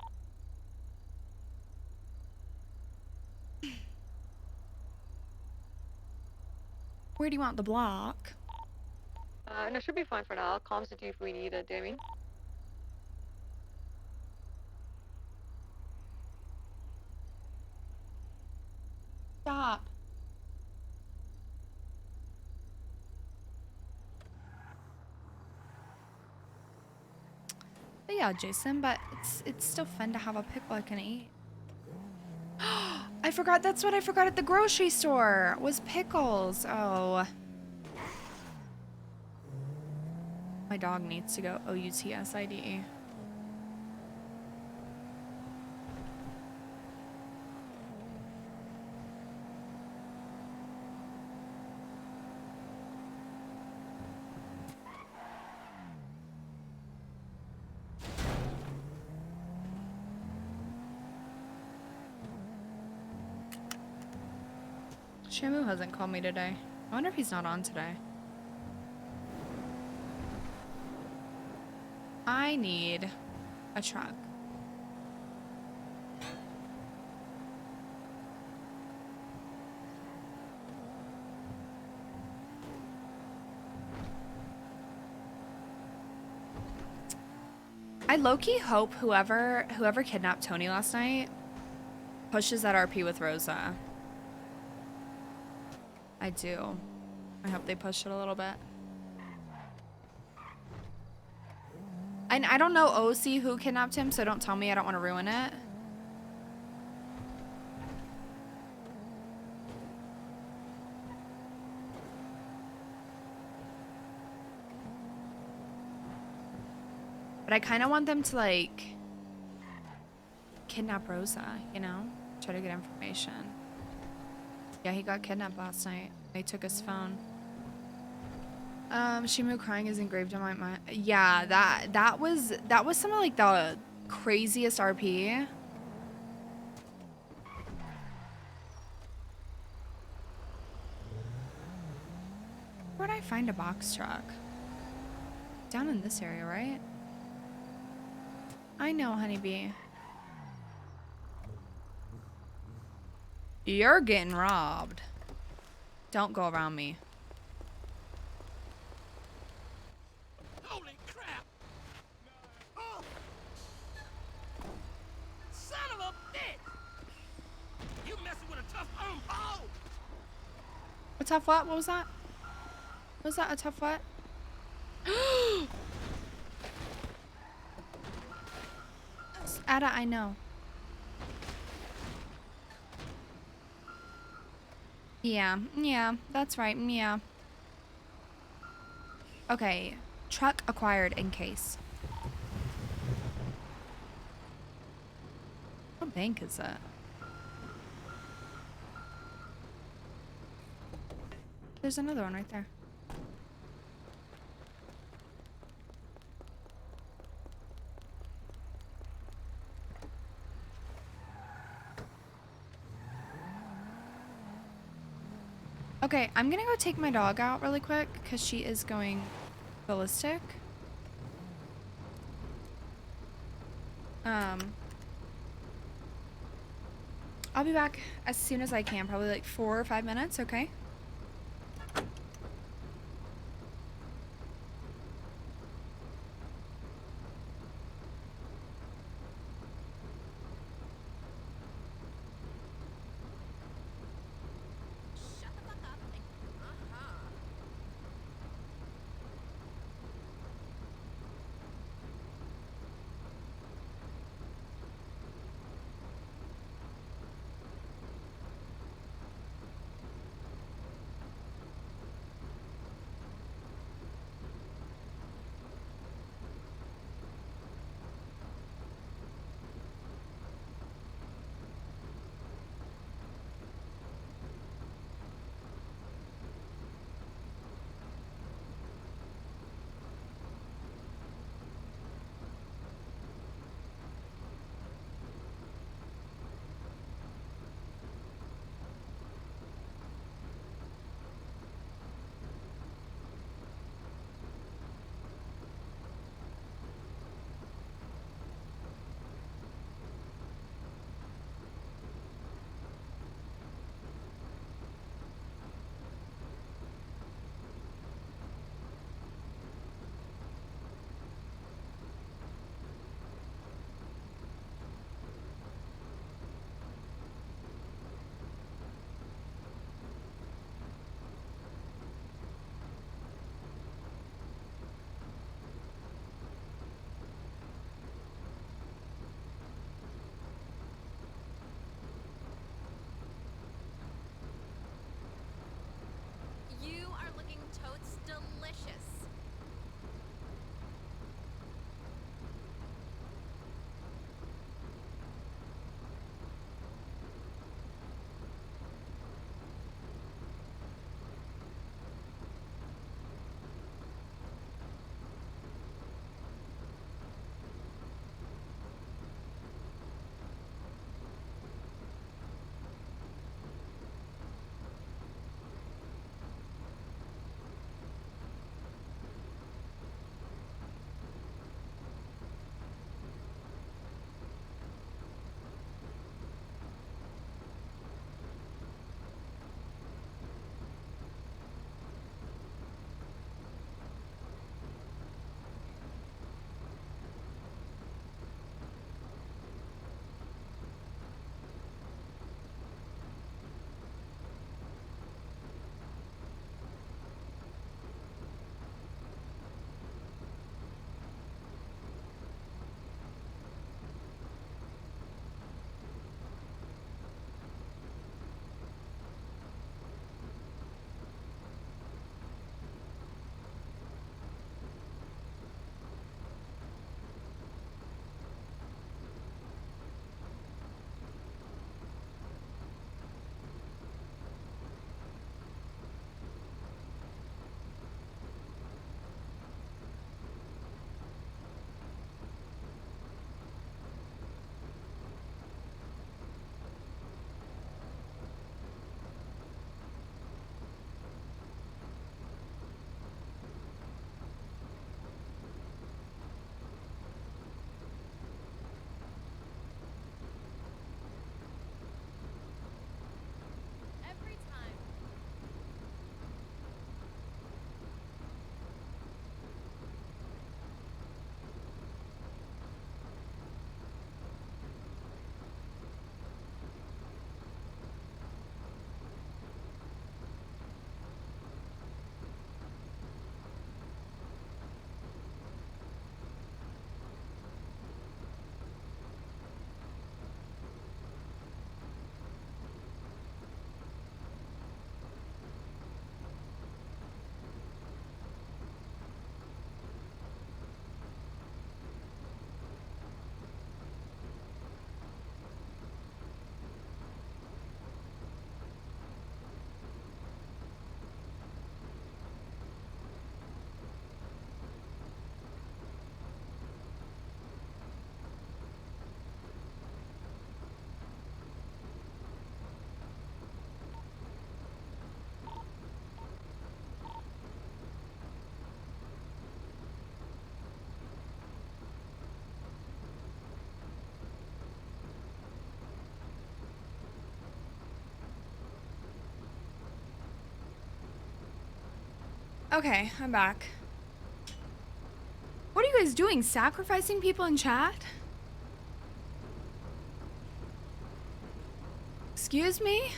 Speaker 1: Where do you want the block?
Speaker 2: No, should be fine for now. I'll constitute if we need it, Damien.
Speaker 1: Stop. But yeah, Jason, but it's still fun to have a pickle I can eat. I forgot, that's what I forgot at the grocery store, was pickles. Oh. My dog needs to go OUTSIDE. Shamu hasn't called me today. I wonder if he's not on today. I need a truck. I low-key hope whoever kidnapped Tony last night pushes that RP with Rosa. I do. I hope they push it a little bit. And I don't know OC who kidnapped him, so don't tell me. I don't want to ruin it. But I kind of want them to, like, kidnap Rosa, you know? Try to get information. Yeah, he got kidnapped last night. They took his phone. Shimu crying is engraved in my mind. Yeah, that was some of, like, the craziest RP. Where'd I find a box truck? Down in this area, right? I know, honeybee. You're getting robbed. Don't go around me.
Speaker 6: Holy crap! Oh. Son of a bitch!
Speaker 1: tough what? What was that? Was that a tough what? Ada, I know. Yeah, that's right, yeah. Okay, truck acquired in case. What bank is that? There's another one right there. Okay, I'm gonna go take my dog out really quick because she is going ballistic. I'll be back as soon as I can, probably like 4 or 5 minutes, okay?
Speaker 9: You are looking totes delicious.
Speaker 1: Okay, I'm back. What are you guys doing? Sacrificing people in chat? Excuse me?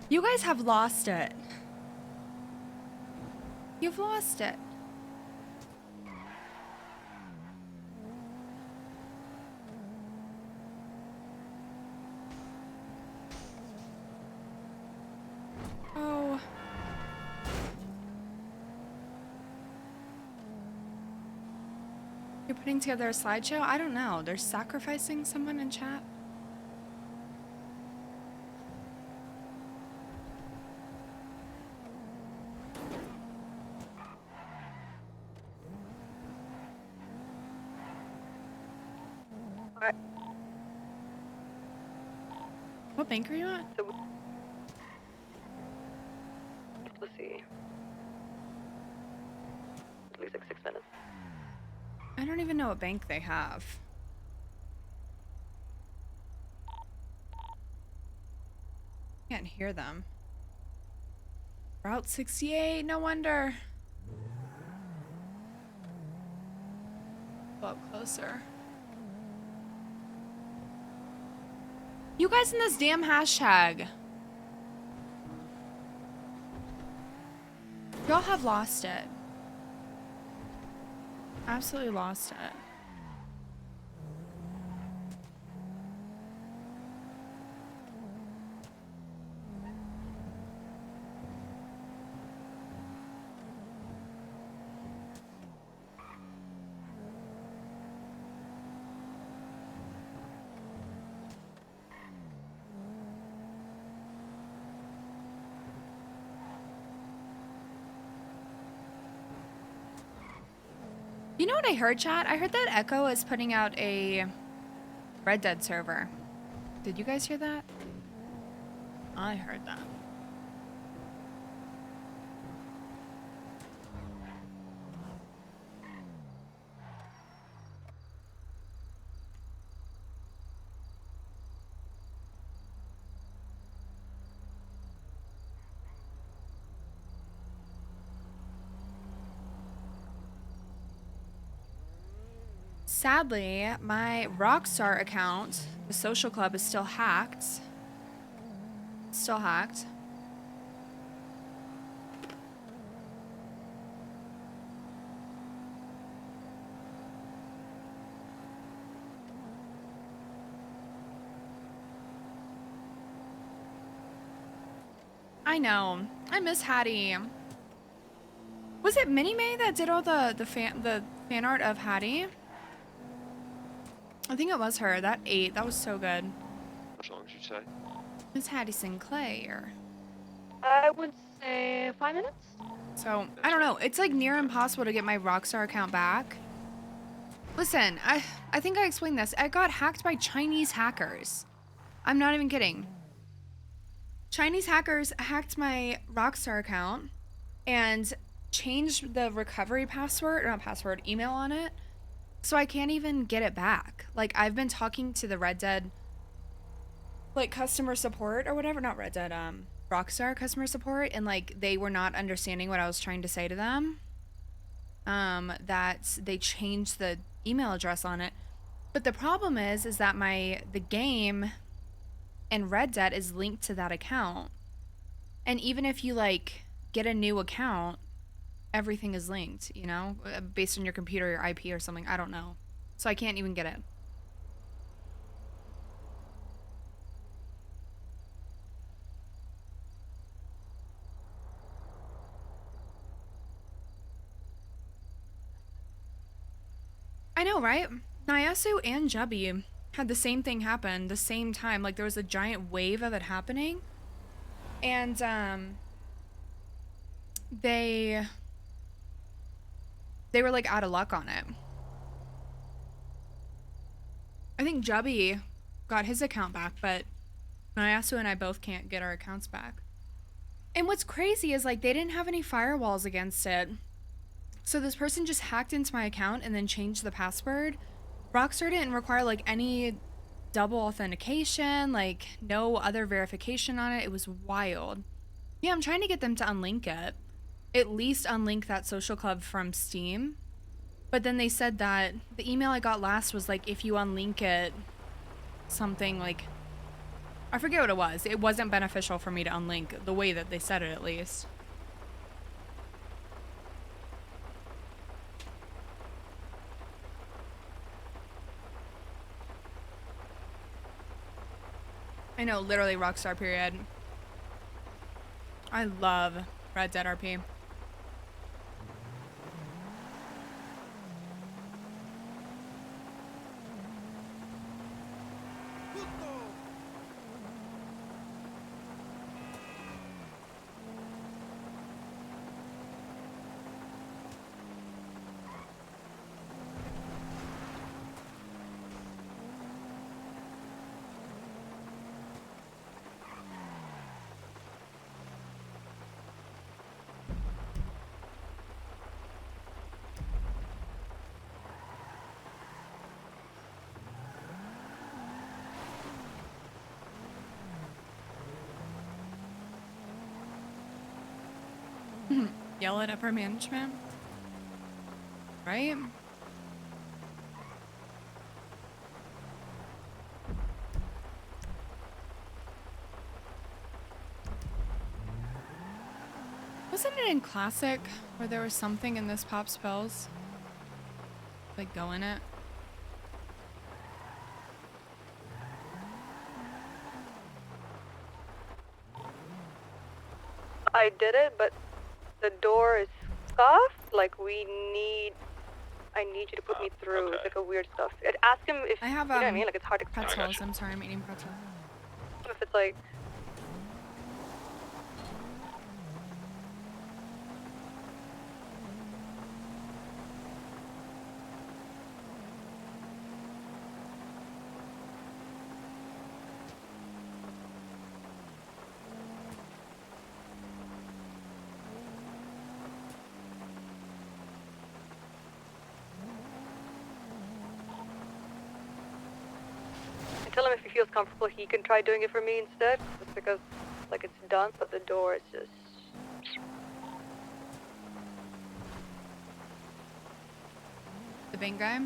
Speaker 1: You guys have lost it. You've lost it. Oh. You're putting together a slideshow? I don't know. They're sacrificing someone in chat?
Speaker 2: Alright.
Speaker 1: What bank are you at?
Speaker 2: So, let's see. At least like 6 minutes.
Speaker 1: I don't even know what bank they have. Can't hear them. Route 68, no wonder. Go up closer. You guys in this damn hashtag. Y'all have lost it. Absolutely lost it. You know what I heard, chat? I heard that Echo is putting out a Red Dead server. Did you guys hear that? I heard that. Sadly, my Rockstar account, the social club, is still hacked. Still hacked. I know. I miss Hattie. Was it Minnie May that did all the fan art of Hattie? I think it was her. That 8. That was so good.
Speaker 4: How long did you say?
Speaker 1: Miss Hattie Sinclair.
Speaker 2: I would say 5 minutes.
Speaker 1: So, I don't know. It's like near impossible to get my Rockstar account back. Listen, I think I explained this. I got hacked by Chinese hackers. I'm not even kidding. Chinese hackers hacked my Rockstar account and changed the recovery password, or not password, email on it. So I can't even get it back. Like, I've been talking to the Red Dead, like, customer support or whatever. Not Red Dead, Rockstar customer support. And, like, they were not understanding what I was trying to say to them. That they changed the email address on it. But the problem is that the game in Red Dead is linked to that account. And even if you, like, get a new account, everything is linked, you know, based on your computer, your IP or something. I don't know. So I can't even get it. I know, right? Nyasu and Jubby had the same thing happen the same time. Like, there was a giant wave of it happening. And, they were, like, out of luck on it. I think Jubby got his account back, but Nyasu and I both can't get our accounts back. And what's crazy is like they didn't have any firewalls against it. So this person just hacked into my account and then changed the password. Rockstar didn't require like any double authentication, like no other verification on it. It was wild. Yeah, I'm trying to get them to unlink it. At least unlink that social club from Steam. But then they said that the email I got last was like, if you unlink it, something like, I forget what it was. It wasn't beneficial for me to unlink the way that they said it, at least. I know, literally Rockstar period. I love Red Dead RP. Yell at upper management. Right? Wasn't it in Classic where there was something in this pop spells? Like go in it?
Speaker 2: I did it, but the door is scuffed. Like I need you to put me through.
Speaker 12: Okay.
Speaker 2: It's like a weird stuff. Ask him if
Speaker 1: I have
Speaker 2: you know what I mean. Like it's hard to
Speaker 1: pretzels. I'm sorry, I'm eating pretzels.
Speaker 2: if it's like. Tell him if he feels comfortable, he can try doing it for me instead. Just because, like, it's done, but the door is just.
Speaker 1: The bank guy?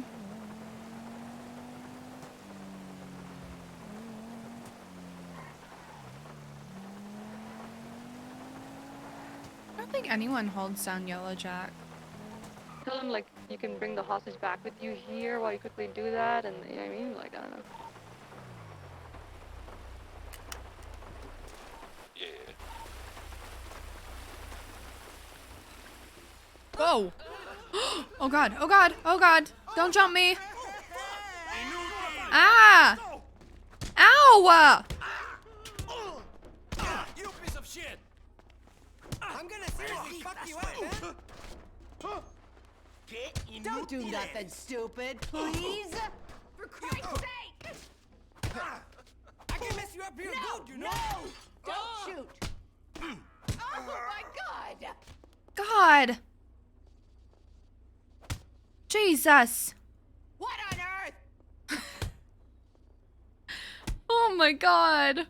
Speaker 1: I don't think anyone holds down Yellow Jack.
Speaker 2: Tell him, like, you can bring the hostage back with you here while you quickly do that, and you know what I mean? Like, I don't know.
Speaker 12: Yeah.
Speaker 1: Whoa! Oh god, oh god, oh god! Don't jump me! Ah! Ow!
Speaker 6: You piece of shit! I'm gonna seriously fuck you up, man!
Speaker 4: Don't do nothing stupid, please!
Speaker 9: For Christ's sake!
Speaker 6: I can mess you up real good, you know?
Speaker 4: No! Don't shoot!
Speaker 9: Oh my god!
Speaker 1: God! Jesus!
Speaker 4: What on earth?
Speaker 1: Oh my god!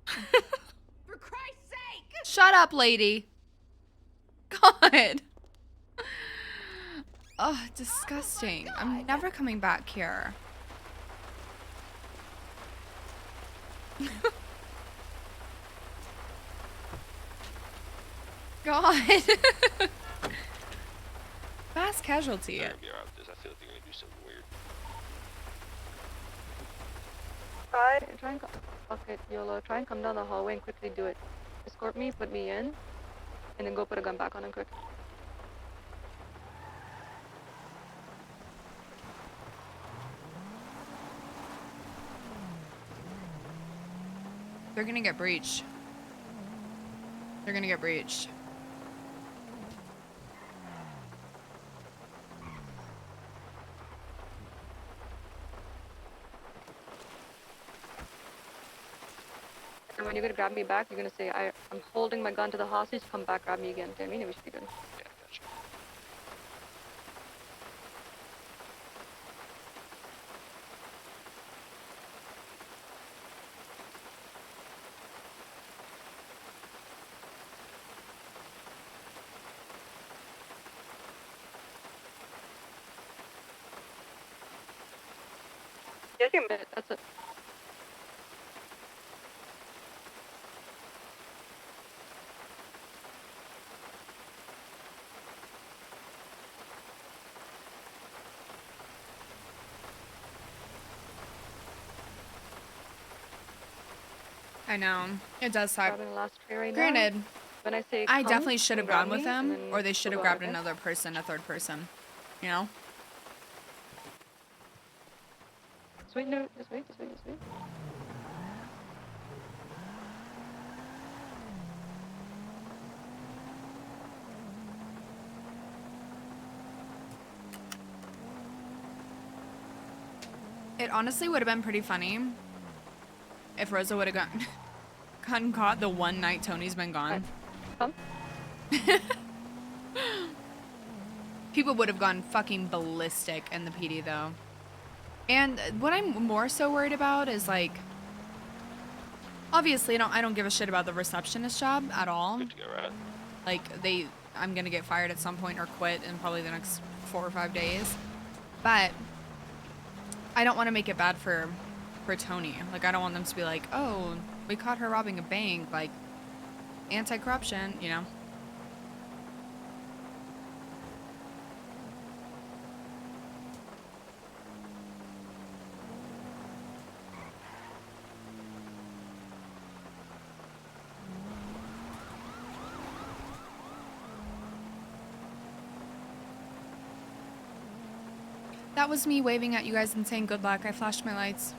Speaker 9: For Christ's sake!
Speaker 1: Shut up, lady! God! Oh, disgusting. I'm never coming back here. God. Fast casualty.
Speaker 12: I feel like they're gonna do something weird.
Speaker 2: Try and fuck it, YOLO. Try and come down the hallway and quickly do it. Escort me, put me in, and then go put a gun back on him quick.
Speaker 1: They're gonna get breached. They're gonna get breached.
Speaker 2: And when you're gonna grab me back, you're gonna say, I'm holding my gun to the hostage, come back, grab me again. I mean, we should be doing.
Speaker 12: Yeah, gotcha.
Speaker 2: Just a minute, that's it.
Speaker 1: I know. It does suck.
Speaker 2: Grabbing the last tray right now.
Speaker 1: Granted,
Speaker 2: When I say
Speaker 1: I
Speaker 2: come,
Speaker 1: definitely should
Speaker 2: you
Speaker 1: have
Speaker 2: grab
Speaker 1: gone with
Speaker 2: me, and
Speaker 1: them,
Speaker 2: then
Speaker 1: or they should
Speaker 2: we'll
Speaker 1: have
Speaker 2: go out,
Speaker 1: grabbed
Speaker 2: okay?
Speaker 1: another person, a third person. You know?
Speaker 2: Just wait, no, just wait, just wait, just wait.
Speaker 1: It honestly would have been pretty funny if Rosa would have gotten caught the one night Tony's been gone.
Speaker 2: Come.
Speaker 1: People would have gone fucking ballistic in the PD though. And what I'm more so worried about is like, obviously I don't give a shit about the receptionist job at all.
Speaker 12: Good to go, right?
Speaker 1: Like I'm gonna get fired at some point or quit in probably the next 4 or 5 days. But I don't want to make it bad for Tony. Like I don't want them to be like, oh, we caught her robbing a bank, like anti-corruption, you know. That was me waving at you guys and saying good luck. I flashed my lights.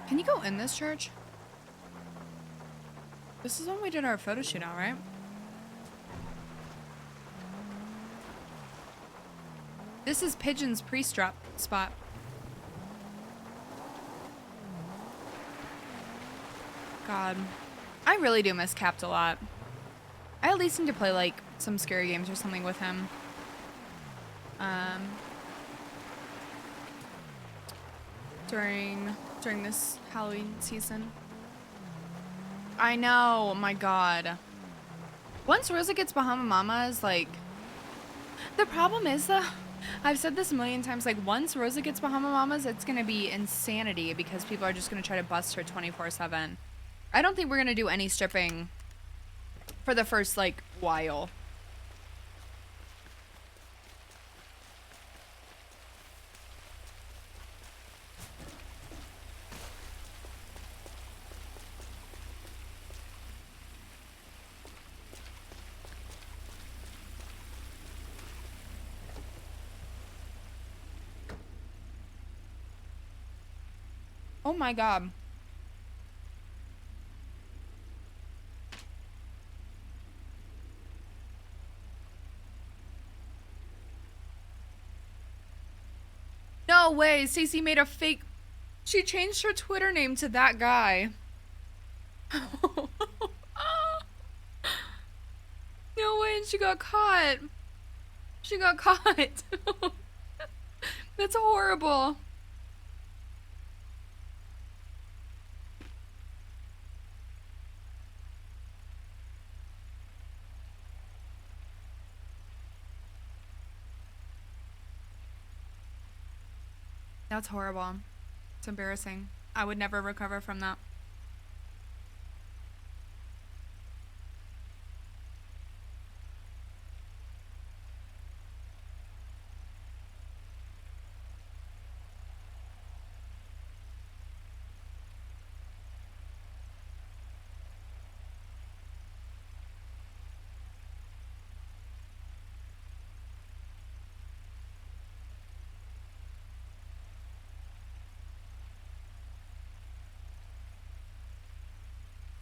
Speaker 1: Can you go in this church? This is when we did our photo shoot out, right? This is Pigeon's pre-strap spot. God. I really do miss Capt a lot. I at least need to play like some scary games or something with him. During this Halloween season. I know, oh my god. Once Rosa gets Bahama Mamas, like, the problem is though, I've said this a million times, like once Rosa gets Bahama Mamas, it's gonna be insanity because people are just gonna try to bust her 24/7. I don't think we're gonna do any stripping for the first like while. Oh my god. No way, Cece made a fake. She changed her Twitter name to that guy. No way, and she got caught. She got caught. That's horrible. That's horrible. It's embarrassing. I would never recover from that.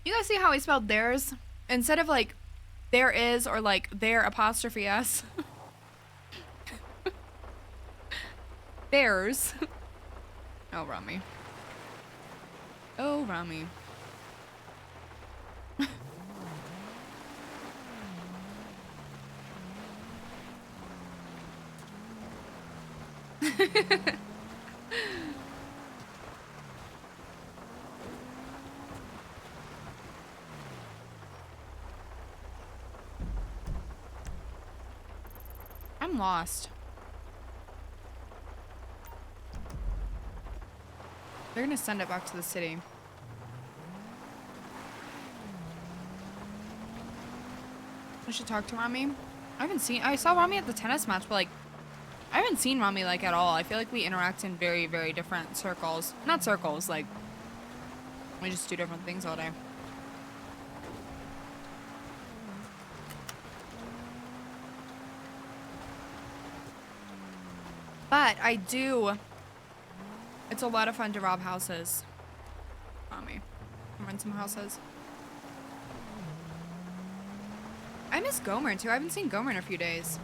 Speaker 1: You guys see how I spelled theirs? Instead of like there is or like there apostrophe s. Theirs. Oh, Rami. Oh, Rami. I'm lost. They're gonna send it back to the city. I should talk to Rami. I saw Rami at the tennis match, but like, I haven't seen Rami like at all. I feel like we interact in very, very different circles. Not circles, like, we just do different things all day. But I do. It's a lot of fun to rob houses. Rami. Rent some houses. I miss Gomer too. I haven't seen Gomer in a few days.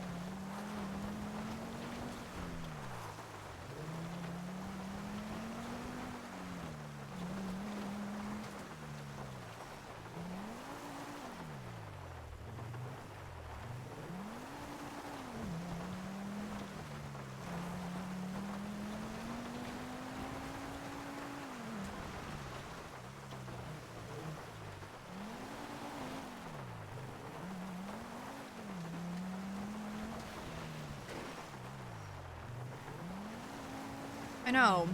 Speaker 1: I know.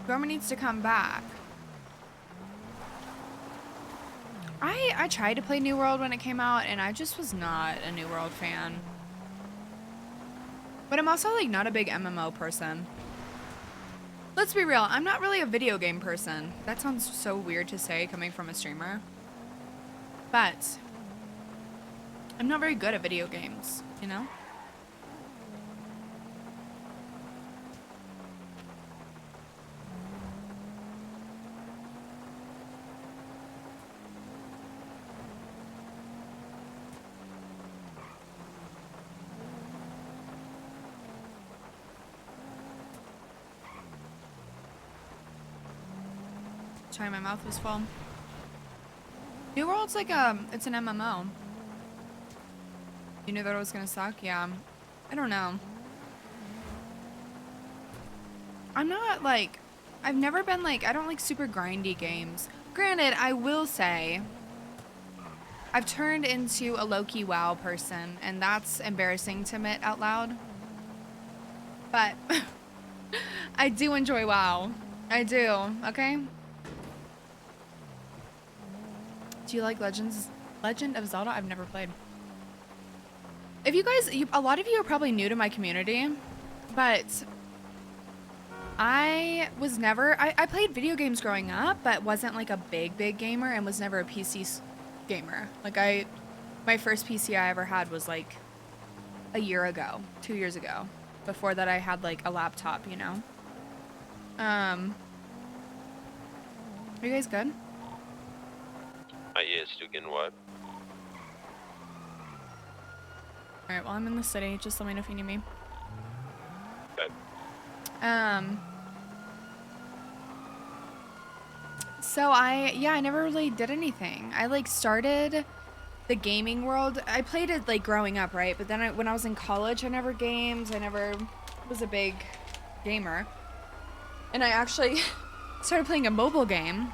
Speaker 1: Gomer needs to come back. I tried to play New World when it came out, and I just was not a New World fan. But I'm also, like, not a big MMO person. Let's be real, I'm not really a video game person. That sounds so weird to say coming from a streamer. But I'm not very good at video games, you know? Sorry, my mouth was full. New World's like it's an MMO. You knew that it was gonna suck? Yeah. I don't know. I'm not like, I've never been like, I don't like super grindy games. Granted, I will say, I've turned into a low-key WoW person, and that's embarrassing to admit out loud. But I do enjoy WoW. I do, okay? Do you like Legend of Zelda? I've never played. If you guys, a lot of you are probably new to my community, but I was never, I played video games growing up, but wasn't like a big gamer and was never a PC gamer. Like my first PC I ever had was like a year ago, 2 years ago. Before that I had like a laptop, you know? Are you guys good?
Speaker 10: My ears doing what?
Speaker 1: Alright, well I'm in the city. Just let me know if you need me.
Speaker 10: Okay.
Speaker 1: So I never really did anything. I like started the gaming world. I played it like growing up, right? But then when I was in college, I never gamed. I never was a big gamer. And I actually started playing a mobile game,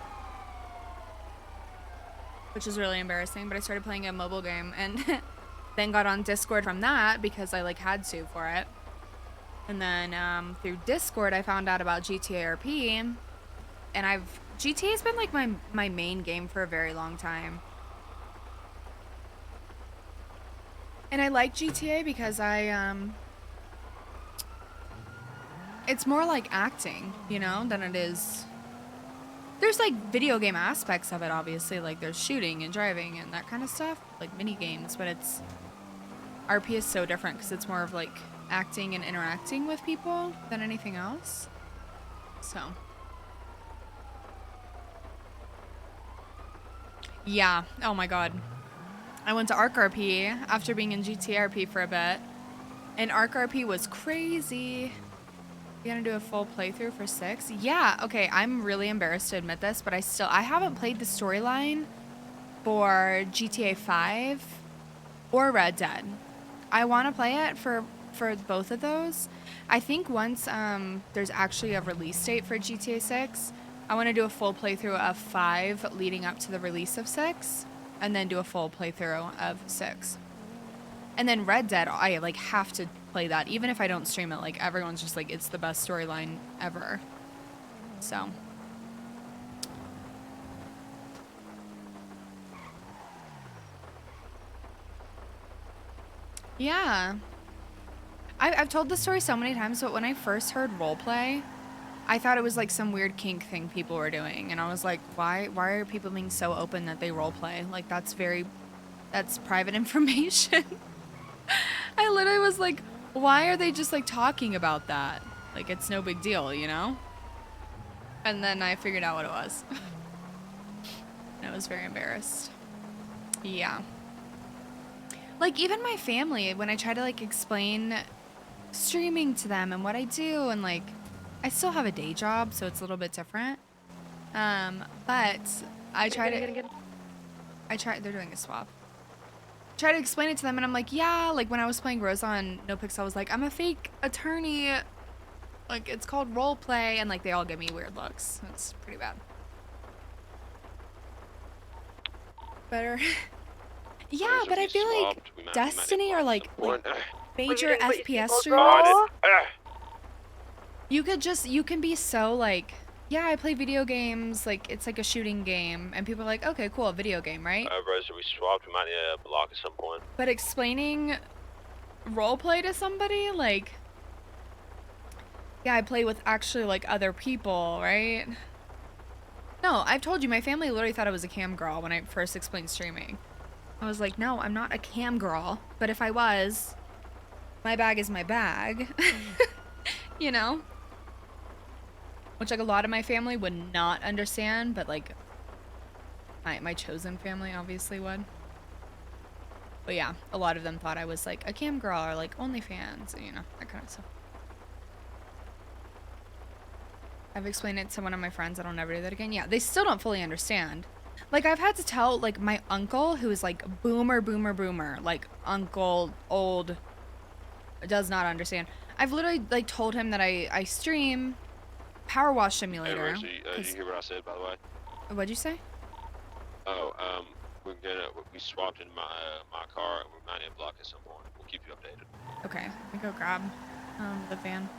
Speaker 1: which is really embarrassing, but I started playing a mobile game and then got on Discord from that because I like had to for it. And then through Discord, I found out about GTA RP, and GTA's been like my main game for a very long time. And I like GTA because it's more like acting, you know, than it is. There's like video game aspects of it, obviously, like there's shooting and driving and that kind of stuff, like mini games, but RP is so different because it's more of like acting and interacting with people than anything else. So Yeah. Oh my god. I went to Arc RP after being in GTRP for a bit. And Arc RP was crazy. You gonna do a full playthrough for 6? Yeah, okay, I'm really embarrassed to admit this, but I haven't played the storyline for GTA 5 or Red Dead. I want to play it for both of those. I think once there's actually a release date for GTA 6, I want to do a full playthrough of 5 leading up to the release of 6, and then do a full playthrough of 6. And then Red Dead, I like have to play that, even if I don't stream it. Like everyone's just like, it's the best storyline ever. So. Yeah. I've told the story so many times, but when I first heard roleplay, I thought it was like some weird kink thing people were doing. And I was like, why are people being so open that they roleplay? Like that's private information. I literally was like, why are they just like talking about that? Like it's no big deal, you know? And then I figured out what it was. And I was very embarrassed. Yeah. Like even my family, when I try to like explain streaming to them and what I do, and like I still have a day job, so it's a little bit different. But I try they're doing a swap. Try to explain it to them and I'm like, yeah, like when I was playing Rosa on NoPixel, I was like, I'm a fake attorney. Like it's called role play, and like they all give me weird looks. It's pretty bad. Better. Yeah, but I feel like Destiny or like major FPS streamers, you can be so like, yeah, I play video games, like it's like a shooting game, and people are like, okay, cool, video game, right?
Speaker 10: Rosa, we swapped. We might need a block at some point.
Speaker 1: But explaining roleplay to somebody, like, yeah, I play with actually like other people, right? No, I've told you, my family literally thought I was a cam girl when I first explained streaming. I was like, no, I'm not a cam girl, but if I was, my bag is my bag, you know? Which like a lot of my family would not understand, but like my chosen family obviously would. But yeah, a lot of them thought I was like a cam girl or like OnlyFans, you know, that kind of stuff. I've explained it to one of my friends, I don't ever do that again. Yeah, they still don't fully understand. Like I've had to tell like my uncle, who is like boomer, like uncle, old, does not understand. I've literally like told him that I stream Power Wash Simulator.
Speaker 10: Hey, Rosie, did you hear what I said, by the way?
Speaker 1: What'd you say?
Speaker 10: Oh, we swapped in my car, and we might need a block at some point. We'll keep you updated.
Speaker 1: Okay, let me go grab the van.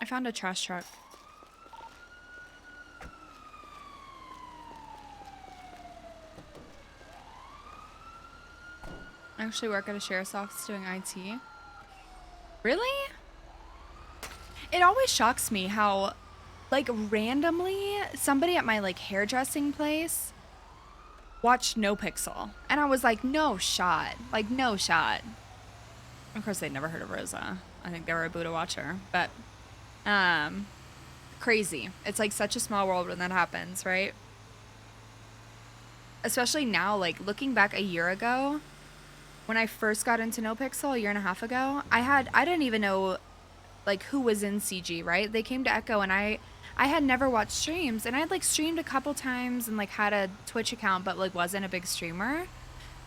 Speaker 1: I found a trash truck. I actually work at a sheriff's office doing IT. Really? It always shocks me how, like, randomly somebody at my like hairdressing place watched NoPixel, and I was like, no shot, like no shot. Of course, they'd never heard of Rosa. I think they were a Buddha watcher, but crazy. It's like such a small world when that happens, right? Especially now, like looking back a year ago, when I first got into NoPixel a year and a half ago, I didn't even know like who was in CG, right? They came to Echo, and I had never watched streams, and I'd like streamed a couple times and like had a Twitch account, but like wasn't a big streamer.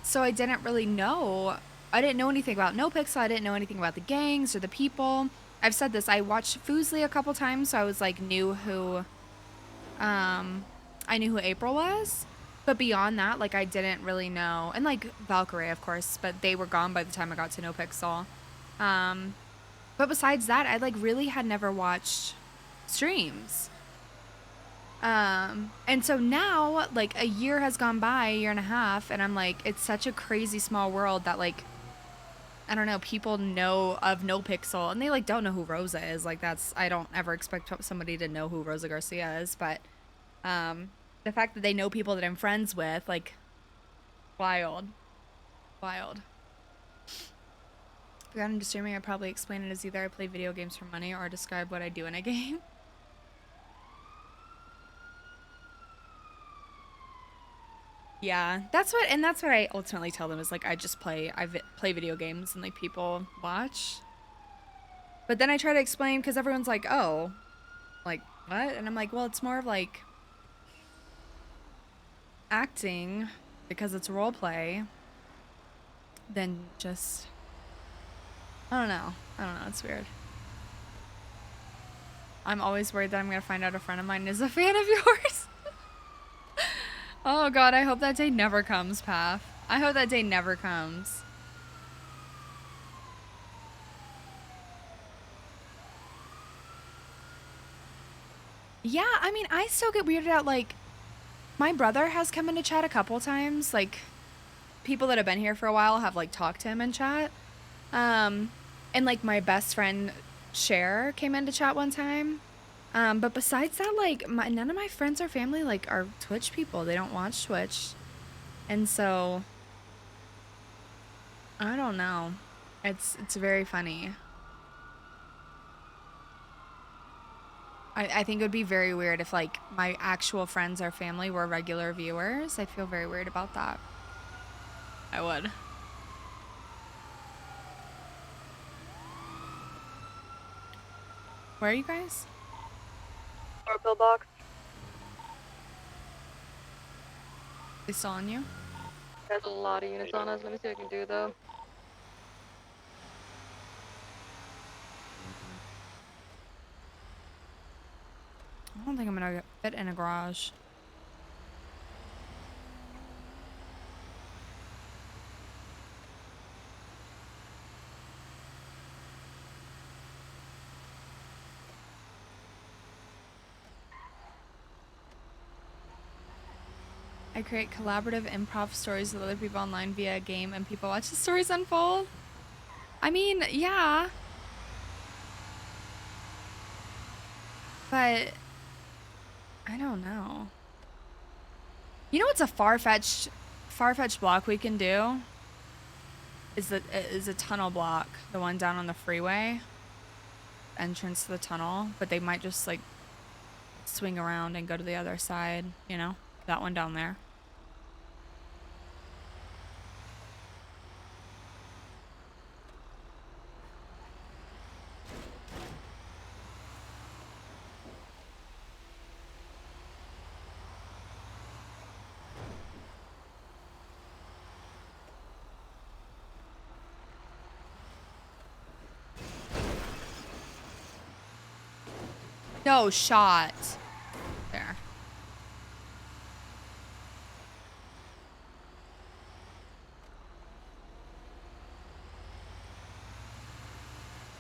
Speaker 1: So I didn't really know. I didn't know anything about NoPixel. I didn't know anything about the gangs or the people. I've said this. I watched Foosley a couple times, so I was like knew who April was. But beyond that, like I didn't really know. And like Valkyrie, of course, but they were gone by the time I got to NoPixel. But besides that, I like really had never watched streams. And so now, like a year has gone by, a year and a half, and I'm like, it's such a crazy small world that like I don't know, people know of No Pixel, and they like don't know who Rosa is. Like I don't ever expect somebody to know who Rosa Garcia is, but the fact that they know people that I'm friends with, like, wild. If I got into streaming, I'd probably explain it as either I play video games for money or describe what I do in a game. Yeah, that's what I ultimately tell them is like I play video games and like people watch. But then I try to explain because everyone's like, oh, like what? And I'm like, well, it's more of like acting because it's role play than just I don't know, it's weird. I'm always worried that I'm gonna find out a friend of mine is a fan of yours. Oh god, I hope that day never comes, Path. I hope that day never comes. Yeah, I mean, I still get weirded out, like, my brother has come into chat a couple times, like, people that have been here for a while have, like, talked to him in chat. And, like, my best friend, Cher, came into chat one time. But besides that, like, none of my friends or family, like, are Twitch people. They don't watch Twitch. And so, I don't know. It's very funny. I think it would be very weird if, like, my actual friends or family were regular viewers. I'd feel very weird about that. I would. Where are you guys?
Speaker 2: Or pillbox.
Speaker 1: They still on you?
Speaker 2: There's a lot of units on us. Let me see what I can do though.
Speaker 1: I don't think I'm gonna fit in a garage. I create collaborative improv stories with other people online via a game and people watch the stories unfold. I mean, yeah. But I don't know. You know what's a far-fetched block we can do? Is a tunnel block, the one down on the freeway. Entrance to the tunnel, but they might just like swing around and go to the other side, you know? That one down there. No shot. There.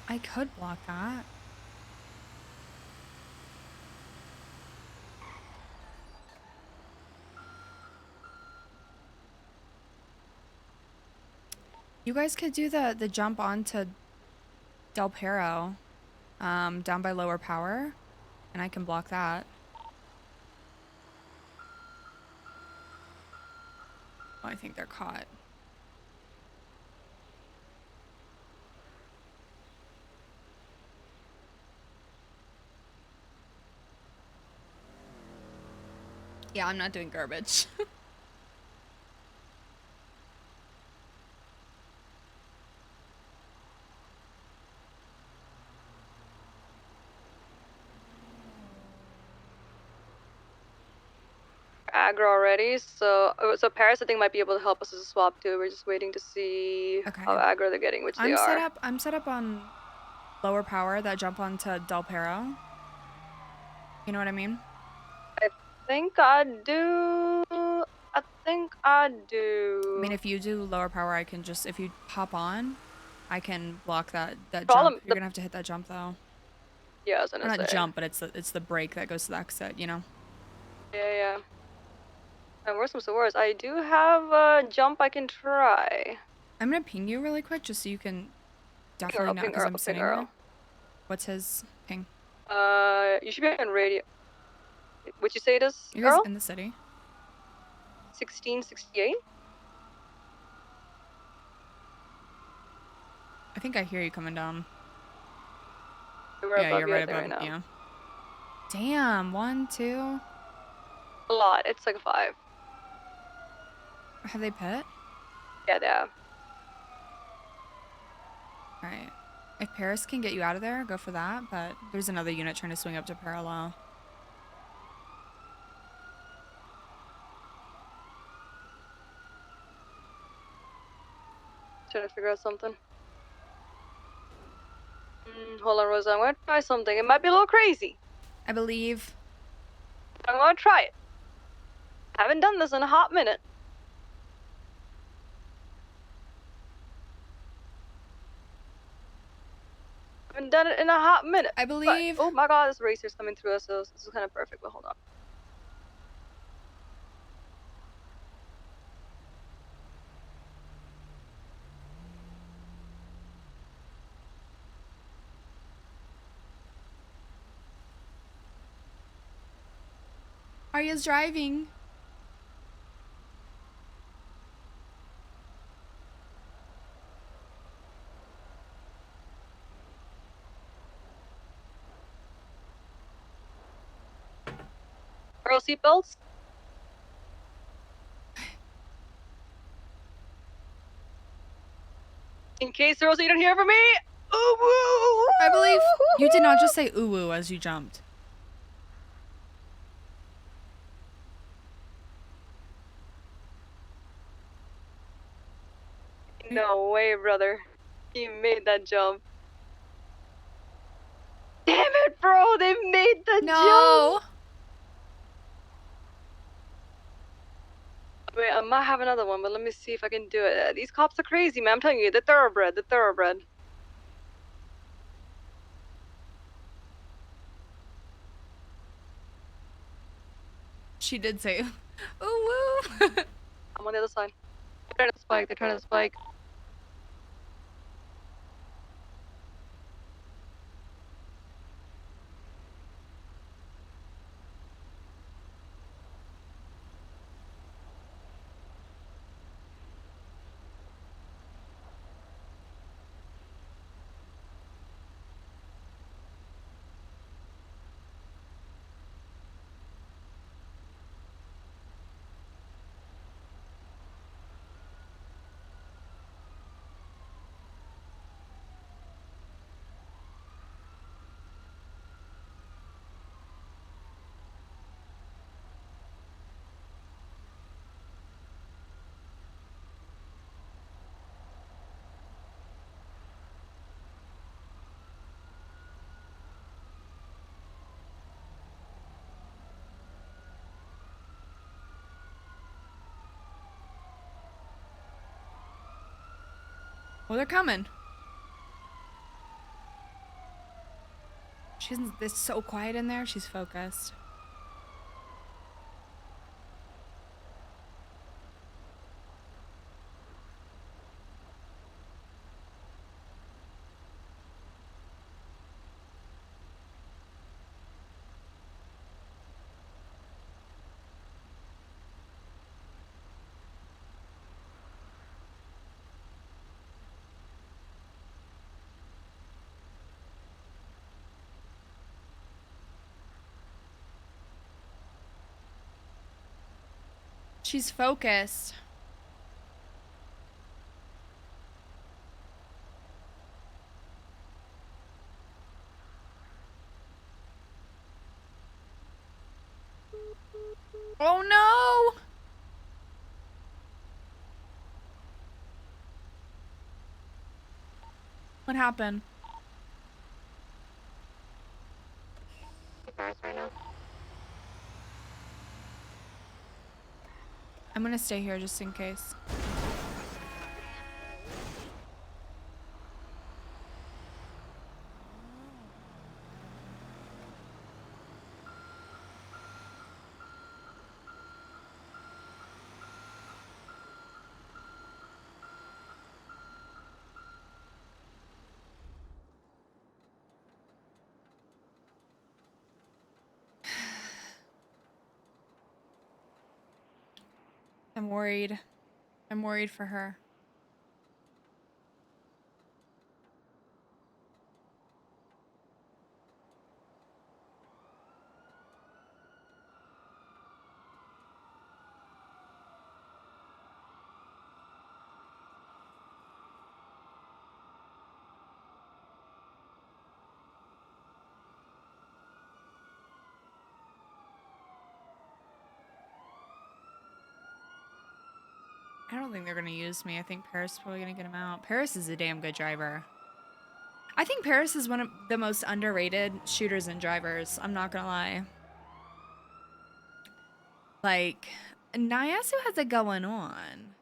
Speaker 1: I could block that. You guys could do the jump onto Del Perro, down by lower power, and I can block that. Oh, I think they're caught. Yeah, I'm not doing garbage.
Speaker 2: Aggro already, so Paris I think might be able to help us as a swap too. We're just waiting to see how aggro they're getting, which they are.
Speaker 1: I'm set up on lower power that jump onto Del Perro. You know what I mean?
Speaker 2: I think I do. I
Speaker 1: mean, if you do lower power, I can just, if you hop on, I can block that
Speaker 2: Problem-
Speaker 1: jump. You're gonna have to hit that jump though.
Speaker 2: Yeah, I was gonna
Speaker 1: Or not
Speaker 2: say.
Speaker 1: jump, but it's the break that goes to the exit, you know?
Speaker 2: Yeah. And worse comes to worse, I do have a jump I can try.
Speaker 1: I'm gonna ping you really quick just so you can definitely know because I'm sitting
Speaker 2: Earl.
Speaker 1: there. What's his ping?
Speaker 2: You should be on radio. Would you say it is,
Speaker 1: You guys
Speaker 2: Earl?
Speaker 1: in the city?
Speaker 2: 1668?
Speaker 1: I think I hear you coming down.
Speaker 2: We're
Speaker 1: Yeah,
Speaker 2: above
Speaker 1: you're
Speaker 2: you,
Speaker 1: right
Speaker 2: I think,
Speaker 1: above.
Speaker 2: right now.
Speaker 1: Yeah. Damn. 1, 2.
Speaker 2: A lot. It's like a 5.
Speaker 1: Have they pit?
Speaker 2: Yeah, they have.
Speaker 1: All right. If Paris can get you out of there, go for that. But there's another unit trying to swing up to parallel.
Speaker 2: Trying to figure out something. Hold on, Rosa. I'm gonna try something. It might be a little crazy.
Speaker 1: I believe.
Speaker 2: I'm gonna try it. Haven't done this in a hot minute. Haven't done it in a hot minute.
Speaker 1: I believe.
Speaker 2: But, oh my god, this racer's coming through us, so this is kind of perfect, but hold on.
Speaker 1: Arya's driving.
Speaker 2: Girl seatbelts. In case, Rosa, you don't hear from me. Ooh, woo,
Speaker 1: I believe you did not just say ooh woo as you jumped.
Speaker 2: No way, brother. He made that jump. Damn it, bro! They made the jump! Wait, I might have another one, but let me see if I can do it. These cops are crazy, man. I'm telling you, they're thoroughbred. They're thoroughbred.
Speaker 1: She did say ooh woo.
Speaker 2: I'm on the other side. They're trying to spike. They're trying to spike.
Speaker 1: Well, they're coming. It's so quiet in there. She's focused. She's focused. Oh no! What happened? I'm gonna stay here just in case. I'm worried. I'm worried for her. I don't think they're gonna use me. I think Paris is probably gonna get him out. Paris is a damn good driver. I think Paris is one of the most underrated shooters and drivers. I'm not gonna lie. Like, Nyasu has it going on.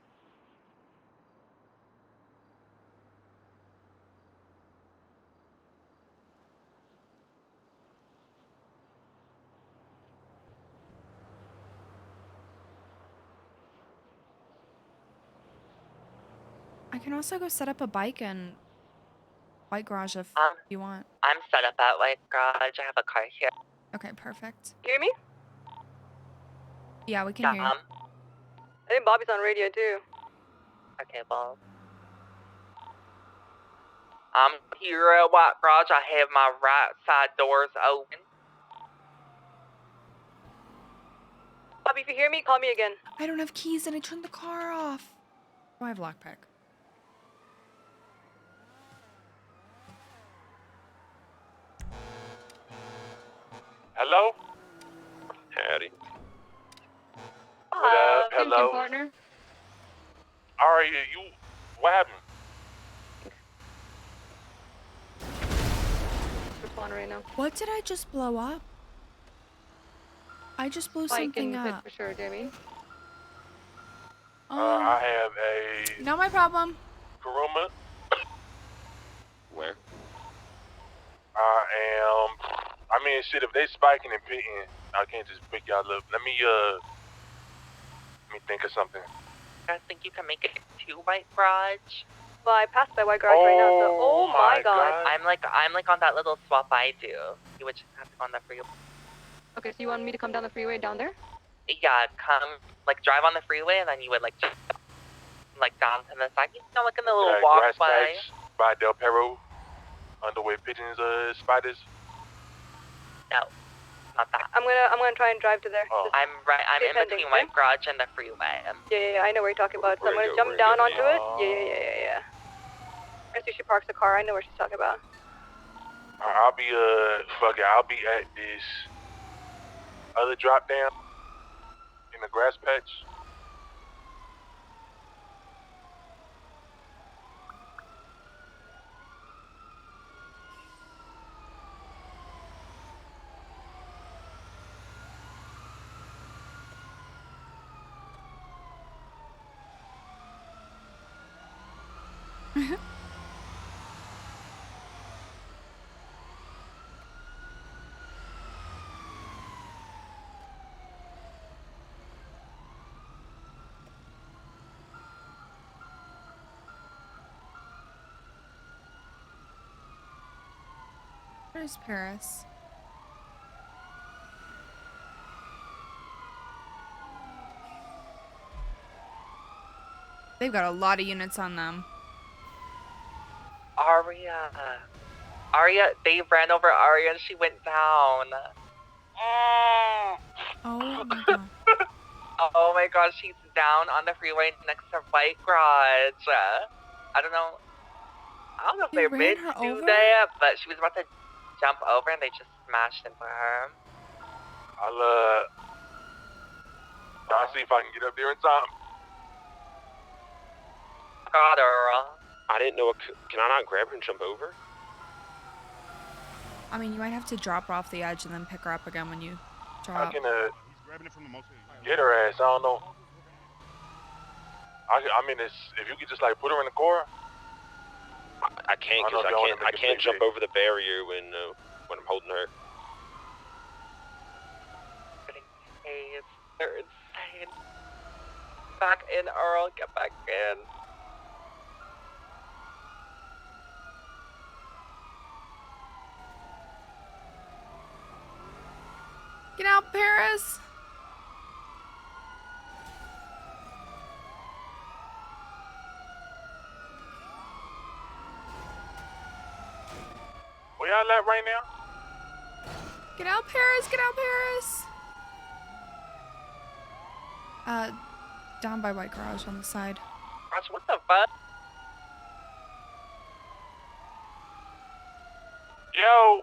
Speaker 1: I can also go set up a bike in White Garage if you want.
Speaker 8: I'm set up at White Garage. I have a car here.
Speaker 1: Okay, perfect.
Speaker 2: Hear me?
Speaker 1: Yeah, we can hear you.
Speaker 2: I think Bobby's on radio too.
Speaker 8: Okay, well. I'm here at White Garage. I have my right side doors open.
Speaker 2: Bobby, if you hear me, call me again.
Speaker 1: I don't have keys and I turned the car off. Oh, I have lockpick.
Speaker 12: Hello?
Speaker 10: Howdy.
Speaker 12: What up? Hello?
Speaker 2: partner.
Speaker 12: Aria, you... What happened?
Speaker 2: Respond right now.
Speaker 1: What did I just blow up? I just blew
Speaker 2: Bike
Speaker 1: something
Speaker 2: and
Speaker 1: up.
Speaker 2: for sure, Jamie.
Speaker 12: I have a...
Speaker 1: Not my problem.
Speaker 12: Kuruma.
Speaker 10: Where?
Speaker 12: I am... I mean, shit, if they spiking and pitting, I can't just pick y'all up. Let me think of something.
Speaker 8: I think you can make it to White Garage.
Speaker 2: Well, I passed by White Garage right now, so oh my god.
Speaker 8: I'm like on that little swap I do. You would just have to go on the freeway.
Speaker 2: Okay, so you want me to come down the freeway down there?
Speaker 8: Yeah, come like drive on the freeway and then you would like just like down to the side. You know, like in the little
Speaker 12: Grass
Speaker 8: walkway.
Speaker 12: patch by Del Perro, underway pigeons, spiders.
Speaker 8: No, not that.
Speaker 2: I'm gonna try and drive to there.
Speaker 12: Oh.
Speaker 8: I'm in
Speaker 2: Depending,
Speaker 8: between White Garage and the freeway.
Speaker 2: Yeah, I know where you're talking about. So I'm gonna jump down onto it. Yeah. I see she parks the car. I know where she's talking about.
Speaker 12: I'll be I'll be at this other drop down in the grass patch.
Speaker 1: Where's Paris? They've got a lot of units on them.
Speaker 8: Aria, they ran over Aria and she went down.
Speaker 1: Oh my god.
Speaker 8: Oh my god, she's down on the freeway next to White Garage. I don't know if
Speaker 1: They
Speaker 8: they
Speaker 1: ran
Speaker 8: meant
Speaker 1: her
Speaker 8: to do
Speaker 1: over?
Speaker 8: that, but she was about to jump over and they just smashed into her.
Speaker 12: I'll see if I can get up there in time.
Speaker 8: Got her.
Speaker 10: I didn't know. Can I not grab her and jump over?
Speaker 1: I mean, you might have to drop her off the edge and then pick her up again when you drop.
Speaker 12: I can get her ass. I don't know. I mean, if you could just like put her in the car.
Speaker 10: I can't because I can't jump over the barrier when I'm holding her.
Speaker 8: They're insane. Back in, Earl. Get back in.
Speaker 1: Get out, Paris!
Speaker 7: Where y'all at right now?
Speaker 1: Get out, Paris! Get out, Paris! Down by White Garage on the side.
Speaker 8: Gosh, what the fuck?
Speaker 7: Yo!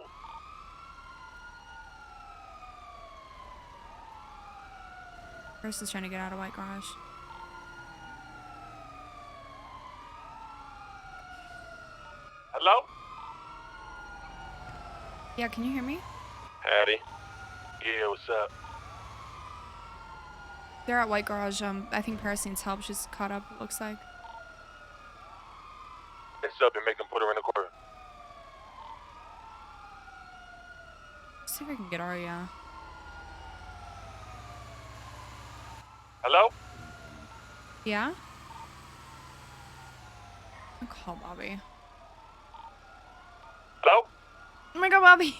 Speaker 1: Paris is trying to get out of White Garage.
Speaker 7: Hello?
Speaker 1: Yeah, can you hear me?
Speaker 7: Howdy. Yeah, what's up?
Speaker 1: They're at White Garage. I think Paris needs help. She's caught up, it looks like.
Speaker 7: It's up and make them put her in the corner.
Speaker 1: See if I can get Arya.
Speaker 7: Hello?
Speaker 1: Yeah? I'll call Bobby.
Speaker 7: Hello?
Speaker 1: Oh my god, Bobby!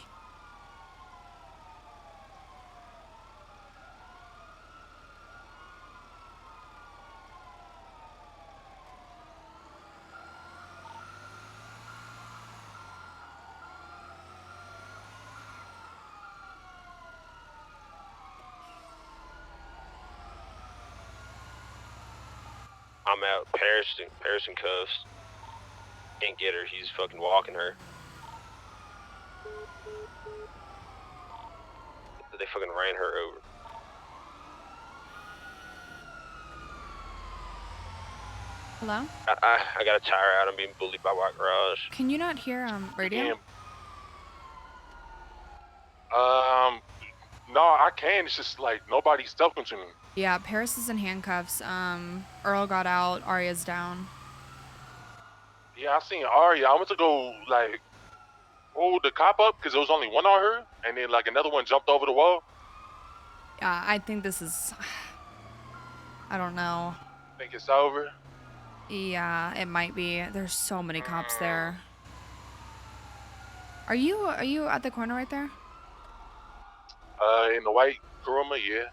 Speaker 10: I'm out. Paris in cuffs. Can't get her. He's fucking walking her. They fucking ran her over.
Speaker 1: Hello?
Speaker 10: I got a tire out. I'm being bullied by White Garage.
Speaker 1: Can you not hear radio?
Speaker 7: No, I can. It's just like nobody's talking to me.
Speaker 1: Yeah, Paris is in handcuffs. Earl got out. Arya's down.
Speaker 7: Yeah, I seen Arya. I went to go like hold the cop up because there was only one on her, and then like another one jumped over the wall.
Speaker 1: Yeah, I think this is... I don't know.
Speaker 7: Think it's over.
Speaker 1: Yeah, it might be. There's so many cops there. Are you at the corner right there?
Speaker 7: In the white Kuruma, yeah.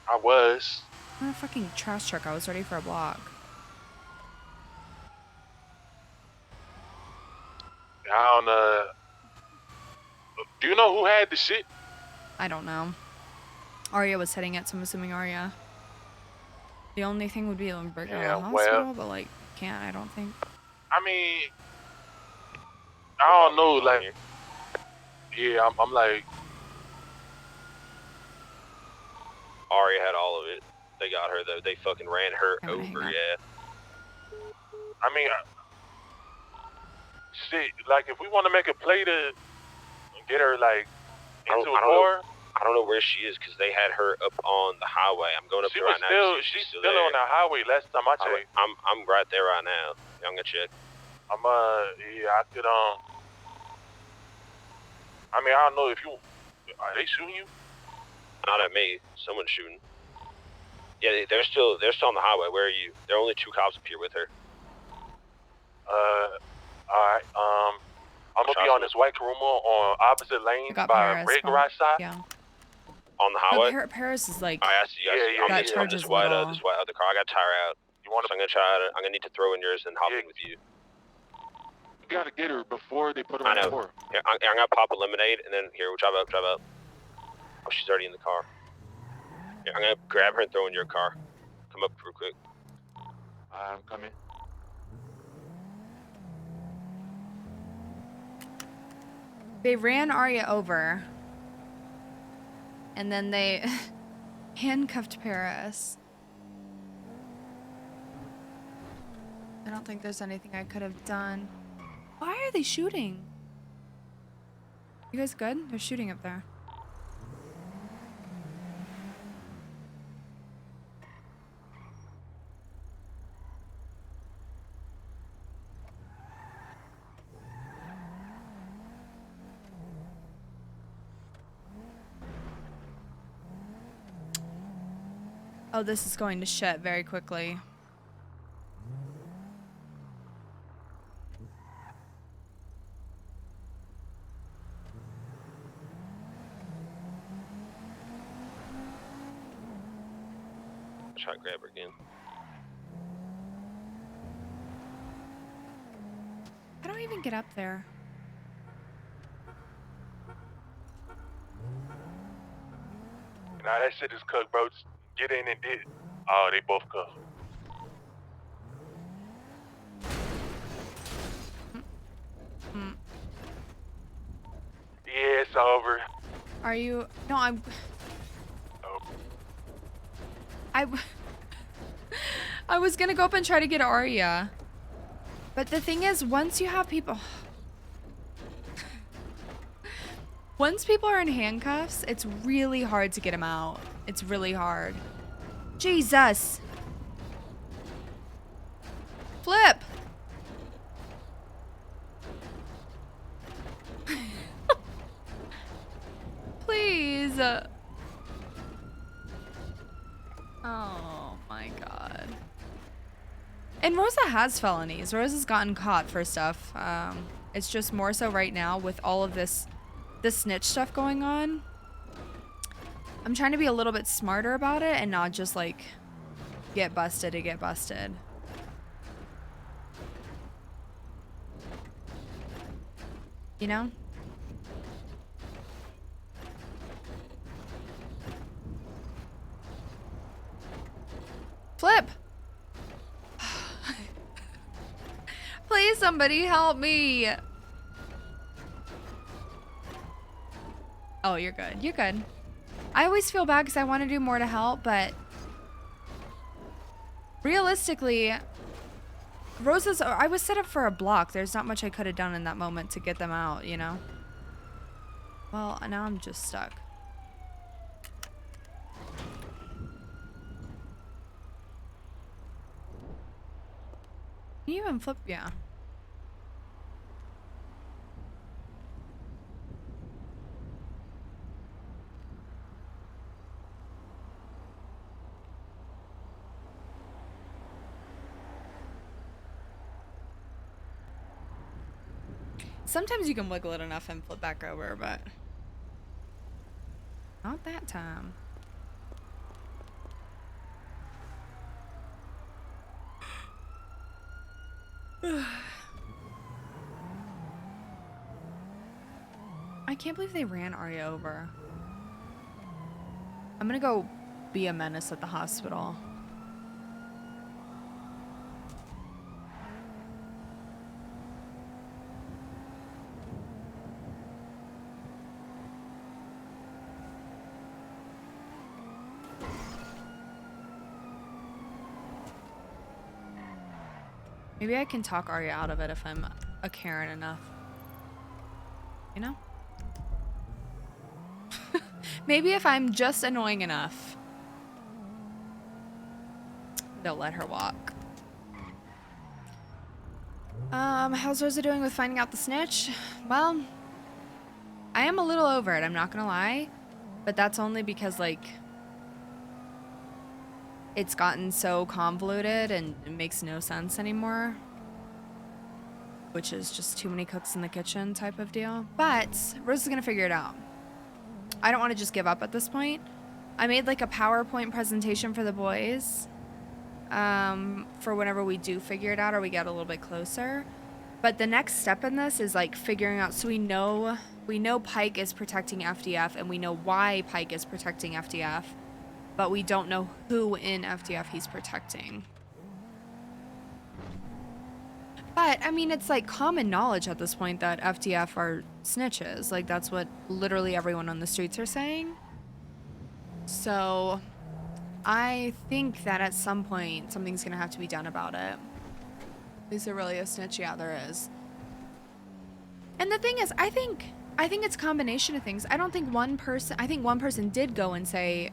Speaker 7: I was.
Speaker 1: I'm in a fucking trash truck. I was ready for a block.
Speaker 7: I don't do you know who had the shit?
Speaker 1: I don't know. Arya was hitting it, so I'm assuming Arya. The only thing would be to bring her to the hospital, but like, can't, I don't think.
Speaker 7: I mean, I don't know, like, yeah, I'm like,
Speaker 10: Arya had all of it. They got her though. They fucking ran her over, yeah.
Speaker 7: I mean, shit, like if we want to make a play to get her like into a car.
Speaker 10: I don't know where she is because they had her up on the highway. I'm going up there right now.
Speaker 7: She's still on the highway. Last time I checked.
Speaker 10: I'm right there right now. I'm gonna check.
Speaker 7: Yeah, I could I mean, I don't know if you are they shooting you?
Speaker 10: Not at me. Someone's shooting. Yeah, they're still on the highway. Where are you? There are only 2 cops up here with her.
Speaker 7: Alright, I'm gonna be on this white Kuruma on opposite lane by Red Garage side.
Speaker 1: Yeah.
Speaker 10: On the highway?
Speaker 1: No, Paris is like...
Speaker 10: I see. I'm
Speaker 1: that
Speaker 10: on
Speaker 1: charges
Speaker 10: this white
Speaker 1: little.
Speaker 10: other car. I got a tire out. So I'm gonna need to throw in yours and hop in with you.
Speaker 7: You gotta get her before they put her in the car.
Speaker 10: Here, I'm gonna pop a lemonade and then here, we'll drive up. Oh, she's already in the car. Here, I'm gonna grab her and throw in your car. Come up real quick.
Speaker 7: I'm coming.
Speaker 1: They ran Arya over. And then they handcuffed Paris. I don't think there's anything I could have done. Why are they shooting? You guys good? They're shooting up there. Oh, this is going to shit very quickly.
Speaker 10: Try to grab her again.
Speaker 1: How do I even get up there?
Speaker 7: Nah, that shit is cooked, bro. Just get in and did. Oh, they both cooked. Yeah, it's over.
Speaker 1: Are you? No, I'm. I was gonna go up and try to get Arya. But the thing is, once you have people... Once people are in handcuffs, it's really hard to get them out. It's really hard. Jesus! Flip! Please. Oh my god. And Rosa has felonies. Rosa's gotten caught for stuff. It's just more so right now with all of this snitch stuff going on. I'm trying to be a little bit smarter about it and not just like get busted to get busted. You know? Flip! Please, somebody help me. Oh, you're good. You're good. I always feel bad because I want to do more to help, but realistically, I was set up for a block. There's not much I could have done in that moment to get them out, you know? Well, now I'm just stuck. Can you even flip? Yeah. Sometimes you can wiggle it enough and flip back over, but not that time. I can't believe they ran Arya over. I'm gonna go be a menace at the hospital. Maybe I can talk Arya out of it if I'm a Karen enough. You know? Maybe if I'm just annoying enough, they'll let her walk. How's Rosa doing with finding out the snitch? Well, I am a little over it, I'm not gonna lie. But that's only because, like, it's gotten so convoluted and it makes no sense anymore. Which is just too many cooks in the kitchen type of deal. But Rosa's gonna figure it out. I don't want to just give up at this point. I made like a PowerPoint presentation for the boys. For whenever we do figure it out or we get a little bit closer. But the next step in this is like figuring out, so we know Pike is protecting FDF and we know why Pike is protecting FDF. But we don't know who in FDF he's protecting. But, I mean, it's like common knowledge at this point that FDF are snitches. Like, that's what literally everyone on the streets are saying. So, I think that at some point, something's gonna have to be done about it. Is there really a snitch? Yeah, there is. And the thing is, I think it's a combination of things. I don't think one person did go and say,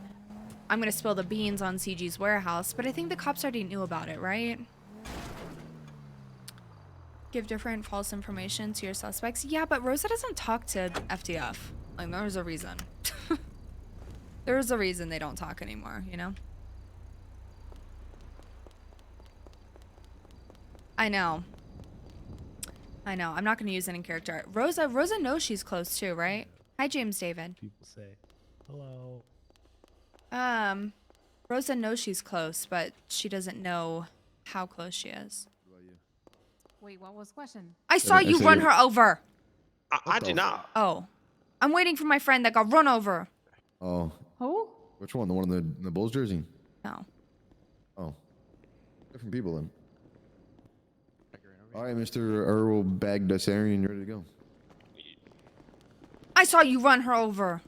Speaker 1: I'm gonna spill the beans on CG's warehouse, but I think the cops already knew about it, right? Give different false information to your suspects. Yeah, but Rosa doesn't talk to FDF. Like, there's a reason. There's a reason they don't talk anymore, you know? I know. I'm not going to use any character. Rosa knows she's close too, right? Hi, James David.
Speaker 19: People say, hello.
Speaker 1: Rosa knows she's close, but she doesn't know how close she is.
Speaker 23: Wait, what was the question?
Speaker 1: I saw you run her over.
Speaker 20: I did not.
Speaker 1: Oh. I'm waiting for my friend that got run over.
Speaker 22: Oh.
Speaker 23: Who?
Speaker 22: Which one? The one in the Bulls jersey?
Speaker 1: No.
Speaker 22: Oh. Different people then. All right, Mr. Earl Bagdasarian, you're ready to go.
Speaker 1: I saw you run her over.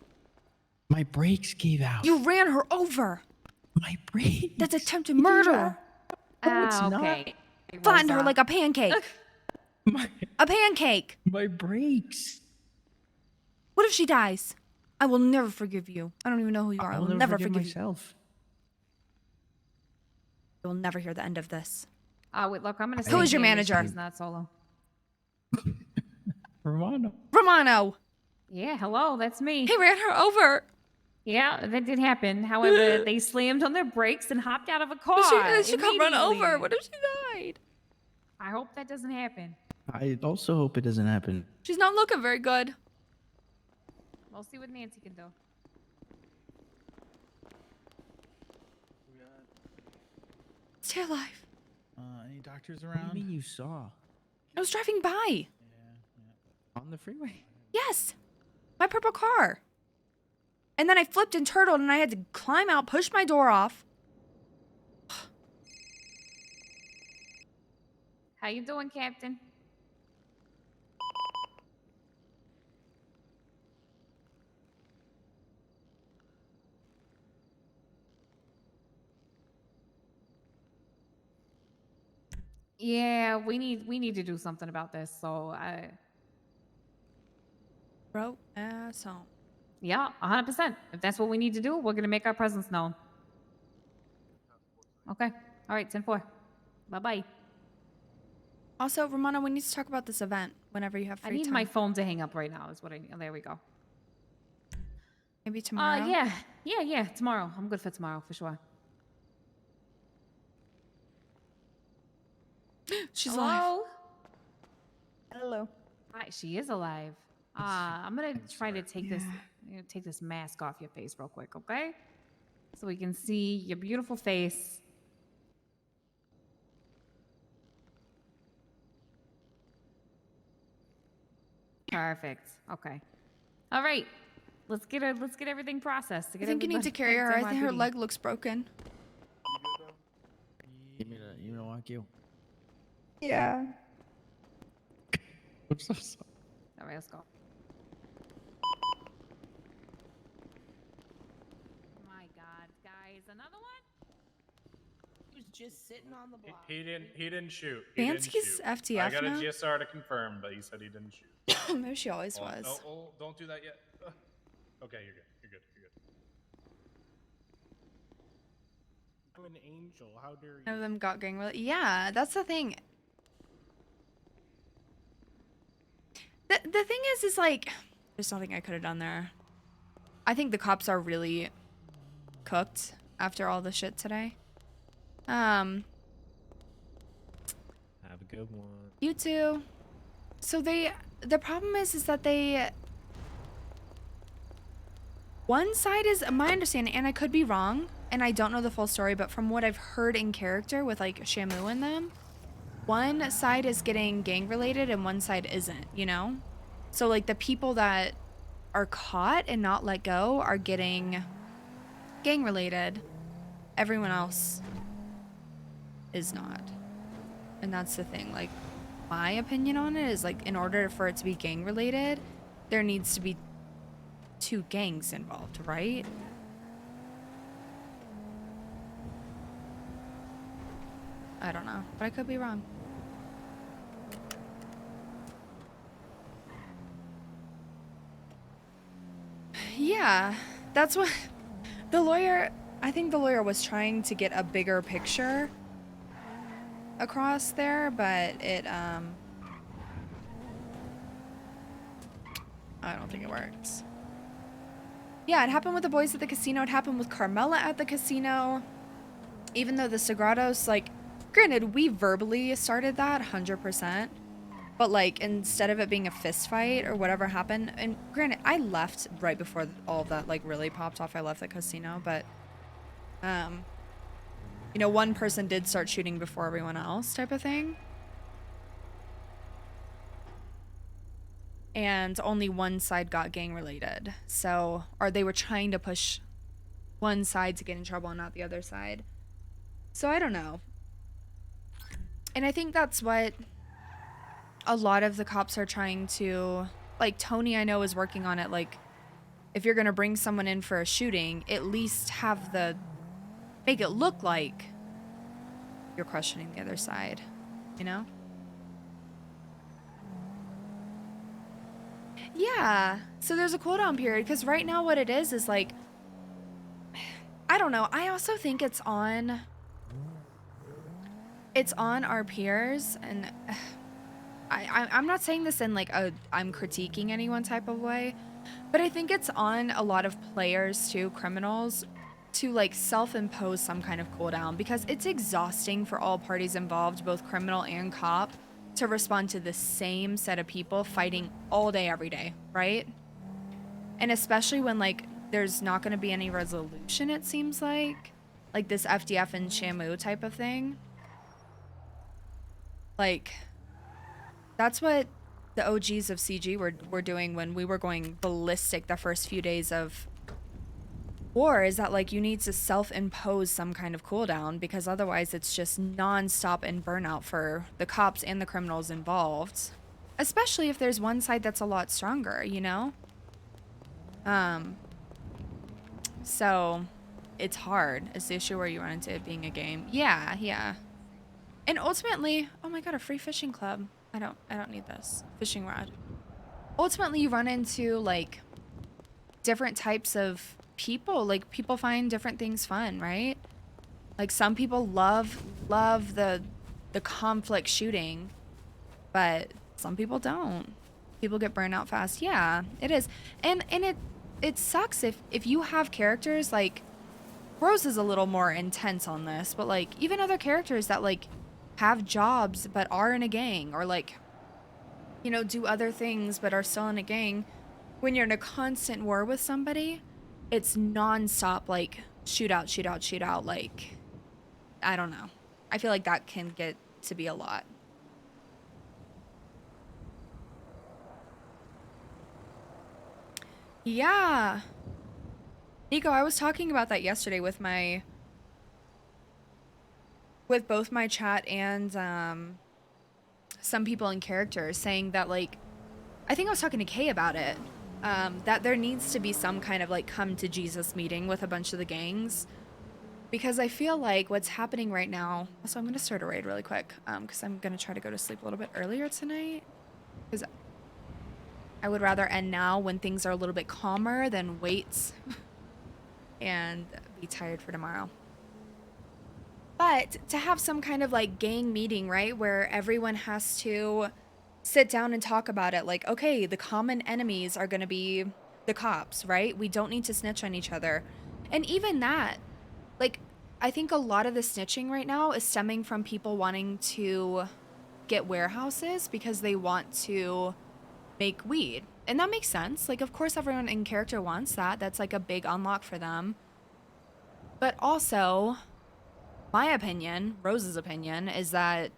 Speaker 11: My brakes gave out.
Speaker 1: You ran her over.
Speaker 11: My brakes.
Speaker 1: That's attempted murder.
Speaker 11: No, it's
Speaker 23: okay.
Speaker 1: Flatten her
Speaker 23: Rosa.
Speaker 1: like a pancake. A pancake.
Speaker 11: My brakes.
Speaker 1: What if she dies? I will never forgive you. I don't even know who you are. I will never forgive
Speaker 11: myself.
Speaker 1: you. You will never hear the end of this.
Speaker 23: Wait, look, I'm gonna.
Speaker 1: Who is your
Speaker 23: say
Speaker 1: manager?
Speaker 23: He's not solo.
Speaker 11: Romano.
Speaker 1: Romano.
Speaker 23: Yeah, hello, that's me.
Speaker 1: He ran her over.
Speaker 23: Yeah, that did happen. However, they slammed on their brakes and hopped out of a car.
Speaker 1: She got run over.
Speaker 23: immediately.
Speaker 1: What if she died?
Speaker 23: I hope that doesn't happen.
Speaker 11: I also hope it doesn't happen.
Speaker 1: She's not looking very good.
Speaker 23: We'll see what Nancy can do.
Speaker 1: Stay alive.
Speaker 11: Any doctors around? What do you mean you saw?
Speaker 1: I was driving by.
Speaker 11: On the freeway?
Speaker 1: Yes. My purple car. And then I flipped and turtled and I had to climb out, push my door off.
Speaker 23: How you doing, Captain? Yeah, we need to do something about this. So
Speaker 1: Bro, ass home.
Speaker 23: yeah, 100%. If that's what we need to do, we're gonna make our presence known. Okay. All right, 10-4. Bye-bye.
Speaker 1: Also, Romano, we need to talk about this event whenever you have free
Speaker 23: I need
Speaker 1: time.
Speaker 23: my phone to hang up right now is what I need. There we go.
Speaker 1: Maybe tomorrow?
Speaker 23: Yeah. Tomorrow. I'm good for tomorrow, for sure.
Speaker 1: She's
Speaker 23: Hello?
Speaker 1: alive.
Speaker 14: Hello.
Speaker 23: Hi, she is alive. I'm gonna try to take this mask off your face real quick, okay? So we can see your beautiful face. Perfect. Okay. All right. Let's get everything processed.
Speaker 1: I think you need to carry her. I think her leg looks broken.
Speaker 11: You mean to walk you?
Speaker 1: Yeah.
Speaker 11: I'm so sorry.
Speaker 23: All right, let's go. My God, guys, another one?
Speaker 4: He was just sitting on the block.
Speaker 19: He didn't shoot. He didn't
Speaker 1: Bansky's
Speaker 19: shoot.
Speaker 1: FTF
Speaker 19: I got a
Speaker 1: now?
Speaker 19: GSR to confirm, but he said he didn't shoot.
Speaker 1: Maybe she always was.
Speaker 19: Oh, don't do that yet. Okay, you're good. You're good. I'm an angel. How dare you?
Speaker 1: None of them got gang related. Yeah, that's the thing. The thing is like, there's nothing I could have done there. I think the cops are really cooked after all the shit today.
Speaker 20: Have a good one.
Speaker 1: You too. So the problem is that one side is my understanding, and I could be wrong, and I don't know the full story, but from what I've heard in character with like Shamu and them, one side is getting gang related and one side isn't, you know? So like the people that are caught and not let go are getting gang related. Everyone else is not. And that's the thing. Like my opinion on it is like in order for it to be gang related, there needs to be 2 gangs involved, right? I don't know, but I could be wrong. Yeah, that's what the lawyer, I think the lawyer was trying to get a bigger picture across there, but it, I don't think it worked. Yeah, it happened with the boys at the casino. It happened with Carmela at the casino. Even though the Sagrados, like, granted, we verbally started that 100%. But, like, instead of it being a fist fight or whatever happened, and granted, I left right before all of that, like, really popped off. I left the casino, but, you know, one person did start shooting before everyone else type of thing. And only one side got gang related. So, or they were trying to push one side to get in trouble and not the other side. So I don't know. And I think that's what a lot of the cops are trying to, like Tony I know is working on it, like if you're gonna bring someone in for a shooting, at least make it look like you're questioning the other side, you know? Yeah, so there's a cooldown period, because right now what it is like, I don't know, I also think it's on our peers, and I'm not saying this in like I'm critiquing anyone type of way, but I think it's on a lot of players too, criminals, to like self-impose some kind of cooldown, because it's exhausting for all parties involved, both criminal and cop, to respond to the same set of people fighting all day, every day, right? And especially when like there's not going to be any resolution, it seems like this FDF and Shamu type of thing. Like, that's what the OGs of CG were doing when we were going ballistic the first few days of war, is that like you need to self-impose some kind of cooldown, because otherwise it's just non-stop and burnout for the cops and the criminals involved, especially if there's one side that's a lot stronger, you know? So it's hard. It's the issue where you run into it being a game. Yeah. And ultimately, oh my god, a free fishing club. I don't need this. Fishing rod. Ultimately, you run into like different types of people. Like, people find different things fun, right? Like, some people love the conflict shooting, but some people don't. People get burned out fast. Yeah, it is. And it sucks if you have characters like Rosa's a little more intense on this, but like even other characters that like have jobs but are in a gang, or like, you know, do other things but are still in a gang. When you're in a constant war with somebody, it's non-stop like shootout, like, I don't know. I feel like that can get to be a lot. Yeah. Nico, I was talking about that yesterday with both my chat and some people in characters, saying that like, I think I was talking to Kay about it, that there needs to be some kind of like come to Jesus meeting with a bunch of the gangs, because I feel like what's happening right now. So I'm gonna start a raid really quick, because I'm gonna try to go to sleep a little bit earlier tonight, because I would rather end now when things are a little bit calmer than wait and be tired for tomorrow. But to have some kind of like gang meeting, right, where everyone has to sit down and talk about it, like, okay, the common enemies are gonna be the cops, right? We don't need to snitch on each other. And even that, like, I think a lot of the snitching right now is stemming from people wanting to get warehouses because they want to make weed. And that makes sense. Like, of course everyone in character wants that. That's like a big unlock for them. But also, my opinion, Rose's opinion, is that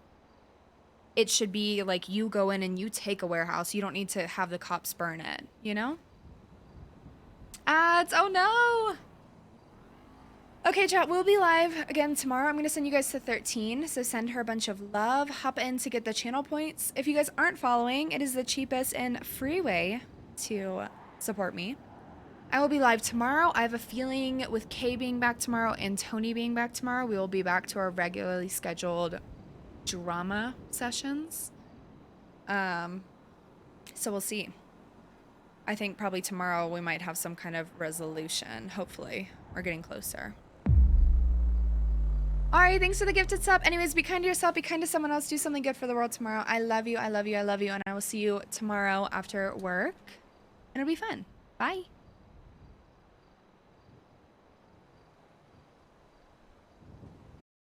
Speaker 1: it should be like you go in and you take a warehouse. You don't need to have the cops burn it, you know? Ads, oh no! Okay, chat, we'll be live again tomorrow. I'm going to send you guys to 13, so send her a bunch of love. Hop in to get the channel points. If you guys aren't following, it is the cheapest and free way to support me. I will be live tomorrow. I have a feeling with Kay being back tomorrow and Tony being back tomorrow, we will be back to our regularly scheduled drama sessions. So we'll see. I think probably tomorrow we might have some kind of resolution. Hopefully. We're getting closer. Alright, thanks for the gifted sub. Anyways, be kind to yourself, be kind to someone else, do something good for the world tomorrow. I love you, I love you, I love you, and I will see you tomorrow after work. And it'll be fun. Bye.